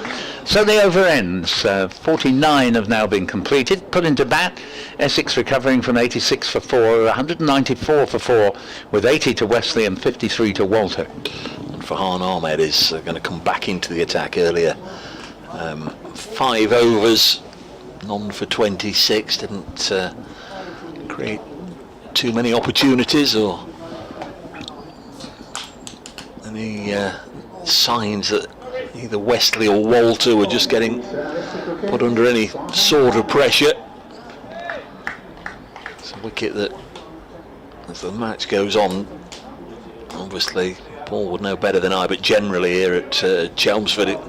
So the over ends. 49 have now been completed, put into bat. Essex recovering from 86 for 4, 194 for 4, with 80 to Wesley and 53 to Walter. And Farhan Ahmed is going to come back into the attack earlier. 5 overs, none for 26, didn't create too many opportunities or any signs that either Wesley or Walter were just getting put under any sort of pressure. It's a wicket that, as the match goes on, obviously Paul would know better than I, but generally here at Chelmsford it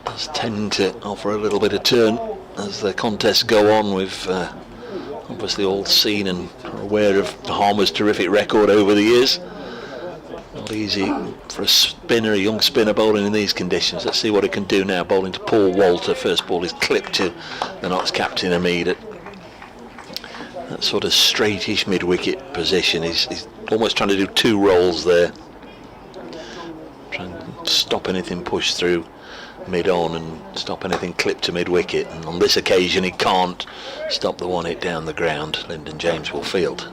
does tend to offer a little bit of turn as the contests go on. We've obviously all seen and are aware of Harmer's terrific record over the years. Not easy for a spinner, a young spinner bowling in these conditions. Let's see what he can do now, bowling to Paul Walter. First ball is clipped to the Notts captain Hamid at that sort of straightish mid-wicket position. He's almost trying to do 2 rolls there, trying to stop anything pushed through mid-on and stop anything clipped to mid-wicket, and on this occasion he can't stop the one hit down the ground. Lyndon James will field.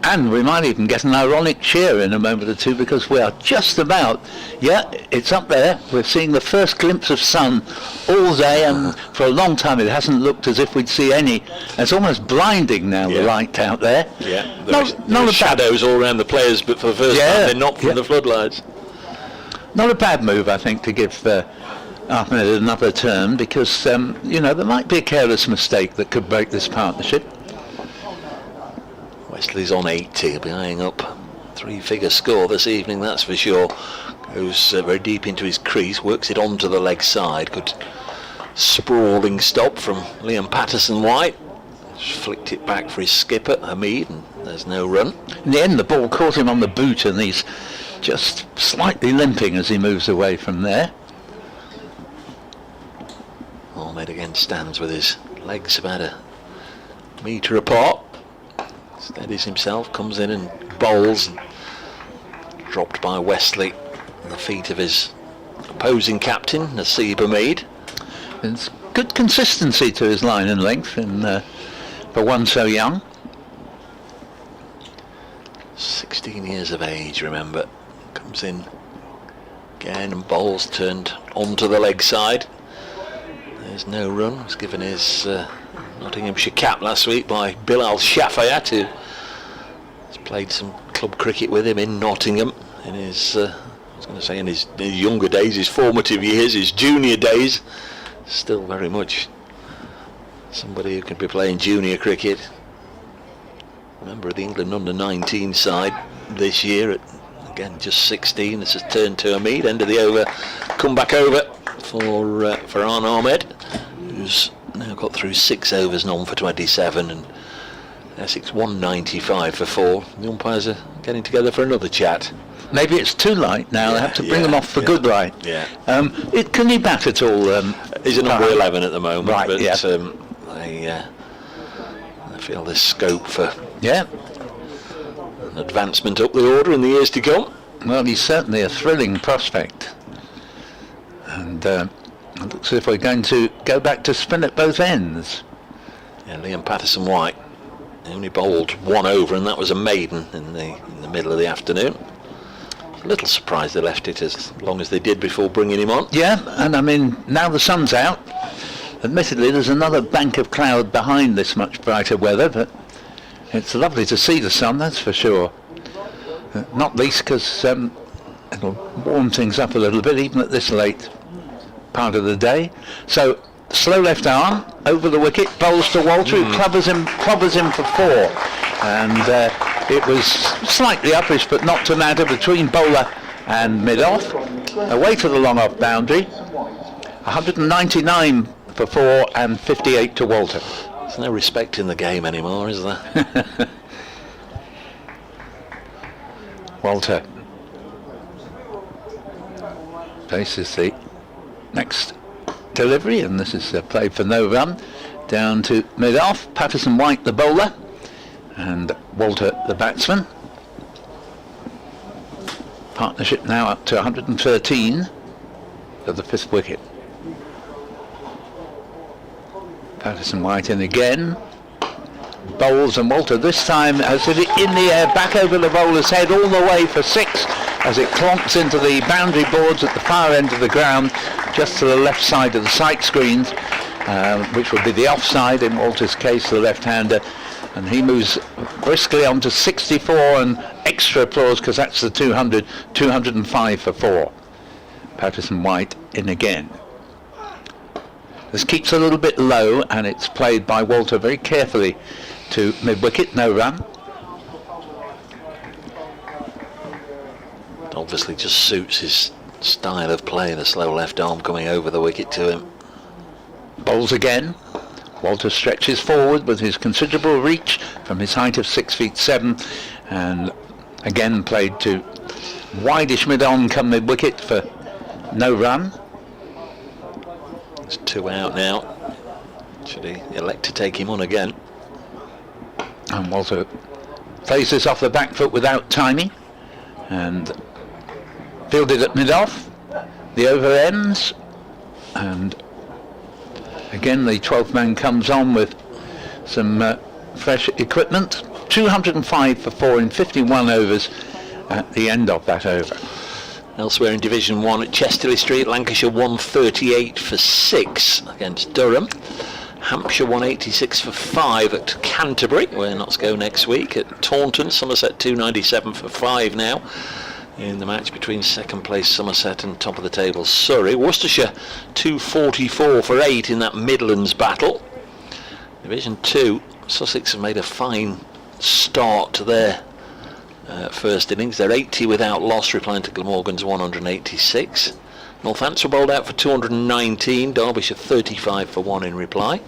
And we might even get an ironic cheer in a moment or two, because we are just about, it's up there. We're seeing the first glimpse of sun all day, and for a long time it hasn't looked as if we'd see any. It's almost blinding now, the light out there. Yeah, there are shadows all around the players, but for the first time they're not from the floodlights. Not a bad move, I think, to give Ahmed another turn, because there might be a careless mistake that could break this partnership. Wesley's on 80, he'll be eyeing up 3-figure score this evening, that's for sure. Goes very deep into his crease, works it onto the leg side. Good sprawling stop from Liam Patterson-White. Flicked it back for his skipper Hamid, and there's no run. In the end, the ball caught him on the boot, and he's just slightly limping as he moves away from there. Ahmed again stands with his legs about a metre apart. Steadies himself, comes in and bowls, and dropped by Wesley at the feet of his opposing captain, Nasib Hamid. There's good consistency to his line and length, and for one so young. 16 years of age, remember. Comes in again and bowls, turned onto the leg side. There's no run. Was given his Nottinghamshire cap last week by Bilal Shafayat, who has played some club cricket with him in Nottingham in his, in his younger days, his formative years, his junior days. Still very much somebody who can be playing junior cricket. Member of the England under-19 side this year at, again, just 16. This has turned to Hamid. End of the over. Come back over for Farhan Ahmed, who's now got through 6 overs, none for 27, and Essex 195 for 4. The umpires are getting together for another chat. Maybe it's too light now. They have to bring them off for good light. Yeah. Can he bat at all? He's at number 11 at the moment, right, but yeah. I feel there's scope for an advancement up the order in the years to come. Well, he's certainly a thrilling prospect, and it looks as if we're going to go back to spin at both ends. Yeah, Liam Patterson-White only bowled 1 over, and that was a maiden in the middle of the afternoon. A little surprised they left it as long as they did before bringing him on. Yeah, and I mean, now the sun's out. Admittedly, there's another bank of cloud behind this much brighter weather, but it's lovely to see the sun, that's for sure. Not least because it'll warm things up a little bit, even at this late part of the day. So, slow left arm, over the wicket, bowls to Walter, who clobbers him for 4. And it was slightly uppish, but not to matter, between bowler and mid-off. Away to the long-off boundary. 199 for 4 and 58 to Walter. There's no respect in the game anymore, is there? Walter faces the next delivery, and this is played for no run. Down to mid-off, Patterson-White the bowler, and Walter the batsman. Partnership now up to 113 for the 5th wicket. Patterson White in again. Bowles, and Walter this time has hit it in the air, back over the bowler's head, all the way for 6 as it clonks into the boundary boards at the far end of the ground, just to the left side of the sight screens, which would be the offside in Walter's case, the left-hander. And he moves briskly on to 64, and extra applause because that's the 200, 205 for 4. Patterson White in again. This keeps a little bit low, and it's played by Walter very carefully to mid-wicket, no run. Obviously just suits his style of play, the slow left arm coming over the wicket to him. Bowls again. Walter stretches forward with his considerable reach from his height of 6 feet 7, and again played to wideish mid-on come mid-wicket for no run. It's 2 out now. Should he elect to take him on again? And Walter plays this off the back foot without timing, and fielded at mid-off. The over ends, and again the 12th man comes on with some fresh equipment. 205 for 4 in 51 overs at the end of that over. Elsewhere in Division 1 at Chesterley Street, Lancashire 138 for 6 against Durham. Hampshire 186 for 5 at Canterbury, where Notts go next week. At Taunton, Somerset 297 for 5 now in the match between second place Somerset and top of the table Surrey. Worcestershire 244 for 8 in that Midlands battle. Division 2, Sussex have made a fine start to their first innings. They're 80 without loss, replying to Glamorgan's 186. Northampton bowled out for 219, Derbyshire 35 for 1 in reply.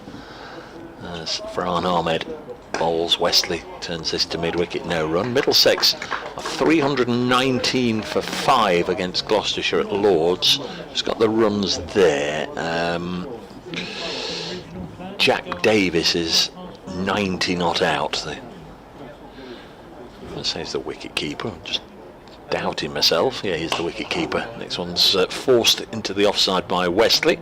As Farhan Ahmed bowls, Wesley turns this to mid-wicket, no run. Middlesex are 319 for 5 against Gloucestershire at Lords. Just got the runs there. Jack Davis is 90 not out. I'd say he's the wicket keeper. I'm just doubting myself. Yeah, he's the wicket keeper. Next one's forced into the offside by Wesley,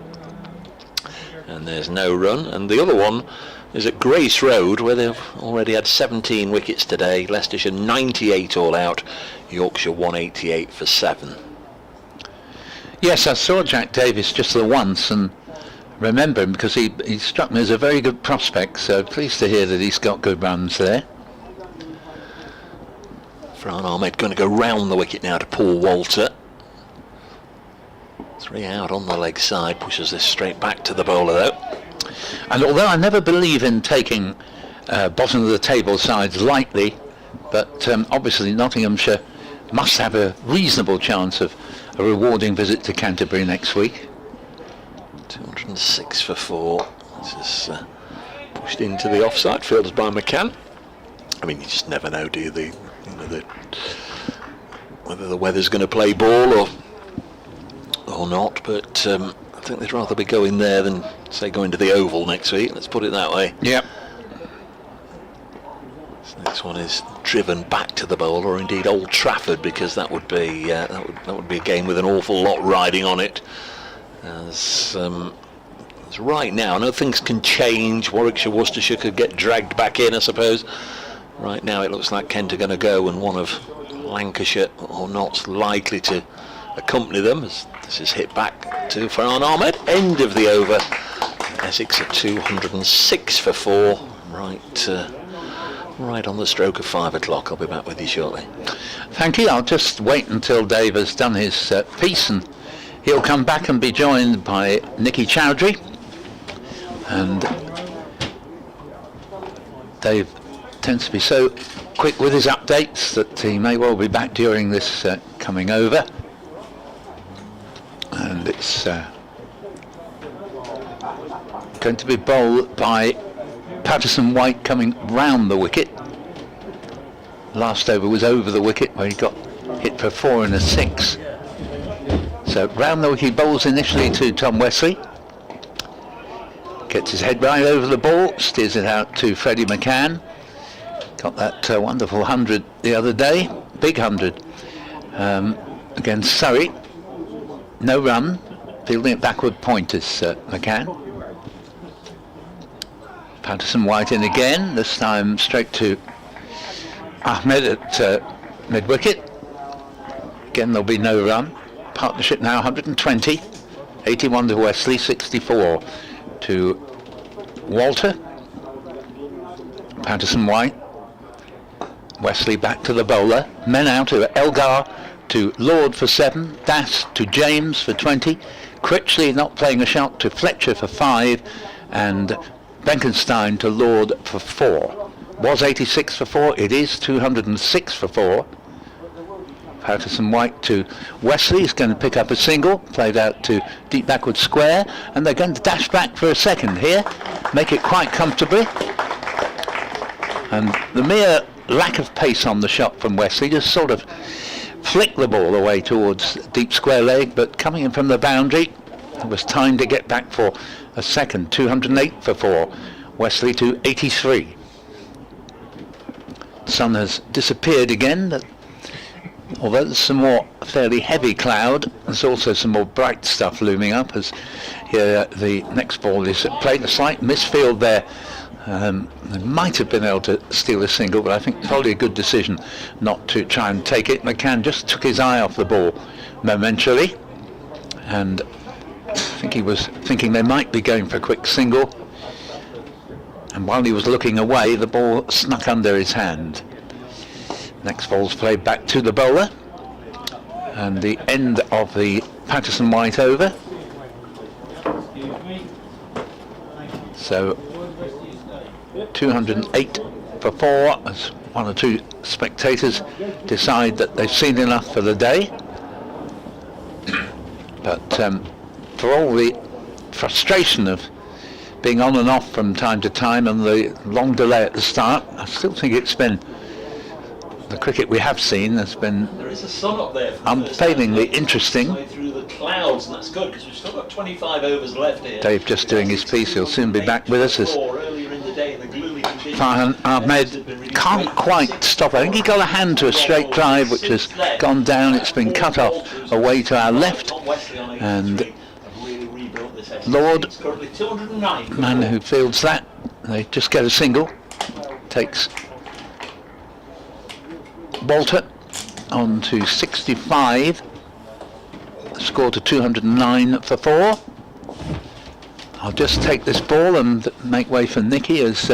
and there's no run. And the other one is at Grace Road, where they've already had 17 wickets today. Leicestershire 98 all out, Yorkshire 188 for 7. Yes, I saw Jack Davis just the once and remember him because he struck me as a very good prospect, so pleased to hear that he's got good runs there. Farhan Ahmed going to go round the wicket now to Paul Walter. 3 out on the leg side, pushes this straight back to the bowler though. And although I never believe in taking bottom of the table sides lightly, but obviously Nottinghamshire must have a reasonable chance of a rewarding visit to Canterbury next week. 206 for 4. This is pushed into the offside, fielded by McCann. I mean, you just never know, do you? Whether the weather's going to play ball or not, but I think they'd rather be going there than, say, going to the Oval next week. Let's put it that way. Yep. This next one is driven back to the bowler, or indeed Old Trafford, because that would be that would be a game with an awful lot riding on it. As right now, I know things can change. Warwickshire, Worcestershire could get dragged back in, I suppose. Right now it looks like Kent are going to go, and one of Lancashire or not likely to accompany them, as this is hit back to Farhan Ahmed. End of the over. Essex are 206 for 4. Right on the stroke of 5 o'clock. I'll be back with you shortly. Thank you. I'll just wait until Dave has done his piece, and he'll come back and be joined by Nicky Chowdhury. And Dave tends to be so quick with his updates that he may well be back during this coming over. And it's going to be bowled by Patterson White coming round the wicket. Last over was over the wicket where he got hit for 4 and a 6. So round the wicket, he bowls initially to Tom Wesley. Gets his head right over the ball, steers it out to Freddie McCann. Got that wonderful 100 the other day, big 100. against Surrey. No run. Fielding it backward point is McCann. Patterson White in again, this time straight to Ahmed at mid-wicket. Again, there'll be no run. Partnership now 120. 81 to Wesley, 64 to Walter. Patterson White. Wesley back to the bowler. Men out to Elgar, to Lord for 7. Das to James for 20. Critchley not playing a shot to Fletcher for 5. And Benkenstein to Lord for 4. Was 86 for 4. It is 206 for 4. Patterson White to Wesley is going to pick up a single, played out to deep backward square, and they're going to dash back for a second here, make it quite comfortably. And the mere lack of pace on the shot from Wesley just sort of flicked the ball away towards deep square leg, but coming in from the boundary, it was time to get back for a second. 208 for 4. Wesley to 83. Sun has disappeared again. Although there's some more fairly heavy cloud, there's also some more bright stuff looming up as here the next ball is played. A slight misfield there. They might have been able to steal a single, but I think probably a good decision not to try and take it. McCann just took his eye off the ball momentarily, and I think he was thinking they might be going for a quick single, and while he was looking away, the ball snuck under his hand. Next ball's played back to the bowler, and the end of the Patterson White over. So 208 for 4 as one or two spectators decide that they've seen enough for the day. But for all the frustration of being on and off from time to time and the long delay at the start, I still think it's been the cricket we have seen has been There is a sun up there unfailingly interesting. through the clouds, and that's good because we've still got 25 overs left here. Dave just doing his piece. He'll soon be back with us as Farhan Ahmed can't quite stop. I think he got a hand to a straight drive which has gone down. It's been cut off away to our left, and Lord, man who fields that, they just get a single, takes Walter on to 65, score to 209 for 4. I'll just take this ball and make way for Nicky as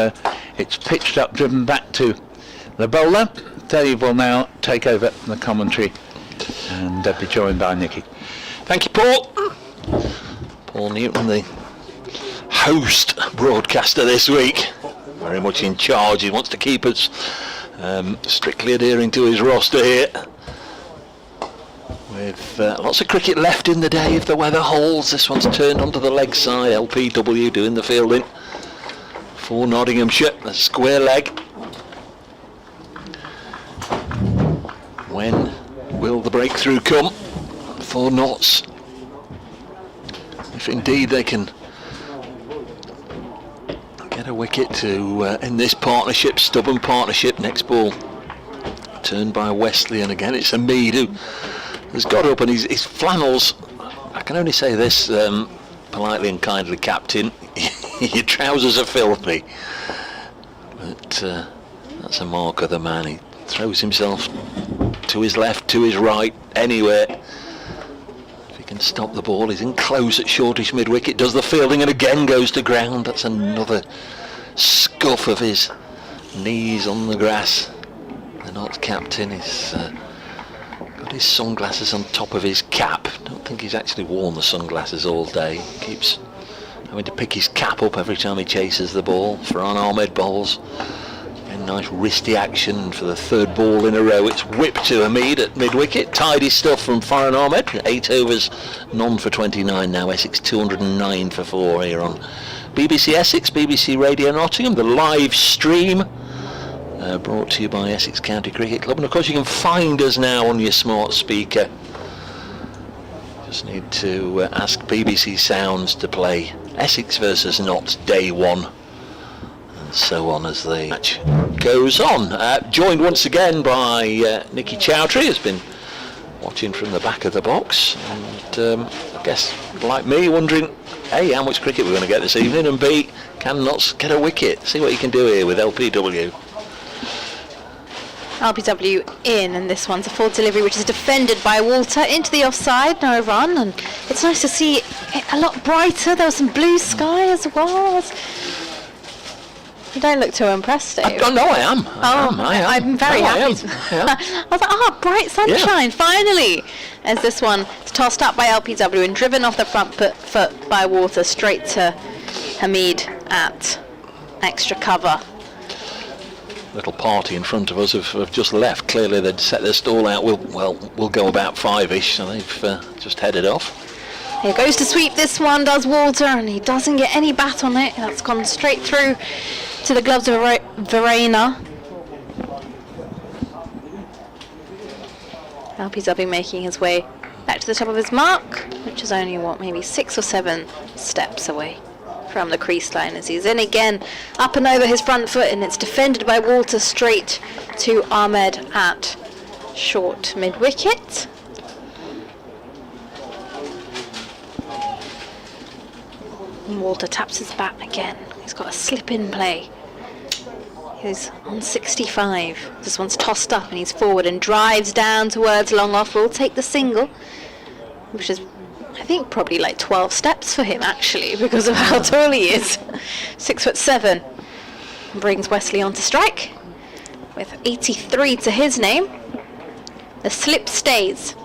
it's pitched up, driven back to the bowler. Dave will now take over the commentary and be joined by Nicky. Thank you, Paul. Paul Newton, the host broadcaster this week, very much in charge. He wants to keep us strictly adhering to his roster here. With lots of cricket left in the day if the weather holds. This one's turned onto the leg side. LPW doing the fielding for Nottinghamshire. The square leg. When will the breakthrough come for Notts? If indeed they can get a wicket to end this partnership, stubborn partnership. Next ball turned by Wesley, and again it's Hamid who has got up, and his flannels, I can only say this politely and kindly, Captain, your trousers are filthy. But that's a mark of the man. He throws himself to his left, to his right, anywhere. If he can stop the ball, he's in close at shortish mid-wicket, does the fielding and again goes to ground. That's another scuff of his knees on the grass. The Notts captain is got his sunglasses on top of his cap. Don't think he's actually worn the sunglasses all day. Keeps having to pick his cap up every time he chases the ball. Farhan Ahmed bowls. And nice wristy action for the third ball in a row. It's whipped to Hamid at mid-wicket. Tidy stuff from Farhan Ahmed. 8 overs, none for 29 now. Essex 209 for 4 here on BBC Essex, BBC Radio Nottingham. The live stream brought to you by Essex County Cricket Club, and of course you can find us now on your smart speaker. Just need to ask BBC Sounds to play Essex versus Notts Day 1, and so on as the match goes on. Joined once again by Nicky Chowdhury, who's been watching from the back of the box, and I guess like me wondering, A, how much cricket we're going to get this evening, and B, can Notts get a wicket? See what you can do here with LPW. LPW in, and this one's a full delivery which is defended by Walter into the offside, no run, and it's nice to see it a lot brighter. There was some blue sky as well. You don't look too impressed, Dave. No, I am. I'm very happy. I was like, bright sunshine, finally! As this one is tossed up by LPW and driven off the front foot by Walter straight to Hamid at extra cover. Little party in front of us have just left. Clearly they'd set their stall out. We'll go about 5ish, so they've just headed off. Here goes to sweep this one, does Walter, and he doesn't get any bat on it. That's gone straight through to the gloves of Verena. LPW making his way back to the top of his mark, which is only, maybe 6 or 7 steps away from the crease line, as he's in again, up and over his front foot, and it's defended by Walter straight to Ahmed at short mid-wicket. And Walter taps his bat again. He's got a slip-in play. He's on 65. This one's tossed up and he's forward and drives down towards long off. Will take the single, which is, I think, probably like 12 steps for him actually, because of how tall he is. 6'7". Brings Wesley on to strike with 83 to his name. The slip stays.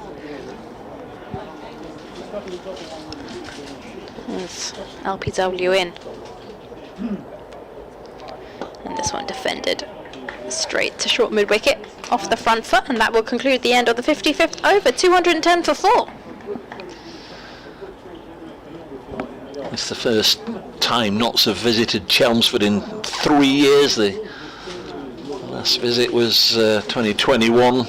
There's LPW in. And this one defended straight to short mid-wicket off the front foot, and that will conclude the end of the 55th over. 210 for 4. It's the first time Notts have visited Chelmsford in 3 years. The last visit was 2021.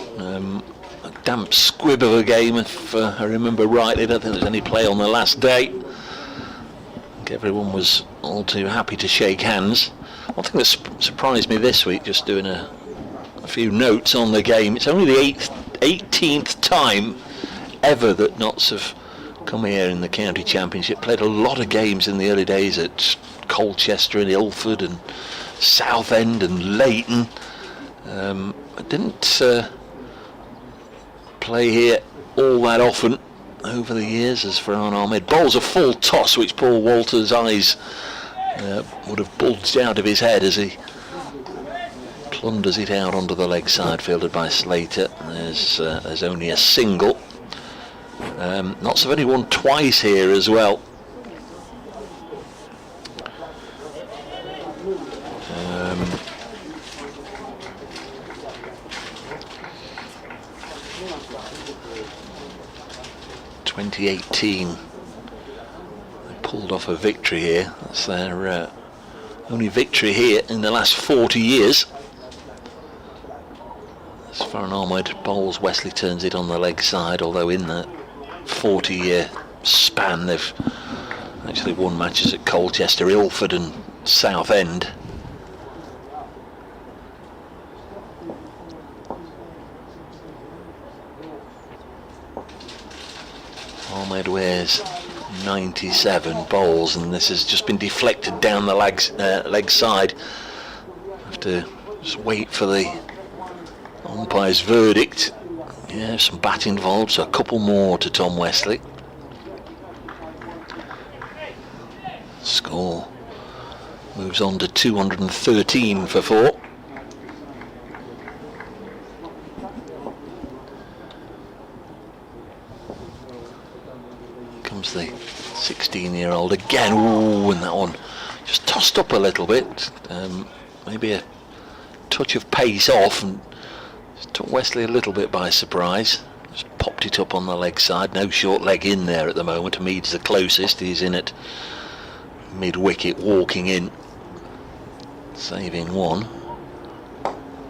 A damp squib of a game, if I remember rightly. I don't think there was any play on the last day. I think everyone was all too happy to shake hands. One thing that surprised me this week, just doing a few notes on the game, it's only the 18th time ever that Notts have come here in the county championship. Played a lot of games in the early days at Colchester and Ilford and Southend and Leighton. I didn't play here all that often over the years as Farhan Ahmed bowls a full toss, which Paul Walter's eyes would have bulged out of his head as he plunders it out onto the leg side, fielded by Slater. There's only a single. Notts have only won twice here as well. In 2018 they pulled off a victory here. That's their only victory here in the last 40 years. As Farhan Ahmed bowls, Wesley turns it on the leg side, although in that 40-year span they've actually won matches at Colchester, Ilford and Southend. Ahmed wears 97 bowls, and this has just been deflected down the leg side. Have to just wait for the umpire's verdict. Yeah, some bat involved, so a couple more to Tom Wesley. Score moves on to 213 for 4. Comes the 16-year-old again. Ooh, and that one just tossed up a little bit. Maybe a touch of pace off, and took Wesley a little bit by surprise. Just popped it up on the leg side. No short leg in there at the moment. Hamid's the closest. He's in at mid-wicket, walking in, saving one.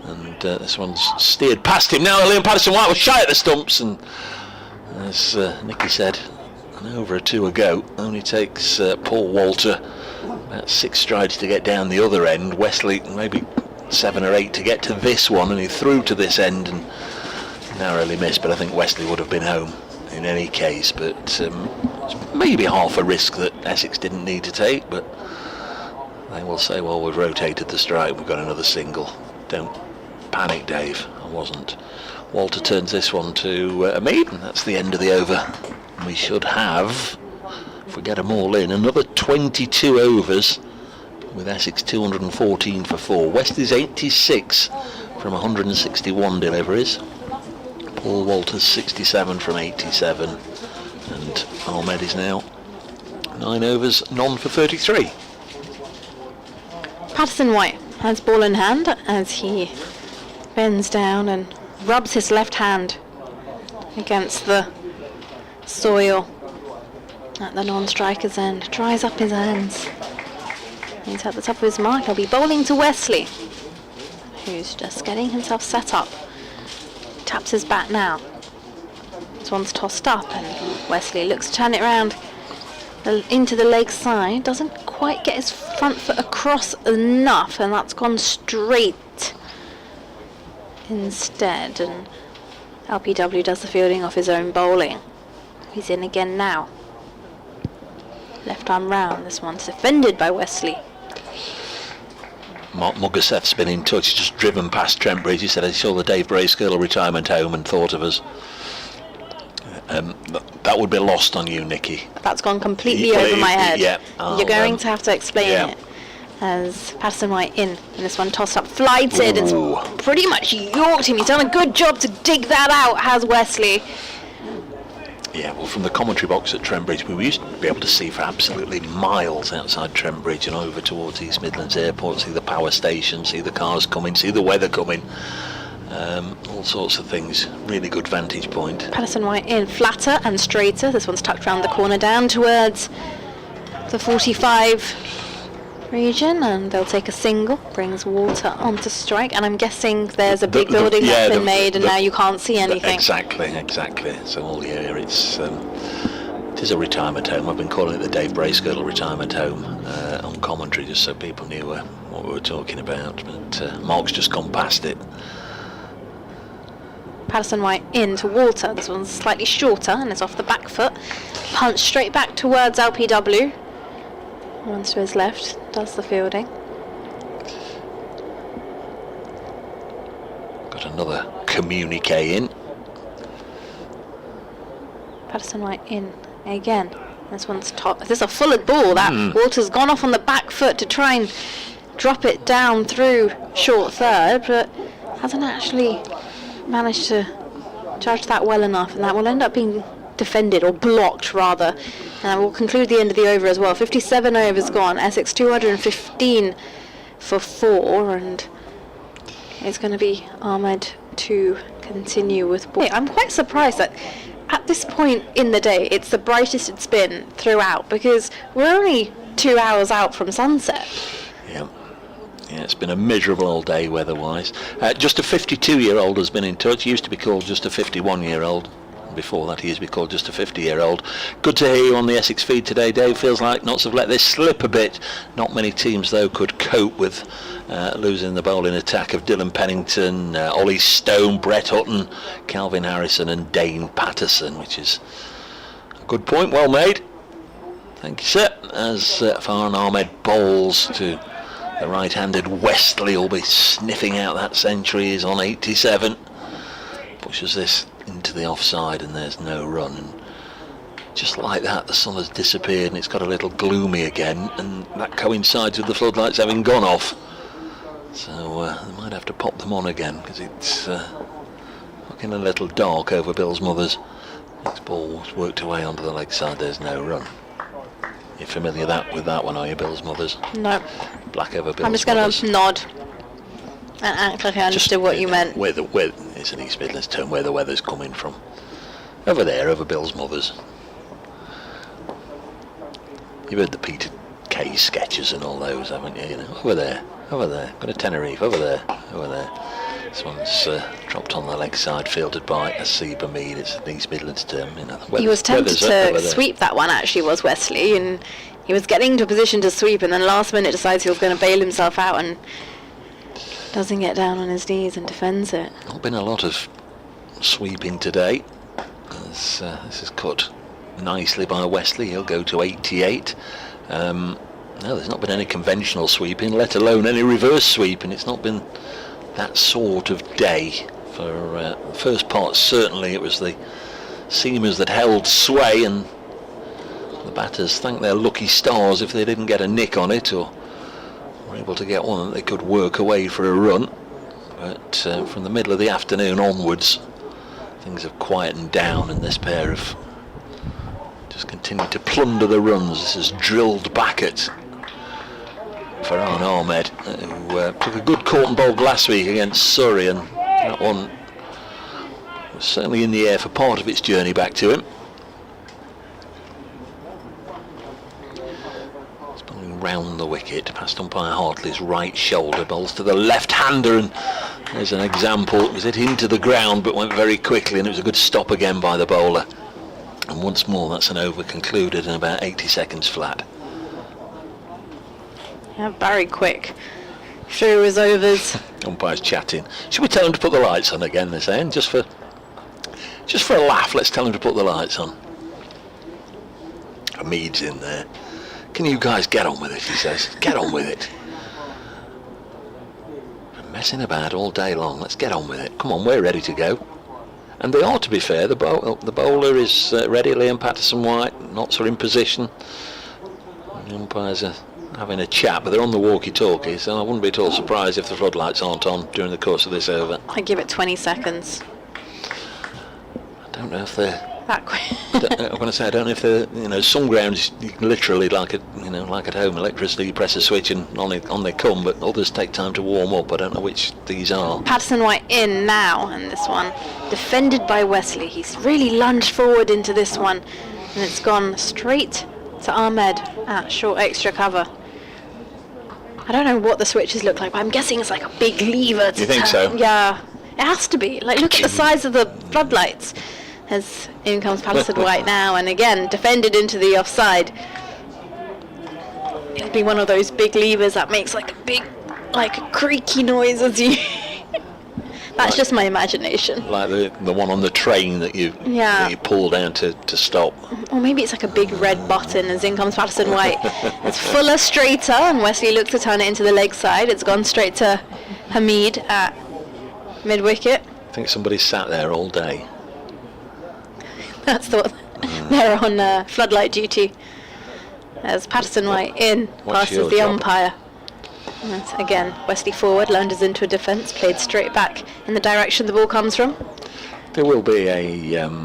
And this one's steered past him. Now Liam Patterson-White was shy at the stumps, and as Nicky said, an over or two ago, only takes Paul Walter about 6 strides to get down the other end. Wesley maybe 7 or 8 to get to this one, and he threw to this end, and narrowly missed, but I think Wesley would have been home in any case. But it's maybe half a risk that Essex didn't need to take, but they will say, well, we've rotated the strike, we've got another single. Don't panic, Dave. I wasn't. Walter turns this one to a mead, and that's the end of the over. We should have, if we get them all in, another 22 overs, with Essex 214 for 4. Wesley's 86 from 161 deliveries. Paul Walters 67 from 87. And Ahmed is now 9 overs, none for 33. Patterson White has ball in hand as he bends down and rubs his left hand against the soil at the non-striker's end. Dries up his hands. He's at the top of his mark. He'll be bowling to Wesley, who's just getting himself set up. Taps his bat now. This one's tossed up and Wesley looks to turn it round into the leg side. Doesn't quite get his front foot across enough, and that's gone straight instead, and LPW does the fielding off his own bowling. He's in again now. Left arm round. This one's defended by Wesley. Mark Mugaseth's been in touch, just driven past Trent Bridge. He said he saw the Dave Brayscale retirement home and thought of us. That would be lost on you, Nikki. That's gone completely over my head. Yeah. You're going to have to explain it. As Patterson White in, and this one tossed up, flighted. It's pretty much yorked him. He's done a good job to dig that out, has Wesley. Yeah, well, from the commentary box at Trent Bridge, we used to be able to see for absolutely miles outside Trent Bridge and over towards East Midlands Airport, see the power station, see the cars coming, see the weather coming, all sorts of things. Really good vantage point. Patterson White in, flatter and straighter. This one's tucked around the corner down towards the 45 region, and they'll take a single. Brings Walter onto strike, and I'm guessing there's a big building that's been made, and now you can't see anything. Exactly. So all year it is a retirement home. I've been calling it the Dave Brayscale retirement home on commentary, just so people knew what we were talking about. But Mark's just gone past it. Patterson White in to Walter. This one's slightly shorter, and it's off the back foot. Punch straight back towards LPW. Runs to his left, does the fielding. Got another communique in. Patterson White in again. This one's top. This is a fullered ball. That Walter's gone off on the back foot to try and drop it down through short third, but hasn't actually managed to judge that well enough, and that will end up being defended, or blocked rather. And we'll conclude the end of the over as well. 57 overs gone. Essex 215 for 4, and it's going to be Ahmed to continue with ball. I'm quite surprised that at this point in the day it's the brightest it's been throughout, because we're only 2 hours out from sunset. Yeah, it's been a miserable all day weather-wise. Just a 52-year-old has been in touch. He used to be called just a 51-year-old. Before that, he used to be called just a 50-year-old. Good to hear you on the Essex feed today, Dave. Feels like Notts have let this slip a bit. Not many teams, though, could cope with losing the bowling attack of Dylan Pennington, Ollie Stone, Brett Hutton, Calvin Harrison and Dane Patterson, which is a good point. Well made. Thank you, sir. As Farhan Ahmed bowls to the right-handed Wesley, will be sniffing out that century. He's on 87. Pushes this into the offside, and there's no run. And just like that, the sun has disappeared and it's got a little gloomy again, and that coincides with the floodlights having gone off. So they might have to pop them on again, because it's looking a little dark over Bill's Mothers. Next ball's worked away onto the leg side. There's no run. You're familiar with that one, are you, Bill's Mothers? No. Black over Bill's I'm just going Mothers. to nod and act like I understood what you meant. Where it's an East Midlands term, where the weather's coming from. Over there, over Bill's Mothers. You've heard the Peter Kay sketches and all those, haven't you? Over there. Got a Tenerife, over there. This one's dropped on the leg side, fielded by Asiba Mead. It's an East Midlands term. He was tempted to sweep that one, actually, was Wesley, and he was getting into a position to sweep, and then last minute decides he was going to bail himself out and doesn't get down on his knees and defends it. Not been a lot of sweeping today. This is cut nicely by Wesley. He'll go to 88. No, there's not been any conventional sweeping, let alone any reverse sweeping. It's not been that sort of day. For the first part, certainly it was the seamers that held sway, and the batters thank their lucky stars if they didn't get a nick on it or were able to get one that they could work away for a run. But from the middle of the afternoon onwards, things have quietened down, and this pair have just continued to plunder the runs. This is drilled back at Farhan Ahmed, who took a good caught and bowled last week against Surrey, and that one was certainly in the air for part of its journey back to him. It's bowling round the wicket, past umpire Hartley's right shoulder, bowls to the left-hander, and there's an example. It was hit into the ground but went very quickly, and it was a good stop again by the bowler. And once more, that's an over concluded in about 80 seconds flat. Yeah, Barry quick through his overs. Umpire's chatting. Should we tell him to put the lights on again, they're saying? Just for a laugh, let's tell him to put the lights on. Hamid's in there. Can you guys get on with it, he says. Get on with it. Been messing about all day long. Let's get on with it. Come on, we're ready to go. And they are, to be fair. The bowler is ready. Liam Patterson-White. Knots are in position. The umpires are having a chat, but they're on the walkie-talkie, so I wouldn't be at all surprised if the floodlights aren't on during the course of this over. I give it 20 seconds. I don't know if they're... That quick. I'm going to say, I don't know if they're, some grounds you can literally, like at home, electricity, you press a switch and on they come, but others take time to warm up. I don't know which these are. Patterson-White in now, and this one defended by Wesley. He's really lunged forward into this one, and it's gone straight to Ahmed at short extra cover. I don't know what the switches look like, but I'm guessing it's like a big lever to You think so? Yeah, it has to be. Like, look at the size of the floodlights. As in comes Patterson-White now, and again defended into the offside. It'll be one of those big levers that makes like a big, like a creaky noise as you. That's just my imagination. Like the one on the train that you pull down to stop. Or maybe it's like a big red button as in comes Patterson-White. It's fuller, straighter, and Wesley looks to turn it into the leg side. It's gone straight to Hamid at mid-wicket. I think somebody sat there all day. That's the one. They're on floodlight duty. As Patterson-White in, passes the umpire. And again, Wesley forward, lunges into a defence, played straight back in the direction the ball comes from. There will be a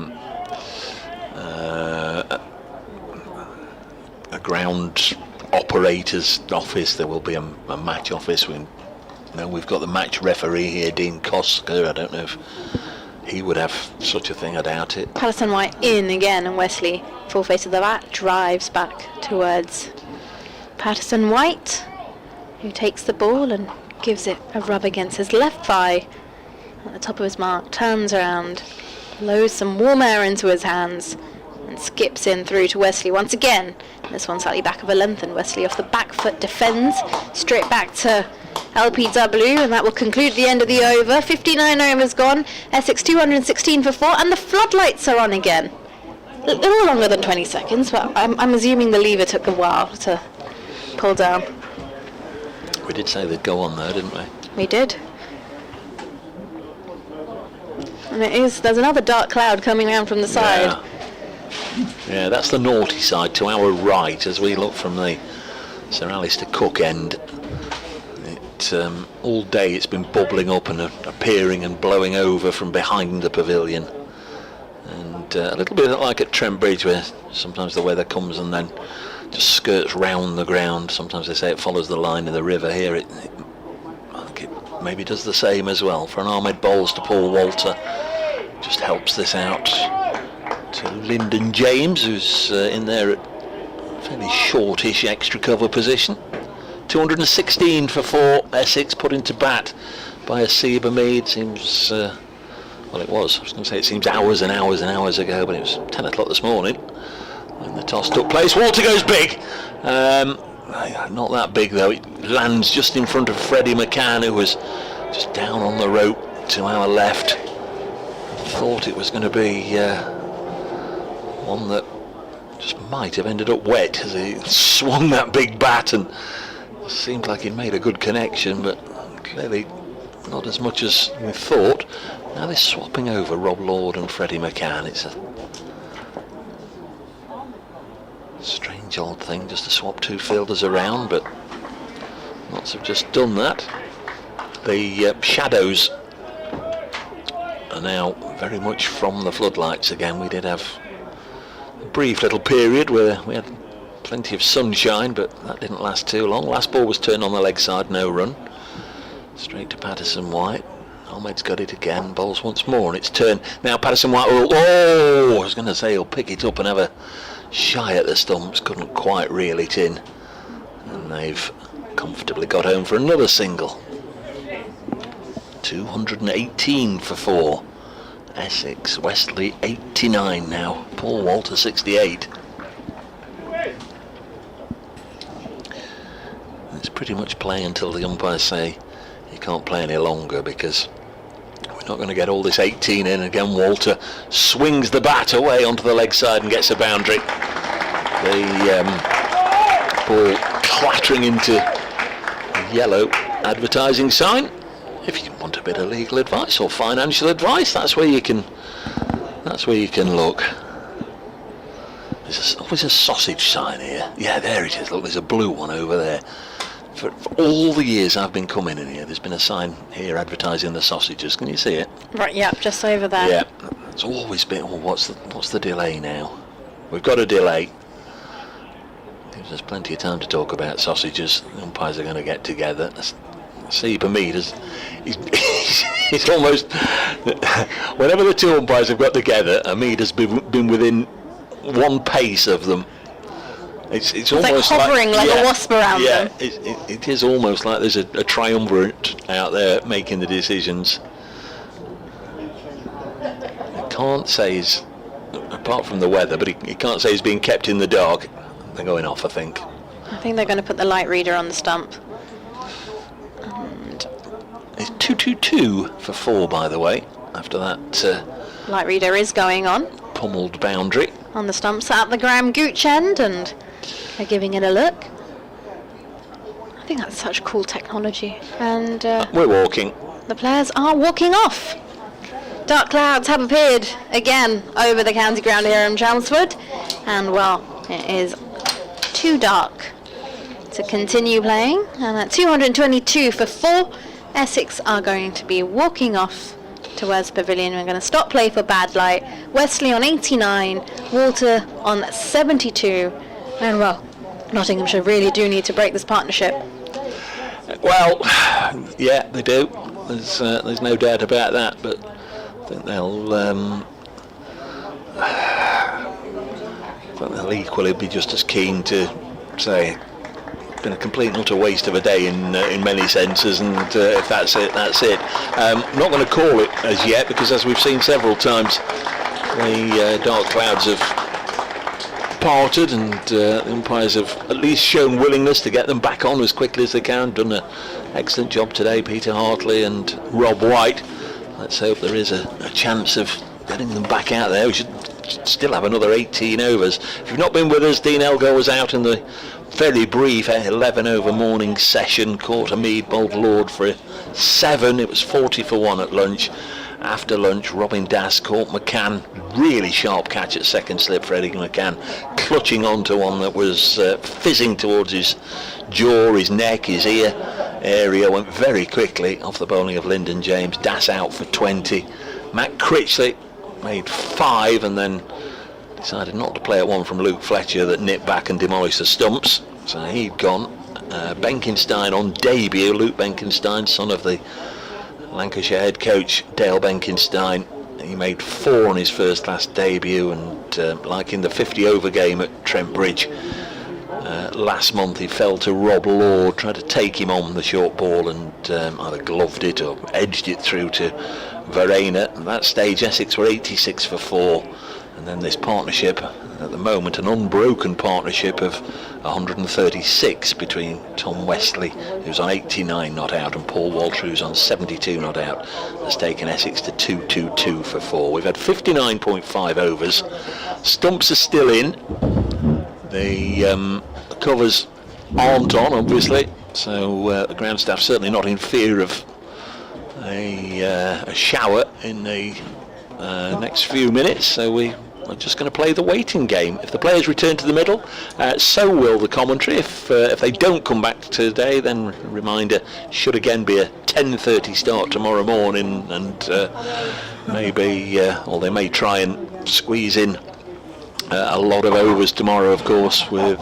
ground operator's office. There will be a match office. We've got the match referee here, Dean Kosker. I don't know if he would have such a thing, I doubt it. Patterson-White in again, and Wesley, full face of the bat, drives back towards Patterson-White, who takes the ball and gives it a rub against his left thigh at the top of his mark, turns around, blows some warm air into his hands, and skips in through to Wesley once again. This one slightly back of a length, and Wesley off the back foot defends, straight back to LPW, and that will conclude the end of the over. 59 overs gone, Essex 216 for 4, and the floodlights are on again. A little longer than 20 seconds, but I'm assuming the lever took a while to pull down. We did say they'd go on there, didn't we? We did. And there's another dark cloud coming around from the side. Yeah, that's the naughty side to our right as we look from the Sir Alistair Cook end. All day it's been bubbling up and appearing and blowing over from behind the pavilion. And a little bit like at Trent Bridge, where sometimes the weather comes and then just skirts round the ground. Sometimes they say it follows the line of the river. Here I think it maybe does the same as well. For an Ahmed bowls to Paul Walter, just helps this out to Lyndon James, who's in there at a fairly shortish extra cover position. 216 for 4, Essex put into bat by Asib Hamid. Seems, it was. I was going to say it seems hours and hours and hours ago, but it was 10 o'clock this morning when the toss took place. Walter goes big. Not that big though. It lands just in front of Freddie McCann, who was just down on the rope to our left. thought it was going to be one that just might have ended up wet as he swung that big bat, and it seemed like he made a good connection, but clearly not as much as we thought. Now they're swapping over Rob Lord and Freddie McCann. It's a strange old thing just to swap two fielders around, but lots have just done that. The shadows are now very much from the floodlights again. We did have a brief little period where we had plenty of sunshine, but that didn't last too long. Last ball was turned on the leg side, no run. Straight to Patterson White. Ahmed's got it again, bowls once more, and it's turned. Now Patterson White will, I was going to say he'll pick it up and have a shy at the stumps, couldn't quite reel it in. And they've comfortably got home for another single. 218 for 4. Essex, Wesley 89 now, Paul Walter 68. It's pretty much play until the umpires say you can't play any longer, because we're not going to get all this 18 in. Again, Walter swings the bat away onto the leg side and gets a boundary. The ball clattering into a yellow advertising sign. If you want a bit of legal advice or financial advice, that's where you can look. There's always a sausage sign here. Yeah, there it is. Look, there's a blue one over there. For all the years I've been coming in here, there's been a sign here advertising the sausages. Can you see it? Right, yeah, just over there. Yeah, it's always been. Oh, what's the delay now? We've got a delay. Gives us plenty of time to talk about sausages. The umpires are going to get together. See, Hamid he's almost. Whenever the two umpires have got together, Hamid has been within one pace of them. It's almost like hovering like a wasp around them. Yeah, it is almost like there's a triumvirate out there making the decisions. I can't say he's, apart from the weather, but he can't say he's being kept in the dark. They're going off, I think. I think they're going to put the light reader on the stump. And it's 2-2-2 for 4, by the way, after that light reader is going on. Pummeled boundary. On the stumps at the Graham Gooch end, and they're giving it a look. I think that's such cool technology. And we're walking. The players are walking off. Dark clouds have appeared again over the county ground here in Chelmsford, and well, it is too dark to continue playing. And at 222 for 4, Essex are going to be walking off towards Pavilion. We're going to stop play for bad light. Wesley on 89, Walter on 72, and well, Nottinghamshire really do need to break this partnership. Well, yeah, they do. There's no doubt about that, but I think they'll equally be just as keen to say it's been a complete and utter waste of a day in many senses, and if that's it, that's it. I'm not going to call it as yet, because as we've seen several times, the dark clouds have parted, and the umpires have at least shown willingness to get them back on as quickly as they can. Done an excellent job today, Peter Hartley and Rob White. Let's hope there is a chance of getting them back out there. We should still have another 18 overs. If you've not been with us, Dean Elgar was out in the very brief 11 over morning session, caught Hamid bowled Lord for 7. It was 40 for 1 at lunch. After lunch, Robin Das caught McCann, really sharp catch at second slip for Eddie McCann, clutching onto one that was fizzing towards his jaw, his neck, his ear area. Went very quickly off the bowling of Lyndon James. Das out for 20. Matt Critchley made 5 and then decided not to play at one from Luke Fletcher that nipped back and demolished the stumps. So he'd gone. Benkenstein on debut, Luke Benkenstein, son of the Lancashire head coach Dale Benkenstein. He made 4 on his first class debut, and like in the 50 over game at Trent Bridge last month, he fell to Rob Lord, tried to take him on the short ball and either gloved it or edged it through to Verena. At that stage Essex were 86 for 4, And then this partnership, at the moment, an unbroken partnership of 136 between Tom Wesley, who's on 89 not out, and Paul Walter, who's on 72 not out, has taken Essex to 2-2-2 for 4. We've had 59.5 overs. Stumps are still in. The covers aren't on, obviously, so the ground staff certainly not in fear of a shower in the next few minutes, so we're just going to play the waiting game. If the players return to the middle, so will the commentary. If they don't come back today, then reminder, should again be a 10:30 start tomorrow morning, and maybe, or they may try and squeeze in a lot of overs tomorrow, of course, with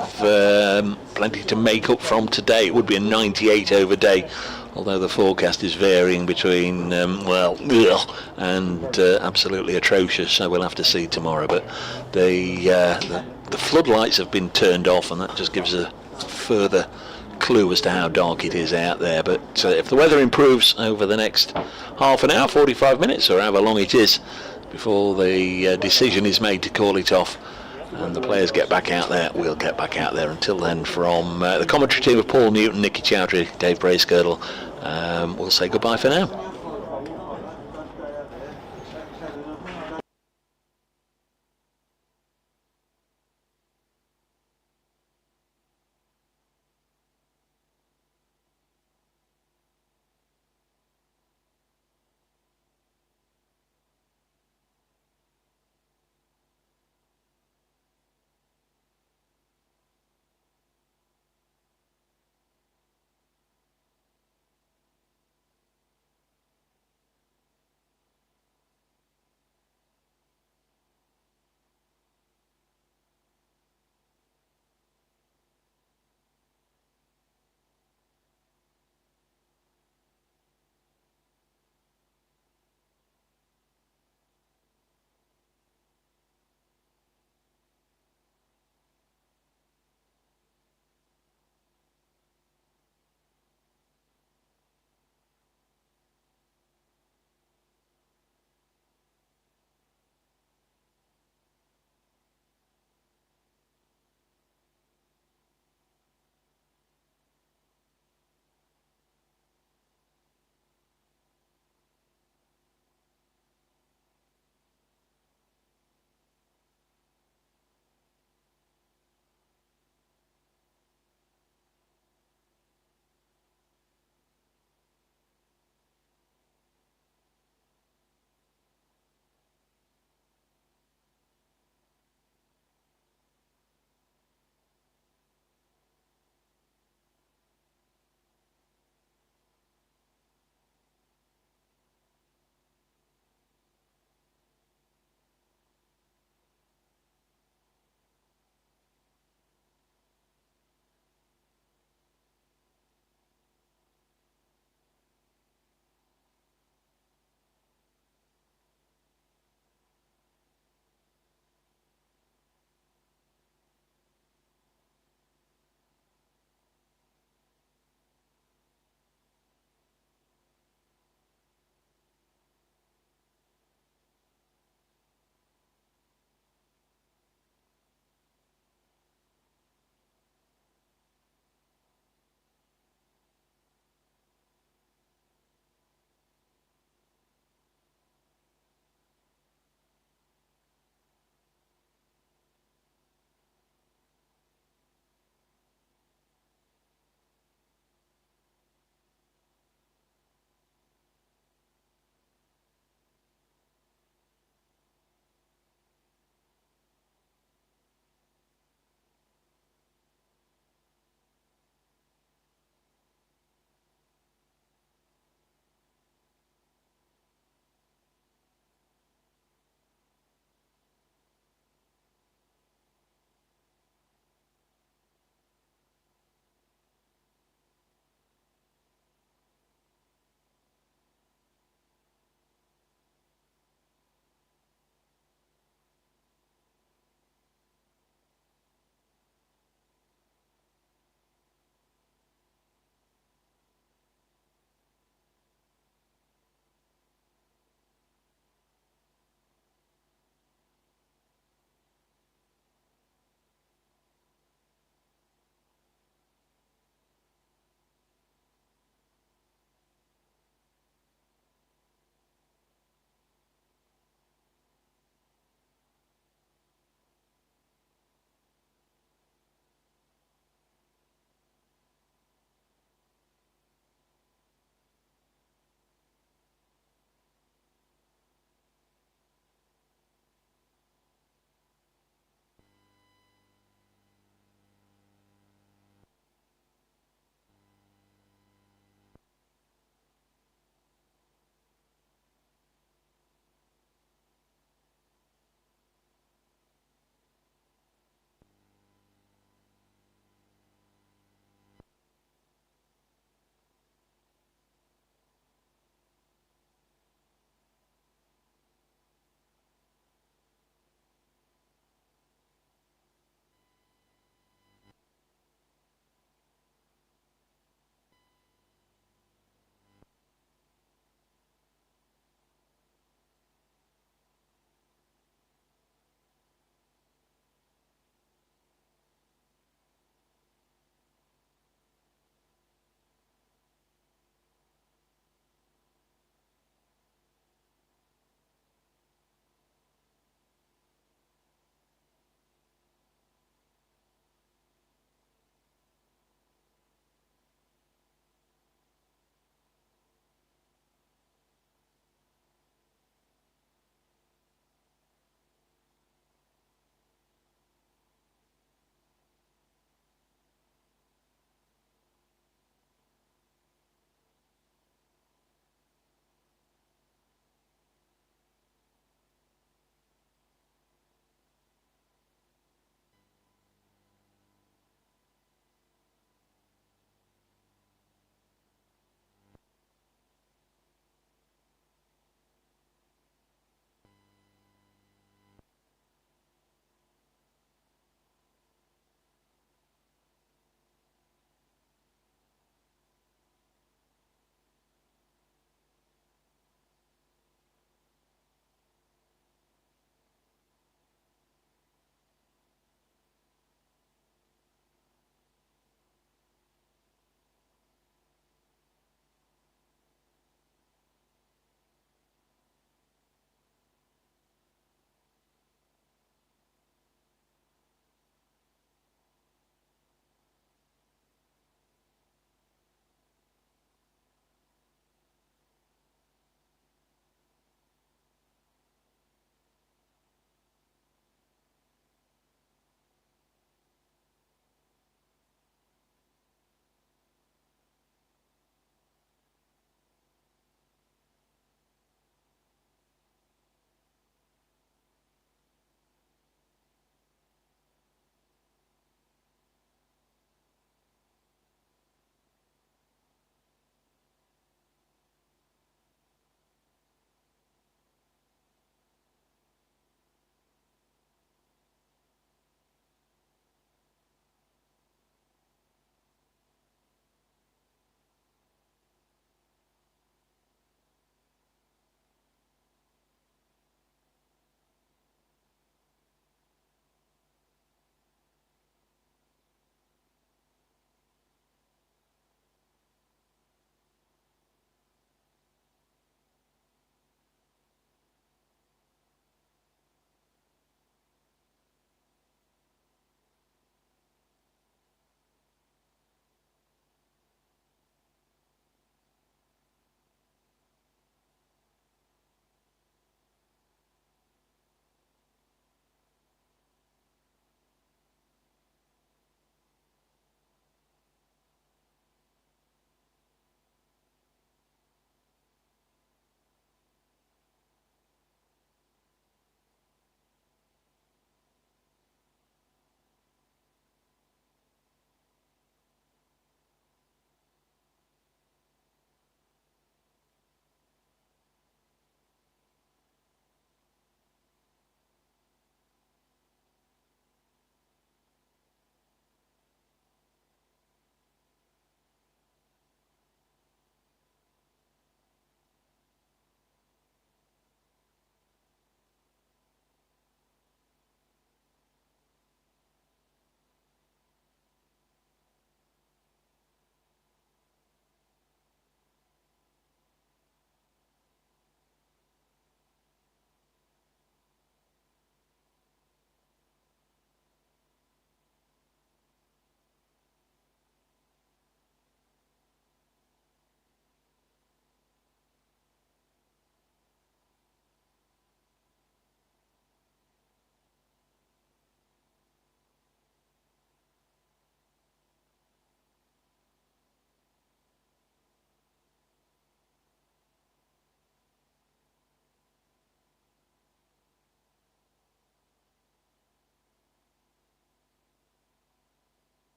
plenty to make up from today. It would be a 98 over day, although the forecast is varying between and absolutely atrocious, so we'll have to see tomorrow. But the floodlights have been turned off, and that just gives a further clue as to how dark it is out there. But if the weather improves over the next half an hour, 45 minutes, or however long it is before the decision is made to call it off, and the players get back out there, we'll get back out there. Until then, from the commentary team of Paul Newton, Nicky Chowdhury, Dave Bracegirdle, we'll say goodbye for now.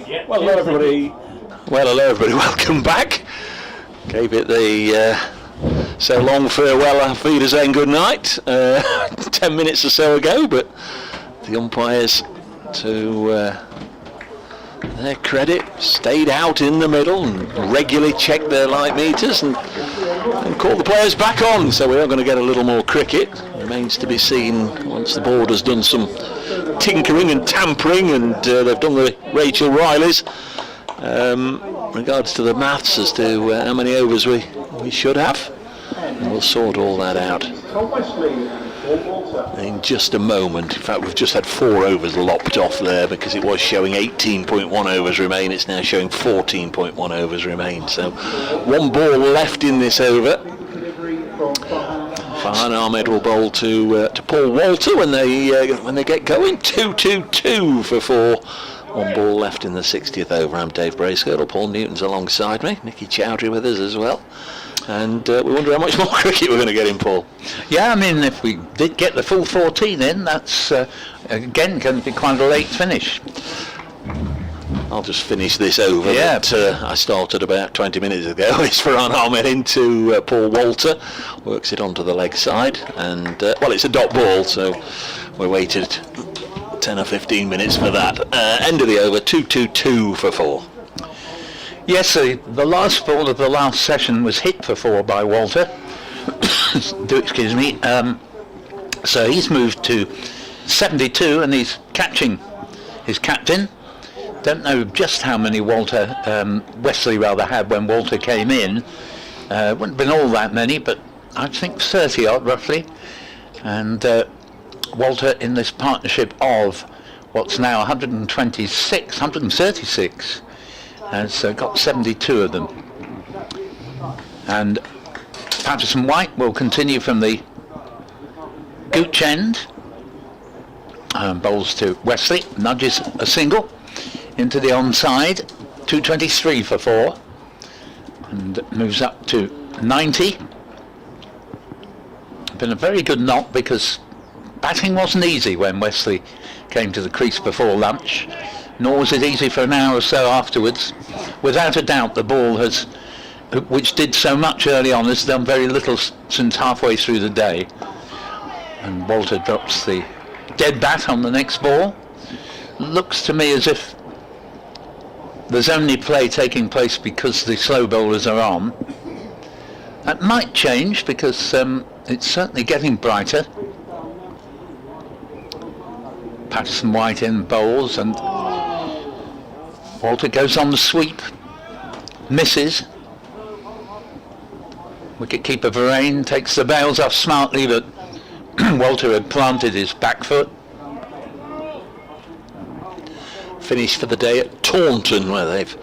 Well, hello everybody. Welcome back. Gave it the so long farewell, auf Wiedersehen, good night 10 minutes or so ago, but the umpires, to their credit, stayed out in the middle and regularly checked their light meters and called the players back on. So we are going to get a little more cricket. Remains to be seen once the board has done some tinkering and tampering, and they've done the Rachel Rileys regards to the maths as to how many overs we should have, and we'll sort all that out in just a moment. In fact, we've just had 4 overs lopped off there because it was showing 18.1 overs remain. It's now showing 14.1 overs remain. So 1 ball left in this over. Farhan Ahmed will bowl to Paul Walter when they get going. 2-2-2 for 4. 1 ball left in the 60th over. I'm Dave Bracegirdle. Paul Newton's alongside me. Nicky Chowdhury with us as well. And we wonder how much more cricket we're going to get in, Paul. Yeah, I mean, if we did get the full 14 in, that's again going to be quite a late finish. I'll just finish this over that I started about 20 minutes ago. It's Farhan Ahmed into Paul Walter, works it onto the leg side, and well, it's a dot ball, so we waited 10 or 15 minutes for that. End of the over, 2-2-2 for 4. Yes, the last ball of the last session was hit for 4 by Walter. Excuse me. So he's moved to 72 and he's catching his captain. Don't know just how many Wesley had when Walter came in. Wouldn't have been all that many, but I think 30 odd roughly. And Walter in this partnership of what's now 136, has got 72 of them. And Patterson White will continue from the gooch end, bowls to Wesley, nudges a single into the onside, 223 for 4, and moves up to 90. Been a very good knock because batting wasn't easy when Wesley came to the crease before lunch, nor was it easy for an hour or so afterwards. Without a doubt, the ball which did so much early on, has done very little since halfway through the day. And Walter drops the dead bat on the next ball. Looks to me as if there's only play taking place because the slow bowlers are on. That might change because it's certainly getting brighter. Patterson White in bowls and Walter goes on the sweep, misses. Wicket-keeper Varane takes the bails off smartly, but Walter had planted his back foot. Finish for the day at Taunton, where they've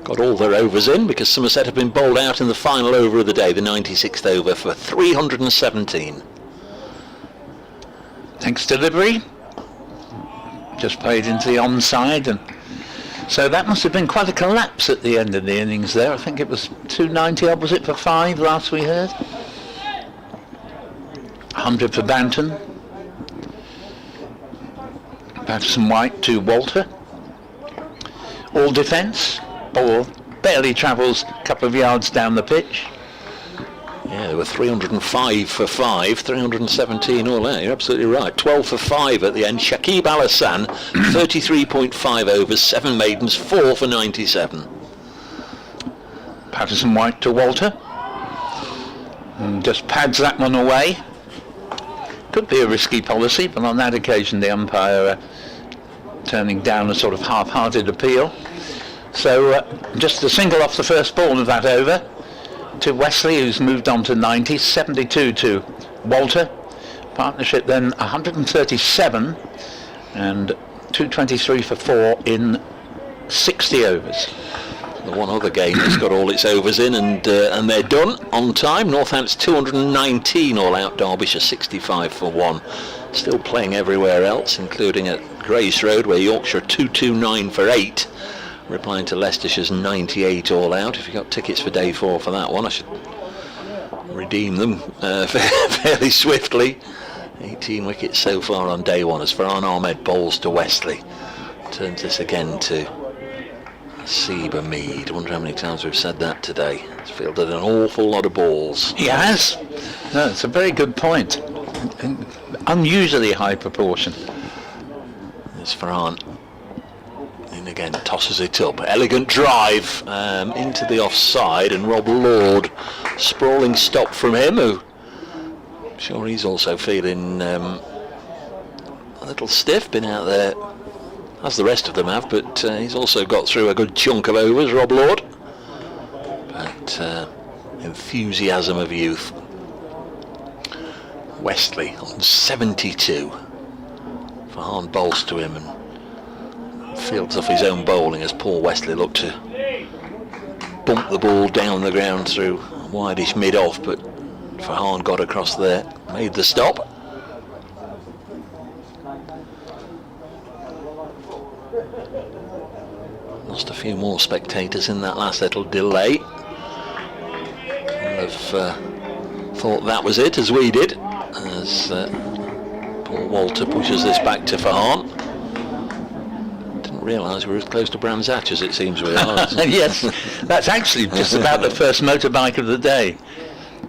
got all their overs in because Somerset have been bowled out in the final over of the day, the 96th over, for 317. Next delivery, just played into the onside, and so that must have been quite a collapse at the end of the innings there. I think it was 290 opposite for 5 last we heard. 100 for Banton. Patterson White to Walter. All defence. Ball barely travels a couple of yards down the pitch. Yeah, there were 305 for 5, 317 all out. You're absolutely right. 12 for 5 at the end. Shakib Al Hassan, 33.5 overs, 7 maidens, 4 for 97. Patterson White to Walter. And just pads that one away. Could be a risky policy, but on that occasion the umpire turning down a sort of half-hearted appeal. So just a single off the first ball of that over to Wesley, who's moved on to 90, 72 to Walter. Partnership then 137 and 223 for 4 in 60 overs. The one other game that's got all its overs in and they're done on time. Northants 219 all out, Derbyshire 65 for 1. Still playing everywhere else, including at Grace Road, where Yorkshire 229 for 8. Replying to Leicestershire's 98 all out. If you got tickets for day 4 for that one, I should redeem them fairly swiftly. 18 wickets so far on day 1 as Farhan Ahmed bowls to Wesley. Turns this again to Seba Mead. I wonder how many times we've said that today. He's fielded an awful lot of balls. He has. No, it's a very good point. Unusually high proportion. There's Farhan. And again, tosses it up. Elegant drive into the offside, and Rob Lord, sprawling stop from him, who I'm sure he's also feeling a little stiff, been out there as the rest of them have, but he's also got through a good chunk of overs, Rob Lord. But enthusiasm of youth. Wesley on 72. Farhan bowls to him and fields off his own bowling as Paul Wesley looked to bump the ball down the ground through a wideish mid-off, but Farhan got across there, made the stop. Lost a few more spectators in that last little delay. Have thought that was it, as we did, as Paul Walter pushes this back to Farhan. Didn't realise we were as close to Brands Hatch as it seems we are. Yes, that's actually just about the first motorbike of the day.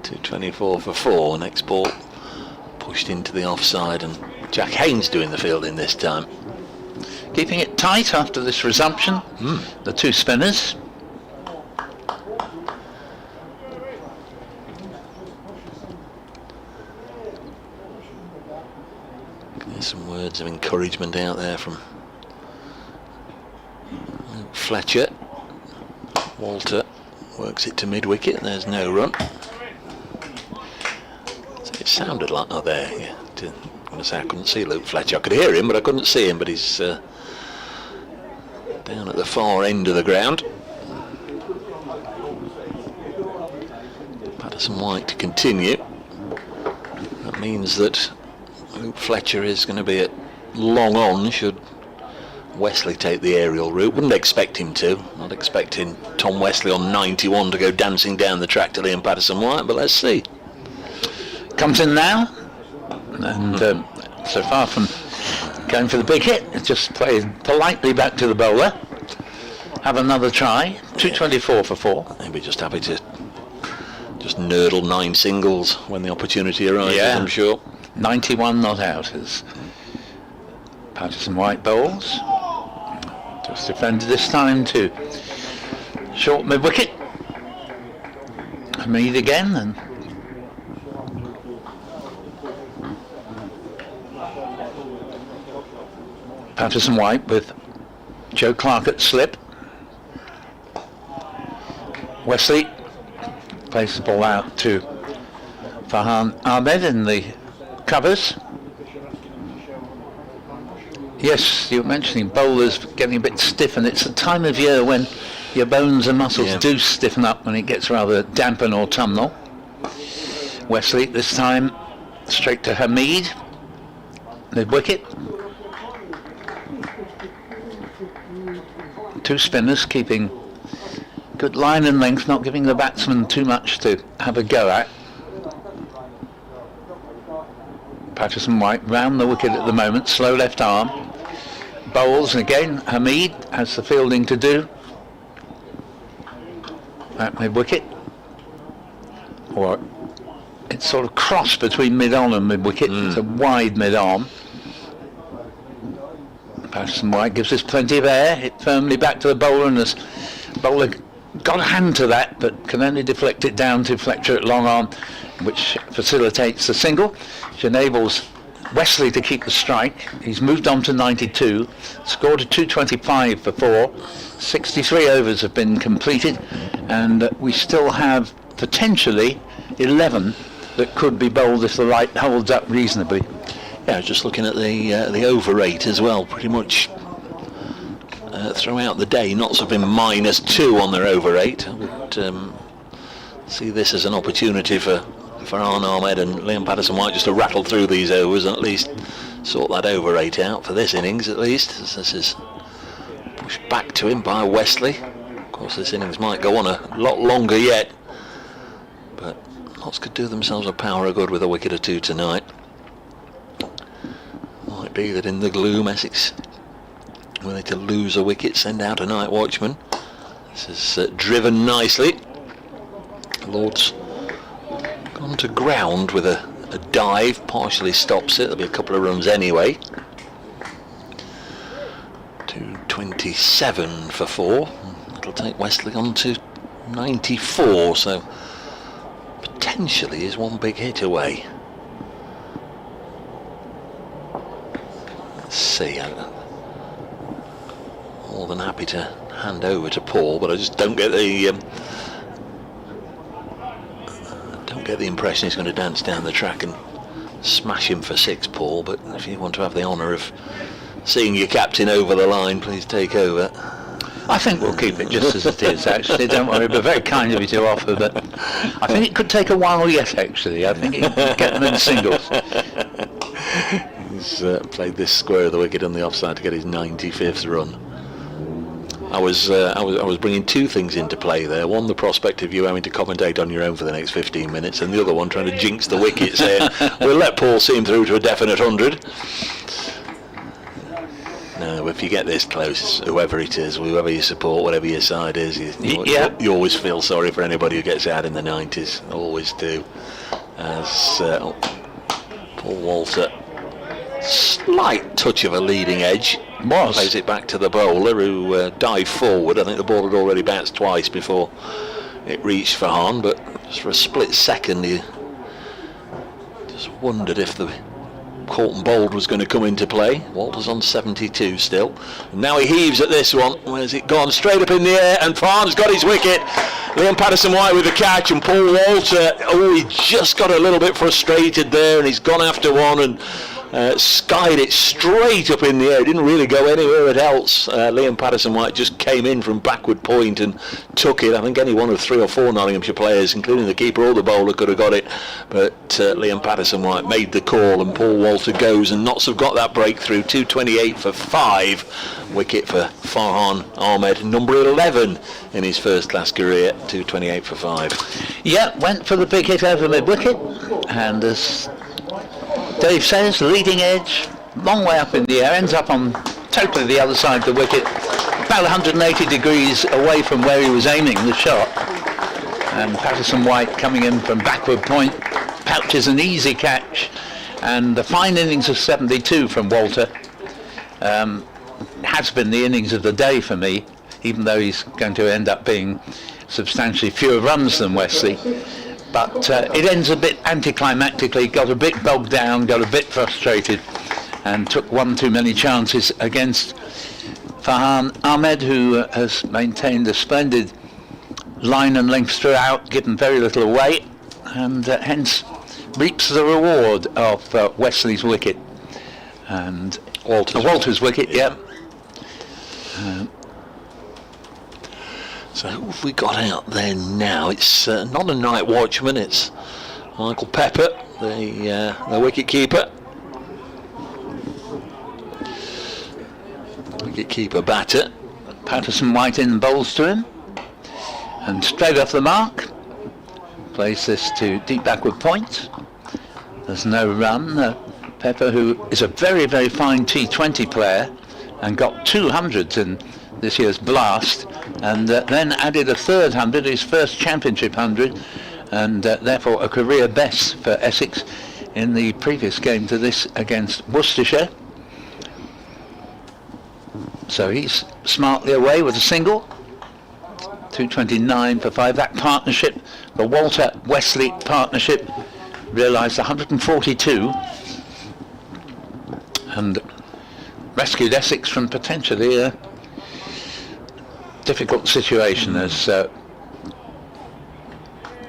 224 for 4. Next ball pushed into the offside, and Jack Haynes doing the fielding this time. Keeping it tight after this resumption. The two spinners. There's some words of encouragement out there from Fletcher. Walter works it to mid-wicket. There's no run. So it sounded like, oh there, yeah. I'm going to say I couldn't see Luke Fletcher. I could hear him, but I couldn't see him. But he's down at the far end of the ground. Patterson White to continue. That means that Luke Fletcher is going to be at long on should Wesley take the aerial route. Wouldn't expect him to. Not expecting Tom Wesley on 91 to go dancing down the track to Liam Patterson White, but let's see. Comes in now, and so far from going for the big hit, it's just played politely back to the bowler. Have another try. 224 for 4. He'll be just happy to just nurdle 9 singles when the opportunity arises, Yeah. I'm sure. 91 not out as Patterson White bowls. Just defended this time to short mid-wicket. Mead again, and Patterson White with Joe Clark at slip. Wesley plays the ball out to Farhan Ahmed in the covers. Yes, you were mentioning bowlers getting a bit stiff, and it's a time of year when your bones and muscles do stiffen up when it gets rather damp and autumnal. Wesley this time straight to Hamid, mid-wicket. Two spinners keeping good line and length, not giving the batsman too much to have a go at. Patterson White round the wicket at the moment, slow left arm. Bowls, and again Hamid has the fielding to do. At mid-wicket. Or it's sort of cross between mid-on and mid-wicket. It's a wide mid-arm. Patterson White gives us plenty of air, hit firmly back to the bowler, and the bowler got a hand to that, but can only deflect it down to Fletcher at long arm, which facilitates the single, which enables Wesley to keep the strike. He's moved on to 92, scored a 225 for 4, 63 overs have been completed, and we still have potentially 11 that could be bowled if the light holds up reasonably. Yeah, I was just looking at the over rate as well. Pretty much throughout the day, Notts have been -2 on their over rate. I would see this as an opportunity for Farhan Ahmed and Liam Patterson White just to rattle through these overs and at least sort that over rate out for this innings at least, as this is pushed back to him by Wesley. Of course, this innings might go on a lot longer yet, but Notts could do themselves a power of good with a wicket or two tonight. Might be that in the gloom Essex, were they to lose a wicket, send out a night watchman, This is driven nicely. Lord's gone to ground with a dive, partially stops it. There'll be a couple of runs anyway. 227 for 4. It'll take Wesley on to 94, so potentially is one big hit away. Let's see. I'm more than happy to hand over to Paul, but I just don't get the impression he's going to dance down the track and smash him for 6, Paul. But if you want to have the honour of seeing your captain over the line, please take over. I think we'll keep it just as it is, actually, don't worry, but very kind of you to offer, but I think it could take a while yet, actually. I think it could get them in singles. He's played this square of the wicket on the offside to get his 95th run. I was bringing two things into play there. One, the prospect of you having to commentate on your own for the next 15 minutes, and the other one trying to jinx the wicket, saying, we'll let Paul see him through to a definite 100. No, if you get this close, whoever it is, whoever you support, whatever your side is, you always feel sorry for anybody who gets out in the 90s. Always do. As Paul Walter, slight touch of a leading edge. Plays it back to the bowler, who dived forward. I think the ball had already bounced twice before it reached Farhan, but just for a split second he just wondered if the caught and bowled was going to come into play. Walter's on 72 still. And now he heaves at this one. Where's it gone? Straight up in the air, and Farhan's got his wicket. Liam Patterson-White with the catch, and Paul Walter, he just got a little bit frustrated there, and he's gone after one and skied it straight up in the air. It didn't really go anywhere else. Liam Patterson-White just came in from backward point and took it. I think any one of 3 or 4 Nottinghamshire players, including the keeper or the bowler, could have got it, but Liam Patterson-White made the call, and Paul Walter goes, and Notts have got that breakthrough. 228 for 5. Wicket for Farhan Ahmed, number 11 in his first class career. 228 for 5. Yeah, went for the big hit over mid-wicket, and as Dave says, leading edge, long way up in the air, ends up on totally the other side of the wicket, about 180 degrees away from where he was aiming the shot. And Patterson-White coming in from backward point, pouches an easy catch, and the fine innings of 72 from Walter has been the innings of the day for me, even though he's going to end up being substantially fewer runs than Wesley. But it ends a bit anticlimactically, got a bit bogged down, got a bit frustrated, and took one too many chances against Farhan Ahmed, who has maintained a splendid line and length throughout, given very little away, and hence reaps the reward of Wesley's wicket. And Walter's wicket, yeah. So who have we got out there now? It's not a night watchman, it's Michael Pepper, the wicket keeper. Wicket keeper batter. Patterson-White in bowls to him, and straight off the mark plays this to deep backward point. There's no run. Pepper, who is a very, very fine T20 player and got 200s in this year's blast, and then added a third 100, his first championship 100, and therefore a career best for Essex in the previous game to this against Worcestershire. So he's smartly away with a single. 229 for 5. That partnership, the Walter-Wesley partnership, realised 142 and rescued Essex from potentially a difficult situation as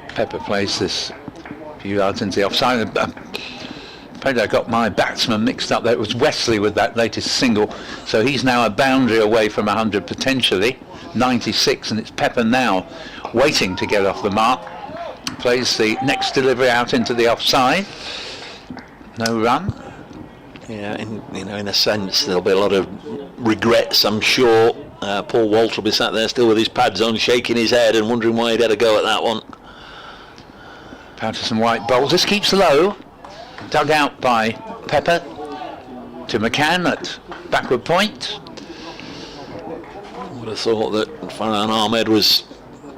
Pepper plays this a few yards into the offside. I'm afraid I got my batsman mixed up there. It was Wesley with that latest single, so he's now a boundary away from 100 potentially, 96, and it's Pepper now waiting to get off the mark. Plays the next delivery out into the offside. No run. Yeah, in a sense there'll be a lot of regrets, I'm sure. Paul Walter will be sat there still with his pads on, shaking his head and wondering why he'd had a go at that one. Patterson-White bowls. This keeps low. Dug out by Pepper to McCann at backward point. would have thought that Farhan Ahmed was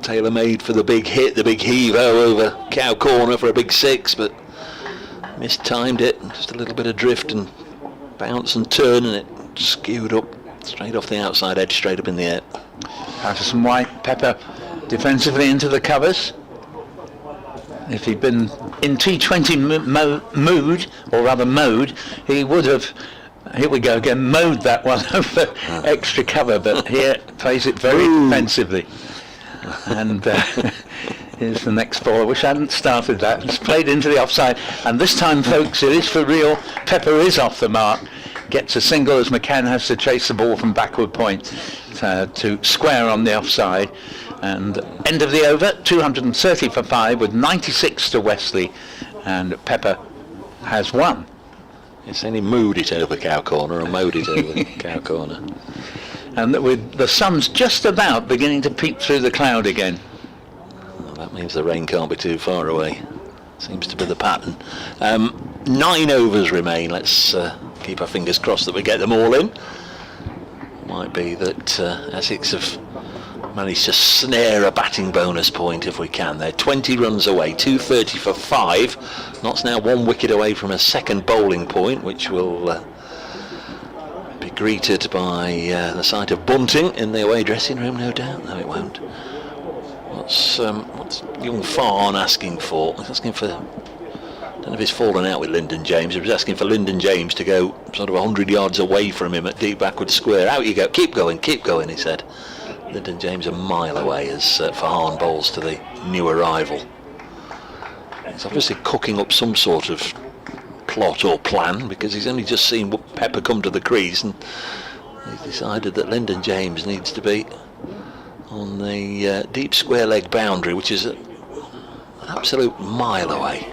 tailor-made for the big hit, the big heave-o over cow corner for a big 6, but mistimed it. Just a little bit of drift and bounce and turn, and it skewed up straight off the outside edge, straight up in the air. Patterson White, Pepper defensively into the covers. If he'd been in T20 mood, or rather mode, he would have, here we go again, mowed that one over extra cover, but here plays it very defensively. And here's the next ball. I wish I hadn't started that. It's played into the offside, and this time, folks, it is for real. Pepper is off the mark. Gets a single as McCann has to chase the ball from backward point to square on the offside. And end of the over, 230 for 5 with 96 to Wesley, and Pepper has won. It's only moved it over cow corner and mowed it over cow corner. And with the sun's just about beginning to peep through the cloud again. Well, that means the rain can't be too far away. Seems to be the pattern. 9 overs remain. Let's keep our fingers crossed that we get them all in. Might be that Essex have managed to snare a batting bonus point if we can. They're 20 runs away, 230 for 5. Notts now 1 wicket away from a second bowling point, which will be greeted by the sight of bunting in the away dressing room, no doubt. No, it won't. What's young Farn asking for? He's asking for, I don't know if he's fallen out with Lyndon James. He was asking for Lyndon James to go sort of 100 yards away from him at deep backward square. Out you go, keep going, he said. Lyndon James a mile away as Farhan bowls to the new arrival. He's obviously cooking up some sort of plot or plan, because he's only just seen Pepper come to the crease, and he's decided that Lyndon James needs to be on the deep square leg boundary, which is an absolute mile away.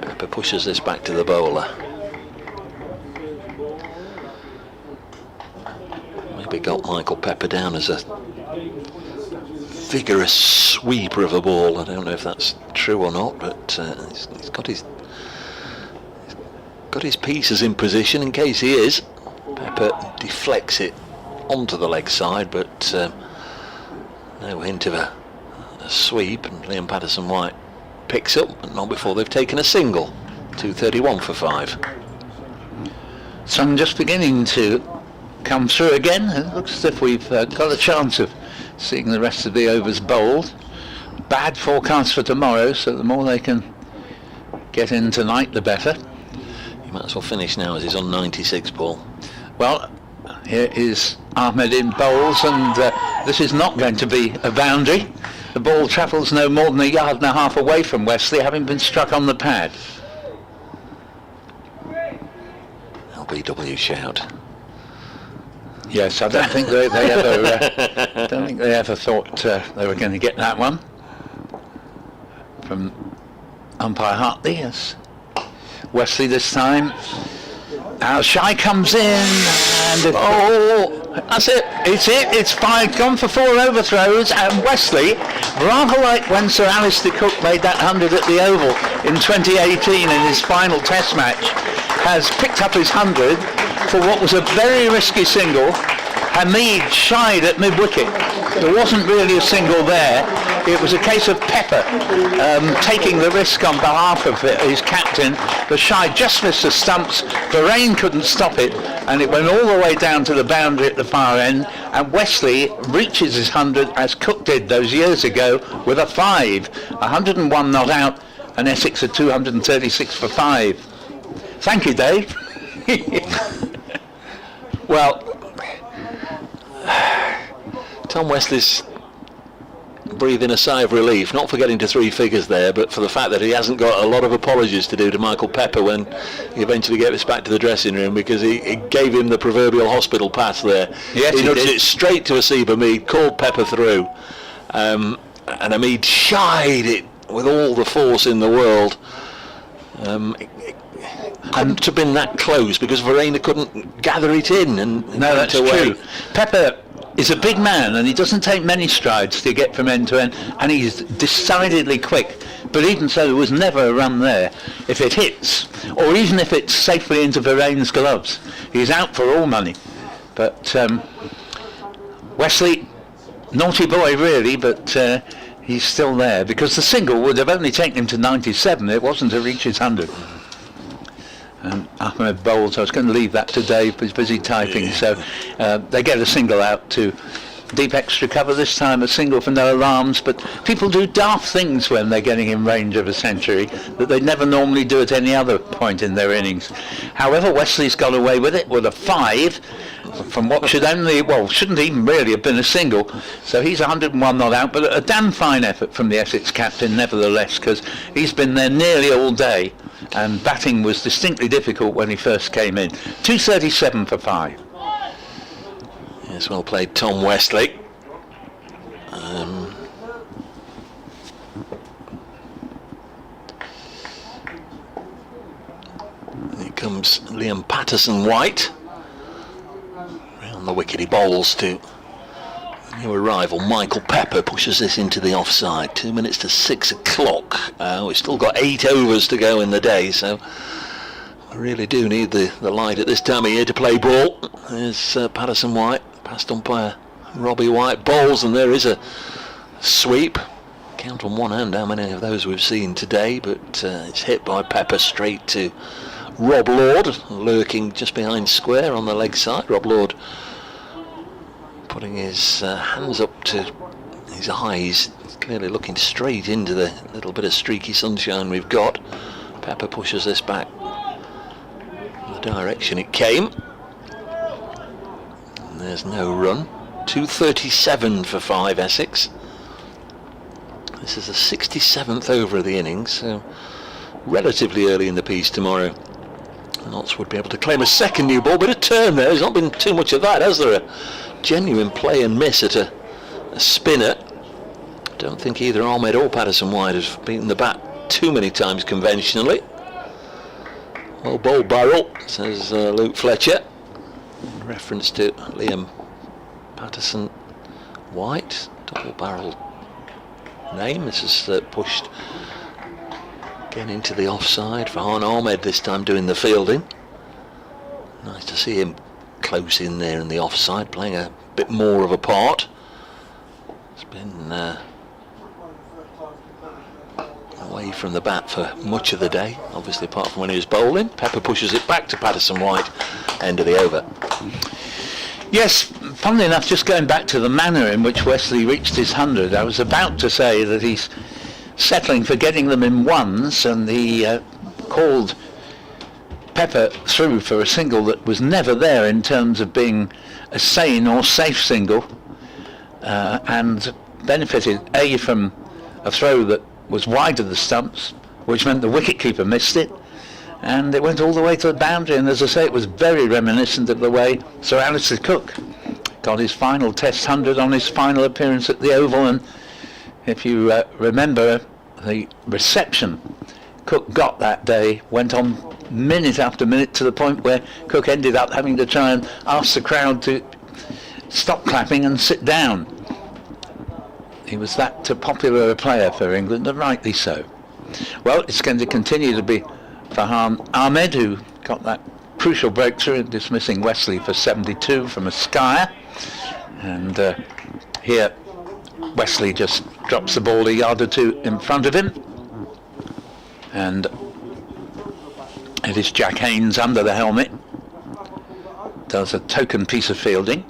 Pepper pushes this back to the bowler. Maybe got Michael Pepper down as a vigorous sweeper of a ball. I don't know if that's true or not, but he's got his pieces in position in case he is. Pepper deflects it onto the leg side, but no hint of a sweep, and Liam Patterson White picks up, but not before they've taken a single. 231 for 5. Sun just beginning to come through again. It looks as if we've got a chance of seeing the rest of the overs bowled. Bad forecast for tomorrow, so the more they can get in tonight, the better. You might as well finish now as he's on 96 ball. Well, here is Ahmed in bowls, and this is not going to be a boundary. The ball travels no more than 1.5 yards away from Wesley, having been struck on the pad. LBW shout. Yes, I don't think they ever thought they were going to get that one from umpire Hartley. Yes, Wesley this time. Shy comes in, and that's it. It's 5, gone for 4 overthrows, and Wesley, rather like when Sir Alistair Cook made that 100 at the Oval in 2018 in his final Test match, has picked up his 100 for what was a very risky single. Hamid shied at mid-wicket. There wasn't really a single there. It was a case of Pepper taking the risk on behalf of his captain. The shy just missed the stumps. The rain couldn't stop it, and it went all the way down to the boundary at the far end. And Wesley reaches his 100 as Cook did those years ago with a 5. 101 not out, and Essex at 236 for 5. Thank you, Dave. Well, Tom Wesley's breathing a sigh of relief, not for getting to 3 figures there, but for the fact that he hasn't got a lot of apologies to do to Michael Pepper when he eventually gets back to the dressing room, because he gave him the proverbial hospital pass there. Yes, he nudged it straight to Asib Hamid, called Pepper through, and Hamid shied it with all the force in the world. Couldn't have been that close because Verena couldn't gather it in. And no, that's true. Pepper is a big man, and he doesn't take many strides to get from end to end, and he's decidedly quick. But even so, there was never a run there. If it hits, or even if it's safely into Verena's gloves, he's out for all money. But Wesley, naughty boy really, but he's still there because the single would have only taken him to 97. It wasn't to reach his 100. And Ahmed bowls. I was going to leave that to Dave, he's busy typing. So they get a single out to deep extra cover this time, a single for no alarms. But people do daft things when they're getting in range of a century that they never normally do at any other point in their innings. However, Wesley's got away with it with a 5 from what shouldn't even really have been a single. So he's 101 not out, but a damn fine effort from the Essex captain nevertheless, because he's been there nearly all day and batting was distinctly difficult when he first came in. 237 for 5. Yes, well played, Tom Wesley. Here comes Liam Patterson-White. Round the wicket he bowls to new arrival Michael Pepper, pushes this into the offside. 2 minutes to 6 o'clock. We've still got 8 overs to go in the day, so we really do need the light at this time of year to play ball. There's Patterson-White, past umpire Robbie White, bowls, and there is a sweep. Count on one hand how many of those we've seen today, but it's hit by Pepper straight to Rob Lord, lurking just behind square on the leg side. Rob Lord putting his hands up to his eyes, clearly looking straight into the little bit of streaky sunshine we've got. Pepper pushes this back the direction it came. And there's no run. 237 for 5 Essex. This is the 67th over of the innings, so relatively early in the piece tomorrow. Notts would be able to claim a second new ball. Bit of turn there. There's not been too much of that, has there? A genuine play and miss at a spinner. Don't think either Ahmed or Patterson-White have beaten the bat too many times conventionally. Well bowled barrel, says Luke Fletcher. In reference to Liam Patterson-White. Double barrel name. This is pushed again into the offside. Farhan Ahmed this time doing the fielding. Nice to see him close in there in the offside, playing a bit more of a part. It's been away from the bat for much of the day, obviously apart from when he was bowling. Pepper pushes it back to Patterson-White, end of the over. Yes, funnily enough, just going back to the manner in which Wesley reached his 100, I was about to say that he's settling for getting them in ones, and he called Pepper through for a single that was never there in terms of being a sane or safe single, and benefited from a throw that was wide of the stumps, which meant the wicket-keeper missed it, and it went all the way to the boundary. And as I say, it was very reminiscent of the way Sir Alistair Cook got his final Test 100 on his final appearance at the Oval. And if you remember, the reception Cook got that day went on minute after minute, to the point where Cook ended up having to try and ask the crowd to stop clapping and sit down. He was that popular a player for England, and rightly so. Well, it's going to continue to be Farhan Ahmed who got that crucial breakthrough in dismissing Wesley for 72 from a skyer. And here Wesley just drops the ball a yard or two in front of him, and it is Jack Haynes under the helmet, does a token piece of fielding.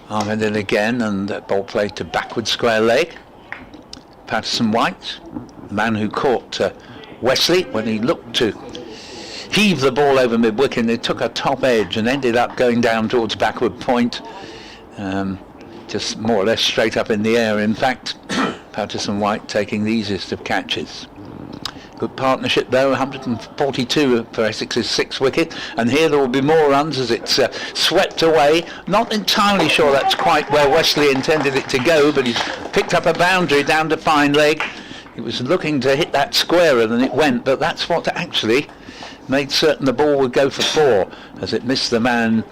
Ahmed in again, and that ball played to backward square leg. Patterson-White, the man who caught Wesley when he looked to heave the ball over mid-wicket, and it took a top edge and ended up going down towards backward point, just more or less straight up in the air. In fact, Patterson-White taking the easiest of catches. Good partnership though, 142 for Essex's 6th wicket, and here there will be more runs as it's swept away. Not entirely sure that's quite where Wesley intended it to go, but he's picked up a boundary down to fine leg. He was looking to hit that squarer than it went, but that's what actually made certain the ball would go for 4, as it missed the man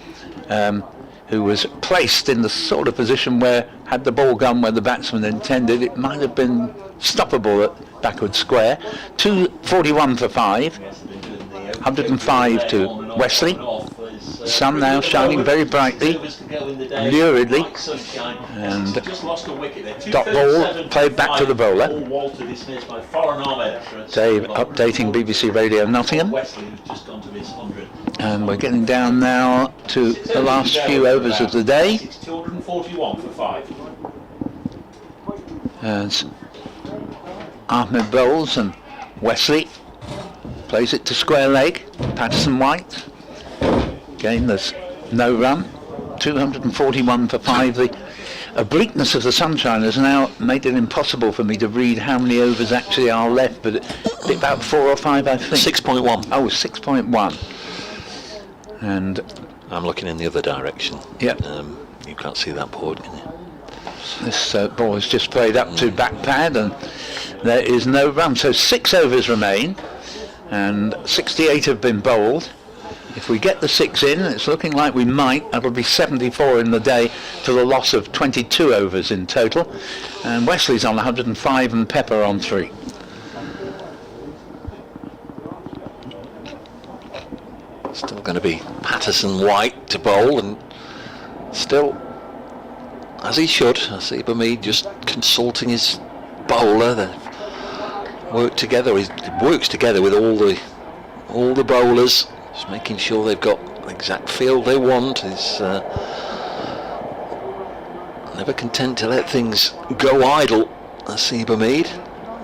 who was placed in the sort of position where, had the ball gone where the batsman intended, it might have been stoppable at backward square. 241 for 5, 105 to Wesley. sun now shining very brightly, luridly, and dot ball played back to the bowler. Dave updating BBC Radio Nottingham, and we're getting down now to the last few overs of the day. 241 for 5. As Ahmed bowls and Wesley plays it to square leg. Patterson White. Again, there's no run. 241 for 5. The obliqueness of the sunshine has now made it impossible for me to read how many overs actually are left, but about 4 or 5, I think. 6.1. Oh, 6.1. And I'm looking in the other direction. Yep. You can't see that board, can you? This ball is just played up to back pad, and there is no run. So 6 overs remain, and 68 have been bowled. If we get the 6 in, it's looking like we might. That'll be 74 in the day to the loss of 22 overs in total. And Wesley's on 105 and Pepper on 3. Still going to be Patterson White to bowl, and still, as he should, I see Bamid just consulting his bowler. They work together. He works together with all the bowlers, just making sure they've got the exact field they want. He's never content to let things go idle. I see Bamid.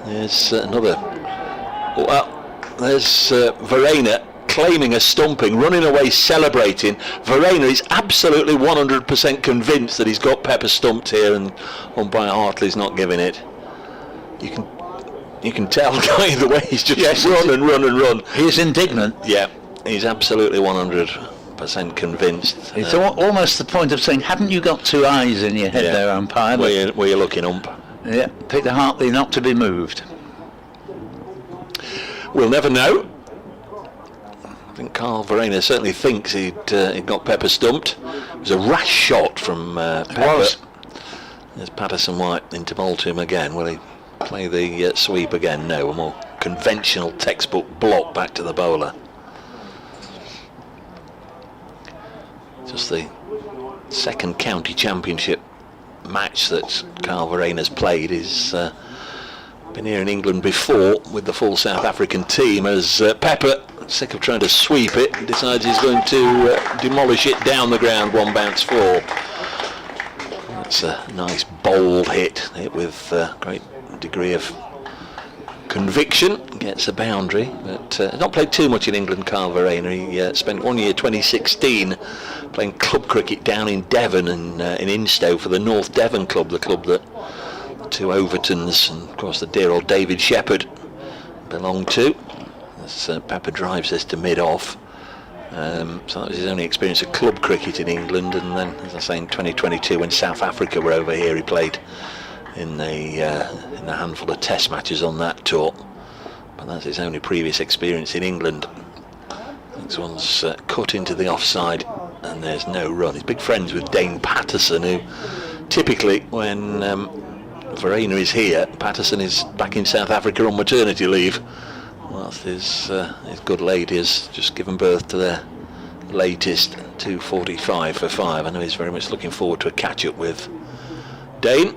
There's another. Well, there's Verena claiming a stumping, running away celebrating. Verena is absolutely 100% convinced that he's got Pepper stumped here, and umpire Hartley's not giving it. You can tell the way he's just run and run and run. He is indignant. Yeah, he's absolutely 100% convinced. It's almost the point of saying, haven't you got 2 eyes in your head there, umpire? Where you looking, ump? Yeah, Peter Hartley not to be moved. We'll never know. I think Carl Verena certainly thinks he'd got Pepper stumped. It was a rash shot from Pepper. There's Patterson White into bowl to him again. Will he play the sweep again? No, a more conventional textbook block back to the bowler. Just the second county championship match that Carl Verena's played. He's been here in England before with the full South African team, as Pepper, sick of trying to sweep it, decides he's going to demolish it down the ground, 1 bounce 4. That's a nice bold hit with great degree of conviction, gets a boundary, but not played too much in England, Carl Verena. He spent 1 year, 2016, playing club cricket down in Devon and in Instow for the North Devon club, the club that the 2 Overtons and of course the dear old David Shepherd belonged to. As Pepper drives this to mid-off. So that was his only experience of club cricket in England, and then, as I say, in 2022 when South Africa were over here, he played in a handful of test matches on that tour, but that's his only previous experience in England. This one's cut into the offside, and there's no run. He's big friends with Dane Patterson, who typically when Verena is here, Patterson is back in South Africa on maternity leave. Whilst his good lady has just given birth to their latest 245 for 5. I know he's very much looking forward to a catch-up with Dane.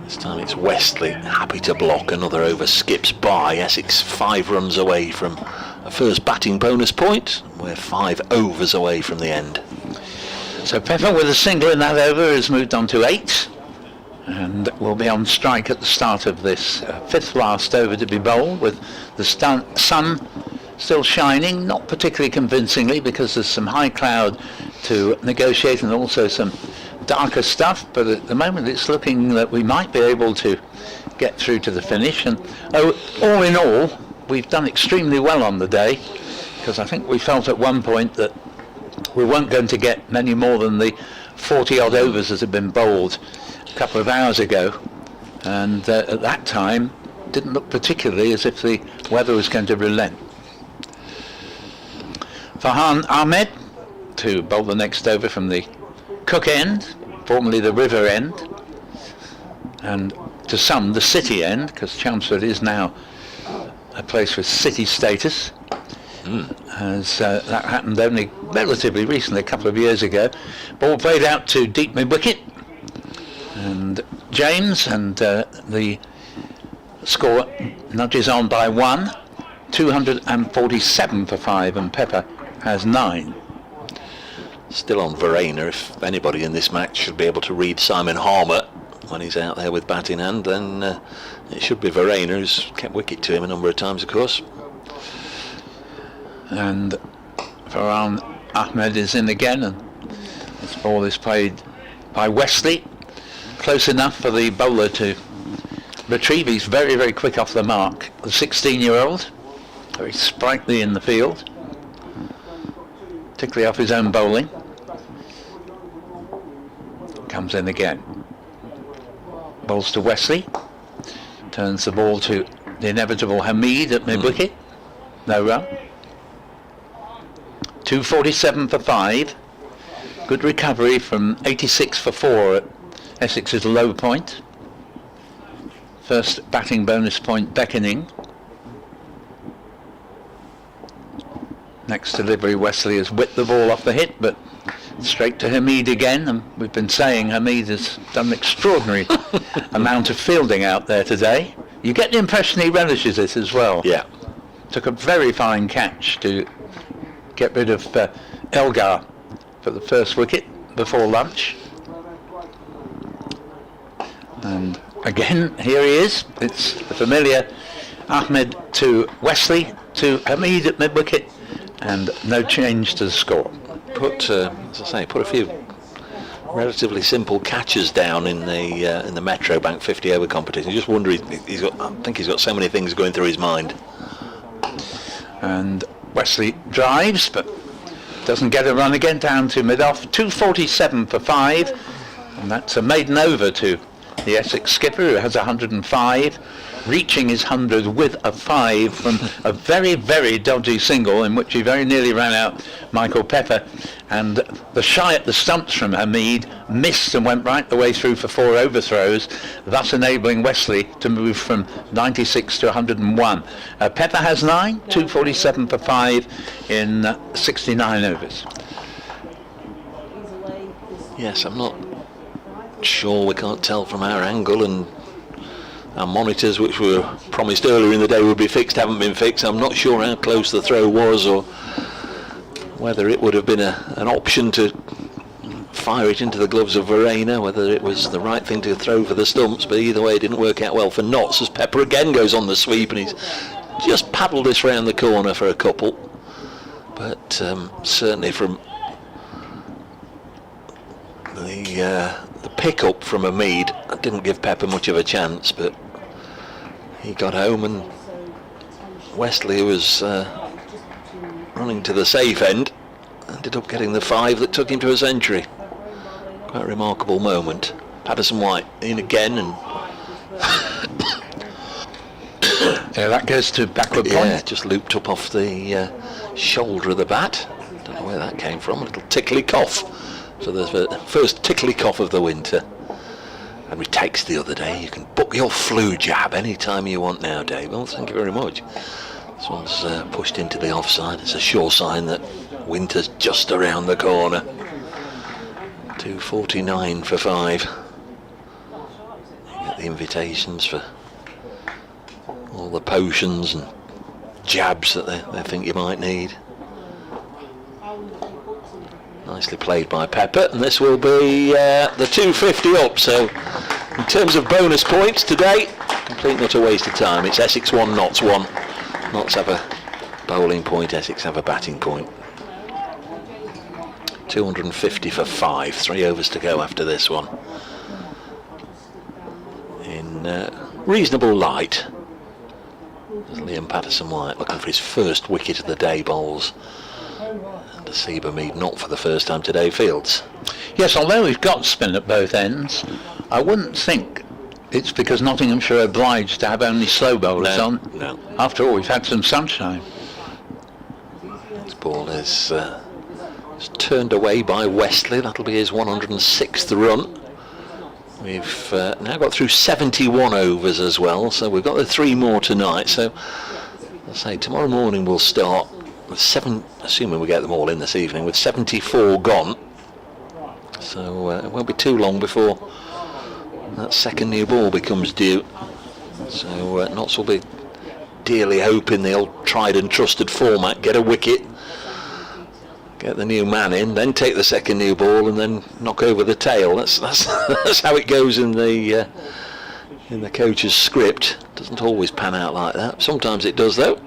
This time it's Wesley, happy to block. Another over skips by. Essex 5 runs away from a first batting bonus point. We're 5 overs away from the end. So Pepper with a single in that over has moved on to 8. And will be on strike at the start of this 5th last over to be bowled, with the sun still shining, not particularly convincingly because there's some high cloud to negotiate and also some darker stuff, but at the moment it's looking that we might be able to get through to the finish. And all in all, we've done extremely well on the day, because I think we felt at one point that we weren't going to get many more than the 40 odd overs that had been bowled a couple of hours ago, and at that time didn't look particularly as if the weather was going to relent. Farhan Ahmed to bowl the next over from the Cook end, formerly the River end, and to some the City end, because Chelmsford is now a place with city status. as that happened only relatively recently, a couple of years ago. Ball played out to deep mid-wicket, and James, and the score nudges on by 1, 247 for 5, and Pepper has 9. Still on Verena. If anybody in this match should be able to read Simon Harmer when he's out there with bat in hand, then it should be Verena, who's kept wicket to him a number of times, of course. And Farhan Ahmed is in again, and this ball is played by Wesley. Close enough for the bowler to retrieve. He's very, very quick off the mark. The 16-year-old, very sprightly in the field, particularly off his own bowling. Comes in again. Bowls to Wesley. Turns the ball to the inevitable Hamid at mid-wicket. No run. 247 for 5. Good recovery from 86 for 4 at Essex's low point. First batting bonus point beckoning. Next delivery, Wesley has whipped the ball off the hit, but straight to Hamid again, and we've been saying Hamid has done an extraordinary amount of fielding out there today. You get the impression he relishes it as well. Yeah. Took a very fine catch to get rid of Elgar for the first wicket before lunch. And again, here he is. It's the familiar Ahmed to Wesley to Hamid at mid-wicket, and no change to the score. Put, as I say, put a few relatively simple catches down in the Metro Bank 50 over competition. You just wonder, I think he's got so many things going through his mind. And Wesley drives, but doesn't get a run again, down to mid-off. 247 for 5, and that's a maiden over to the Essex skipper, who has 105, reaching his 100 with a 5 from a very, very dodgy single in which he very nearly ran out Michael Pepper, and the shy at the stumps from Hamid missed and went right the way through for 4 overthrows, thus enabling Wesley to move from 96 to 101. Pepper has 9, 247 for 5 in 69 overs. Yes, I'm not sure, we can't tell from our angle, and our monitors, which were promised earlier in the day would be fixed, haven't been fixed. I'm not sure how close the throw was, or whether it would have been an option to fire it into the gloves of Verena, whether it was the right thing to throw for the stumps, but either way it didn't work out well for Notts, as Pepper again goes on the sweep, and he's just paddled this round the corner for a couple. But certainly from the pick-up from Hamid, I didn't give Pepper much of a chance, but he got home, and Wesley, who was running to the safe end, ended up getting the 5 that took him to a century. Quite a remarkable moment. Patterson White in again, and Yeah, that goes to backward point. yeah, just looped up off the shoulder of the bat. Don't know where that came from. A little tickly cough. So the first tickly cough of the winter. And we text the other day, you can book your flu jab any time you want now, Dave. Well, thank you very much. This one's pushed into the offside. It's a sure sign that winter's just around the corner. 249 for 5. You get the invitations for all the potions and jabs that they think you might need. Nicely played by Pepper, and this will be the 250 up. So in terms of bonus points today, complete not a waste of time. It's Essex 1, Notts 1. Notts have a bowling point, Essex have a batting point. 250 for 5, 3 overs to go after this one. In reasonable light, there's Liam Patterson-White looking for his first wicket of the day bowls. And Asiba Mead not for the first time today fields. Yes, although we've got spin at both ends, I wouldn't think it's because Nottinghamshire are obliged to have only slow bowlers on. No. After all, we've had some sunshine. This ball is turned away by Wesley. That'll be his 106th run. We've now got through 71 overs as well, so we've got the 3 more tonight. So, as I say, tomorrow morning we'll start assuming we get them all in this evening, with 74 gone. So it won't be too long before that second new ball becomes due. So Notts will be dearly hoping the old tried and trusted format, get a wicket, get the new man in, then take the second new ball and then knock over the tail. That's that's how it goes in the coach's script. Doesn't always pan out like that. Sometimes it does though.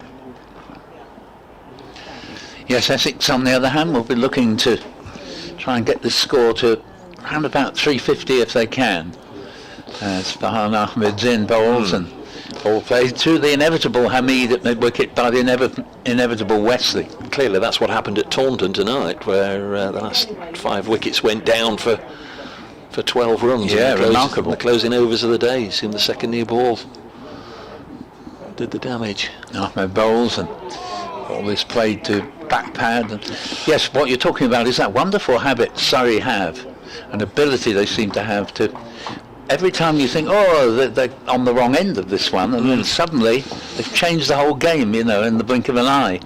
Yes, Essex on the other hand will be looking to try and get this score to around about 350 if they can. As Farhan Ahmed's in bowls and ball played to the inevitable Hamid at mid-wicket by the inevitable Wesley. Clearly that's what happened at Taunton tonight, where the last 5 wickets went down for 12 runs. Yeah, remarkable. The closing overs of the day. You seen the second new ball did the damage. Ahmed bowls and all this played to back pad. And yes, what you're talking about is that wonderful habit Surrey have, an ability they seem to have to, every time you think, oh, they're on the wrong end of this one, and then suddenly they've changed the whole game, in the blink of an eye.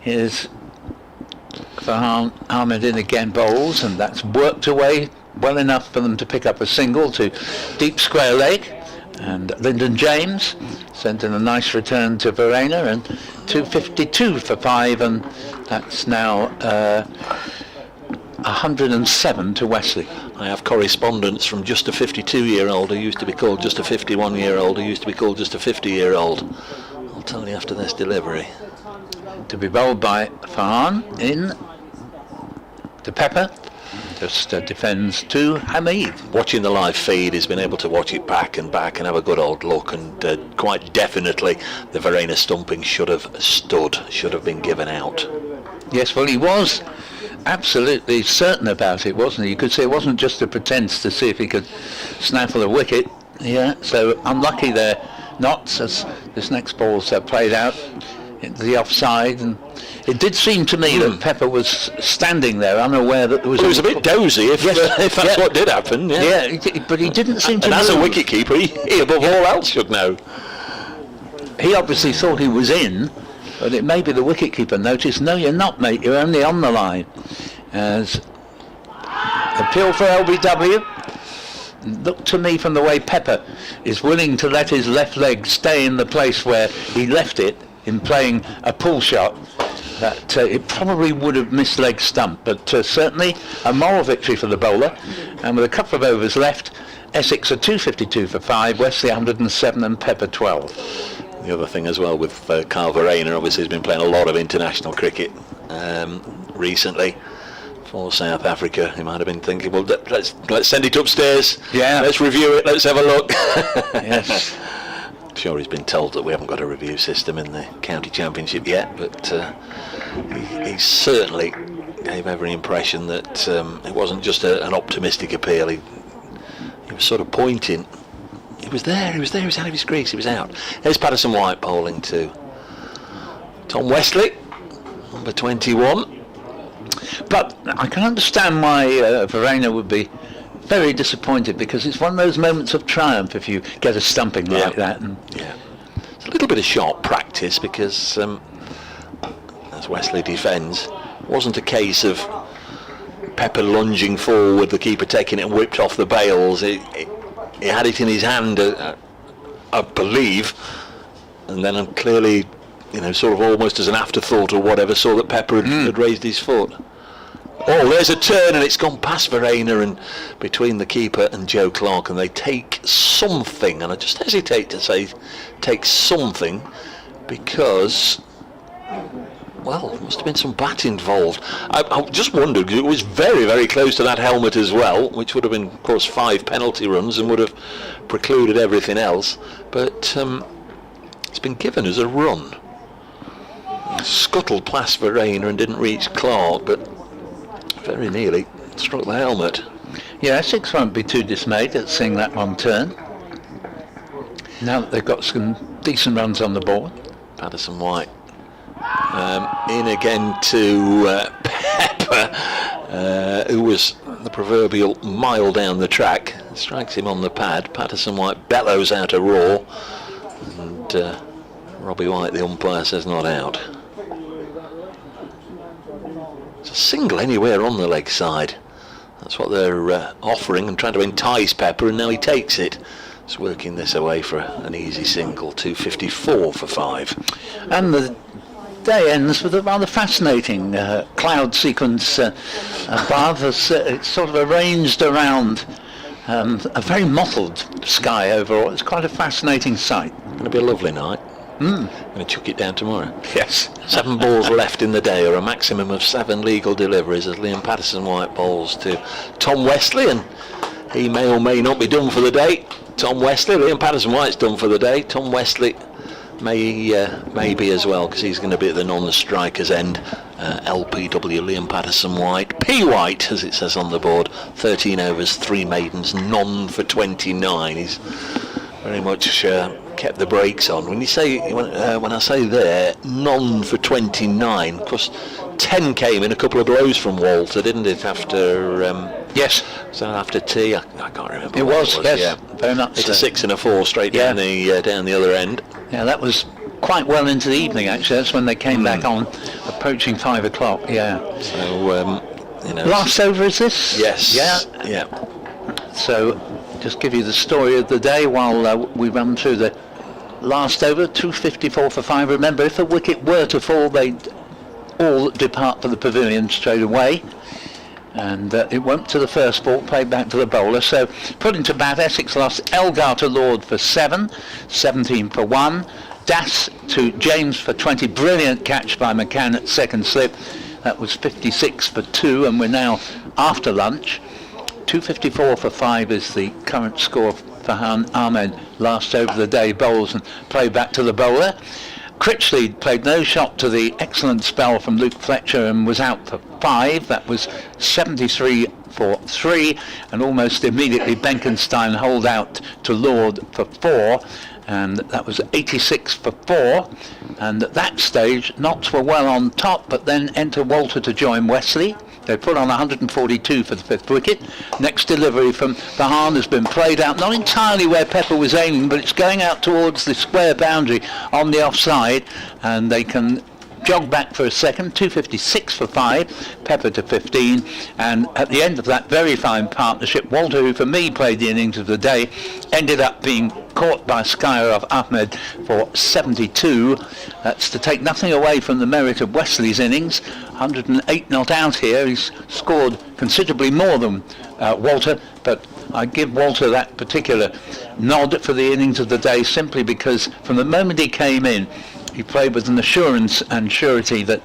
Here's Farhan Ahmed in again, bowls, and that's worked away well enough for them to pick up a single to deep square leg. And Lyndon James sent in a nice return to Verena, and 252 for 5, and that's now 107 to Wesley. I have correspondence from just a 52-year-old who used to be called just a 51-year-old who used to be called just a 50-year-old. I'll tell you after this delivery. To be bowled by Farhan in to Pepper. Just defends to Hamid. Watching the live feed, he's been able to watch it back and have a good old look, and quite definitely the Verena stumping should have stood, should have been given out. Yes, well, he was absolutely certain about it, wasn't he? You could say it wasn't just a pretense to see if he could snaffle a wicket. Yeah, so unlucky there, Notts, as this next ball's played out into the offside, and it did seem to me that Pepper was standing there unaware that there was... Well, it was a bit dozy if that's what did happen. Yeah, but he didn't seem to and move. As a wicket-keeper, he above all else should know. He obviously thought he was in, but it may be the wicket-keeper noticed, no, you're not, mate, you're only on the line. As appeal for LBW. Look to me from the way Pepper is willing to let his left leg stay in the place where he left it in playing a pull shot, that it probably would have missed leg stump, but certainly a moral victory for the bowler. And with a couple of overs left, Essex are 252 for 5, Wesley 107 and Pepper 12. The other thing as well with Carl Verena, obviously he's been playing a lot of international cricket recently for South Africa. He might have been thinking, well, let's send it upstairs, let's review it, let's have a look. Yes. I'm sure he's been told that we haven't got a review system in the county championship yet, but he certainly gave every impression that it wasn't just an optimistic appeal. He was sort of pointing. He was there, he was out of his crease, he was out. There's Patterson White bowling to Tom Wesley, number 21. But I can understand why Verena would be very disappointed, because it's one of those moments of triumph if you get a stumping like that. And it's a little bit of sharp practice, because as Wesley defends, it wasn't a case of Pepper lunging forward, the keeper taking it and whipped off the bails. He had it in his hand, I believe, and then clearly, sort of almost as an afterthought or whatever, saw that Pepper had raised his foot. Oh, there's a turn, and it's gone past Verena and between the keeper and Joe Clark, and they take something, and I just hesitate to say take something, because, well, there must have been some bat involved. I just wondered, because it was very, very close to that helmet as well, which would have been, of course, 5 penalty runs and would have precluded everything else, but it's been given as a run. Scuttled past Verena and didn't reach Clark, but very nearly struck the helmet. yeah, Essex won't be too dismayed at seeing that one turn. Now that they've got some decent runs on the board. Patterson White in again to Pepper, who was the proverbial mile down the track. Strikes him on the pad. Patterson White bellows out a roar, and Robbie White, the umpire, says not out. It's a single anywhere on the leg side. That's what they're offering and trying to entice Pepper, and now he takes it. It's working this away for an easy single, 254 for 5. And the day ends with a rather fascinating cloud sequence above us. It's sort of arranged around a very mottled sky overall. It's quite a fascinating sight. Going to be a lovely night. Going to chuck it down tomorrow. Yes. 7 balls left in the day, or a maximum of 7 legal deliveries, as Liam Patterson-White bowls to Tom Wesley, and he may or may not be done for the day. Tom Wesley, Liam Patterson-White's done for the day. Tom Wesley may be as well, because he's going to be at the non-strikers end. LPW, Liam Patterson-White. P. White, as it says on the board. 13 overs, 3 maidens, none for 29. He's very much kept the brakes on. When I say there, none for 29, of course 10 came in a couple of blows from Walter, didn't it, after Yes. So after tea, I can't remember. It was, yes, yeah. very much It's so. a 6 and a 4 straight down the other end. Yeah, that was quite well into the evening, actually. That's when they came back on, approaching 5 o'clock, yeah. So, Last over is this? Yes. Yeah. So, just give you the story of the day while we run through the last over, 254 for 5. Remember, if a wicket were to fall, they'd all depart for the pavilion straight away. And it went to the first ball, played back to the bowler. So, putting to bat, Essex lost Elgar to Lord for 7, 17 for 1. Das to James for 20. Brilliant catch by McCann at second slip. That was 56 for 2, and we're now after lunch. 254 for 5 is the current score. Farhan Ahmed last over the day bowls and played back to the bowler. Critchley played no shot to the excellent spell from Luke Fletcher and was out for 5. That was 73 for 3, and almost immediately Benkenstein holed out to Lord for 4, and that was 86 for 4. And at that stage Notts were well on top, but then enter Walter to join Wesley. They put on 142 for the 5th wicket. Next delivery from Farhan has been played out, not entirely where Pepper was aiming, but it's going out towards the square boundary on the offside, and they can jog back for a second. 256 for 5, Pepper to 15, and at the end of that very fine partnership, Walter, who for me played the innings of the day, ended up being caught by Skyer Ahmed for 72. That's to take nothing away from the merit of Wesley's innings. 108 not out here. He's scored considerably more than Walter, but I give Walter that particular nod for the innings of the day simply because from the moment he came in, he played with an assurance and surety that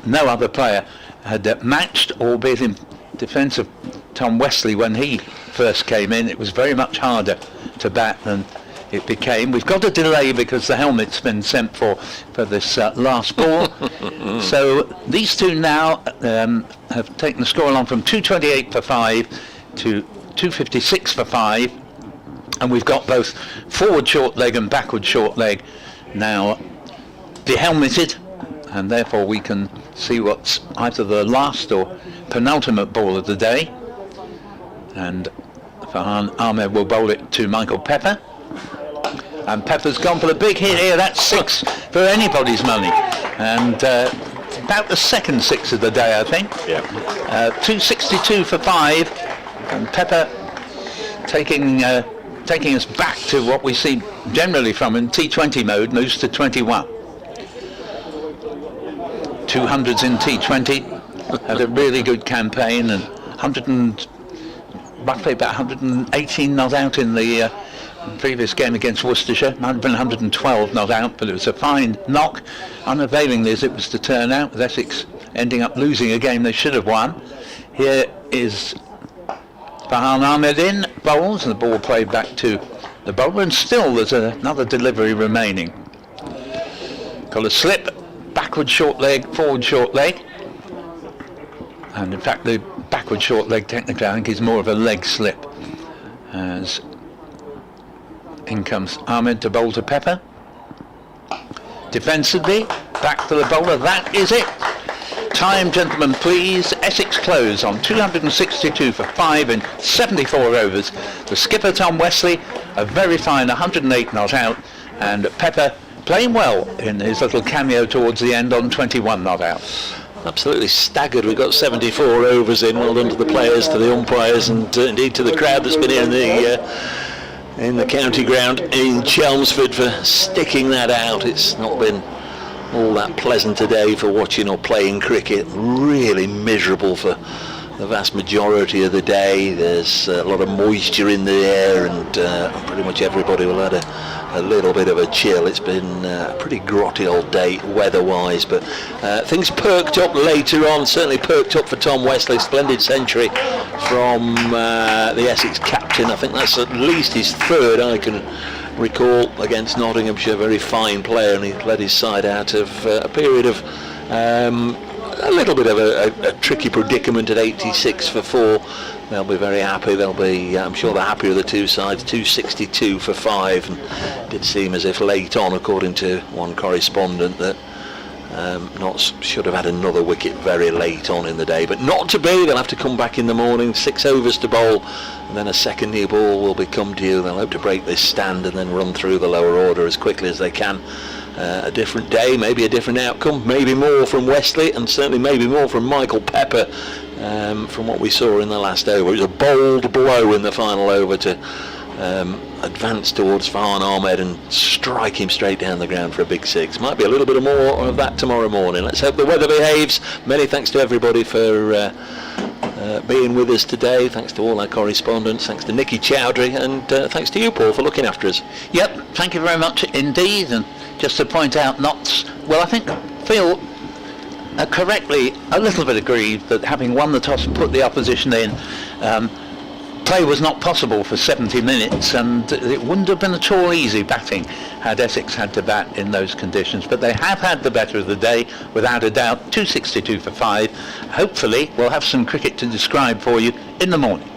no other player had matched, albeit in defence of Tom Wesley when he first came in. It was very much harder to bat than it became. We've got a delay because the helmet's been sent for this last ball. So these two now have taken the score along from 228 for 5 to 256 for 5, and we've got both forward short leg and backward short leg now dehelmeted, and therefore we can see what's either the last or penultimate ball of the day. And Farhan Ahmed will bowl it to Michael Pepper, and Pepper's gone for the big hit here. That's 6 for anybody's money, and about the second 6 of the day, I think. 262 for 5, and Pepper taking us back to what we see generally from in T20 mode, moves to 21. 200s in T20, had a really good campaign, and roughly about 118 not out in the previous game against Worcestershire. Might have been 112 not out, but it was a fine knock, unavailingly as it was to turn out, with Essex ending up losing a game they should have won. Here is Farhan Ahmed in, bowls, and the ball played back to the bowler, and still there's another delivery remaining. Got a slip, backward short leg, forward short leg, and in fact the backward short leg technically I think is more of a leg slip, as in comes Ahmed to bowl to Pepper. Defensively, back to the bowler. That is it. Time, gentlemen, please. Essex close on 262 for 5 in 74 overs. The skipper, Tom Wesley, a very fine 108 not out, and Pepper playing well in his little cameo towards the end on 21 not out. absolutely staggered. We've got 74 overs in. Well done to the players, to the umpires, and indeed to the crowd that's been here in the county ground in Chelmsford for sticking that out. It's not been all that pleasant today for watching or playing cricket. Really miserable for the vast majority of the day. There's a lot of moisture in the air, and pretty much everybody will have a little bit of a chill. It's been a pretty grotty old day weather-wise, but things perked up later on. Certainly perked up for Tom Wesley. Splendid century from the Essex captain. I think that's at least his third I can recall against Nottinghamshire. Very fine player, and he led his side out of a period of a little bit of a tricky predicament at 86 for 4. They'll be very happy. They'll be, I'm sure, the happier of the two sides. 262 for 5, and it did seem as if late on, according to one correspondent, that Notts should have had another wicket very late on in the day, but not to be. They'll have to come back in the morning, 6 overs to bowl, and then a second new ball will be come due. They'll hope to break this stand and then run through the lower order as quickly as they can. A different day, maybe a different outcome, maybe more from Wesley, and certainly maybe more from Michael Pepper from what we saw in the last over. It was a bold blow in the final over to advance towards Farhan Ahmed and strike him straight down the ground for a big 6. Might be a little bit more of that tomorrow morning. Let's hope the weather behaves. Many thanks to everybody for being with us today. Thanks to all our correspondents. Thanks to Nicky Chowdhury, and thanks to you, Paul, for looking after us. Yep, thank you very much indeed. And just to point out, Notts, well, I think feel correctly a little bit aggrieved that having won the toss and put the opposition in, play was not possible for 70 minutes, and it wouldn't have been at all easy batting had Essex had to bat in those conditions. But they have had the better of the day, without a doubt. 262 for 5. Hopefully we'll have some cricket to describe for you in the morning.